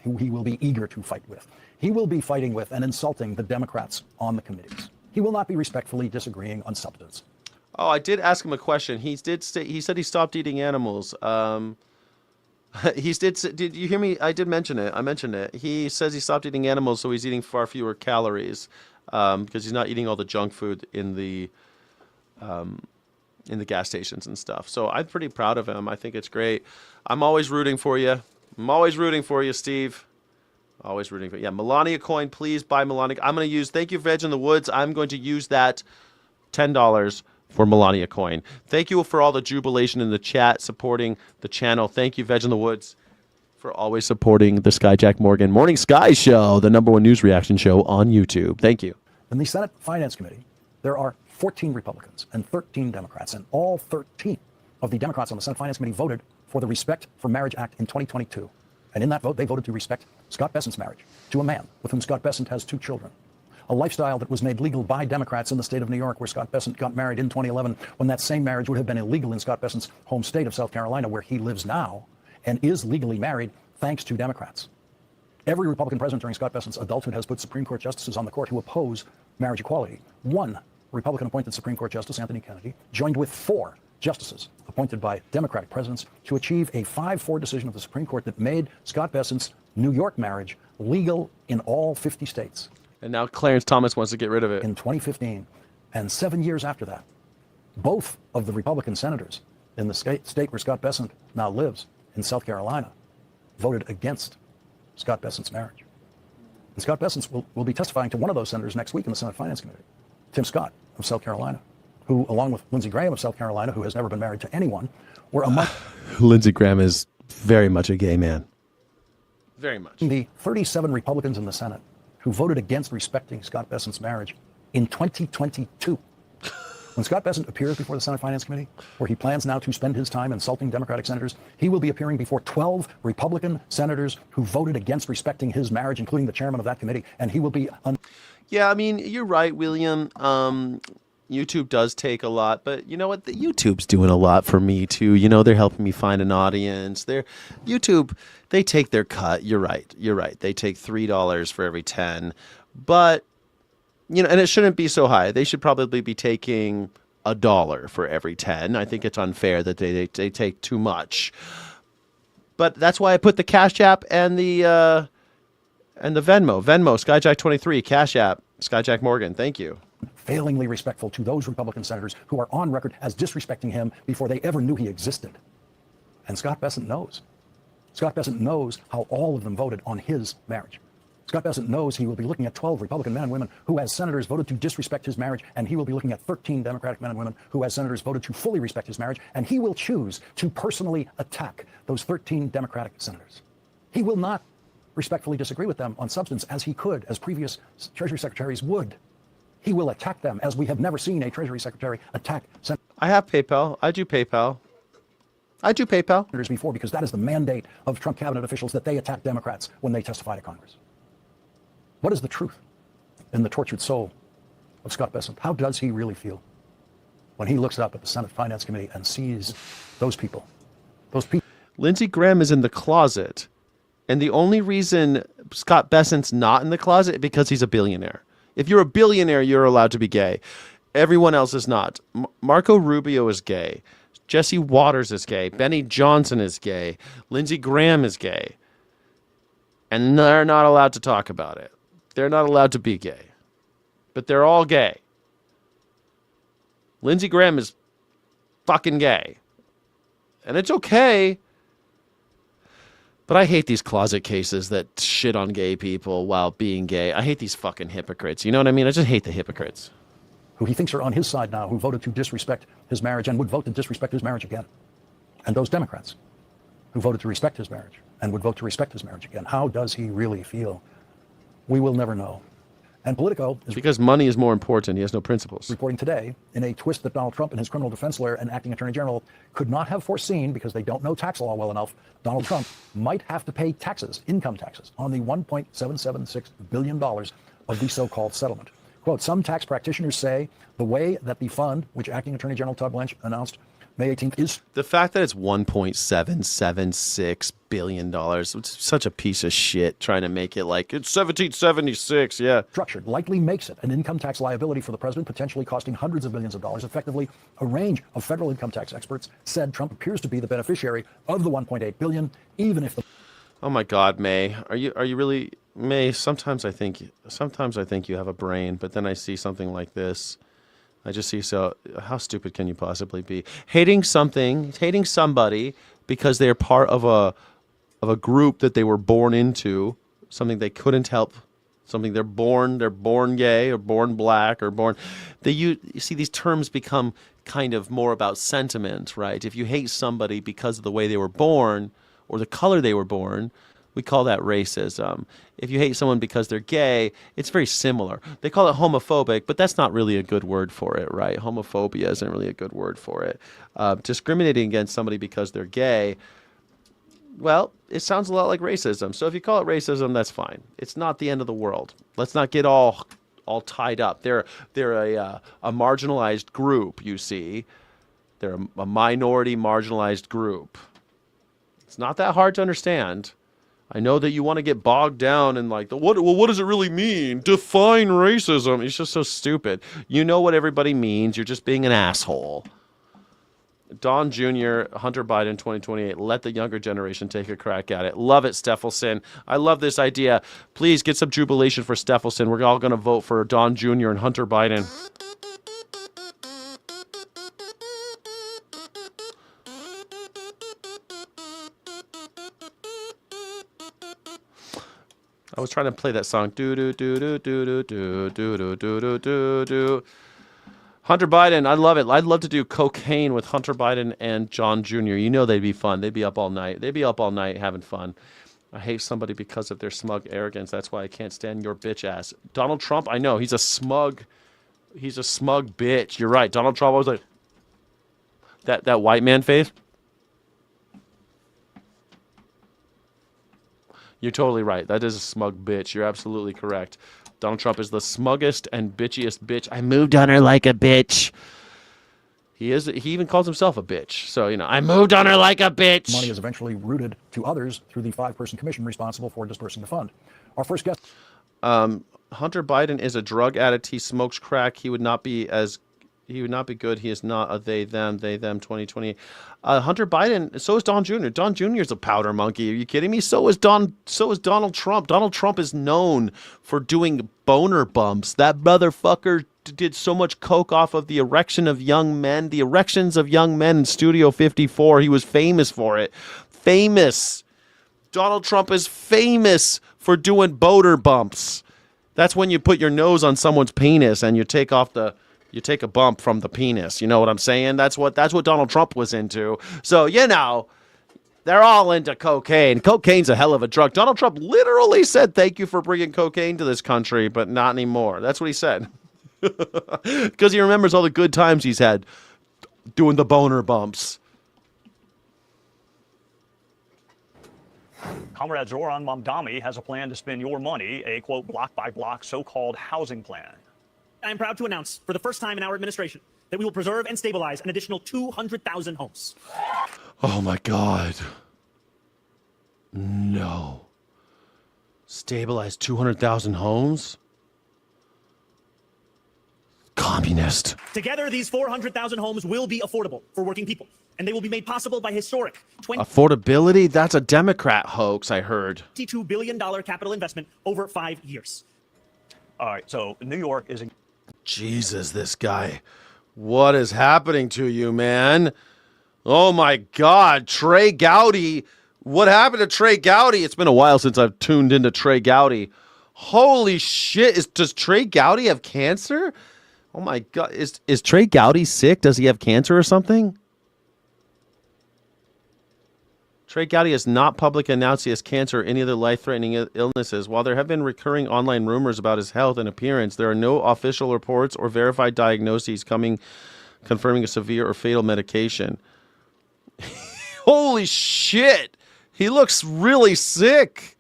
Who he will be eager to fight with. He will be fighting with and insulting the Democrats on the committees. He will not be respectfully disagreeing on substance. Oh, I did ask him a question. He said he stopped eating animals. Did you hear me? I did mention it. I mentioned it. He says he stopped eating animals, so he's eating far fewer calories because he's not eating all the junk food in the gas stations and stuff. So I'm pretty proud of him. I think it's great. I'm always rooting for you. I'm always rooting for you, Steve. Always rooting for you. Yeah, Melania coin. Please buy Melania. I'm going to use, thank you, Veg in the Woods. I'm going to use that $10 for Melania coin. Thank you for all the jubilation in the chat, supporting the channel. Thank you, Veg in the Woods, for always supporting the Skyjack Morgan Morning Sky Show, the #1 news reaction show on YouTube. Thank you. In the Senate Finance Committee, there are 14 Republicans and 13 Democrats, and all 13 of the Democrats on the Senate Finance Committee voted for the Respect for Marriage Act in 2022. And in that vote, they voted to respect Scott Bessent's marriage to a man with whom Scott Bessent has 2 children. A lifestyle that was made legal by Democrats in the state of New York, where Scott Bessent got married in 2011, when that same marriage would have been illegal in Scott Bessent's home state of South Carolina, where he lives now and is legally married thanks to Democrats. Every Republican president during Scott Bessent's adulthood has put Supreme Court justices on the court who oppose marriage equality. One Republican-appointed Supreme Court Justice, Anthony Kennedy, joined with 4 justices appointed by Democratic presidents to achieve a 5-4 decision of the Supreme Court that made Scott Bessent's New York marriage legal in all 50 states. And now Clarence Thomas wants to get rid of it. In 2015. And 7 years after that, both of the Republican senators in the state where Scott Bessent now lives, in South Carolina, voted against Scott Bessent's marriage. And Scott Bessent will be testifying to one of those senators next week in the Senate Finance Committee, Tim Scott of South Carolina, who, along with Lindsey Graham of South Carolina, who has never been married to anyone, were among... Lindsey Graham is very much a gay man. Very much. The 37 Republicans in the Senate who voted against respecting Scott Bessent's marriage in 2022. When Scott Bessent appears before the Senate Finance Committee, where he plans now to spend his time insulting Democratic senators, he will be appearing before 12 Republican senators who voted against respecting his marriage, including the chairman of that committee, and he will be... Yeah, I mean, you're right, William. YouTube does take a lot, but you know what? The YouTube's doing a lot for me too. You know, they're helping me find an audience. YouTube, they take their cut. You're right. You're right. They take $3 for every 10, but you know, and it shouldn't be so high. They should probably be taking $1 for every 10. I think it's unfair that they take too much. But that's why I put the Cash App and the Venmo, Skyjack23, Cash App, Skyjack Morgan. Thank you. Failingly respectful to those Republican senators who are on record as disrespecting him before they ever knew he existed. And Scott Bessent knows. Scott Bessent knows how all of them voted on his marriage. Scott Bessent knows he will be looking at 12 Republican men and women who, as senators, voted to disrespect his marriage, and he will be looking at 13 Democratic men and women who, as senators, voted to fully respect his marriage, and he will choose to personally attack those 13 Democratic senators. He will not respectfully disagree with them on substance, as he could, as previous Treasury secretaries would. He will attack them as we have never seen a Treasury secretary attack senators. I have PayPal. I do PayPal. Before, because that is the mandate of Trump cabinet officials, that they attack Democrats when they testify to Congress. What is the truth in the tortured soul of Scott Bessent? How does he really feel when he looks up at the Senate Finance Committee and sees those people? Lindsey Graham is in the closet, and the only reason Scott Bessent's not in the closet is because he's a billionaire. If you're a billionaire, you're allowed to be gay. Everyone else is not. Marco Rubio is gay. Jesse Waters is gay. Benny Johnson is gay. Lindsey Graham is gay. And they're not allowed to talk about it. They're not allowed to be gay. But they're all gay. Lindsey Graham is fucking gay. And it's okay. But I hate these closet cases that shit on gay people while being gay. I hate these fucking hypocrites. You know what I mean? I just hate the hypocrites. Who he thinks are on his side now, who voted to disrespect his marriage and would vote to disrespect his marriage again. And those Democrats who voted to respect his marriage and would vote to respect his marriage again. How does he really feel? We will never know. And Politico is because money is more important. He has no principles. Reporting today in a twist that Donald Trump and his criminal defense lawyer and acting attorney general could not have foreseen, because they don't know tax law well enough. Donald Trump might have to pay taxes, income taxes, on the $1.776 billion of the so-called settlement. Quote, some tax practitioners say the way that the fund, which acting attorney general Todd Blanche announced May 18th, is the fact that it's $1.776 billion. It's such a piece of shit trying to make it like it's 1776. Yeah. Structured likely makes it an income tax liability for the president, potentially costing hundreds of billions of dollars. Effectively, a range of federal income tax experts said Trump appears to be the beneficiary of the $1.8 billion, even if the. Oh my God, May, are you really, May? Sometimes I think you have a brain, but then I see something like this. I just see, so how stupid can you possibly be? Hating somebody because they're part of a group that they were born into, something they couldn't help, something they're born gay or born black or born. You see, these terms become kind of more about sentiment, right? If you hate somebody because of the way they were born or the color they were born, we call that racism. If you hate someone because they're gay, it's very similar. They call it homophobic, but that's not really a good word for it, right? Homophobia isn't really a good word for it. Discriminating against somebody because they're gay, well, it sounds a lot like racism. So if you call it racism, that's fine. It's not the end of the world. Let's not get all tied up. They're a marginalized group, you see. They're a minority marginalized group. It's not that hard to understand. I know that you want to get bogged down in like, what does it really mean? Define racism. It's just so stupid. You know what everybody means. You're just being an asshole. Don Jr., Hunter Biden, 2028. Let the younger generation take a crack at it. Love it, Steffelson. I love this idea. Please get some jubilation for Steffelson. We're all going to vote for Don Jr. and Hunter Biden. I was trying to play that song. Do do do do do do do do do do do do. Hunter Biden, I love it. I'd love to do cocaine with Hunter Biden and John Jr. You know they'd be fun. They'd be up all night. They'd be up all night having fun. I hate somebody because of their smug arrogance. That's why I can't stand your bitch ass. Donald Trump, I know he's a smug bitch. You're right. Donald Trump was like that white man face. You're totally right. That is a smug bitch. You're absolutely correct. Donald Trump is the smuggest and bitchiest bitch. I moved on her like a bitch. He is. He even calls himself a bitch. So, I moved on her like a bitch. Money is eventually routed to others through the 5-person commission responsible for dispersing the fund. Our first guest. Hunter Biden is a drug addict. He smokes crack. He would not be good. He is not a they, them 2020. Hunter Biden, so is Don Jr. Don Jr. is a powder monkey. Are you kidding me? So is Donald Trump. Donald Trump is known for doing boner bumps. That motherfucker did so much coke off of the erections of young men in Studio 54. He was famous for it. Famous. Donald Trump is famous for doing boater bumps. That's when you put your nose on someone's penis and you take a bump from the penis. You know what I'm saying? That's what Donald Trump was into. So, they're all into cocaine. Cocaine's a hell of a drug. Donald Trump literally said, thank you for bringing cocaine to this country, but not anymore. That's what he said. Because he remembers all the good times he's had doing the boner bumps. Comrade Zoran Mamdani has a plan to spend your money, a, quote, block-by-block so-called housing plan. I am proud to announce, for the first time in our administration, that we will preserve and stabilize an additional 200,000 homes. Oh, my God. No. Stabilize 200,000 homes? Communist. Together, these 400,000 homes will be affordable for working people, and they will be made possible by historic Affordability? That's a Democrat hoax, I heard. $22 billion capital investment over 5 years. All right, so New York is... Jesus, this guy. What is happening to you, man? Oh, my God. Trey Gowdy. What happened to Trey Gowdy? It's been a while since I've tuned into Trey Gowdy. Holy shit. Does Trey Gowdy have cancer? Oh, my God. Is Trey Gowdy sick? Does he have cancer or something? Trey Gowdy has not publicly announced he has cancer or any other life-threatening illnesses. While there have been recurring online rumors about his health and appearance, there are no official reports or verified diagnoses confirming a severe or fatal medication. Holy shit! He looks really sick.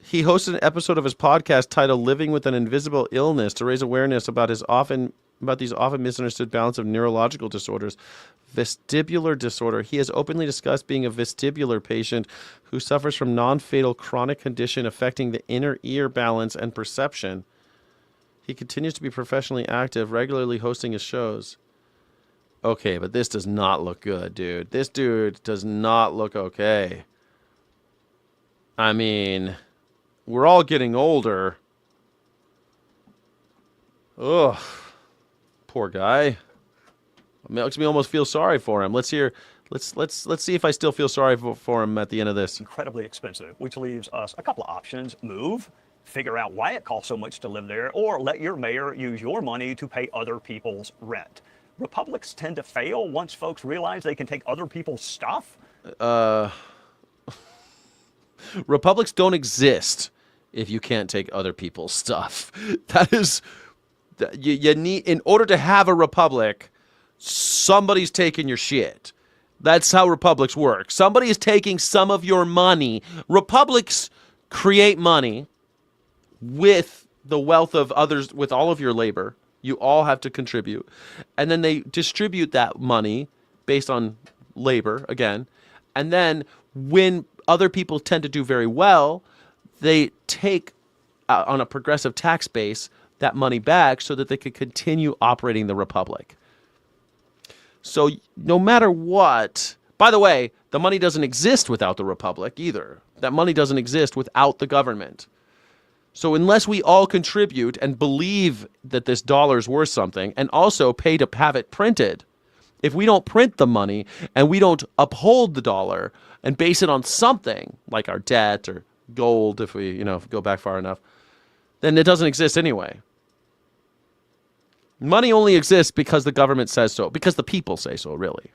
He hosted an episode of his podcast titled "Living with an Invisible Illness" to raise awareness about these often misunderstood balance of neurological disorders. Vestibular disorder. He has openly discussed being a vestibular patient who suffers from non-fatal chronic condition affecting the inner ear balance and perception. He continues to be professionally active, regularly hosting his shows. Okay, but this does not look good, dude. This dude does not look okay. I mean, we're all getting older. Ugh. Poor guy. It makes me almost feel sorry for him. Let's see if I still feel sorry for him at the end of this. Incredibly expensive, which leaves us a couple of options. Move, figure out why it costs so much to live there, or let your mayor use your money to pay other people's rent. Republics tend to fail once folks realize they can take other people's stuff. Republics don't exist if you can't take other people's stuff. That is, you need, in order to have a republic, somebody's taking your shit. That's how republics work. Somebody is taking some of your money. Republics create money with the wealth of others, with all of your labor. You all have to contribute. And then they distribute that money based on labor, again. And then when other people tend to do very well, they take, on a progressive tax base, that money back so that they could continue operating the republic. So no matter what, by the way, the money doesn't exist without the republic either. That money doesn't exist without the government. So unless we all contribute and believe that this dollar's worth something and also pay to have it printed, if we don't print the money and we don't uphold the dollar and base it on something like our debt or gold, if we, go back far enough, then it doesn't exist anyway. Money only exists because the government says so, because the people say so, really.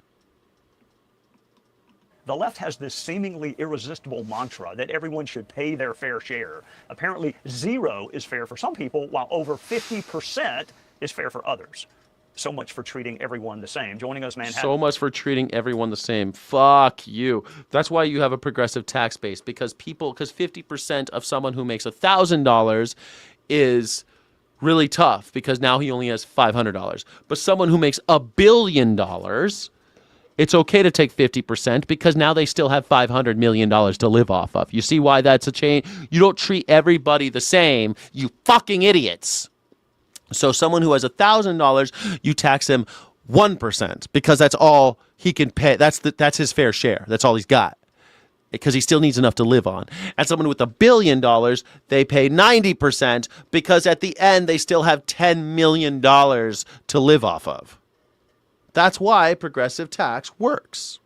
The left has this seemingly irresistible mantra that everyone should pay their fair share. Apparently, 0 is fair for some people, while over 50% is fair for others. So much for treating everyone the same. Joining us, Manhattan. So much for treating everyone the same. Fuck you. That's why you have a progressive tax base, because 50% of someone who makes $1,000 is really tough, because now he only has $500. But someone who makes $1 billion, it's okay to take 50% because now they still have $500 million to live off of. You see why that's a change? You don't treat everybody the same, you fucking idiots. So someone who has $1,000, you tax him 1% because that's all he can pay. That's his fair share. That's all he's got, because he still needs enough to live on. And someone with $1 billion, they pay 90% because at the end they still have $10 million to live off of. That's why progressive tax works.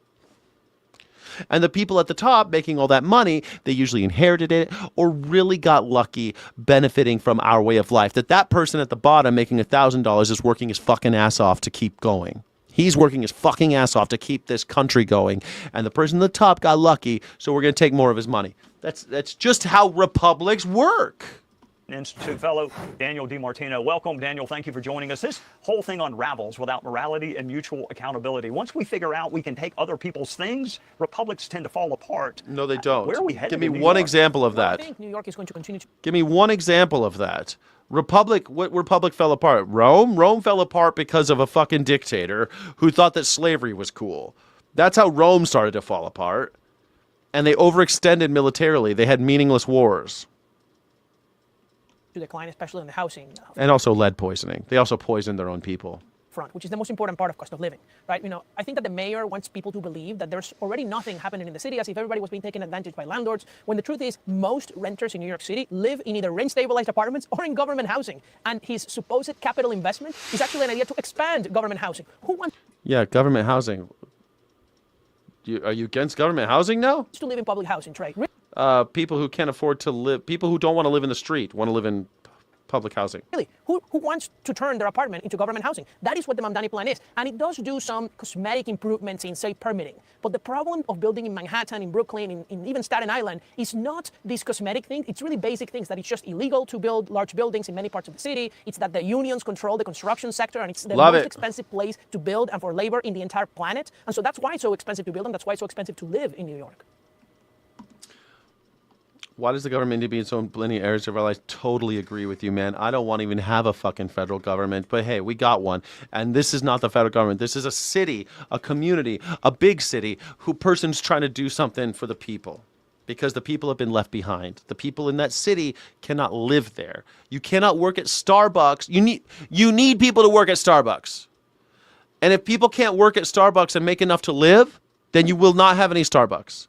And the people at the top making all that money, they usually inherited it or really got lucky benefiting from our way of life. That person at the bottom making $1,000 is working his fucking ass off to keep going. He's working his fucking ass off to keep this country going. And the person at the top got lucky, so we're going to take more of his money. That's just how republics work. Institute fellow Daniel DiMartino. Welcome, Daniel. Thank you for joining us. This whole thing unravels without morality and mutual accountability. Once we figure out we can take other people's things, republics tend to fall apart. No, they don't. Where are we headed? Give me in New one York? example of that. I think New York is going to continue to. Give me one example of that. What republic fell apart? Rome fell apart because of a fucking dictator who thought that slavery was cool. That's how Rome started to fall apart. And they overextended militarily. They had meaningless wars. To decline, especially in the housing And also lead poisoning. They also poisoned their own people. front, which is the most important part of cost of living, right? I think that the mayor wants people to believe that there's already nothing happening in the city, as if everybody was being taken advantage by landlords, when the truth is most renters in New York City live in either rent-stabilized apartments or in government housing. And his supposed capital investment is actually an idea to expand government housing. Who wants Yeah, government housing. Are you against government housing now? to live in public housing, Trey? People who can't afford to live, people who don't want to live in the street want to live in public housing. Really, who wants to turn their apartment into government housing? That is what the Mamdani plan is. And it does do some cosmetic improvements in, say, permitting. But the problem of building in Manhattan, in Brooklyn, in even Staten Island is not these cosmetic things. It's really basic things, that it's just illegal to build large buildings in many parts of the city. It's that the unions control the construction sector, and it's the most expensive place to build and for labor in the entire planet. And so that's why it's so expensive to build, and that's why it's so expensive to live in New York. Why does the government need to be in so many areas of our life? Totally agree with you, man. I don't want to even have a fucking federal government, but hey, we got one. And this is not the federal government. This is a city, a community, a big city, person's trying to do something for the people. Because the people have been left behind. The people in that city cannot live there. You cannot work at Starbucks. You need people to work at Starbucks. And if people can't work at Starbucks and make enough to live, then you will not have any Starbucks.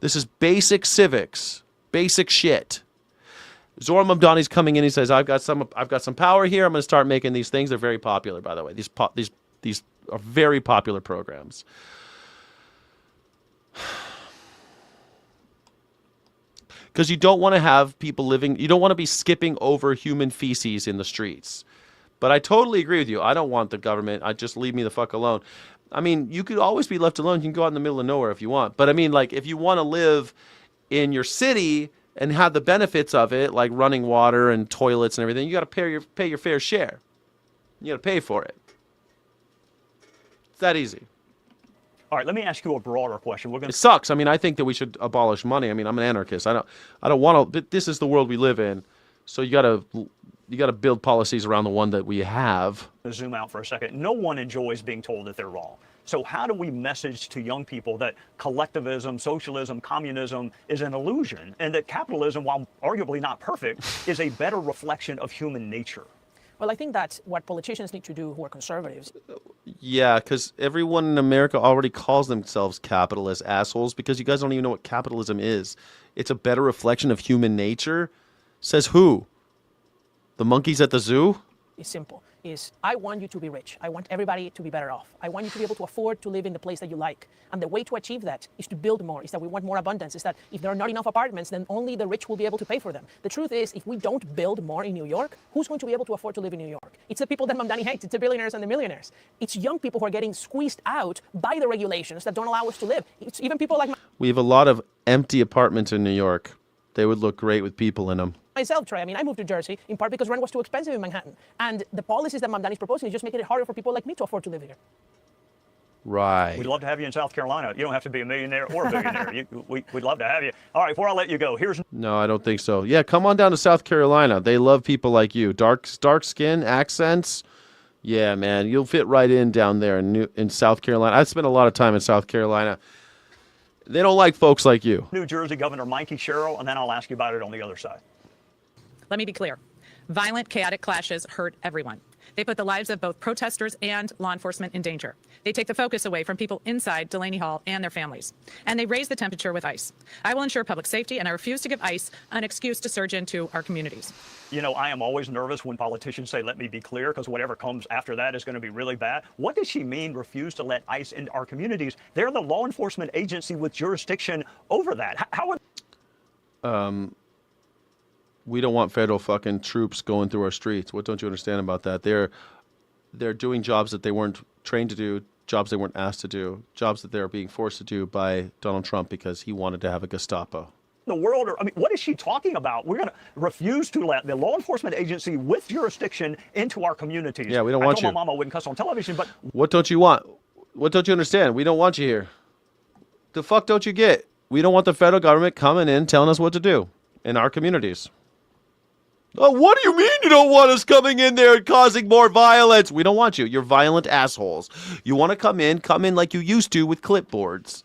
This is basic civics. Basic shit. Zohar Mamdani's coming in. He says, "I've got some power here. I'm going to start making these things." They're very popular, by the way. These are very popular programs. Because you don't want to have people living. You don't want to be skipping over human feces in the streets. But I totally agree with you. I don't want the government. Just leave me the fuck alone. I mean, you could always be left alone. You can go out in the middle of nowhere if you want. But I mean, like, if you want to live in your city and have the benefits of it, like running water and toilets and everything, you got to pay your fair share. You got to pay for it. It's that easy. All right, let me ask you a broader question. It sucks. I mean, I think that we should abolish money. I mean, I'm an anarchist. I don't want to. This is the world we live in, so you got to build policies around the one that we have. Zoom out for a second. No one enjoys being told that they're wrong. So how do we message to young people that collectivism, socialism, communism is an illusion, and that capitalism, while arguably not perfect, is a better reflection of human nature? Well, I think that's what politicians need to do who are conservatives. Yeah, because everyone in America already calls themselves capitalist assholes because you guys don't even know what capitalism is. It's a better reflection of human nature? Says who? The monkeys at the zoo? It's simple. I want you to be rich. I want everybody to be better off. I want you to be able to afford to live in the place that you like. And the way to achieve that is to build more, is that we want more abundance, is that if there are not enough apartments, then only the rich will be able to pay for them. The truth is, if we don't build more in New York, who's going to be able to afford to live in New York? It's the people that Mamdani hates. It's the billionaires and the millionaires. It's young people who are getting squeezed out by the regulations that don't allow us to live. It's even people like We have a lot of empty apartments in New York. They would look great with people in them. myself, Trey. I mean, I moved to Jersey in part because rent was too expensive in Manhattan. And the policies that Mamdani is proposing is just making it harder for people like me to afford to live here. Right. We'd love to have you in South Carolina. You don't have to be a millionaire or a billionaire. We'd love to have you. All right, before I let you go, here's... No, I don't think so. Yeah, come on down to South Carolina. They love people like you. Dark skin, accents. Yeah, man, you'll fit right in down there in South Carolina. I spent a lot of time in South Carolina. They don't like folks like you. New Jersey Governor Mikey Sherrill, and then I'll ask you about it on the other side. Let me be clear. Violent, chaotic clashes hurt everyone. They put the lives of both protesters and law enforcement in danger. They take the focus away from people inside Delaney Hall and their families. And they raise the temperature with ICE. I will ensure public safety, and I refuse to give ICE an excuse to surge into our communities. You know, I am always nervous when politicians say, let me be clear, because whatever comes after that is going to be really bad. What does she mean, refuse to let ICE into our communities? They're the law enforcement agency with jurisdiction over that. How would... We don't want federal fucking troops going through our streets. What don't you understand about that? They're doing jobs that they weren't trained to do, jobs they weren't asked to do, jobs that they're being forced to do by Donald Trump because he wanted to have a Gestapo. The world, I mean, what is she talking about? We're going to refuse to let the law enforcement agency with jurisdiction into our communities. Yeah, we don't want I told you. my mom I wouldn't cuss on television, but What don't you want? What don't you understand? We don't want you here. The fuck don't you get? We don't want the federal government coming in telling us what to do in our communities. Oh, what do you mean you don't want us coming in there and causing more violence? We don't want you. You're violent assholes. You want to come in like you used to with clipboards.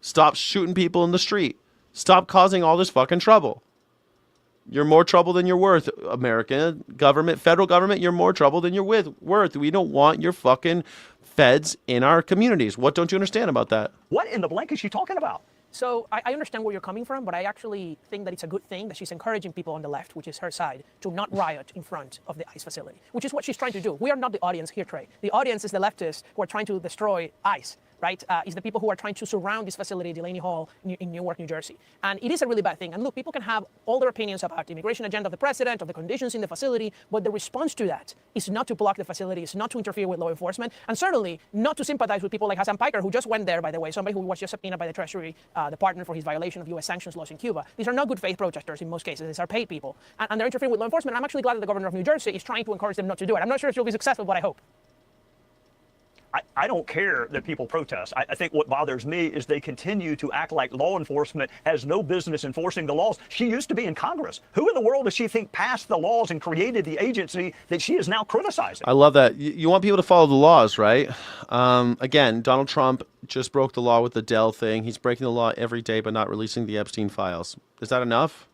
Stop shooting people in the street. Stop causing all this fucking trouble. You're more trouble than you're worth, American government, federal government. You're more trouble than you're worth. We don't want your fucking feds in our communities. What don't you understand about that? what in the blank is she talking about? So I understand where you're coming from, but I actually think that it's a good thing that she's encouraging people on the left, which is her side, to not riot in front of the ICE facility, which is what she's trying to do. We are not the audience here, Trey. The audience is the leftists who are trying to destroy ICE, right? Is the people who are trying to surround this facility, Delaney Hall, in Newark, New Jersey. And it is a really bad thing. And look, people can have all their opinions about the immigration agenda of the president, of the conditions in the facility, but the response to that is not to block the facility, is not to interfere with law enforcement, and certainly not to sympathize with people like Hassan Piker, who just went there, by the way, somebody who was just subpoenaed by the Treasury Department for his violation of U.S. sanctions laws in Cuba. These are not good faith protesters in most cases. These are paid people. And they're interfering with law enforcement. I'm actually glad that the governor of New Jersey is trying to encourage them not to do it. I'm not sure if she'll be successful, but I hope. I don't care that people protest. I think what bothers me is they continue to act like law enforcement has no business enforcing the laws. She used to be in Congress. Who in the world does she think passed the laws and created the agency that she is now criticizing? I love that. You want people to follow the laws, right? Again, Donald Trump just broke the law with the Dell thing. He's breaking the law every day but not releasing the Epstein files. Is that enough?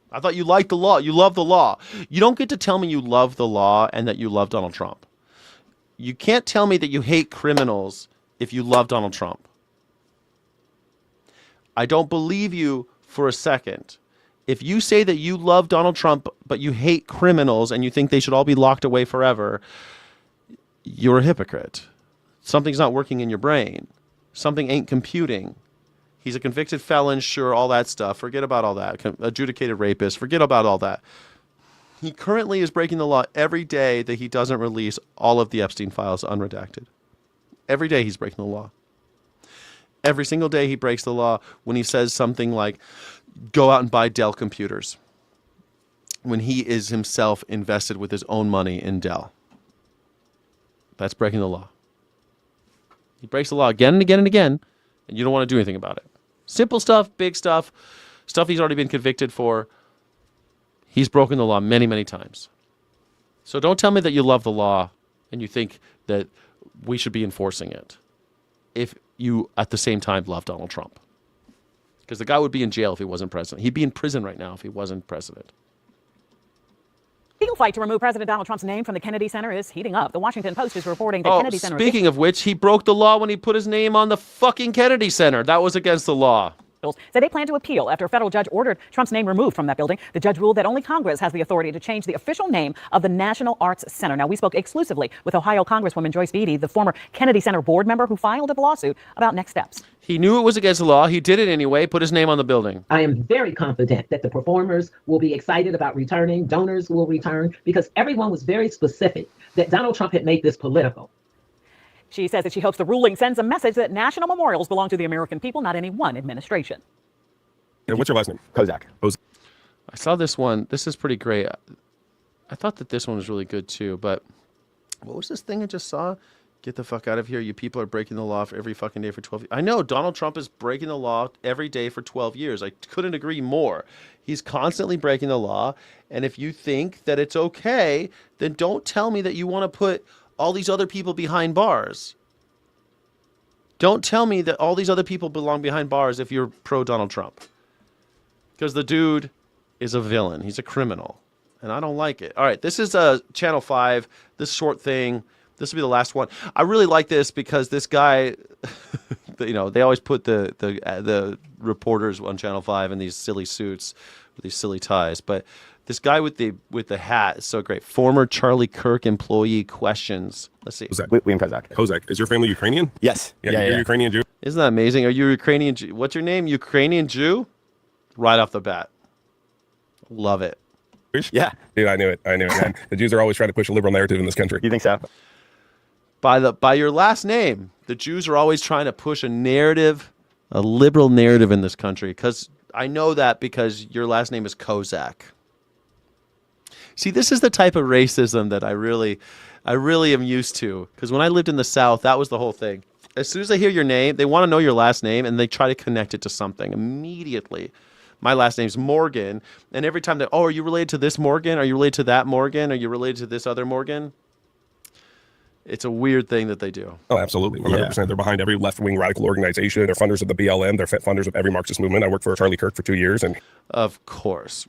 I thought you liked the law. You love the law. You don't get to tell me you love the law and that you love Donald Trump. You can't tell me that you hate criminals if you love Donald Trump. I don't believe you for a second. If you say that you love Donald Trump, but you hate criminals and you think they should all be locked away forever, you're a hypocrite. Something's not working in your brain. Something ain't computing. He's a convicted felon, sure, all that stuff. Forget about all that. Adjudicated rapist. Forget about all that. He currently is breaking the law every day that he doesn't release all of the Epstein files unredacted. Every day he's breaking the law. Every single day he breaks the law when he says something like, go out and buy Dell computers, when he is himself invested with his own money in Dell. That's breaking the law. He breaks the law again and again and again, and you don't want to do anything about it. Simple stuff, big stuff, stuff he's already been convicted for. He's broken the law many, many times. So don't tell me that you love the law and you think that we should be enforcing it if you, at the same time, love Donald Trump. Because the guy would be in jail if he wasn't president. He'd be in prison right now if he wasn't president. The legal fight to remove President Donald Trump's name from the Kennedy Center is heating up. The Washington Post is reporting that Kennedy Center... Speaking of which, he broke the law when he put his name on the fucking Kennedy Center. That was against the law. Said they plan to appeal after a federal judge ordered Trump's name removed from that building. The judge ruled that only Congress has the authority to change the official name of the National Arts Center. Now, we spoke exclusively with Ohio Congresswoman Joyce Beatty, the former Kennedy Center board member who filed a lawsuit about next steps. He knew it was against the law. He did it anyway, put his name on the building. I am very confident that the performers will be excited about returning, donors will return, because everyone was very specific that Donald Trump had made this political. She says that she hopes the ruling sends a message that national memorials belong to the American people, not any one administration. What's your last name? Kozak. I saw this one. This is pretty great. I thought that this one was really good too, but what was this thing I just saw? Get the fuck out of here. You people are breaking the law for every fucking day for 12 years. I know Donald Trump is breaking the law every day for 12 years. I couldn't agree more. He's constantly breaking the law. And if you think that it's okay, then don't tell me that you want to put all these other people behind bars. Don't tell me that all these other people belong behind bars if you're pro Donald Trump. Because the dude is a villain. He's a criminal. and I don't like it. All right, this is Channel 5, this short thing. This will be the last one. I really like this because this guy, you know, they always put the reporters on Channel 5 in these silly suits with these silly ties. But this guy with the hat is so great. Former Charlie Kirk employee questions. Let's see. William Kozak. Kozak. Is your family Ukrainian? Yes. Yeah, you're Ukrainian Jew? Isn't that amazing? Are you a Ukrainian Jew? What's your name? Ukrainian Jew? Right off the bat. Love it. Yeah. Dude, I knew it, man. The Jews are always trying to push a liberal narrative in this country. You think so? By your last name, the Jews are always trying to push a narrative, a liberal narrative in this country. Because I know that because your last name is Kozak. See, this is the type of racism that I really am used to. Because when I lived in the South, that was the whole thing. As soon as they hear your name, they want to know your last name, and they try to connect it to something immediately. My last name's Morgan, and every time they, are you related to this Morgan? Are you related to that Morgan? Are you related to this other Morgan? It's a weird thing that they do. Oh, absolutely. 100%. They're behind every left-wing radical organization. They're funders of the BLM. They're funders of every Marxist movement. I worked for Charlie Kirk for 2 years. And of course.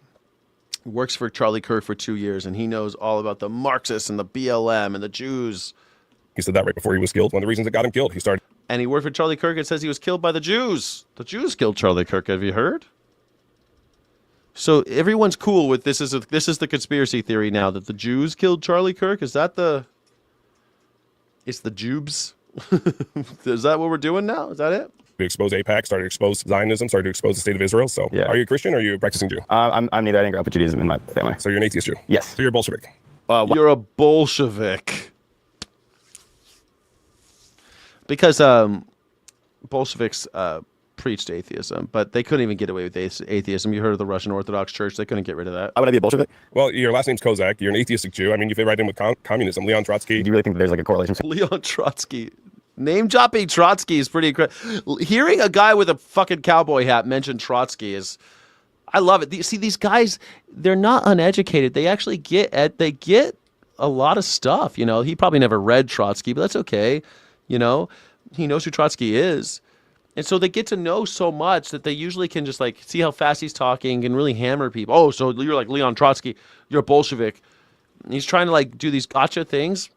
Works for Charlie Kirk for 2 years, and he knows all about the Marxists and the BLM and the Jews. He said that right before he was killed. One of the reasons that got him killed. He started. And he worked for Charlie Kirk. It says he was killed by the Jews. The Jews killed Charlie Kirk. Have you heard? So everyone's cool with this. Is the conspiracy theory now that the Jews killed Charlie Kirk? Is that the... It's the Jubes? Is that what we're doing now? Is that it? To expose AIPAC, started to expose Zionism, started to expose the state of Israel. So are you a Christian or are you a practicing Jew? I'm neither. I didn't grow up with Judaism in my family. So you're an atheist Jew? Yes. So you're a Bolshevik? You're a Bolshevik. Because Bolsheviks preached atheism, but they couldn't even get away with atheism. You heard of the Russian Orthodox Church. They couldn't get rid of that. Why would I be a Bolshevik? Well, your last name's Kozak. You're an atheistic Jew. I mean, you fit right in with communism. Leon Trotsky. Do you really think there's like a correlation? Leon Trotsky. Name dropping Trotsky is pretty incredible. Hearing a guy with a fucking cowboy hat mention Trotsky is... I love it. See, these guys, they're not uneducated. They actually get a lot of stuff. You know, he probably never read Trotsky, but that's okay. You know, he knows who Trotsky is. And so they get to know so much that they usually can just like see how fast he's talking and really hammer people. Oh, so you're like Leon Trotsky. You're a Bolshevik. And he's trying to like do these gotcha things.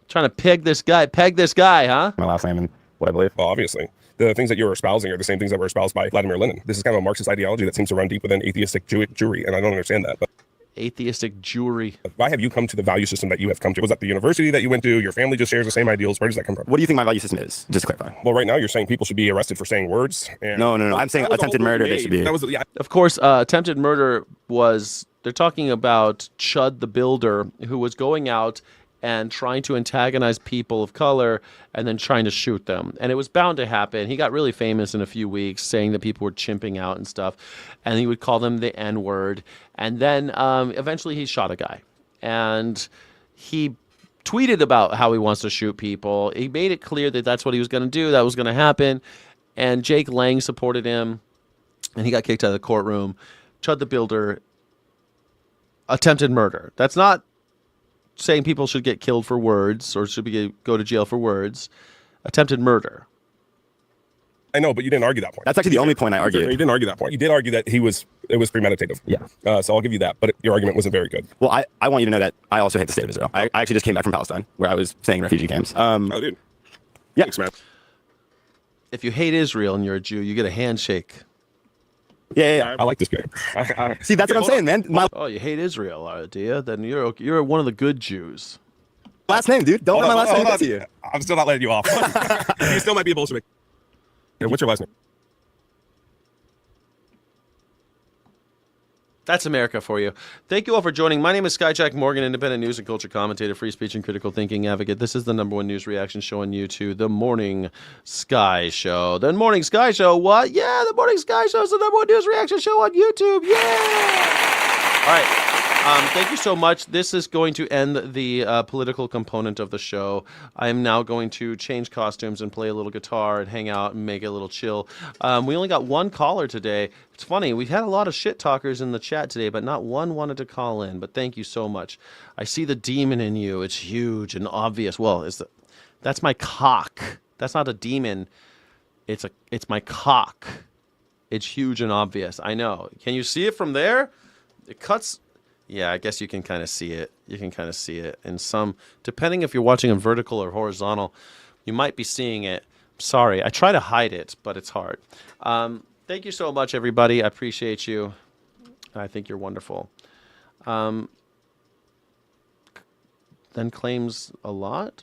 Trying to peg this guy, huh? My last name and what I believe. Well, obviously. The things that you're espousing are the same things that were espoused by Vladimir Lenin. This is kind of a Marxist ideology that seems to run deep within atheistic Jewry, and I don't understand that. But atheistic Jewry. Why have you come to the value system that you have come to? Was that the university that you went to? Your family just shares the same ideals. Where does that come from? What do you think my value system is? Just to clarify. Well, right now you're saying people should be arrested for saying words. And no. I'm saying attempted murder. They should be. Of course, attempted murder was. They're talking about Chud the Builder, who was going out and trying to antagonize people of color and then trying to shoot them. And it was bound to happen. He got really famous in a few weeks saying that people were chimping out and stuff. And he would call them the N-word. And then eventually he shot a guy. And he tweeted about how he wants to shoot people. He made it clear that that's what he was going to do. That was going to happen. And Jake Lang supported him. And he got kicked out of the courtroom. Chud the Builder attempted murder. That's not saying people should get killed for words or should go to jail for words. Attempted murder. I know, but you didn't argue that point. That's actually the only point I argued. You didn't argue that point. You did argue that it was premeditative. Yeah. So I'll give you that, but your argument wasn't very good. Well, I want you to know that I also hate the state of Israel. I actually just came back from Palestine, where I was staying in refugee camps. Oh, dude. Yeah. Thanks, man. If you hate Israel and you're a Jew, you get a handshake. Yeah. I like this guy. See, that's what I'm saying, man. Oh, you hate Israel, do you? Then you're one of the good Jews. Last name, dude. Don't let my last name get to you. I'm still not letting you off. You still might be a Bolshevik. What's your last name? That's America for you. Thank you all for joining. My name is Skyjack Morgan, independent news and culture commentator, free speech and critical thinking advocate. This is the #1 news reaction show on YouTube, The Morning Sky Show. The Morning Sky Show, what? Yeah, The Morning Sky Show is the #1 news reaction show on YouTube. Yeah! All right. Thank you so much. This is going to end the political component of the show. I am now going to change costumes and play a little guitar and hang out and make it a little chill. We only got one caller today. It's funny. We've had a lot of shit talkers in the chat today, but not one wanted to call in. But thank you so much. I see the demon in you. It's huge and obvious. Well, that's my cock. That's not a demon. It's my cock. It's huge and obvious. I know. Can you see it from there? It cuts Yeah, I guess you can kind of see it. You can kind of see it. And some, depending if you're watching in vertical or horizontal, you might be seeing it. Sorry, I try to hide it, but it's hard. Thank you so much, everybody. I appreciate you. I think you're wonderful. Then claims a lot,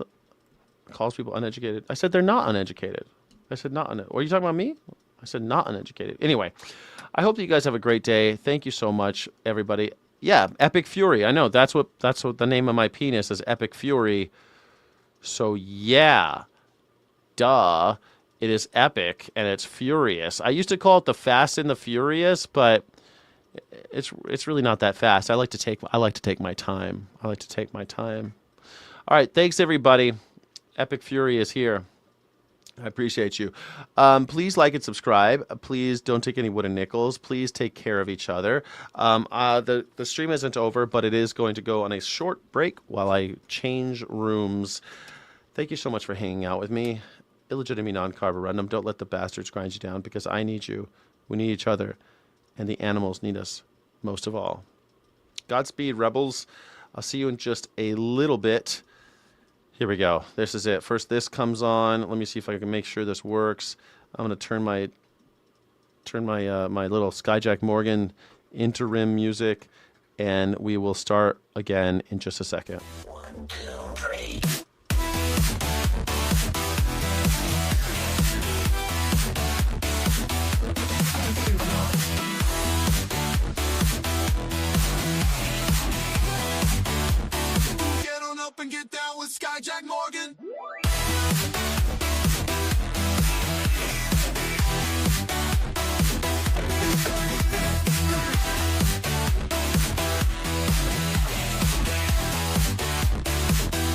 calls people uneducated. I said they're not uneducated. I said not uneducated. Are you talking about me? I said not uneducated. Anyway, I hope that you guys have a great day. Thank you so much, everybody. Yeah, Epic Fury. I know that's what the name of my penis is, Epic Fury. So yeah, duh, it is epic and it's furious. I used to call it the Fast and the Furious, but it's really not that fast. I like to take my time. I like to take my time. All right, thanks everybody. Epic Fury is here. I appreciate you. Please like and subscribe. Please don't take any wooden nickels. Please take care of each other. The stream isn't over, but it is going to go on a short break while I change rooms. Thank you so much for hanging out with me. Illegitimate non-carborundum. Don't let the bastards grind you down because I need you. We need each other. And the animals need us most of all. Godspeed, rebels. I'll see you in just a little bit. Here we go. This is it. First, this comes on. Let me see if I can make sure this works. I'm going to turn my little Skyjack Morgan interim music, and we will start again in just a second. 1, 2, 3. Get on up and get down with Skyjack Morgan.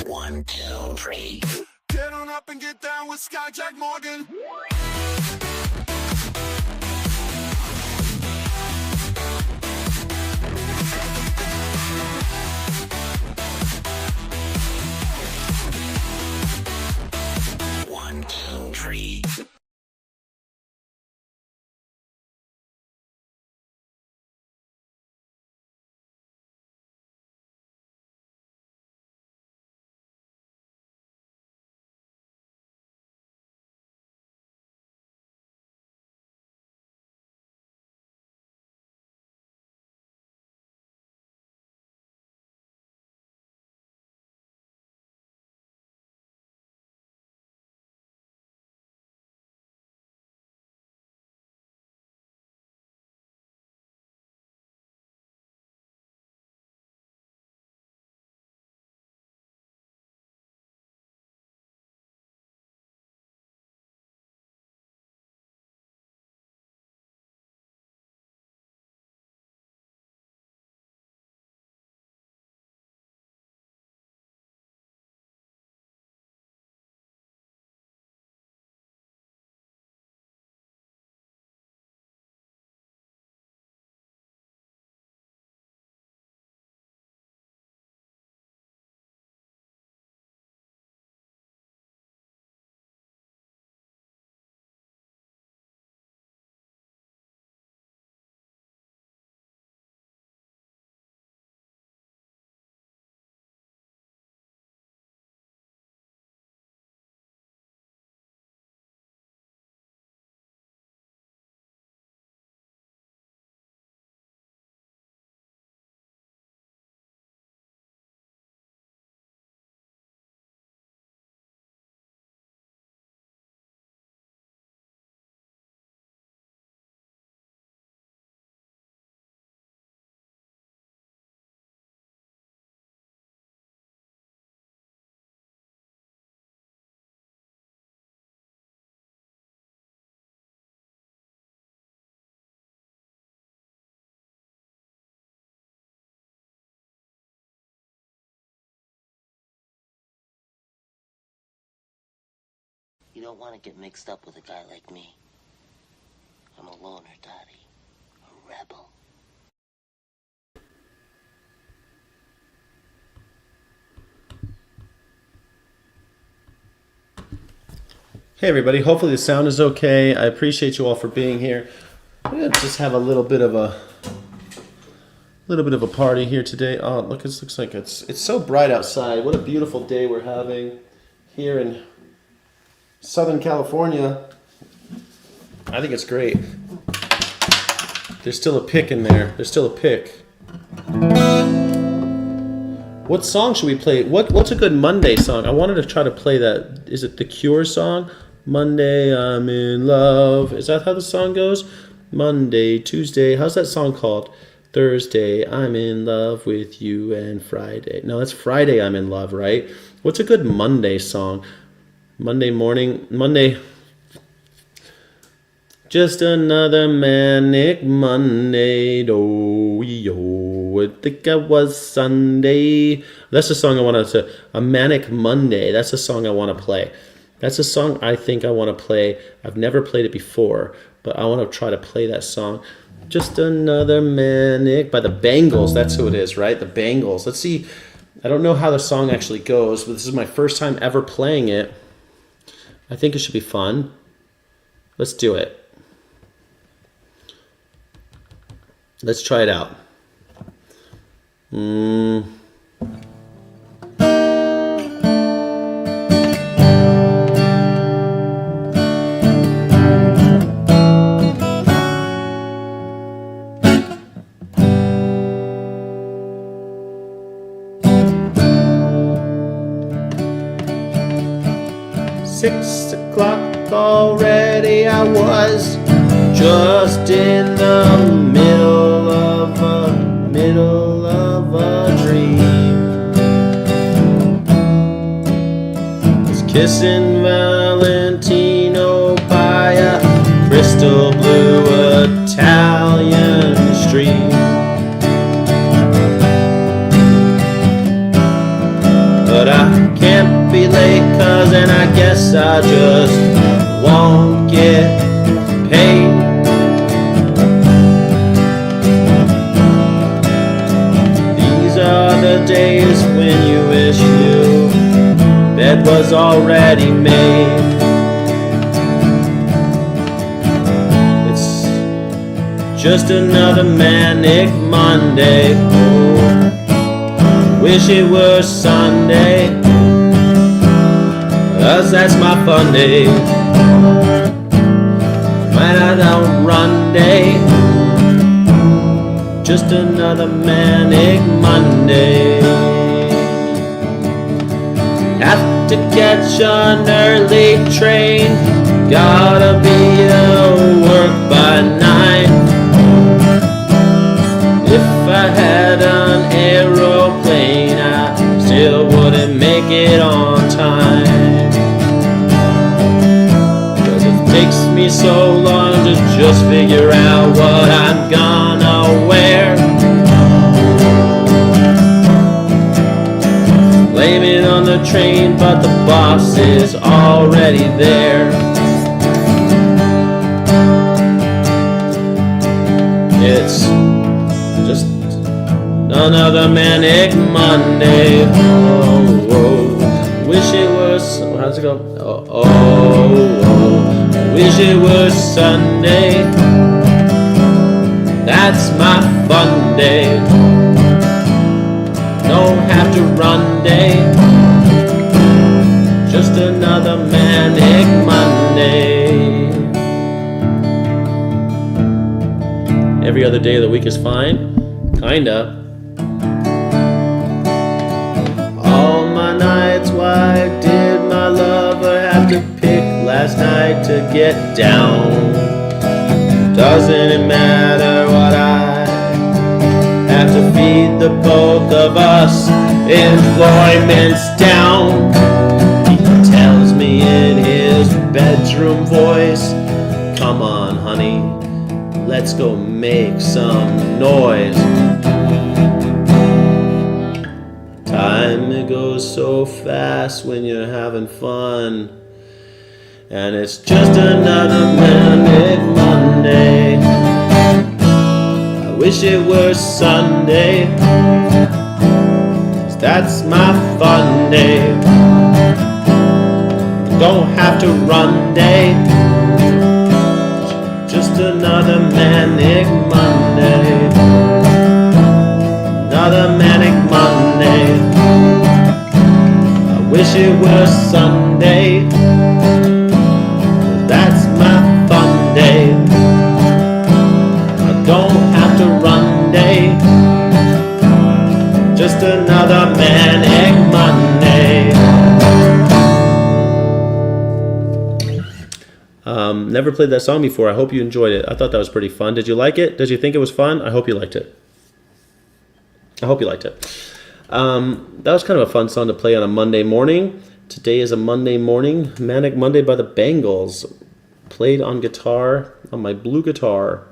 One, two, three. Get on up and get down with Skyjack Morgan. One, two, three. You don't want to get mixed up with a guy like me. I'm a loner, Dottie. A rebel. Hey everybody, hopefully the sound is okay. I appreciate you all for being here. I'm going to just have a little bit of a little bit of a party here today. Oh, look, it looks like it's so bright outside. What a beautiful day we're having here in Southern California. I think it's great. There's still a pick in there. There's still a pick. What song should we play? What's a good Monday song? I wanted to try to play that. Is it the Cure song? Monday, I'm in love. Is that how the song goes? Monday, Tuesday. How's that song called? Thursday, I'm in love with you, and Friday. No, that's Friday, I'm in love, right? What's a good Monday song? Monday morning, Monday. Just another manic Monday, oh, yo, I think it was Sunday. That's the song I want to, a manic Monday, that's the song I want to play. That's a song I think I want to play. I've never played it before, but I want to try to play that song. Just another manic, by the Bangles, that's who it is, right? The Bangles. Let's see, I don't know how the song actually goes, but this is my first time ever playing it. I think it should be fun. Let's do it. Let's try it out. 6 o'clock already, I was just in the middle of a dream. Was kissing Valentino by a crystal blue Italian stream. But I can't be late, cause then I guess I just won't get paid. These are the days when you wish your bed was already made. It's just another manic Monday. Oh, wish it were Sunday, cause that's my fun day. When I don't run day, just another manic Monday. Have to catch an early train, gotta be at work by 9. If I had an aeroplane, I still wouldn't make it on time. Cause it takes me so long to just figure out what I'm gonna wear. Blame it on the train, but the boss is already there. It's just another manic Monday. Oh, oh, wish it was. How's it go? Oh, oh, oh, wish it was Sunday. That's my fun day. Don't have to run day. Just another manic Monday. Every other day of the week is fine. Kinda. All my nights, why did my lover have to pick last night to get down? Doesn't it matter what I have to feed the both of us? Employment's down. He tells me in his bedroom voice, come on honey, let's go make some noise. Time, it goes so fast when you're having fun. And it's just another manic Monday. I wish it were Sunday, 'cause that's my fun day. Don't have to run day. Just another manic Monday. wish it was Sunday, 'cause that's my fun day. I don't have to run day, just another manic Monday. Never played that song before. I hope you enjoyed it. I thought that was pretty fun. Did you like it? Did you think it was fun? I hope you liked it. I hope you liked it. That was kind of a fun song to play on a Monday morning. Today is a Monday morning. Manic Monday by the Bangles. Played on guitar, on my blue guitar.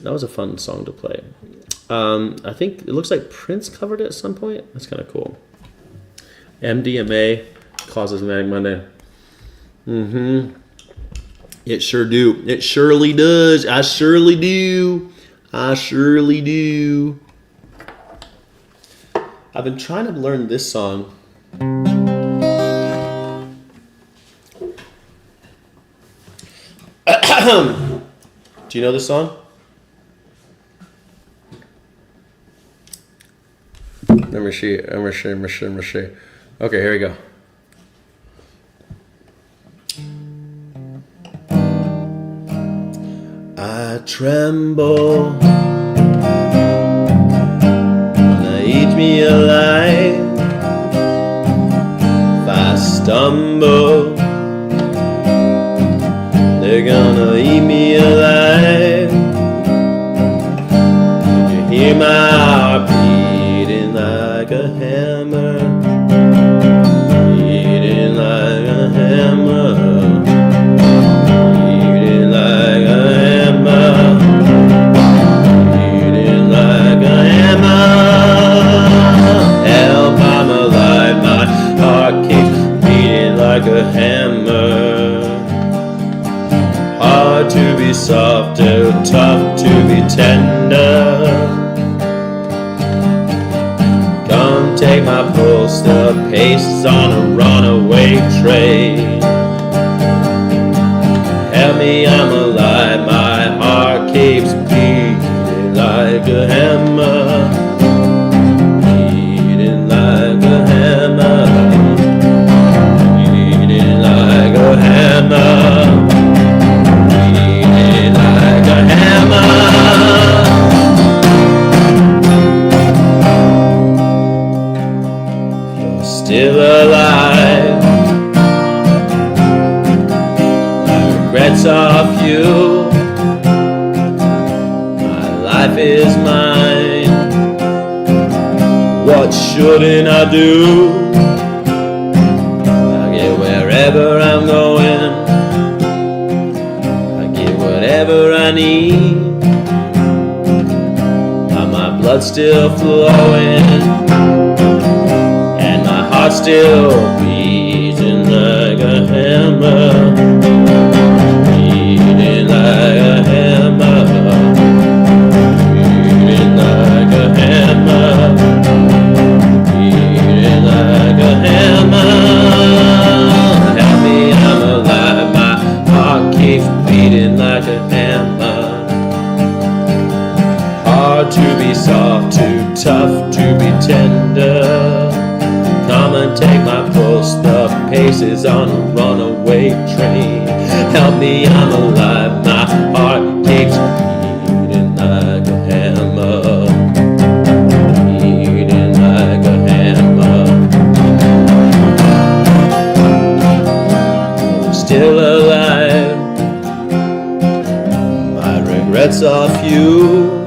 That was a fun song to play. I think it looks like Prince covered it at some point. That's kind of cool. MDMA causes Manic Monday. It sure do. It surely does. I surely do. I surely do. I've been trying to learn this song. Do you know this song? Let me see. Okay, here we go. I tremble when I eat me alive. If I stumble, they're gonna eat me alive. You hear my heart beating like a hammer, beating like a hammer. Help, I'm alive, my heart keeps beating like a hammer. Hard to be soft, too tough to be tender. Come take my pulse, the pace is on a runaway train. Help me, I'm alive, my heart keeps beating like a hammer. Beating like a hammer. Beating like a hammer. Beating like a hammer. You're still alive. My regrets are few. Life is mine. What shouldn't I do? I get wherever I'm going. I get whatever I need. But my blood's still flowing, and my heart's still beating like a hammer. Beating like a hammer. Like a hammer, beating like a hammer. Help me, I'm alive, my heart keeps beating like a hammer. Hard to be soft, too tough to be tender. Come and take my pulse, the pace is on a runaway train. Help me, I'm alive, my heart keeps beating like a hammer. Still alive. My regrets are few.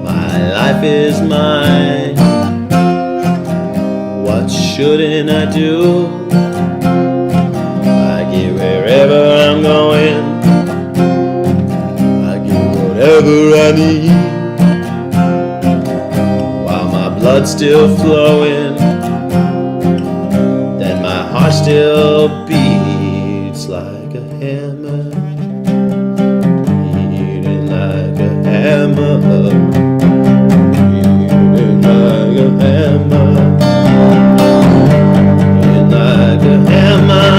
My life is mine. What shouldn't I do? I get wherever I'm going. I get whatever I need. While my blood's still flowing, heart still beats like a hammer, beating like a hammer, beating like a hammer, beating like a hammer.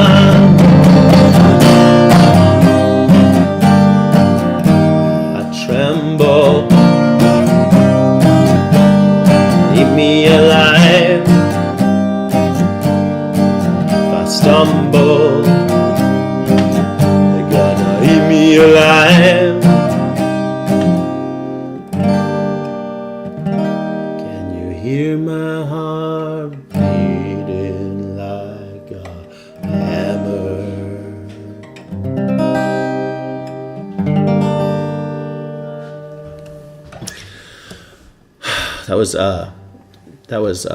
I tremble, leave me alive. If I stumble, they're gonna eat me alive. Can you hear my heart beating like a hammer? That was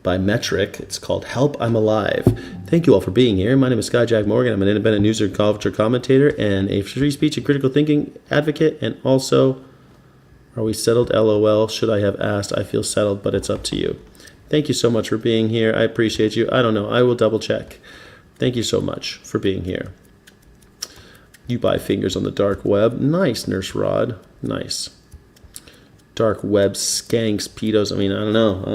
by Metric. It's called Help, I'm Alive. Thank you all for being here. My name is Sky Jack Morgan. I'm an independent news and culture commentator and a free speech and critical thinking advocate. And also, are we settled? LOL. Should I have asked? I feel settled, but it's up to you. Thank you so much for being here. I appreciate you. I don't know. I will double check. Thank you so much for being here. You buy fingers on the dark web. Nice, Nurse Rod. Nice. Dark web skanks, pedos. I mean, I don't know. I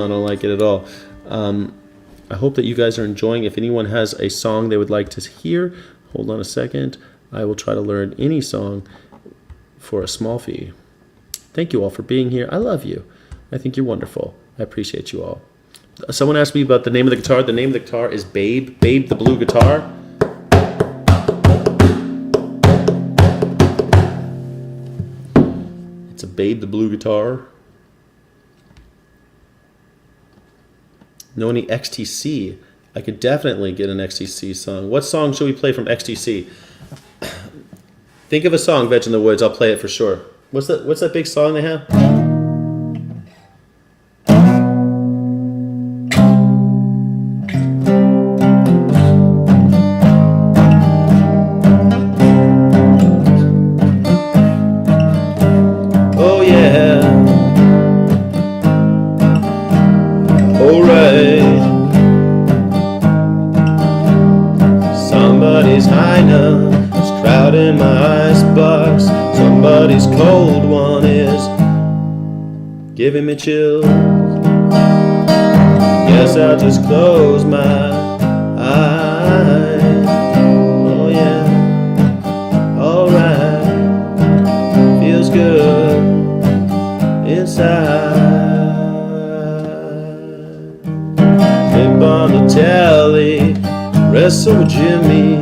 don't like it at all. I hope that you guys are enjoying. If anyone has a song they would like to hear, hold on a second. I will try to learn any song for a small fee. Thank you all for being here. I love you. I think you're wonderful. I appreciate you all. Someone asked me about the name of the guitar. The name of the guitar is Babe. Babe the Blue Guitar. It's a Babe the Blue Guitar. Know any XTC? I could definitely get an XTC song. What song should we play from XTC? Think of a song, Veg in the Woods. I'll play it for sure. What's that big song they have? Oh yeah. Alright. Somebody's hyena is crowding my icebox. Somebody's cold one is giving me chills. Guess I'll just close my eyes. Oh yeah. Alright. Feels good inside. Flip on the telly, wrestle with Jimmy.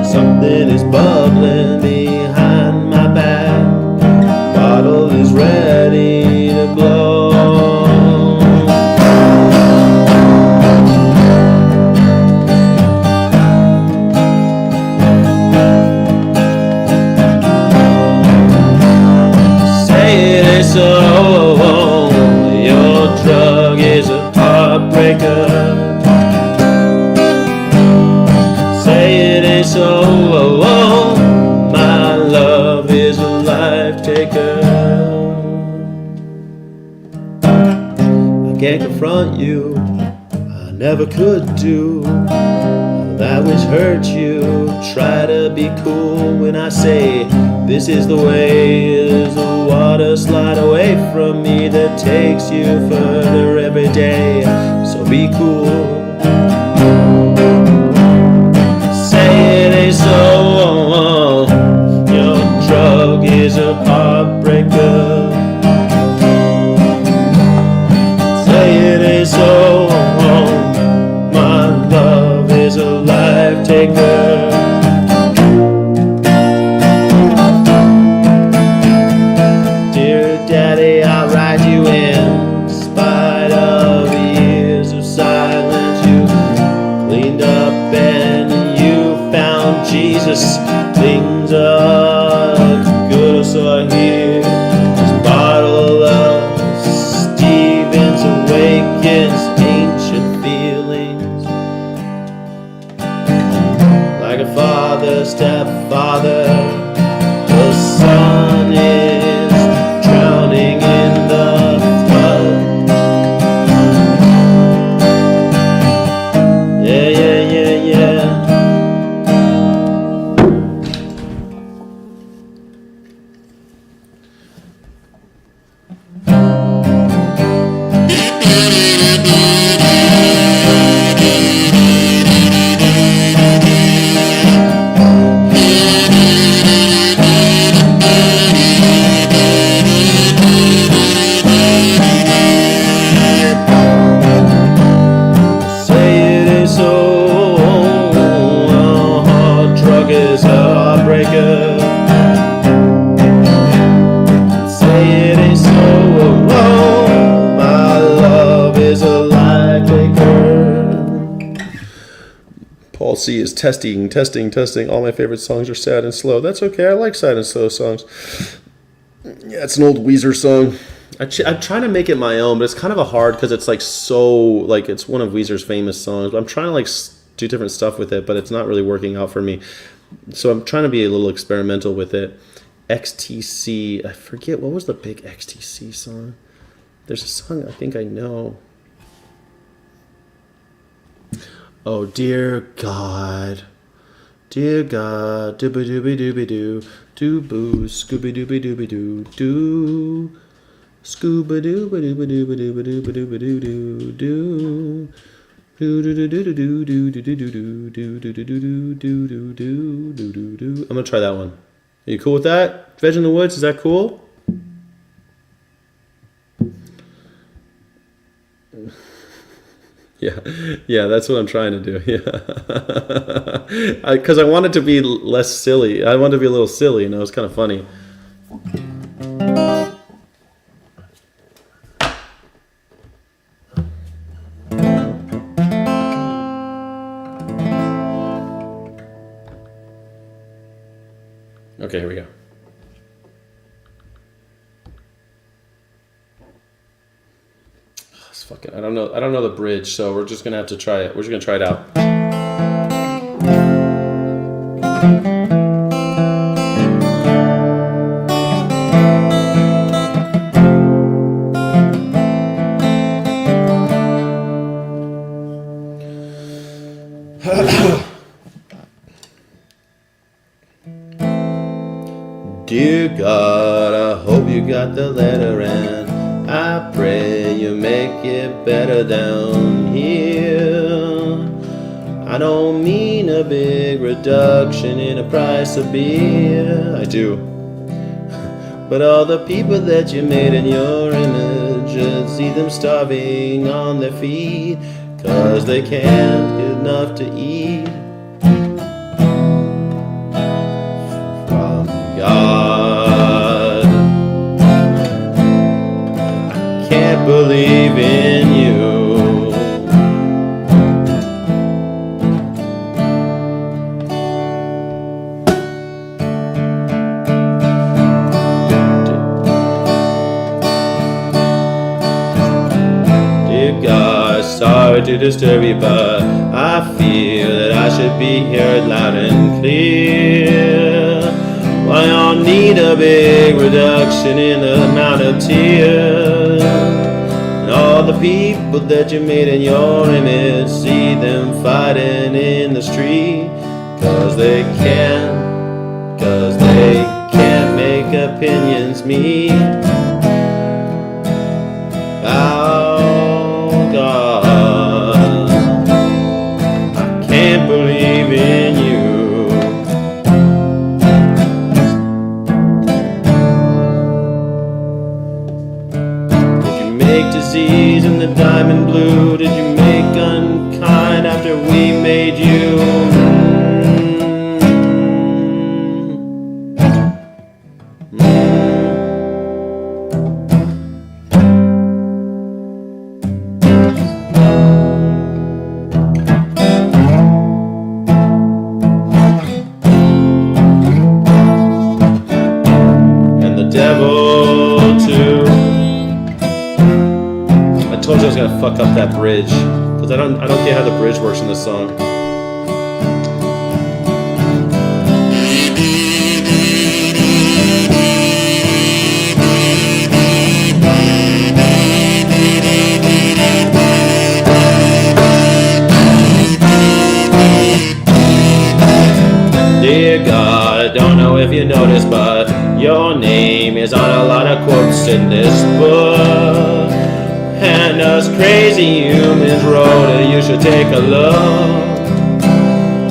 Something is bubbling behind my back. Bottle is ready to blow. Say it ain't so. Your drug is a heartbreaker. Say it ain't so. My love is a life taker. I can't confront you. I never could do. That which hurt you. Try to be cool when I say this is the way. As the water slide away from me that takes you further every day. So be cool. Say it ain't so. Your drug is a heartbreaker. Say it ain't so. My love is a life taker. Dear Daddy, I'll write you in spite of years of silence. You cleaned up and you found Jesus. Things are good, so I hear this bottle of Stevens awakens. C is testing. All my favorite songs are sad and slow. That's okay. I like sad and slow songs. Yeah, it's an old Weezer song. I'm trying to make it my own, but it's kind of a hard because it's like so like it's one of Weezer's famous songs. But I'm trying to like do different stuff with it, but it's not really working out for me. So I'm trying to be a little experimental with it. XTC, I forget what was the big XTC song. There's a song I think I know. Oh dear God, dooby dooby dooby doo, doo boo, scooby dooby dooby doo, doo, scooba dooba dooba dooba dooba dooba dooba doo doo doo. I'm gonna try that one. Are you cool with that? Veg in the Woods, is that cool? Yeah, that's what I'm trying to do. Yeah, because I want it to be less silly. I want it to be a little silly, and it was kind of funny. Okay, here we go. Fucking, I don't know the bridge, so we're just gonna have to try it. We're just gonna try it out. Dear God, I hope you got the letter and I pray you make it better down here. I don't mean a big reduction in the price of beer. I do. But all the people that you made in your image, and see them starving on their feet, 'cause they can't get enough to eat. From God, I can't believe in you. Dear God, sorry to disturb you, but I feel that I should be heard loud and clear. Why y'all need a big reduction in the amount of tears? And all the people that you made in your image, see them fighting in the street, 'cause they can't make opinions meet. Oh God, I can't believe in you. Disease in the diamond blue? Did you make unkind after we made you? And the devil too. I told you I was gonna fuck up that bridge, because I don't get how the bridge works in this song. Dear God, I don't know if you noticed, but your name is on a lot of quotes in this book. And us crazy humans wrote it, you should take a look.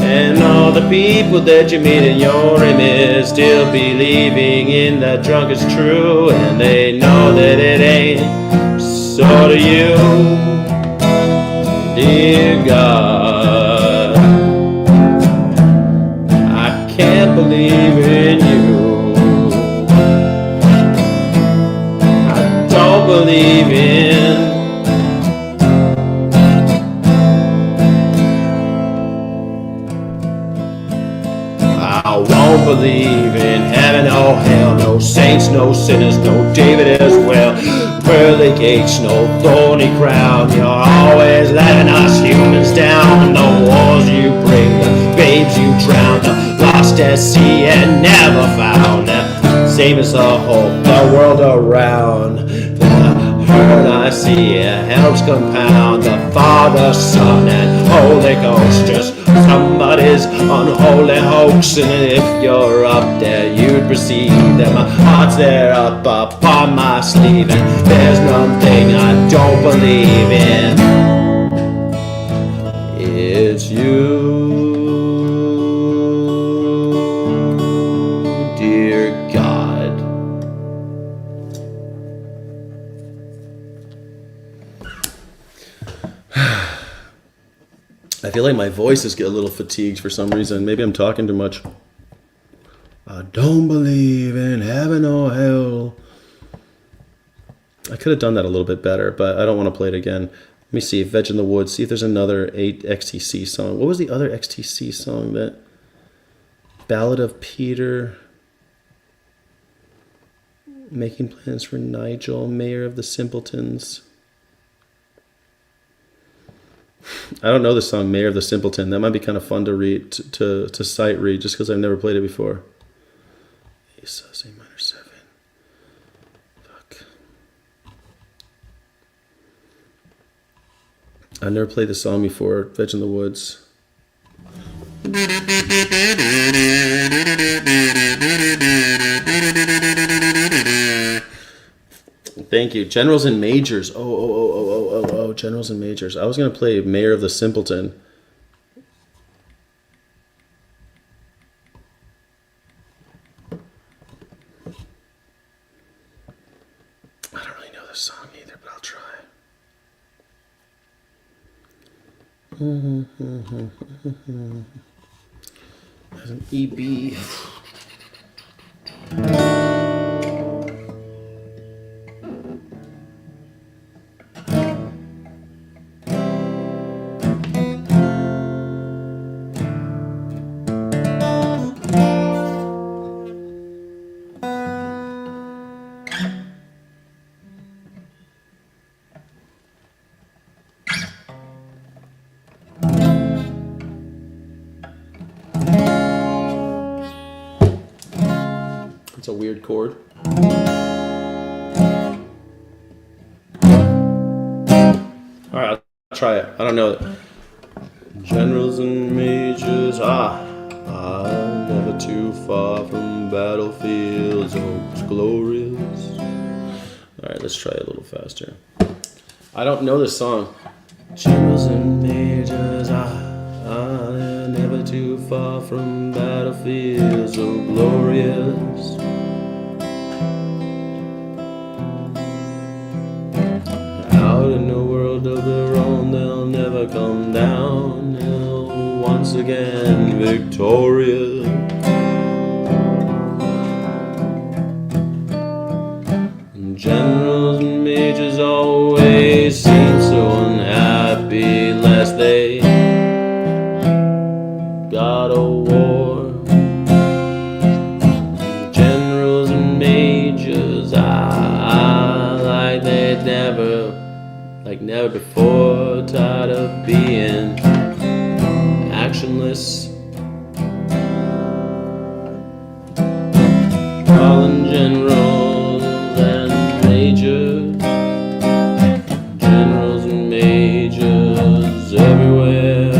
And all the people that you meet in your image still believing in that drunk is true, and they know that it ain't. So do you. Dear God, I can't believe in you. I don't believe in. believe in heaven or hell. No saints, no sinners, no David as well. Pearly gates, no thorny crown. You're always letting us humans down. The wars you bring, the babes you drown, the lost at sea and never found. Save us all hope, the world around. The hurt I see helps compound. The Father, Son, and Holy Ghost, just somebody's unholy hoax. And if you're up there, you'd perceive that my heart's there up on my sleeve. And there's nothing I don't believe in. It's you, dear God. I feel like my voice is getting a little fatigued for some reason. Maybe I'm talking too much. I don't believe in heaven or hell. I could have done that a little bit better, but I don't want to play it again. Let me see. Veg in the Woods. See if there's another XTC song. What was the other XTC song? That Ballad of Peter. Making Plans for Nigel. Mayor of the Simpletons. I don't know the song Mayor of the Simpleton. That might be kind of fun to read, to sight read, just because I've never played it before. A sus, A minor 7. Fuck. I've never played the song before, Veg in the Woods. Thank you. Generals and Majors. Oh, Generals and Majors. I was going to play Mayor of the Simpleton. I don't really know the song either, but I'll try. There's an EB. It's a weird chord. Alright, I'll try it. I don't know it. Generals and majors, never too far from battlefields, hopes glorious. Alright, let's try it a little faster. I don't know this song. Generals and majors, never too far from battlefields so glorious. Out in a world of their own, they'll never come down. Once again victorious. Generals and majors always seem so unhappy lest they got a war. Generals and majors, like they'd never before, tired of being actionless. Calling generals and majors, generals and majors everywhere.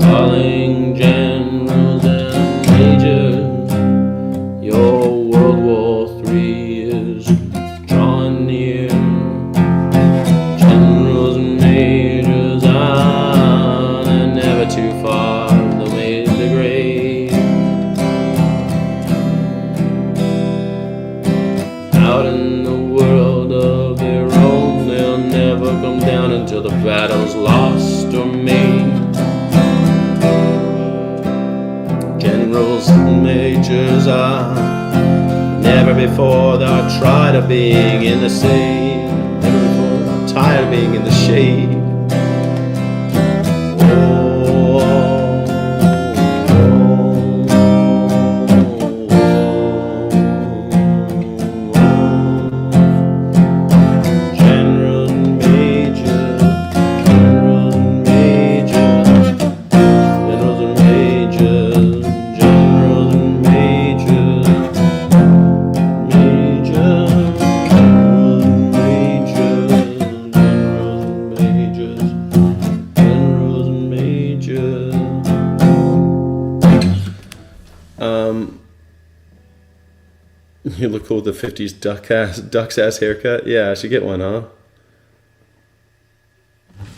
Calling generals and majors, your World War III is drawing near. Generals and majors, they're never too far, they'll make the grade. Out in the world of their own, they'll never come down until the battle's lost or made. Generals and majors, never before they're tired of being in the shade. Never before they're tired of being in the shade. You look cool with the 50s duck's ass haircut. Yeah, I should get one, huh?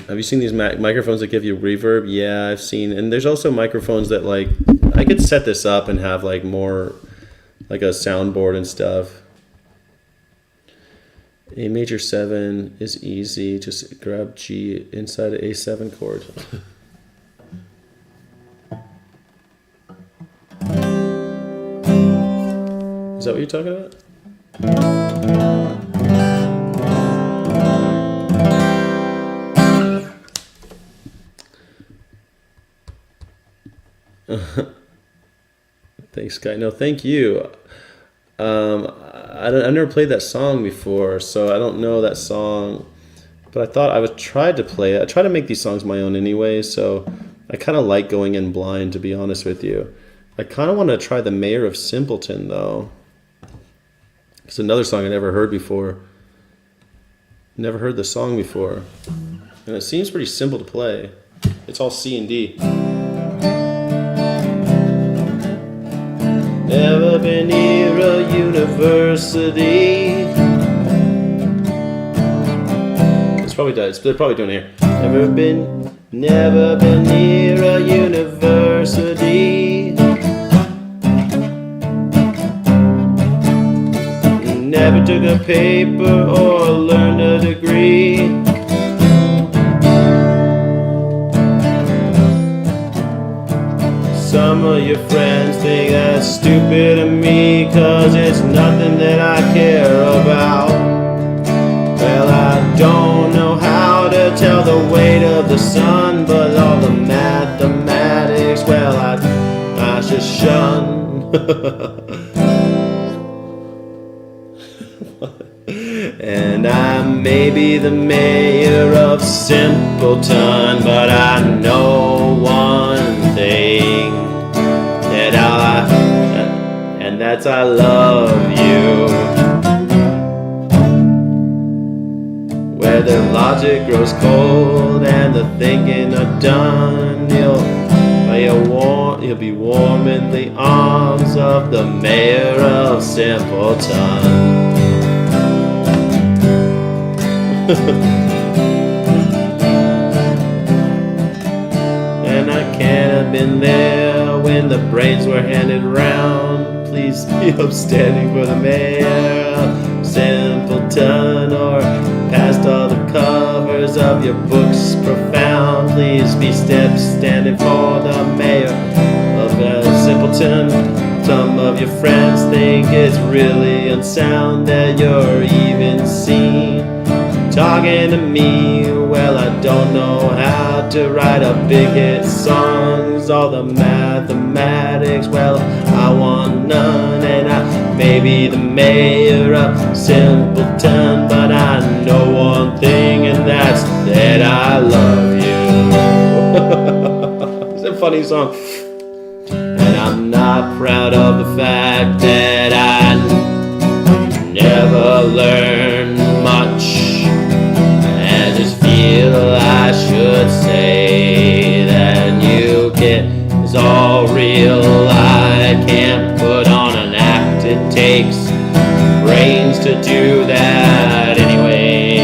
Have you seen these microphones that give you reverb? Yeah, I've seen. And there's also microphones that, like, I could set this up and have, like, more, like a soundboard and stuff. A major 7 is easy. Just grab G inside an A7 chord. Is that what you're talking about? Thanks, Guy. No, thank you. I've never played that song before, so I don't know that song. But I thought I would try to play it. I try to make these songs my own anyway, so I kind of like going in blind, to be honest with you. I kind of want to try the Mayor of Simpleton, though. It's another song I never heard before. Never heard the song before. And it seems pretty simple to play. It's all C and D. Never been near a university. It's probably they're probably doing it here. Never been near a university. Never took a paper or learned a degree. Some of your friends think that's stupid of me, 'cause it's nothing that I care about. Well, I don't know how to tell the weight of the sun, but all the mathematics, well, I should shun. And I may be the mayor of Simpleton, but I know one thing, and that's I love you. Where the logic grows cold and the thinking are done, you'll be warm in the arms of the mayor of Simpleton. And I can't have been there when the brains were handed round. Please be upstanding for the mayor, Simpleton, or past all the covers of your books profound. Please be standing for the mayor of Simpleton. Some of your friends think it's really unsound that you're even seen talking to me. Well, I don't know how to write a big hit songs. All the mathematics, well, I want none. And I may be the mayor of Simpleton, but I know one thing, and that's that I love you. It's a funny song. And I'm not proud of the fact that I never learned much. I should say that you get is all real. I can't put on an act, it takes brains to do that anyway.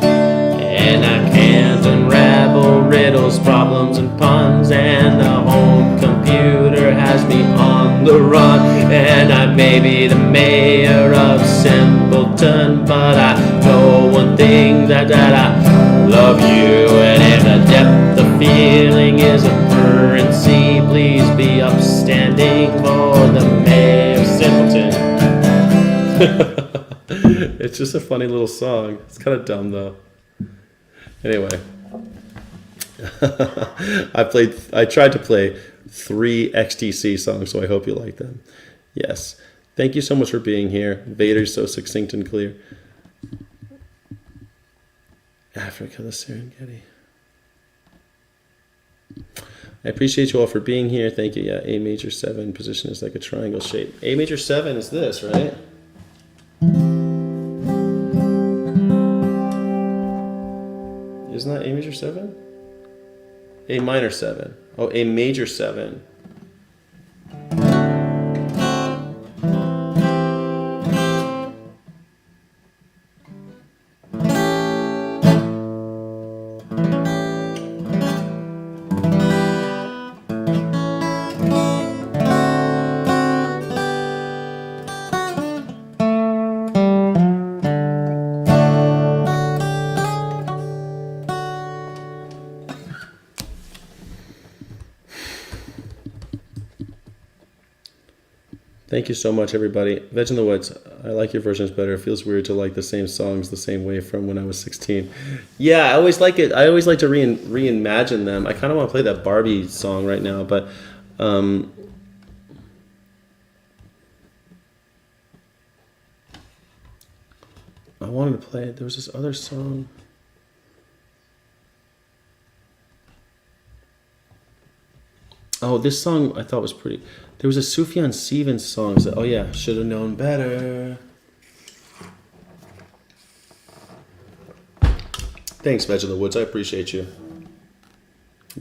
And I can't unravel riddles, problems, and puns, and the home computer has me on the run. And I may be the mayor of Simpleton, but I know one thing, that I love you. And if the depth of feeling is a currency, please be upstanding for the mayor of Simpleton. It's just a funny little song. It's kind of dumb though. Anyway, I tried to play 3 XTC songs, so I hope you like them. Yes. Thank you so much for being here. Vader's so succinct and clear. Africa, the Serengeti. I appreciate you all for being here. Thank you. Yeah, A major 7 position is like a triangle shape. A major 7 is this, right? Isn't that A major 7? A minor 7. Oh, A major 7. Thank you so much, everybody. Veg in the Woods, I like your versions better. It feels weird to like the same songs the same way from when I was 16. Yeah, I always like it. I always like to reimagine them. I kind of want to play that Barbie song right now, but I wanted to play it. There was this other song. Oh, this song I thought was pretty. There was a Sufjan Stevens song. Oh yeah, should have known better. Thanks, Veg in the Woods. I appreciate you.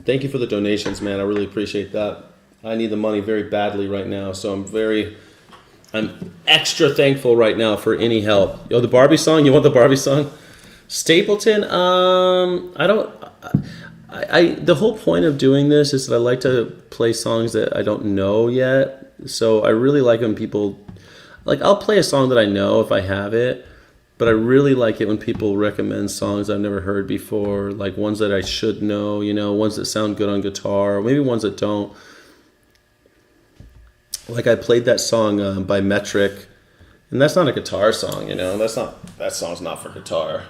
Thank you for the donations, man. I really appreciate that. I need the money very badly right now, so I'm extra thankful right now for any help. Yo, the Barbie song. You want the Barbie song? Stapleton. The whole point of doing this is that I like to play songs that I don't know yet. So I really like when people, like, I'll play a song that I know if I have it, but I really like it when people recommend songs I've never heard before, like ones that I should know, ones that sound good on guitar, or maybe ones that don't. Like I played that song by Metric, and that's not a guitar song, that song's not for guitar.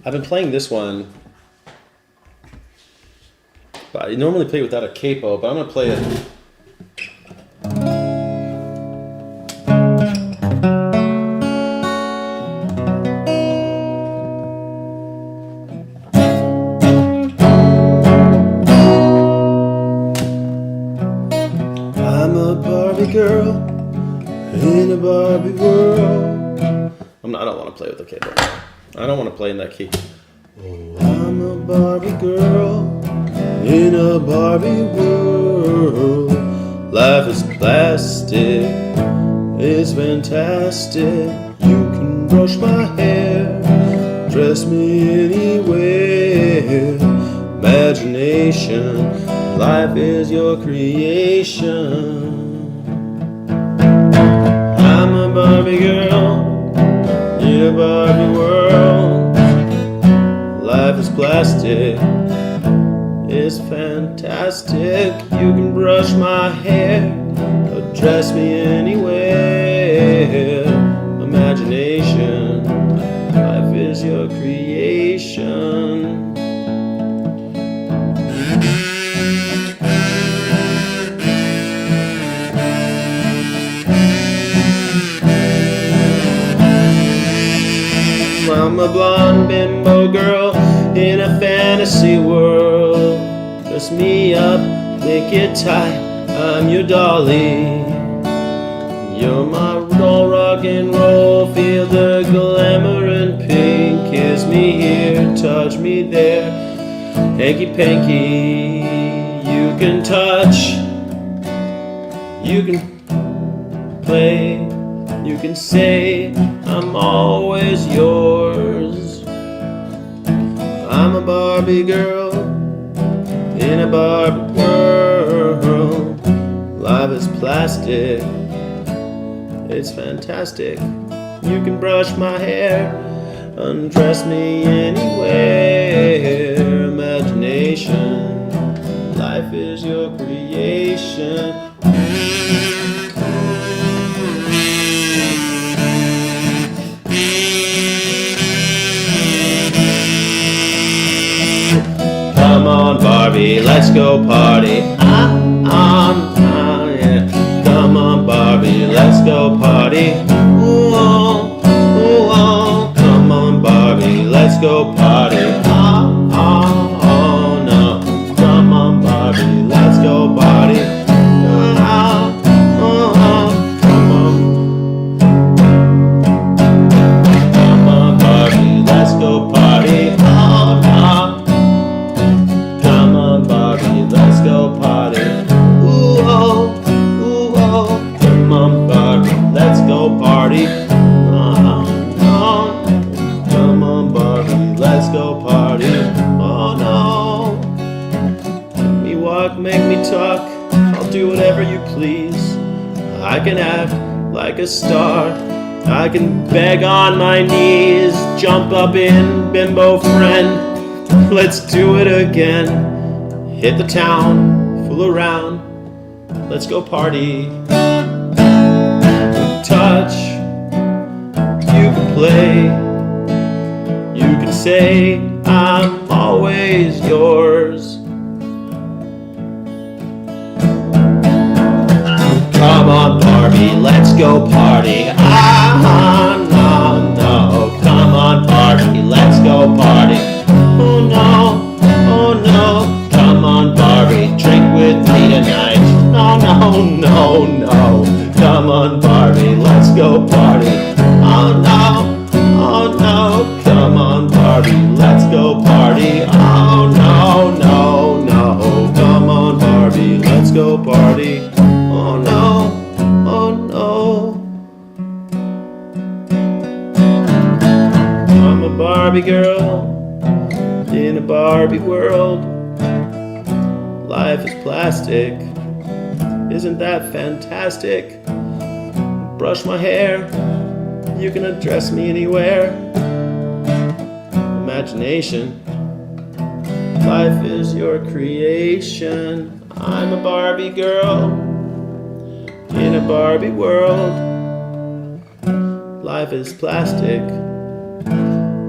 I've been playing this one. I normally play without a capo, but I'm going to play it. I'm a Barbie girl in a Barbie world. I don't want to play with the capo. I don't want to play in that key. Oh, I'm a Barbie girl in a Barbie world. Life is plastic, it's fantastic. You can brush my hair, dress me anywhere. Imagination, life is your creation. I'm a Barbie girl in a Barbie world. Life is plastic, it's fantastic. You can brush my hair or dress me anywhere. Imagination, life is your creation. I'm a blonde bimbo girl in a fantasy world. Dress me up, make it tight, I'm your dolly. You're my doll, rock and roll, feel the glamour and pink. Kiss me here, touch me there, hanky panky. You can touch, you can play, you can say I'm always yours. I'm a Barbie girl in a Barbie world. Life is plastic, it's fantastic. You can brush my hair, undress me anywhere. Imagination, life is your creation. Come on, Barbie, let's go party. Yeah. Come on, Barbie, let's go party. Ooh, oh. Come on, Barbie, let's go party. Oh, no. Come on, Barbie, let's go party. Come on. Come on, Barbie, let's go party. Oh, no. Come on, Barbie, let's go party. Ooh, oh. Come on, Barbie, let's go party. Come on, Barbie, let's go party. Oh, no. Make me walk, make me talk, I'll do whatever you please. I can act like a star, I can beg on my knees. Jump up in, bimbo friend, let's do it again. Hit the town, fool around, Let's go party. Touch. You can play. You can say I'm always yours. Come on, Barbie, let's go party. Ah, no, no. Come on, Barbie, let's go party. Oh no, oh no. Come on, Barbie, drink with me tonight. No, no, no, no. Come on, Barbie, let's go party. Oh no, oh no. Come on, Barbie, let's go party. Oh no, no, no. Come on, Barbie, let's go party. Oh no, oh no. I'm a Barbie girl in a Barbie world. Life is plastic. Isn't that fantastic? Brush my hair. You can address me anywhere. Imagination. Life is your creation. I'm a Barbie girl in a Barbie world. Life is plastic.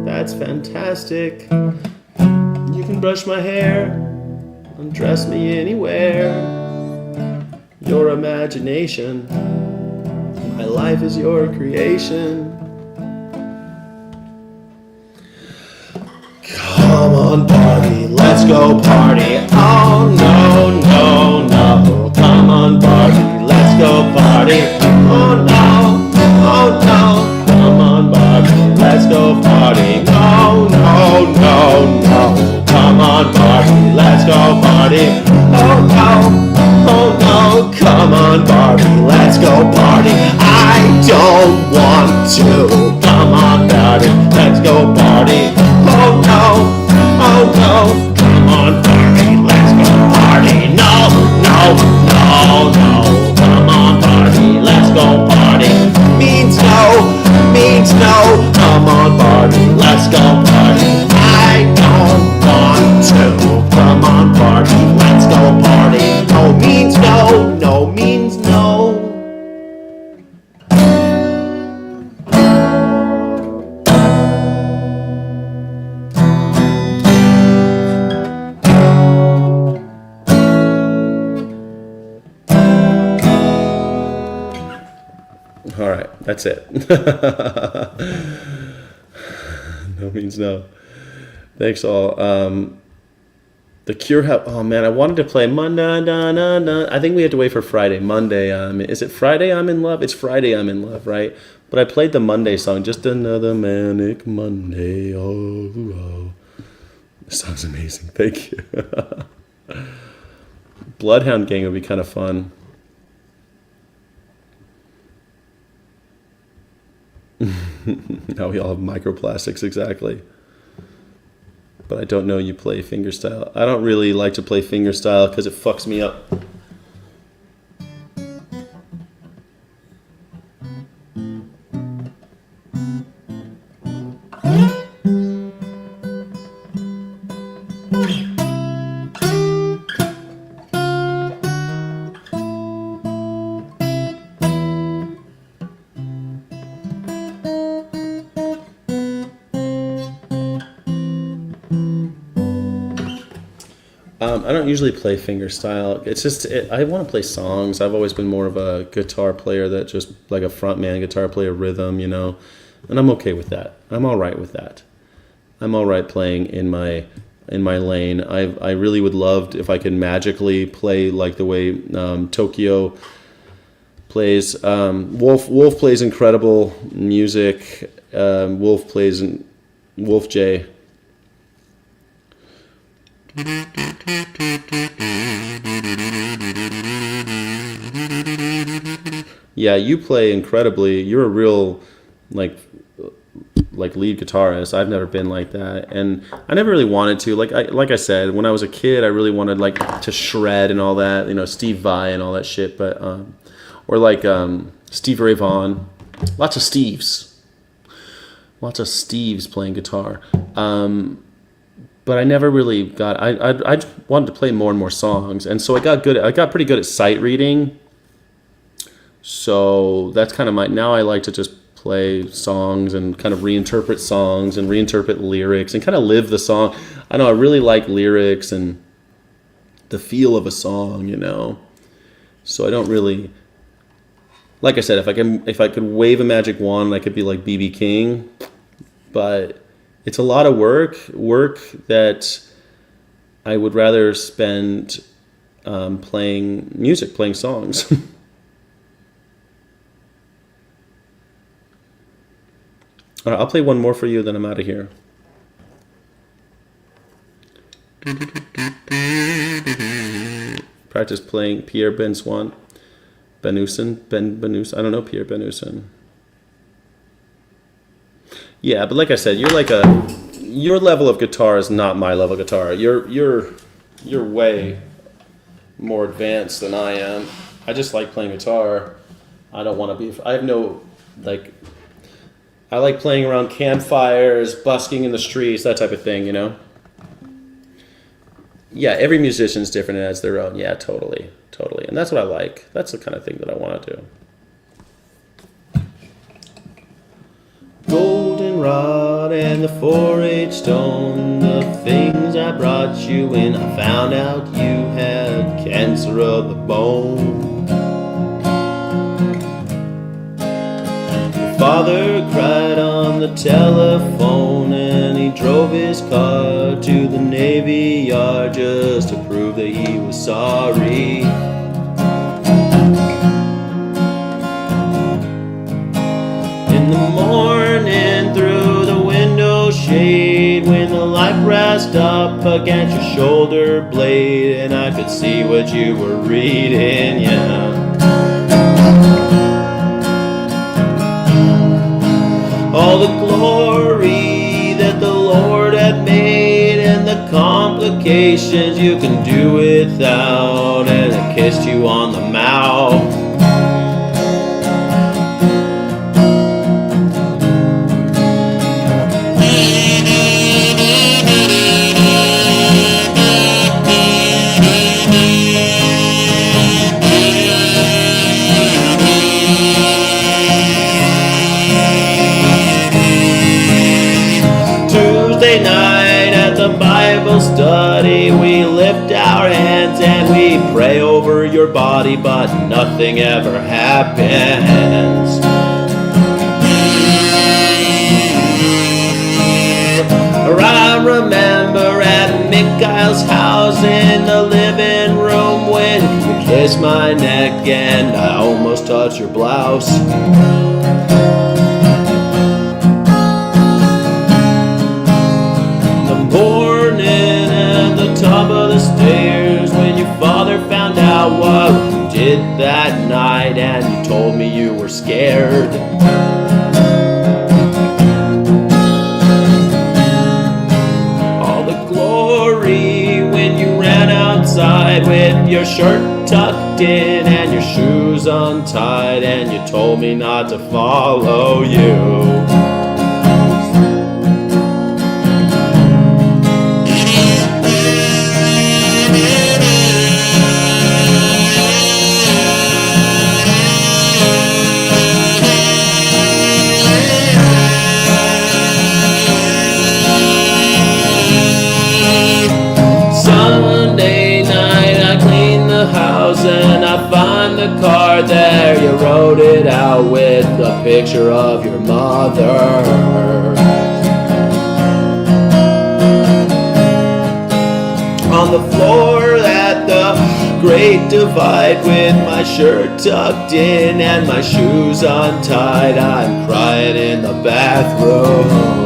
That's fantastic. You can brush my hair, undress me anywhere. Your imagination. My life is your creation. Come on, Barbie, let's go party. Oh no, no, no. Come on, Barbie, let's go party. Oh no, oh no. Come on, Barbie, let's go party. No, no, no, no. Come on, Barbie, let's go party. Oh no, oh no. Come on, Barbie, let's go party. I don't want to. Come on, Barbie, let's go party. Oh no, oh no. Come on, Barbie, let's go party. No, no, no, no. Come on, Barbie, let's go party. Means no. Come on, Barbie, let's go party. I don't want to. Come on, Barbie, let's go party. No means no, no means no. All right, that's it. No means no. Thanks all. The Cure have. Oh man, I wanted to play Monday. I think we have to wait for Friday. Monday. Is it Friday? I'm in love. It's Friday. I'm in love, right? But I played the Monday song. Just another manic Monday. Oh, oh. This song's amazing. Thank you. Bloodhound Gang would be kind of fun. Now we all have microplastics, exactly. But I don't know you play fingerstyle. I don't really like to play fingerstyle because it fucks me up. I don't usually play fingerstyle. It's just, I want to play songs. I've always been more of a guitar player that just like a frontman guitar player rhythm, you know, and I'm okay with that. I'm all right with that. I'm all right playing in my lane. I really would love if I could magically play like the way Tokyo plays. Wolf plays incredible music. Wolf plays Wolf J. Yeah, you play incredibly. You're a real like lead guitarist. I've never been like that, and I never really wanted to. Like I said, when I was a kid, I really wanted like to shred and all that, you know, Steve Vai and all that shit. But or like Stevie Ray Vaughan, lots of Steves playing guitar. but I never really got. I just wanted to play more and more songs, and so I got pretty good at sight reading. So that's kind of now I like to just play songs and kind of reinterpret songs and reinterpret lyrics and kind of live the song. I know I really like lyrics and the feel of a song, So I don't really, like I said, if I could wave a magic wand, I could be like B.B. King, but it's a lot of work that I would rather spend playing music, playing songs. All right, I'll play one more for you, then I'm out of here. Practice playing Pierre Benusson. I don't know Pierre Benusson. Yeah, but like I said, your level of guitar is not my level of guitar. You're way more advanced than I am. I just like playing guitar. I don't want to be. I have no I like playing around campfires, busking in the streets, that type of thing, Yeah, every musician's different and has their own. Yeah, totally. And that's what I like. That's the kind of thing that I want to do. Goldenrod and the 4-H stone, the things I brought you when I found out you had cancer of the bone. Father cried on the telephone and he drove his car to the Navy Yard just to prove that he was sorry. In the morning through the window shade, when the light pressed up against your shoulder blade and I could see what you were reading, yeah. All the glory that the Lord had made and the complications you can do without, and I kissed you on the mouth. Night at the Bible study, we lift our hands and we pray over your body, but nothing ever happens. I remember at Mikhail's house in the living room when you kissed my neck and I almost touched your blouse. Morning at the top of the stairs when your father found out what you did that night and you told me you were scared. All the glory when you ran outside with your shirt tucked in and your shoes untied and you told me not to follow you. And I find the card there, you wrote it out with a picture of your mother. On the floor at the Great Divide with my shirt tucked in and my shoes untied, I'm crying in the bathroom.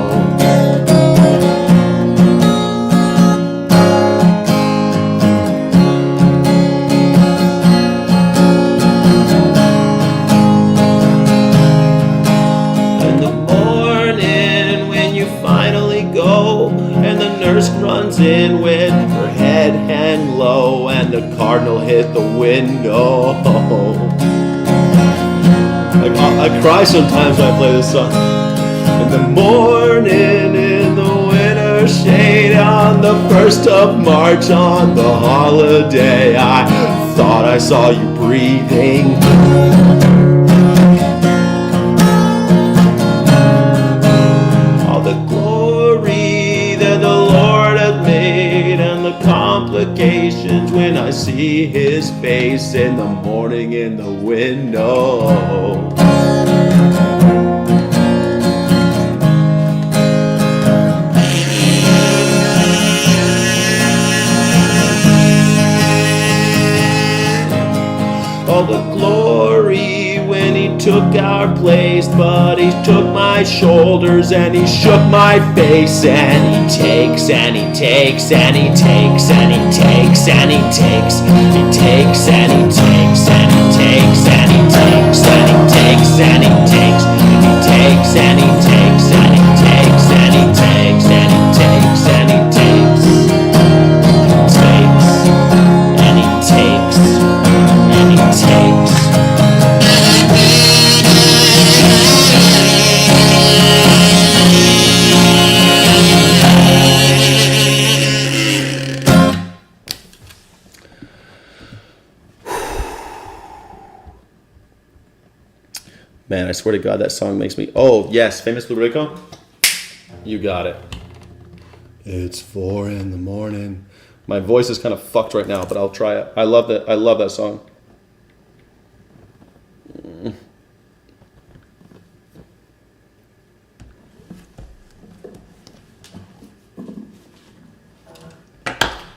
Runs in with her head hang low and the cardinal hit the window. I cry sometimes when I play this song. In the morning in the winter shade on the the 1st of March on the holiday. I thought I saw you breathing. All the glory that the Lord hath made, and the complications when I see his face in the morning in the window. All the glory when he took our place, but he took my shoulders and he shook my face, and he takes and he takes and he takes and he takes and he takes, he takes and he takes and he takes and he takes and he takes and he takes, he takes and he takes and he takes and he takes and he takes and he takes, takes and he takes and he takes. Man, I swear to God, that song makes me... Oh, yes, Famous Blue Rico? You got it. It's 4 in the morning. My voice is kind of fucked right now, but I'll try it. I love that. I love that song.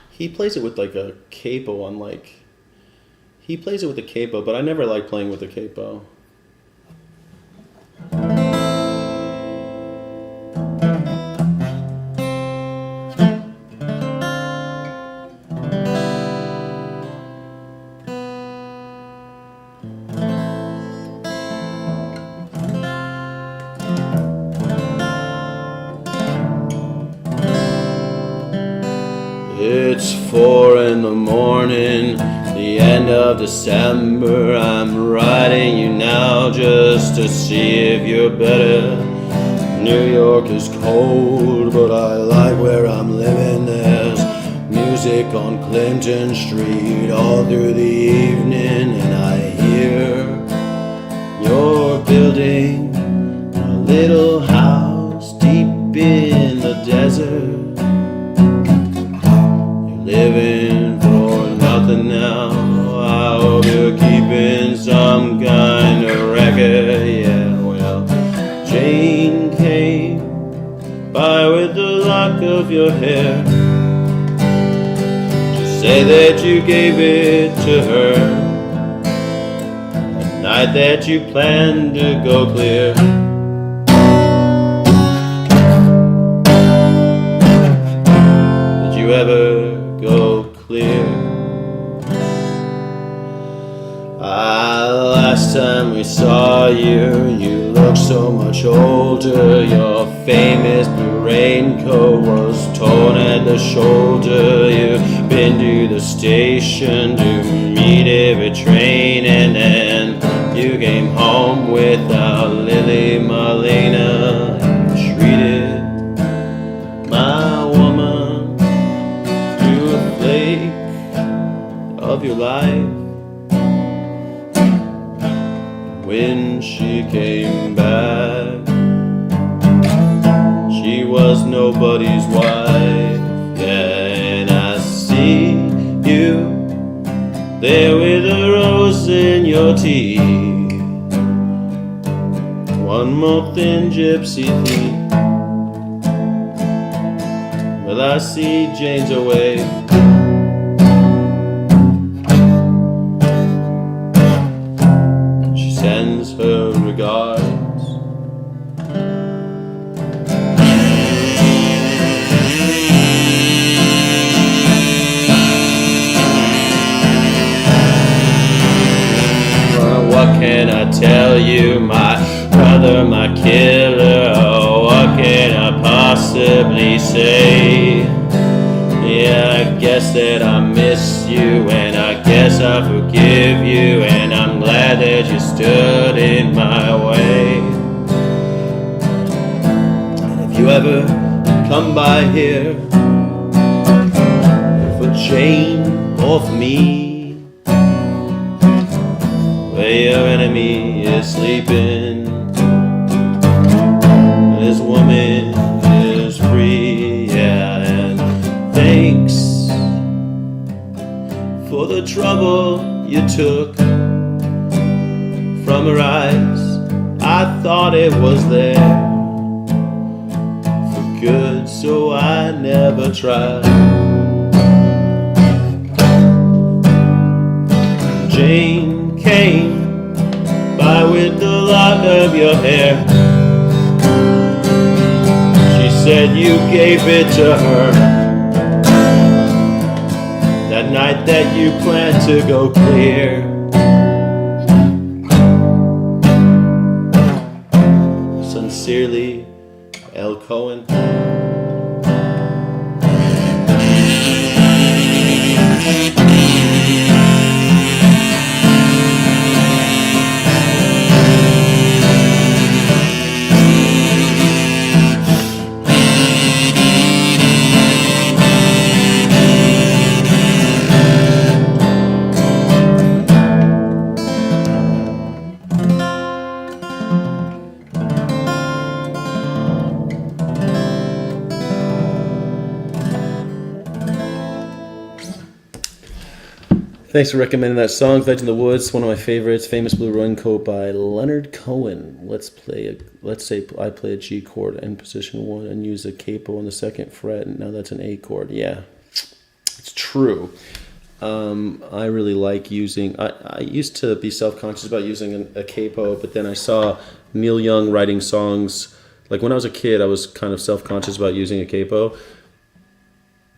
He plays it with like a capo on like... He plays it with a capo, but I never like playing with a capo. It's 4 in the morning, the end of December. I'm writing you now just to see if you're better. New York is cold, but I like where I'm living. There's music on Clinton Street all through the evening, and I hear you're building a little house deep in the desert. Living for nothing now. I hope you're keeping some kind of record. Yeah, well, Jane came by with the lock of your hair to say that you gave it to her the night that you planned to go clear. Did you ever go clear? Last time we saw you, you looked so much older. Your famous blue raincoat was torn at the shoulder. You've been to the station to meet every train, and then you came home without Lily Marlena. You treated my woman to a flake of your life. When she came back, she was nobody's wife. Yeah, and I see you there with a rose in your teeth. One more thin gypsy thief. Well, I see Jane's away. Sends her regards. Well, what can I tell you, my brother, my killer? Oh, what can I possibly say? Yeah, I guess that I miss you, and I guess I forgive you, and I'm glad that you stood in my way. And if you ever come by here, chain off me, where your enemy is sleeping, and this woman is free, yeah, and thanks for the trouble you took from her eyes. I thought it was there for good, so I never tried. Jane came by with the lock of your hair. She said you gave it to her that night that you planned to go clear. Sincerely, L. Cohen. Thanks for recommending that song, Veg in the Woods, one of my favorites, Famous Blue Raincoat by Leonard Cohen. Let's say I play a G chord in position 1 and use a capo on the 2nd fret, and now that's an A chord. Yeah, it's true. I really like using, I used to be self-conscious about using a capo, but then I saw Neil Young writing songs. Like when I was a kid, I was kind of self-conscious about using a capo,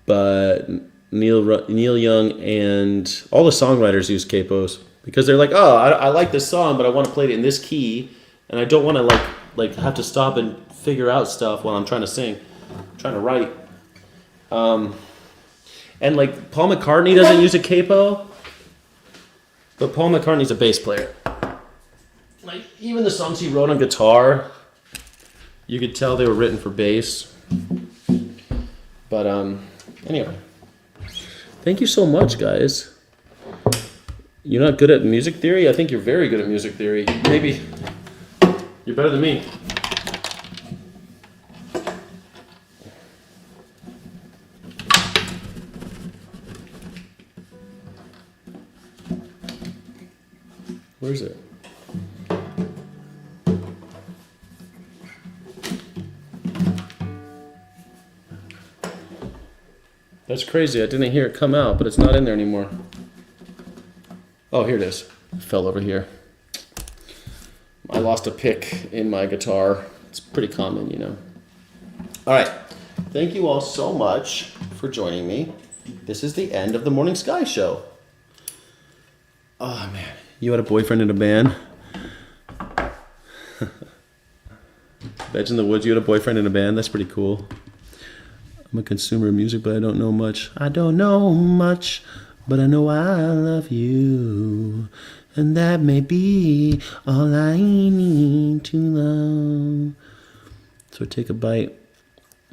but Neil Young and all the songwriters use capos because they're like, oh, I like this song, but I want to play it in this key, and I don't want to like have to stop and figure out stuff while I'm trying to sing, trying to write. And like Paul McCartney doesn't use a capo, but Paul McCartney's a bass player. Like even the songs he wrote on guitar, you could tell they were written for bass. But anyway. Thank you so much, guys. You're not good at music theory? I think you're very good at music theory. Maybe you're better than me. Where is it? That's crazy. I didn't hear it come out, but it's not in there anymore. Oh, here it is. It fell over here. I lost a pick in my guitar. It's pretty common, you know. All right. Thank you all so much for joining me. This is the end of the Morning Sky Show. Oh, man. You had a boyfriend in a band? Veg in the Woods, you had a boyfriend in a band? That's pretty cool. I'm a consumer of music, but I don't know much. I don't know much, but I know I love you. And that may be all I need to know. So take a bite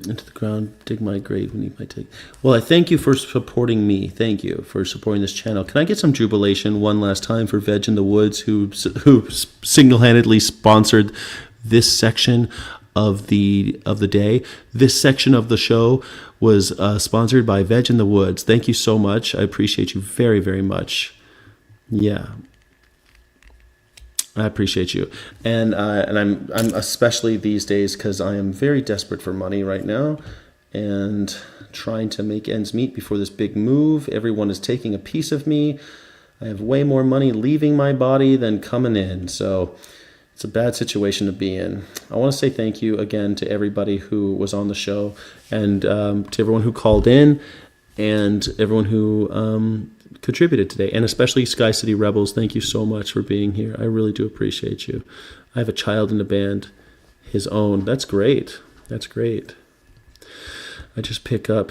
into the ground, dig my grave beneath my take. Well, I thank you for supporting me. Thank you for supporting this channel. Can I get some jubilation one last time for Veg in the Woods, who single-handedly sponsored this section of the day. This section of the show was sponsored by Veg in the Woods. Thank you so much. I appreciate you very, very much. Yeah, I appreciate you, and I'm especially these days because I am very desperate for money right now, and trying to make ends meet before this big move. Everyone is taking a piece of me. I have way more money leaving my body than coming in, so it's a bad situation to be in. I want to say thank you again to everybody who was on the show, and to everyone who called in, and everyone who contributed today, and especially Sky City Rebels. Thank you so much for being here. I really do appreciate you. I have a child in the band, his own. That's great. That's great. I just pick up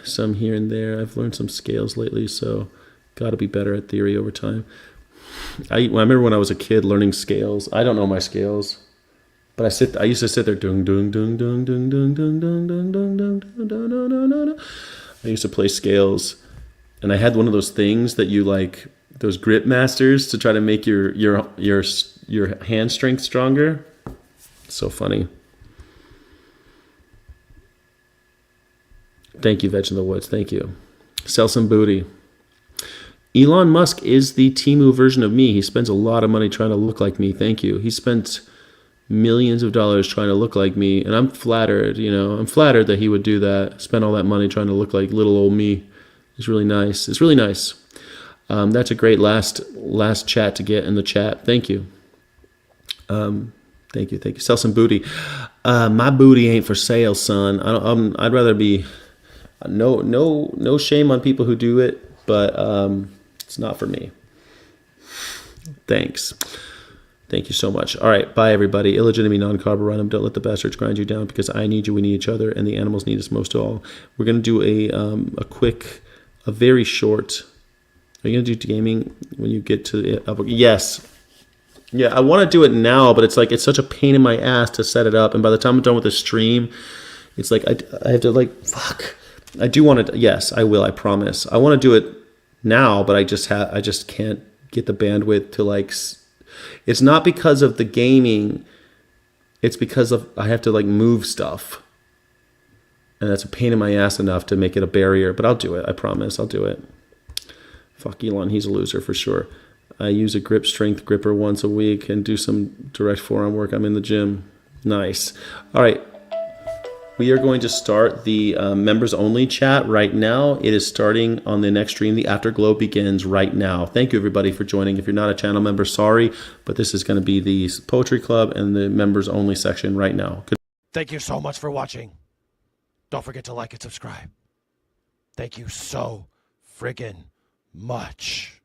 some here and there. I've learned some scales lately, so got to be better at theory over time. I remember when I was a kid learning scales. I don't know my scales, but I used to sit there dung dung dung dung dung dung dung dung dung dung dung dung dung dung. I used to play scales and I had one of those things that you like, those grip masters to try to make your hand strength stronger. So funny. Thank you, Veg in the Woods. Thank you. Sell some booty. Elon Musk is the Temu version of me. He spends a lot of money trying to look like me. Thank you. He spent millions of dollars trying to look like me, and I'm flattered. I'm flattered that he would do that. Spend all that money trying to look like little old me. It's really nice. It's really nice. That's a great last chat to get in the chat. Thank you. Thank you. Sell some booty. My booty ain't for sale, son. I'd rather be no shame on people who do it, but it's not for me. Thanks. Thank you so much. All right, bye everybody. Illegitimately non-carborundum. Don't let the bastards grind you down, because I need you, we need each other, and the animals need us most of all. We're gonna do a very short. Are you gonna do gaming when you get to it? Yes. Yeah, I want to do it now, but it's such a pain in my ass to set it up, and by the time I'm done with the stream, it's like I have to fuck. I do want to. Yes, I will. I promise. I want to do it now, but I just can't get the bandwidth to It's not because of the gaming. It's because I have to move stuff, and that's a pain in my ass enough to make it a barrier. But I'll do it. I promise. I'll do it. Fuck Elon. He's a loser for sure. I use a grip strength gripper once a week and do some direct forearm work. I'm in the gym. Nice. All right. We are going to start the members only chat right now. It is starting on the next stream. The Afterglow begins right now. Thank you everybody for joining. If you're not a channel member, sorry, but this is going to be the Poetry Club and the members only section right now. Thank you so much for watching. Don't forget to like and subscribe. Thank you so friggin' much.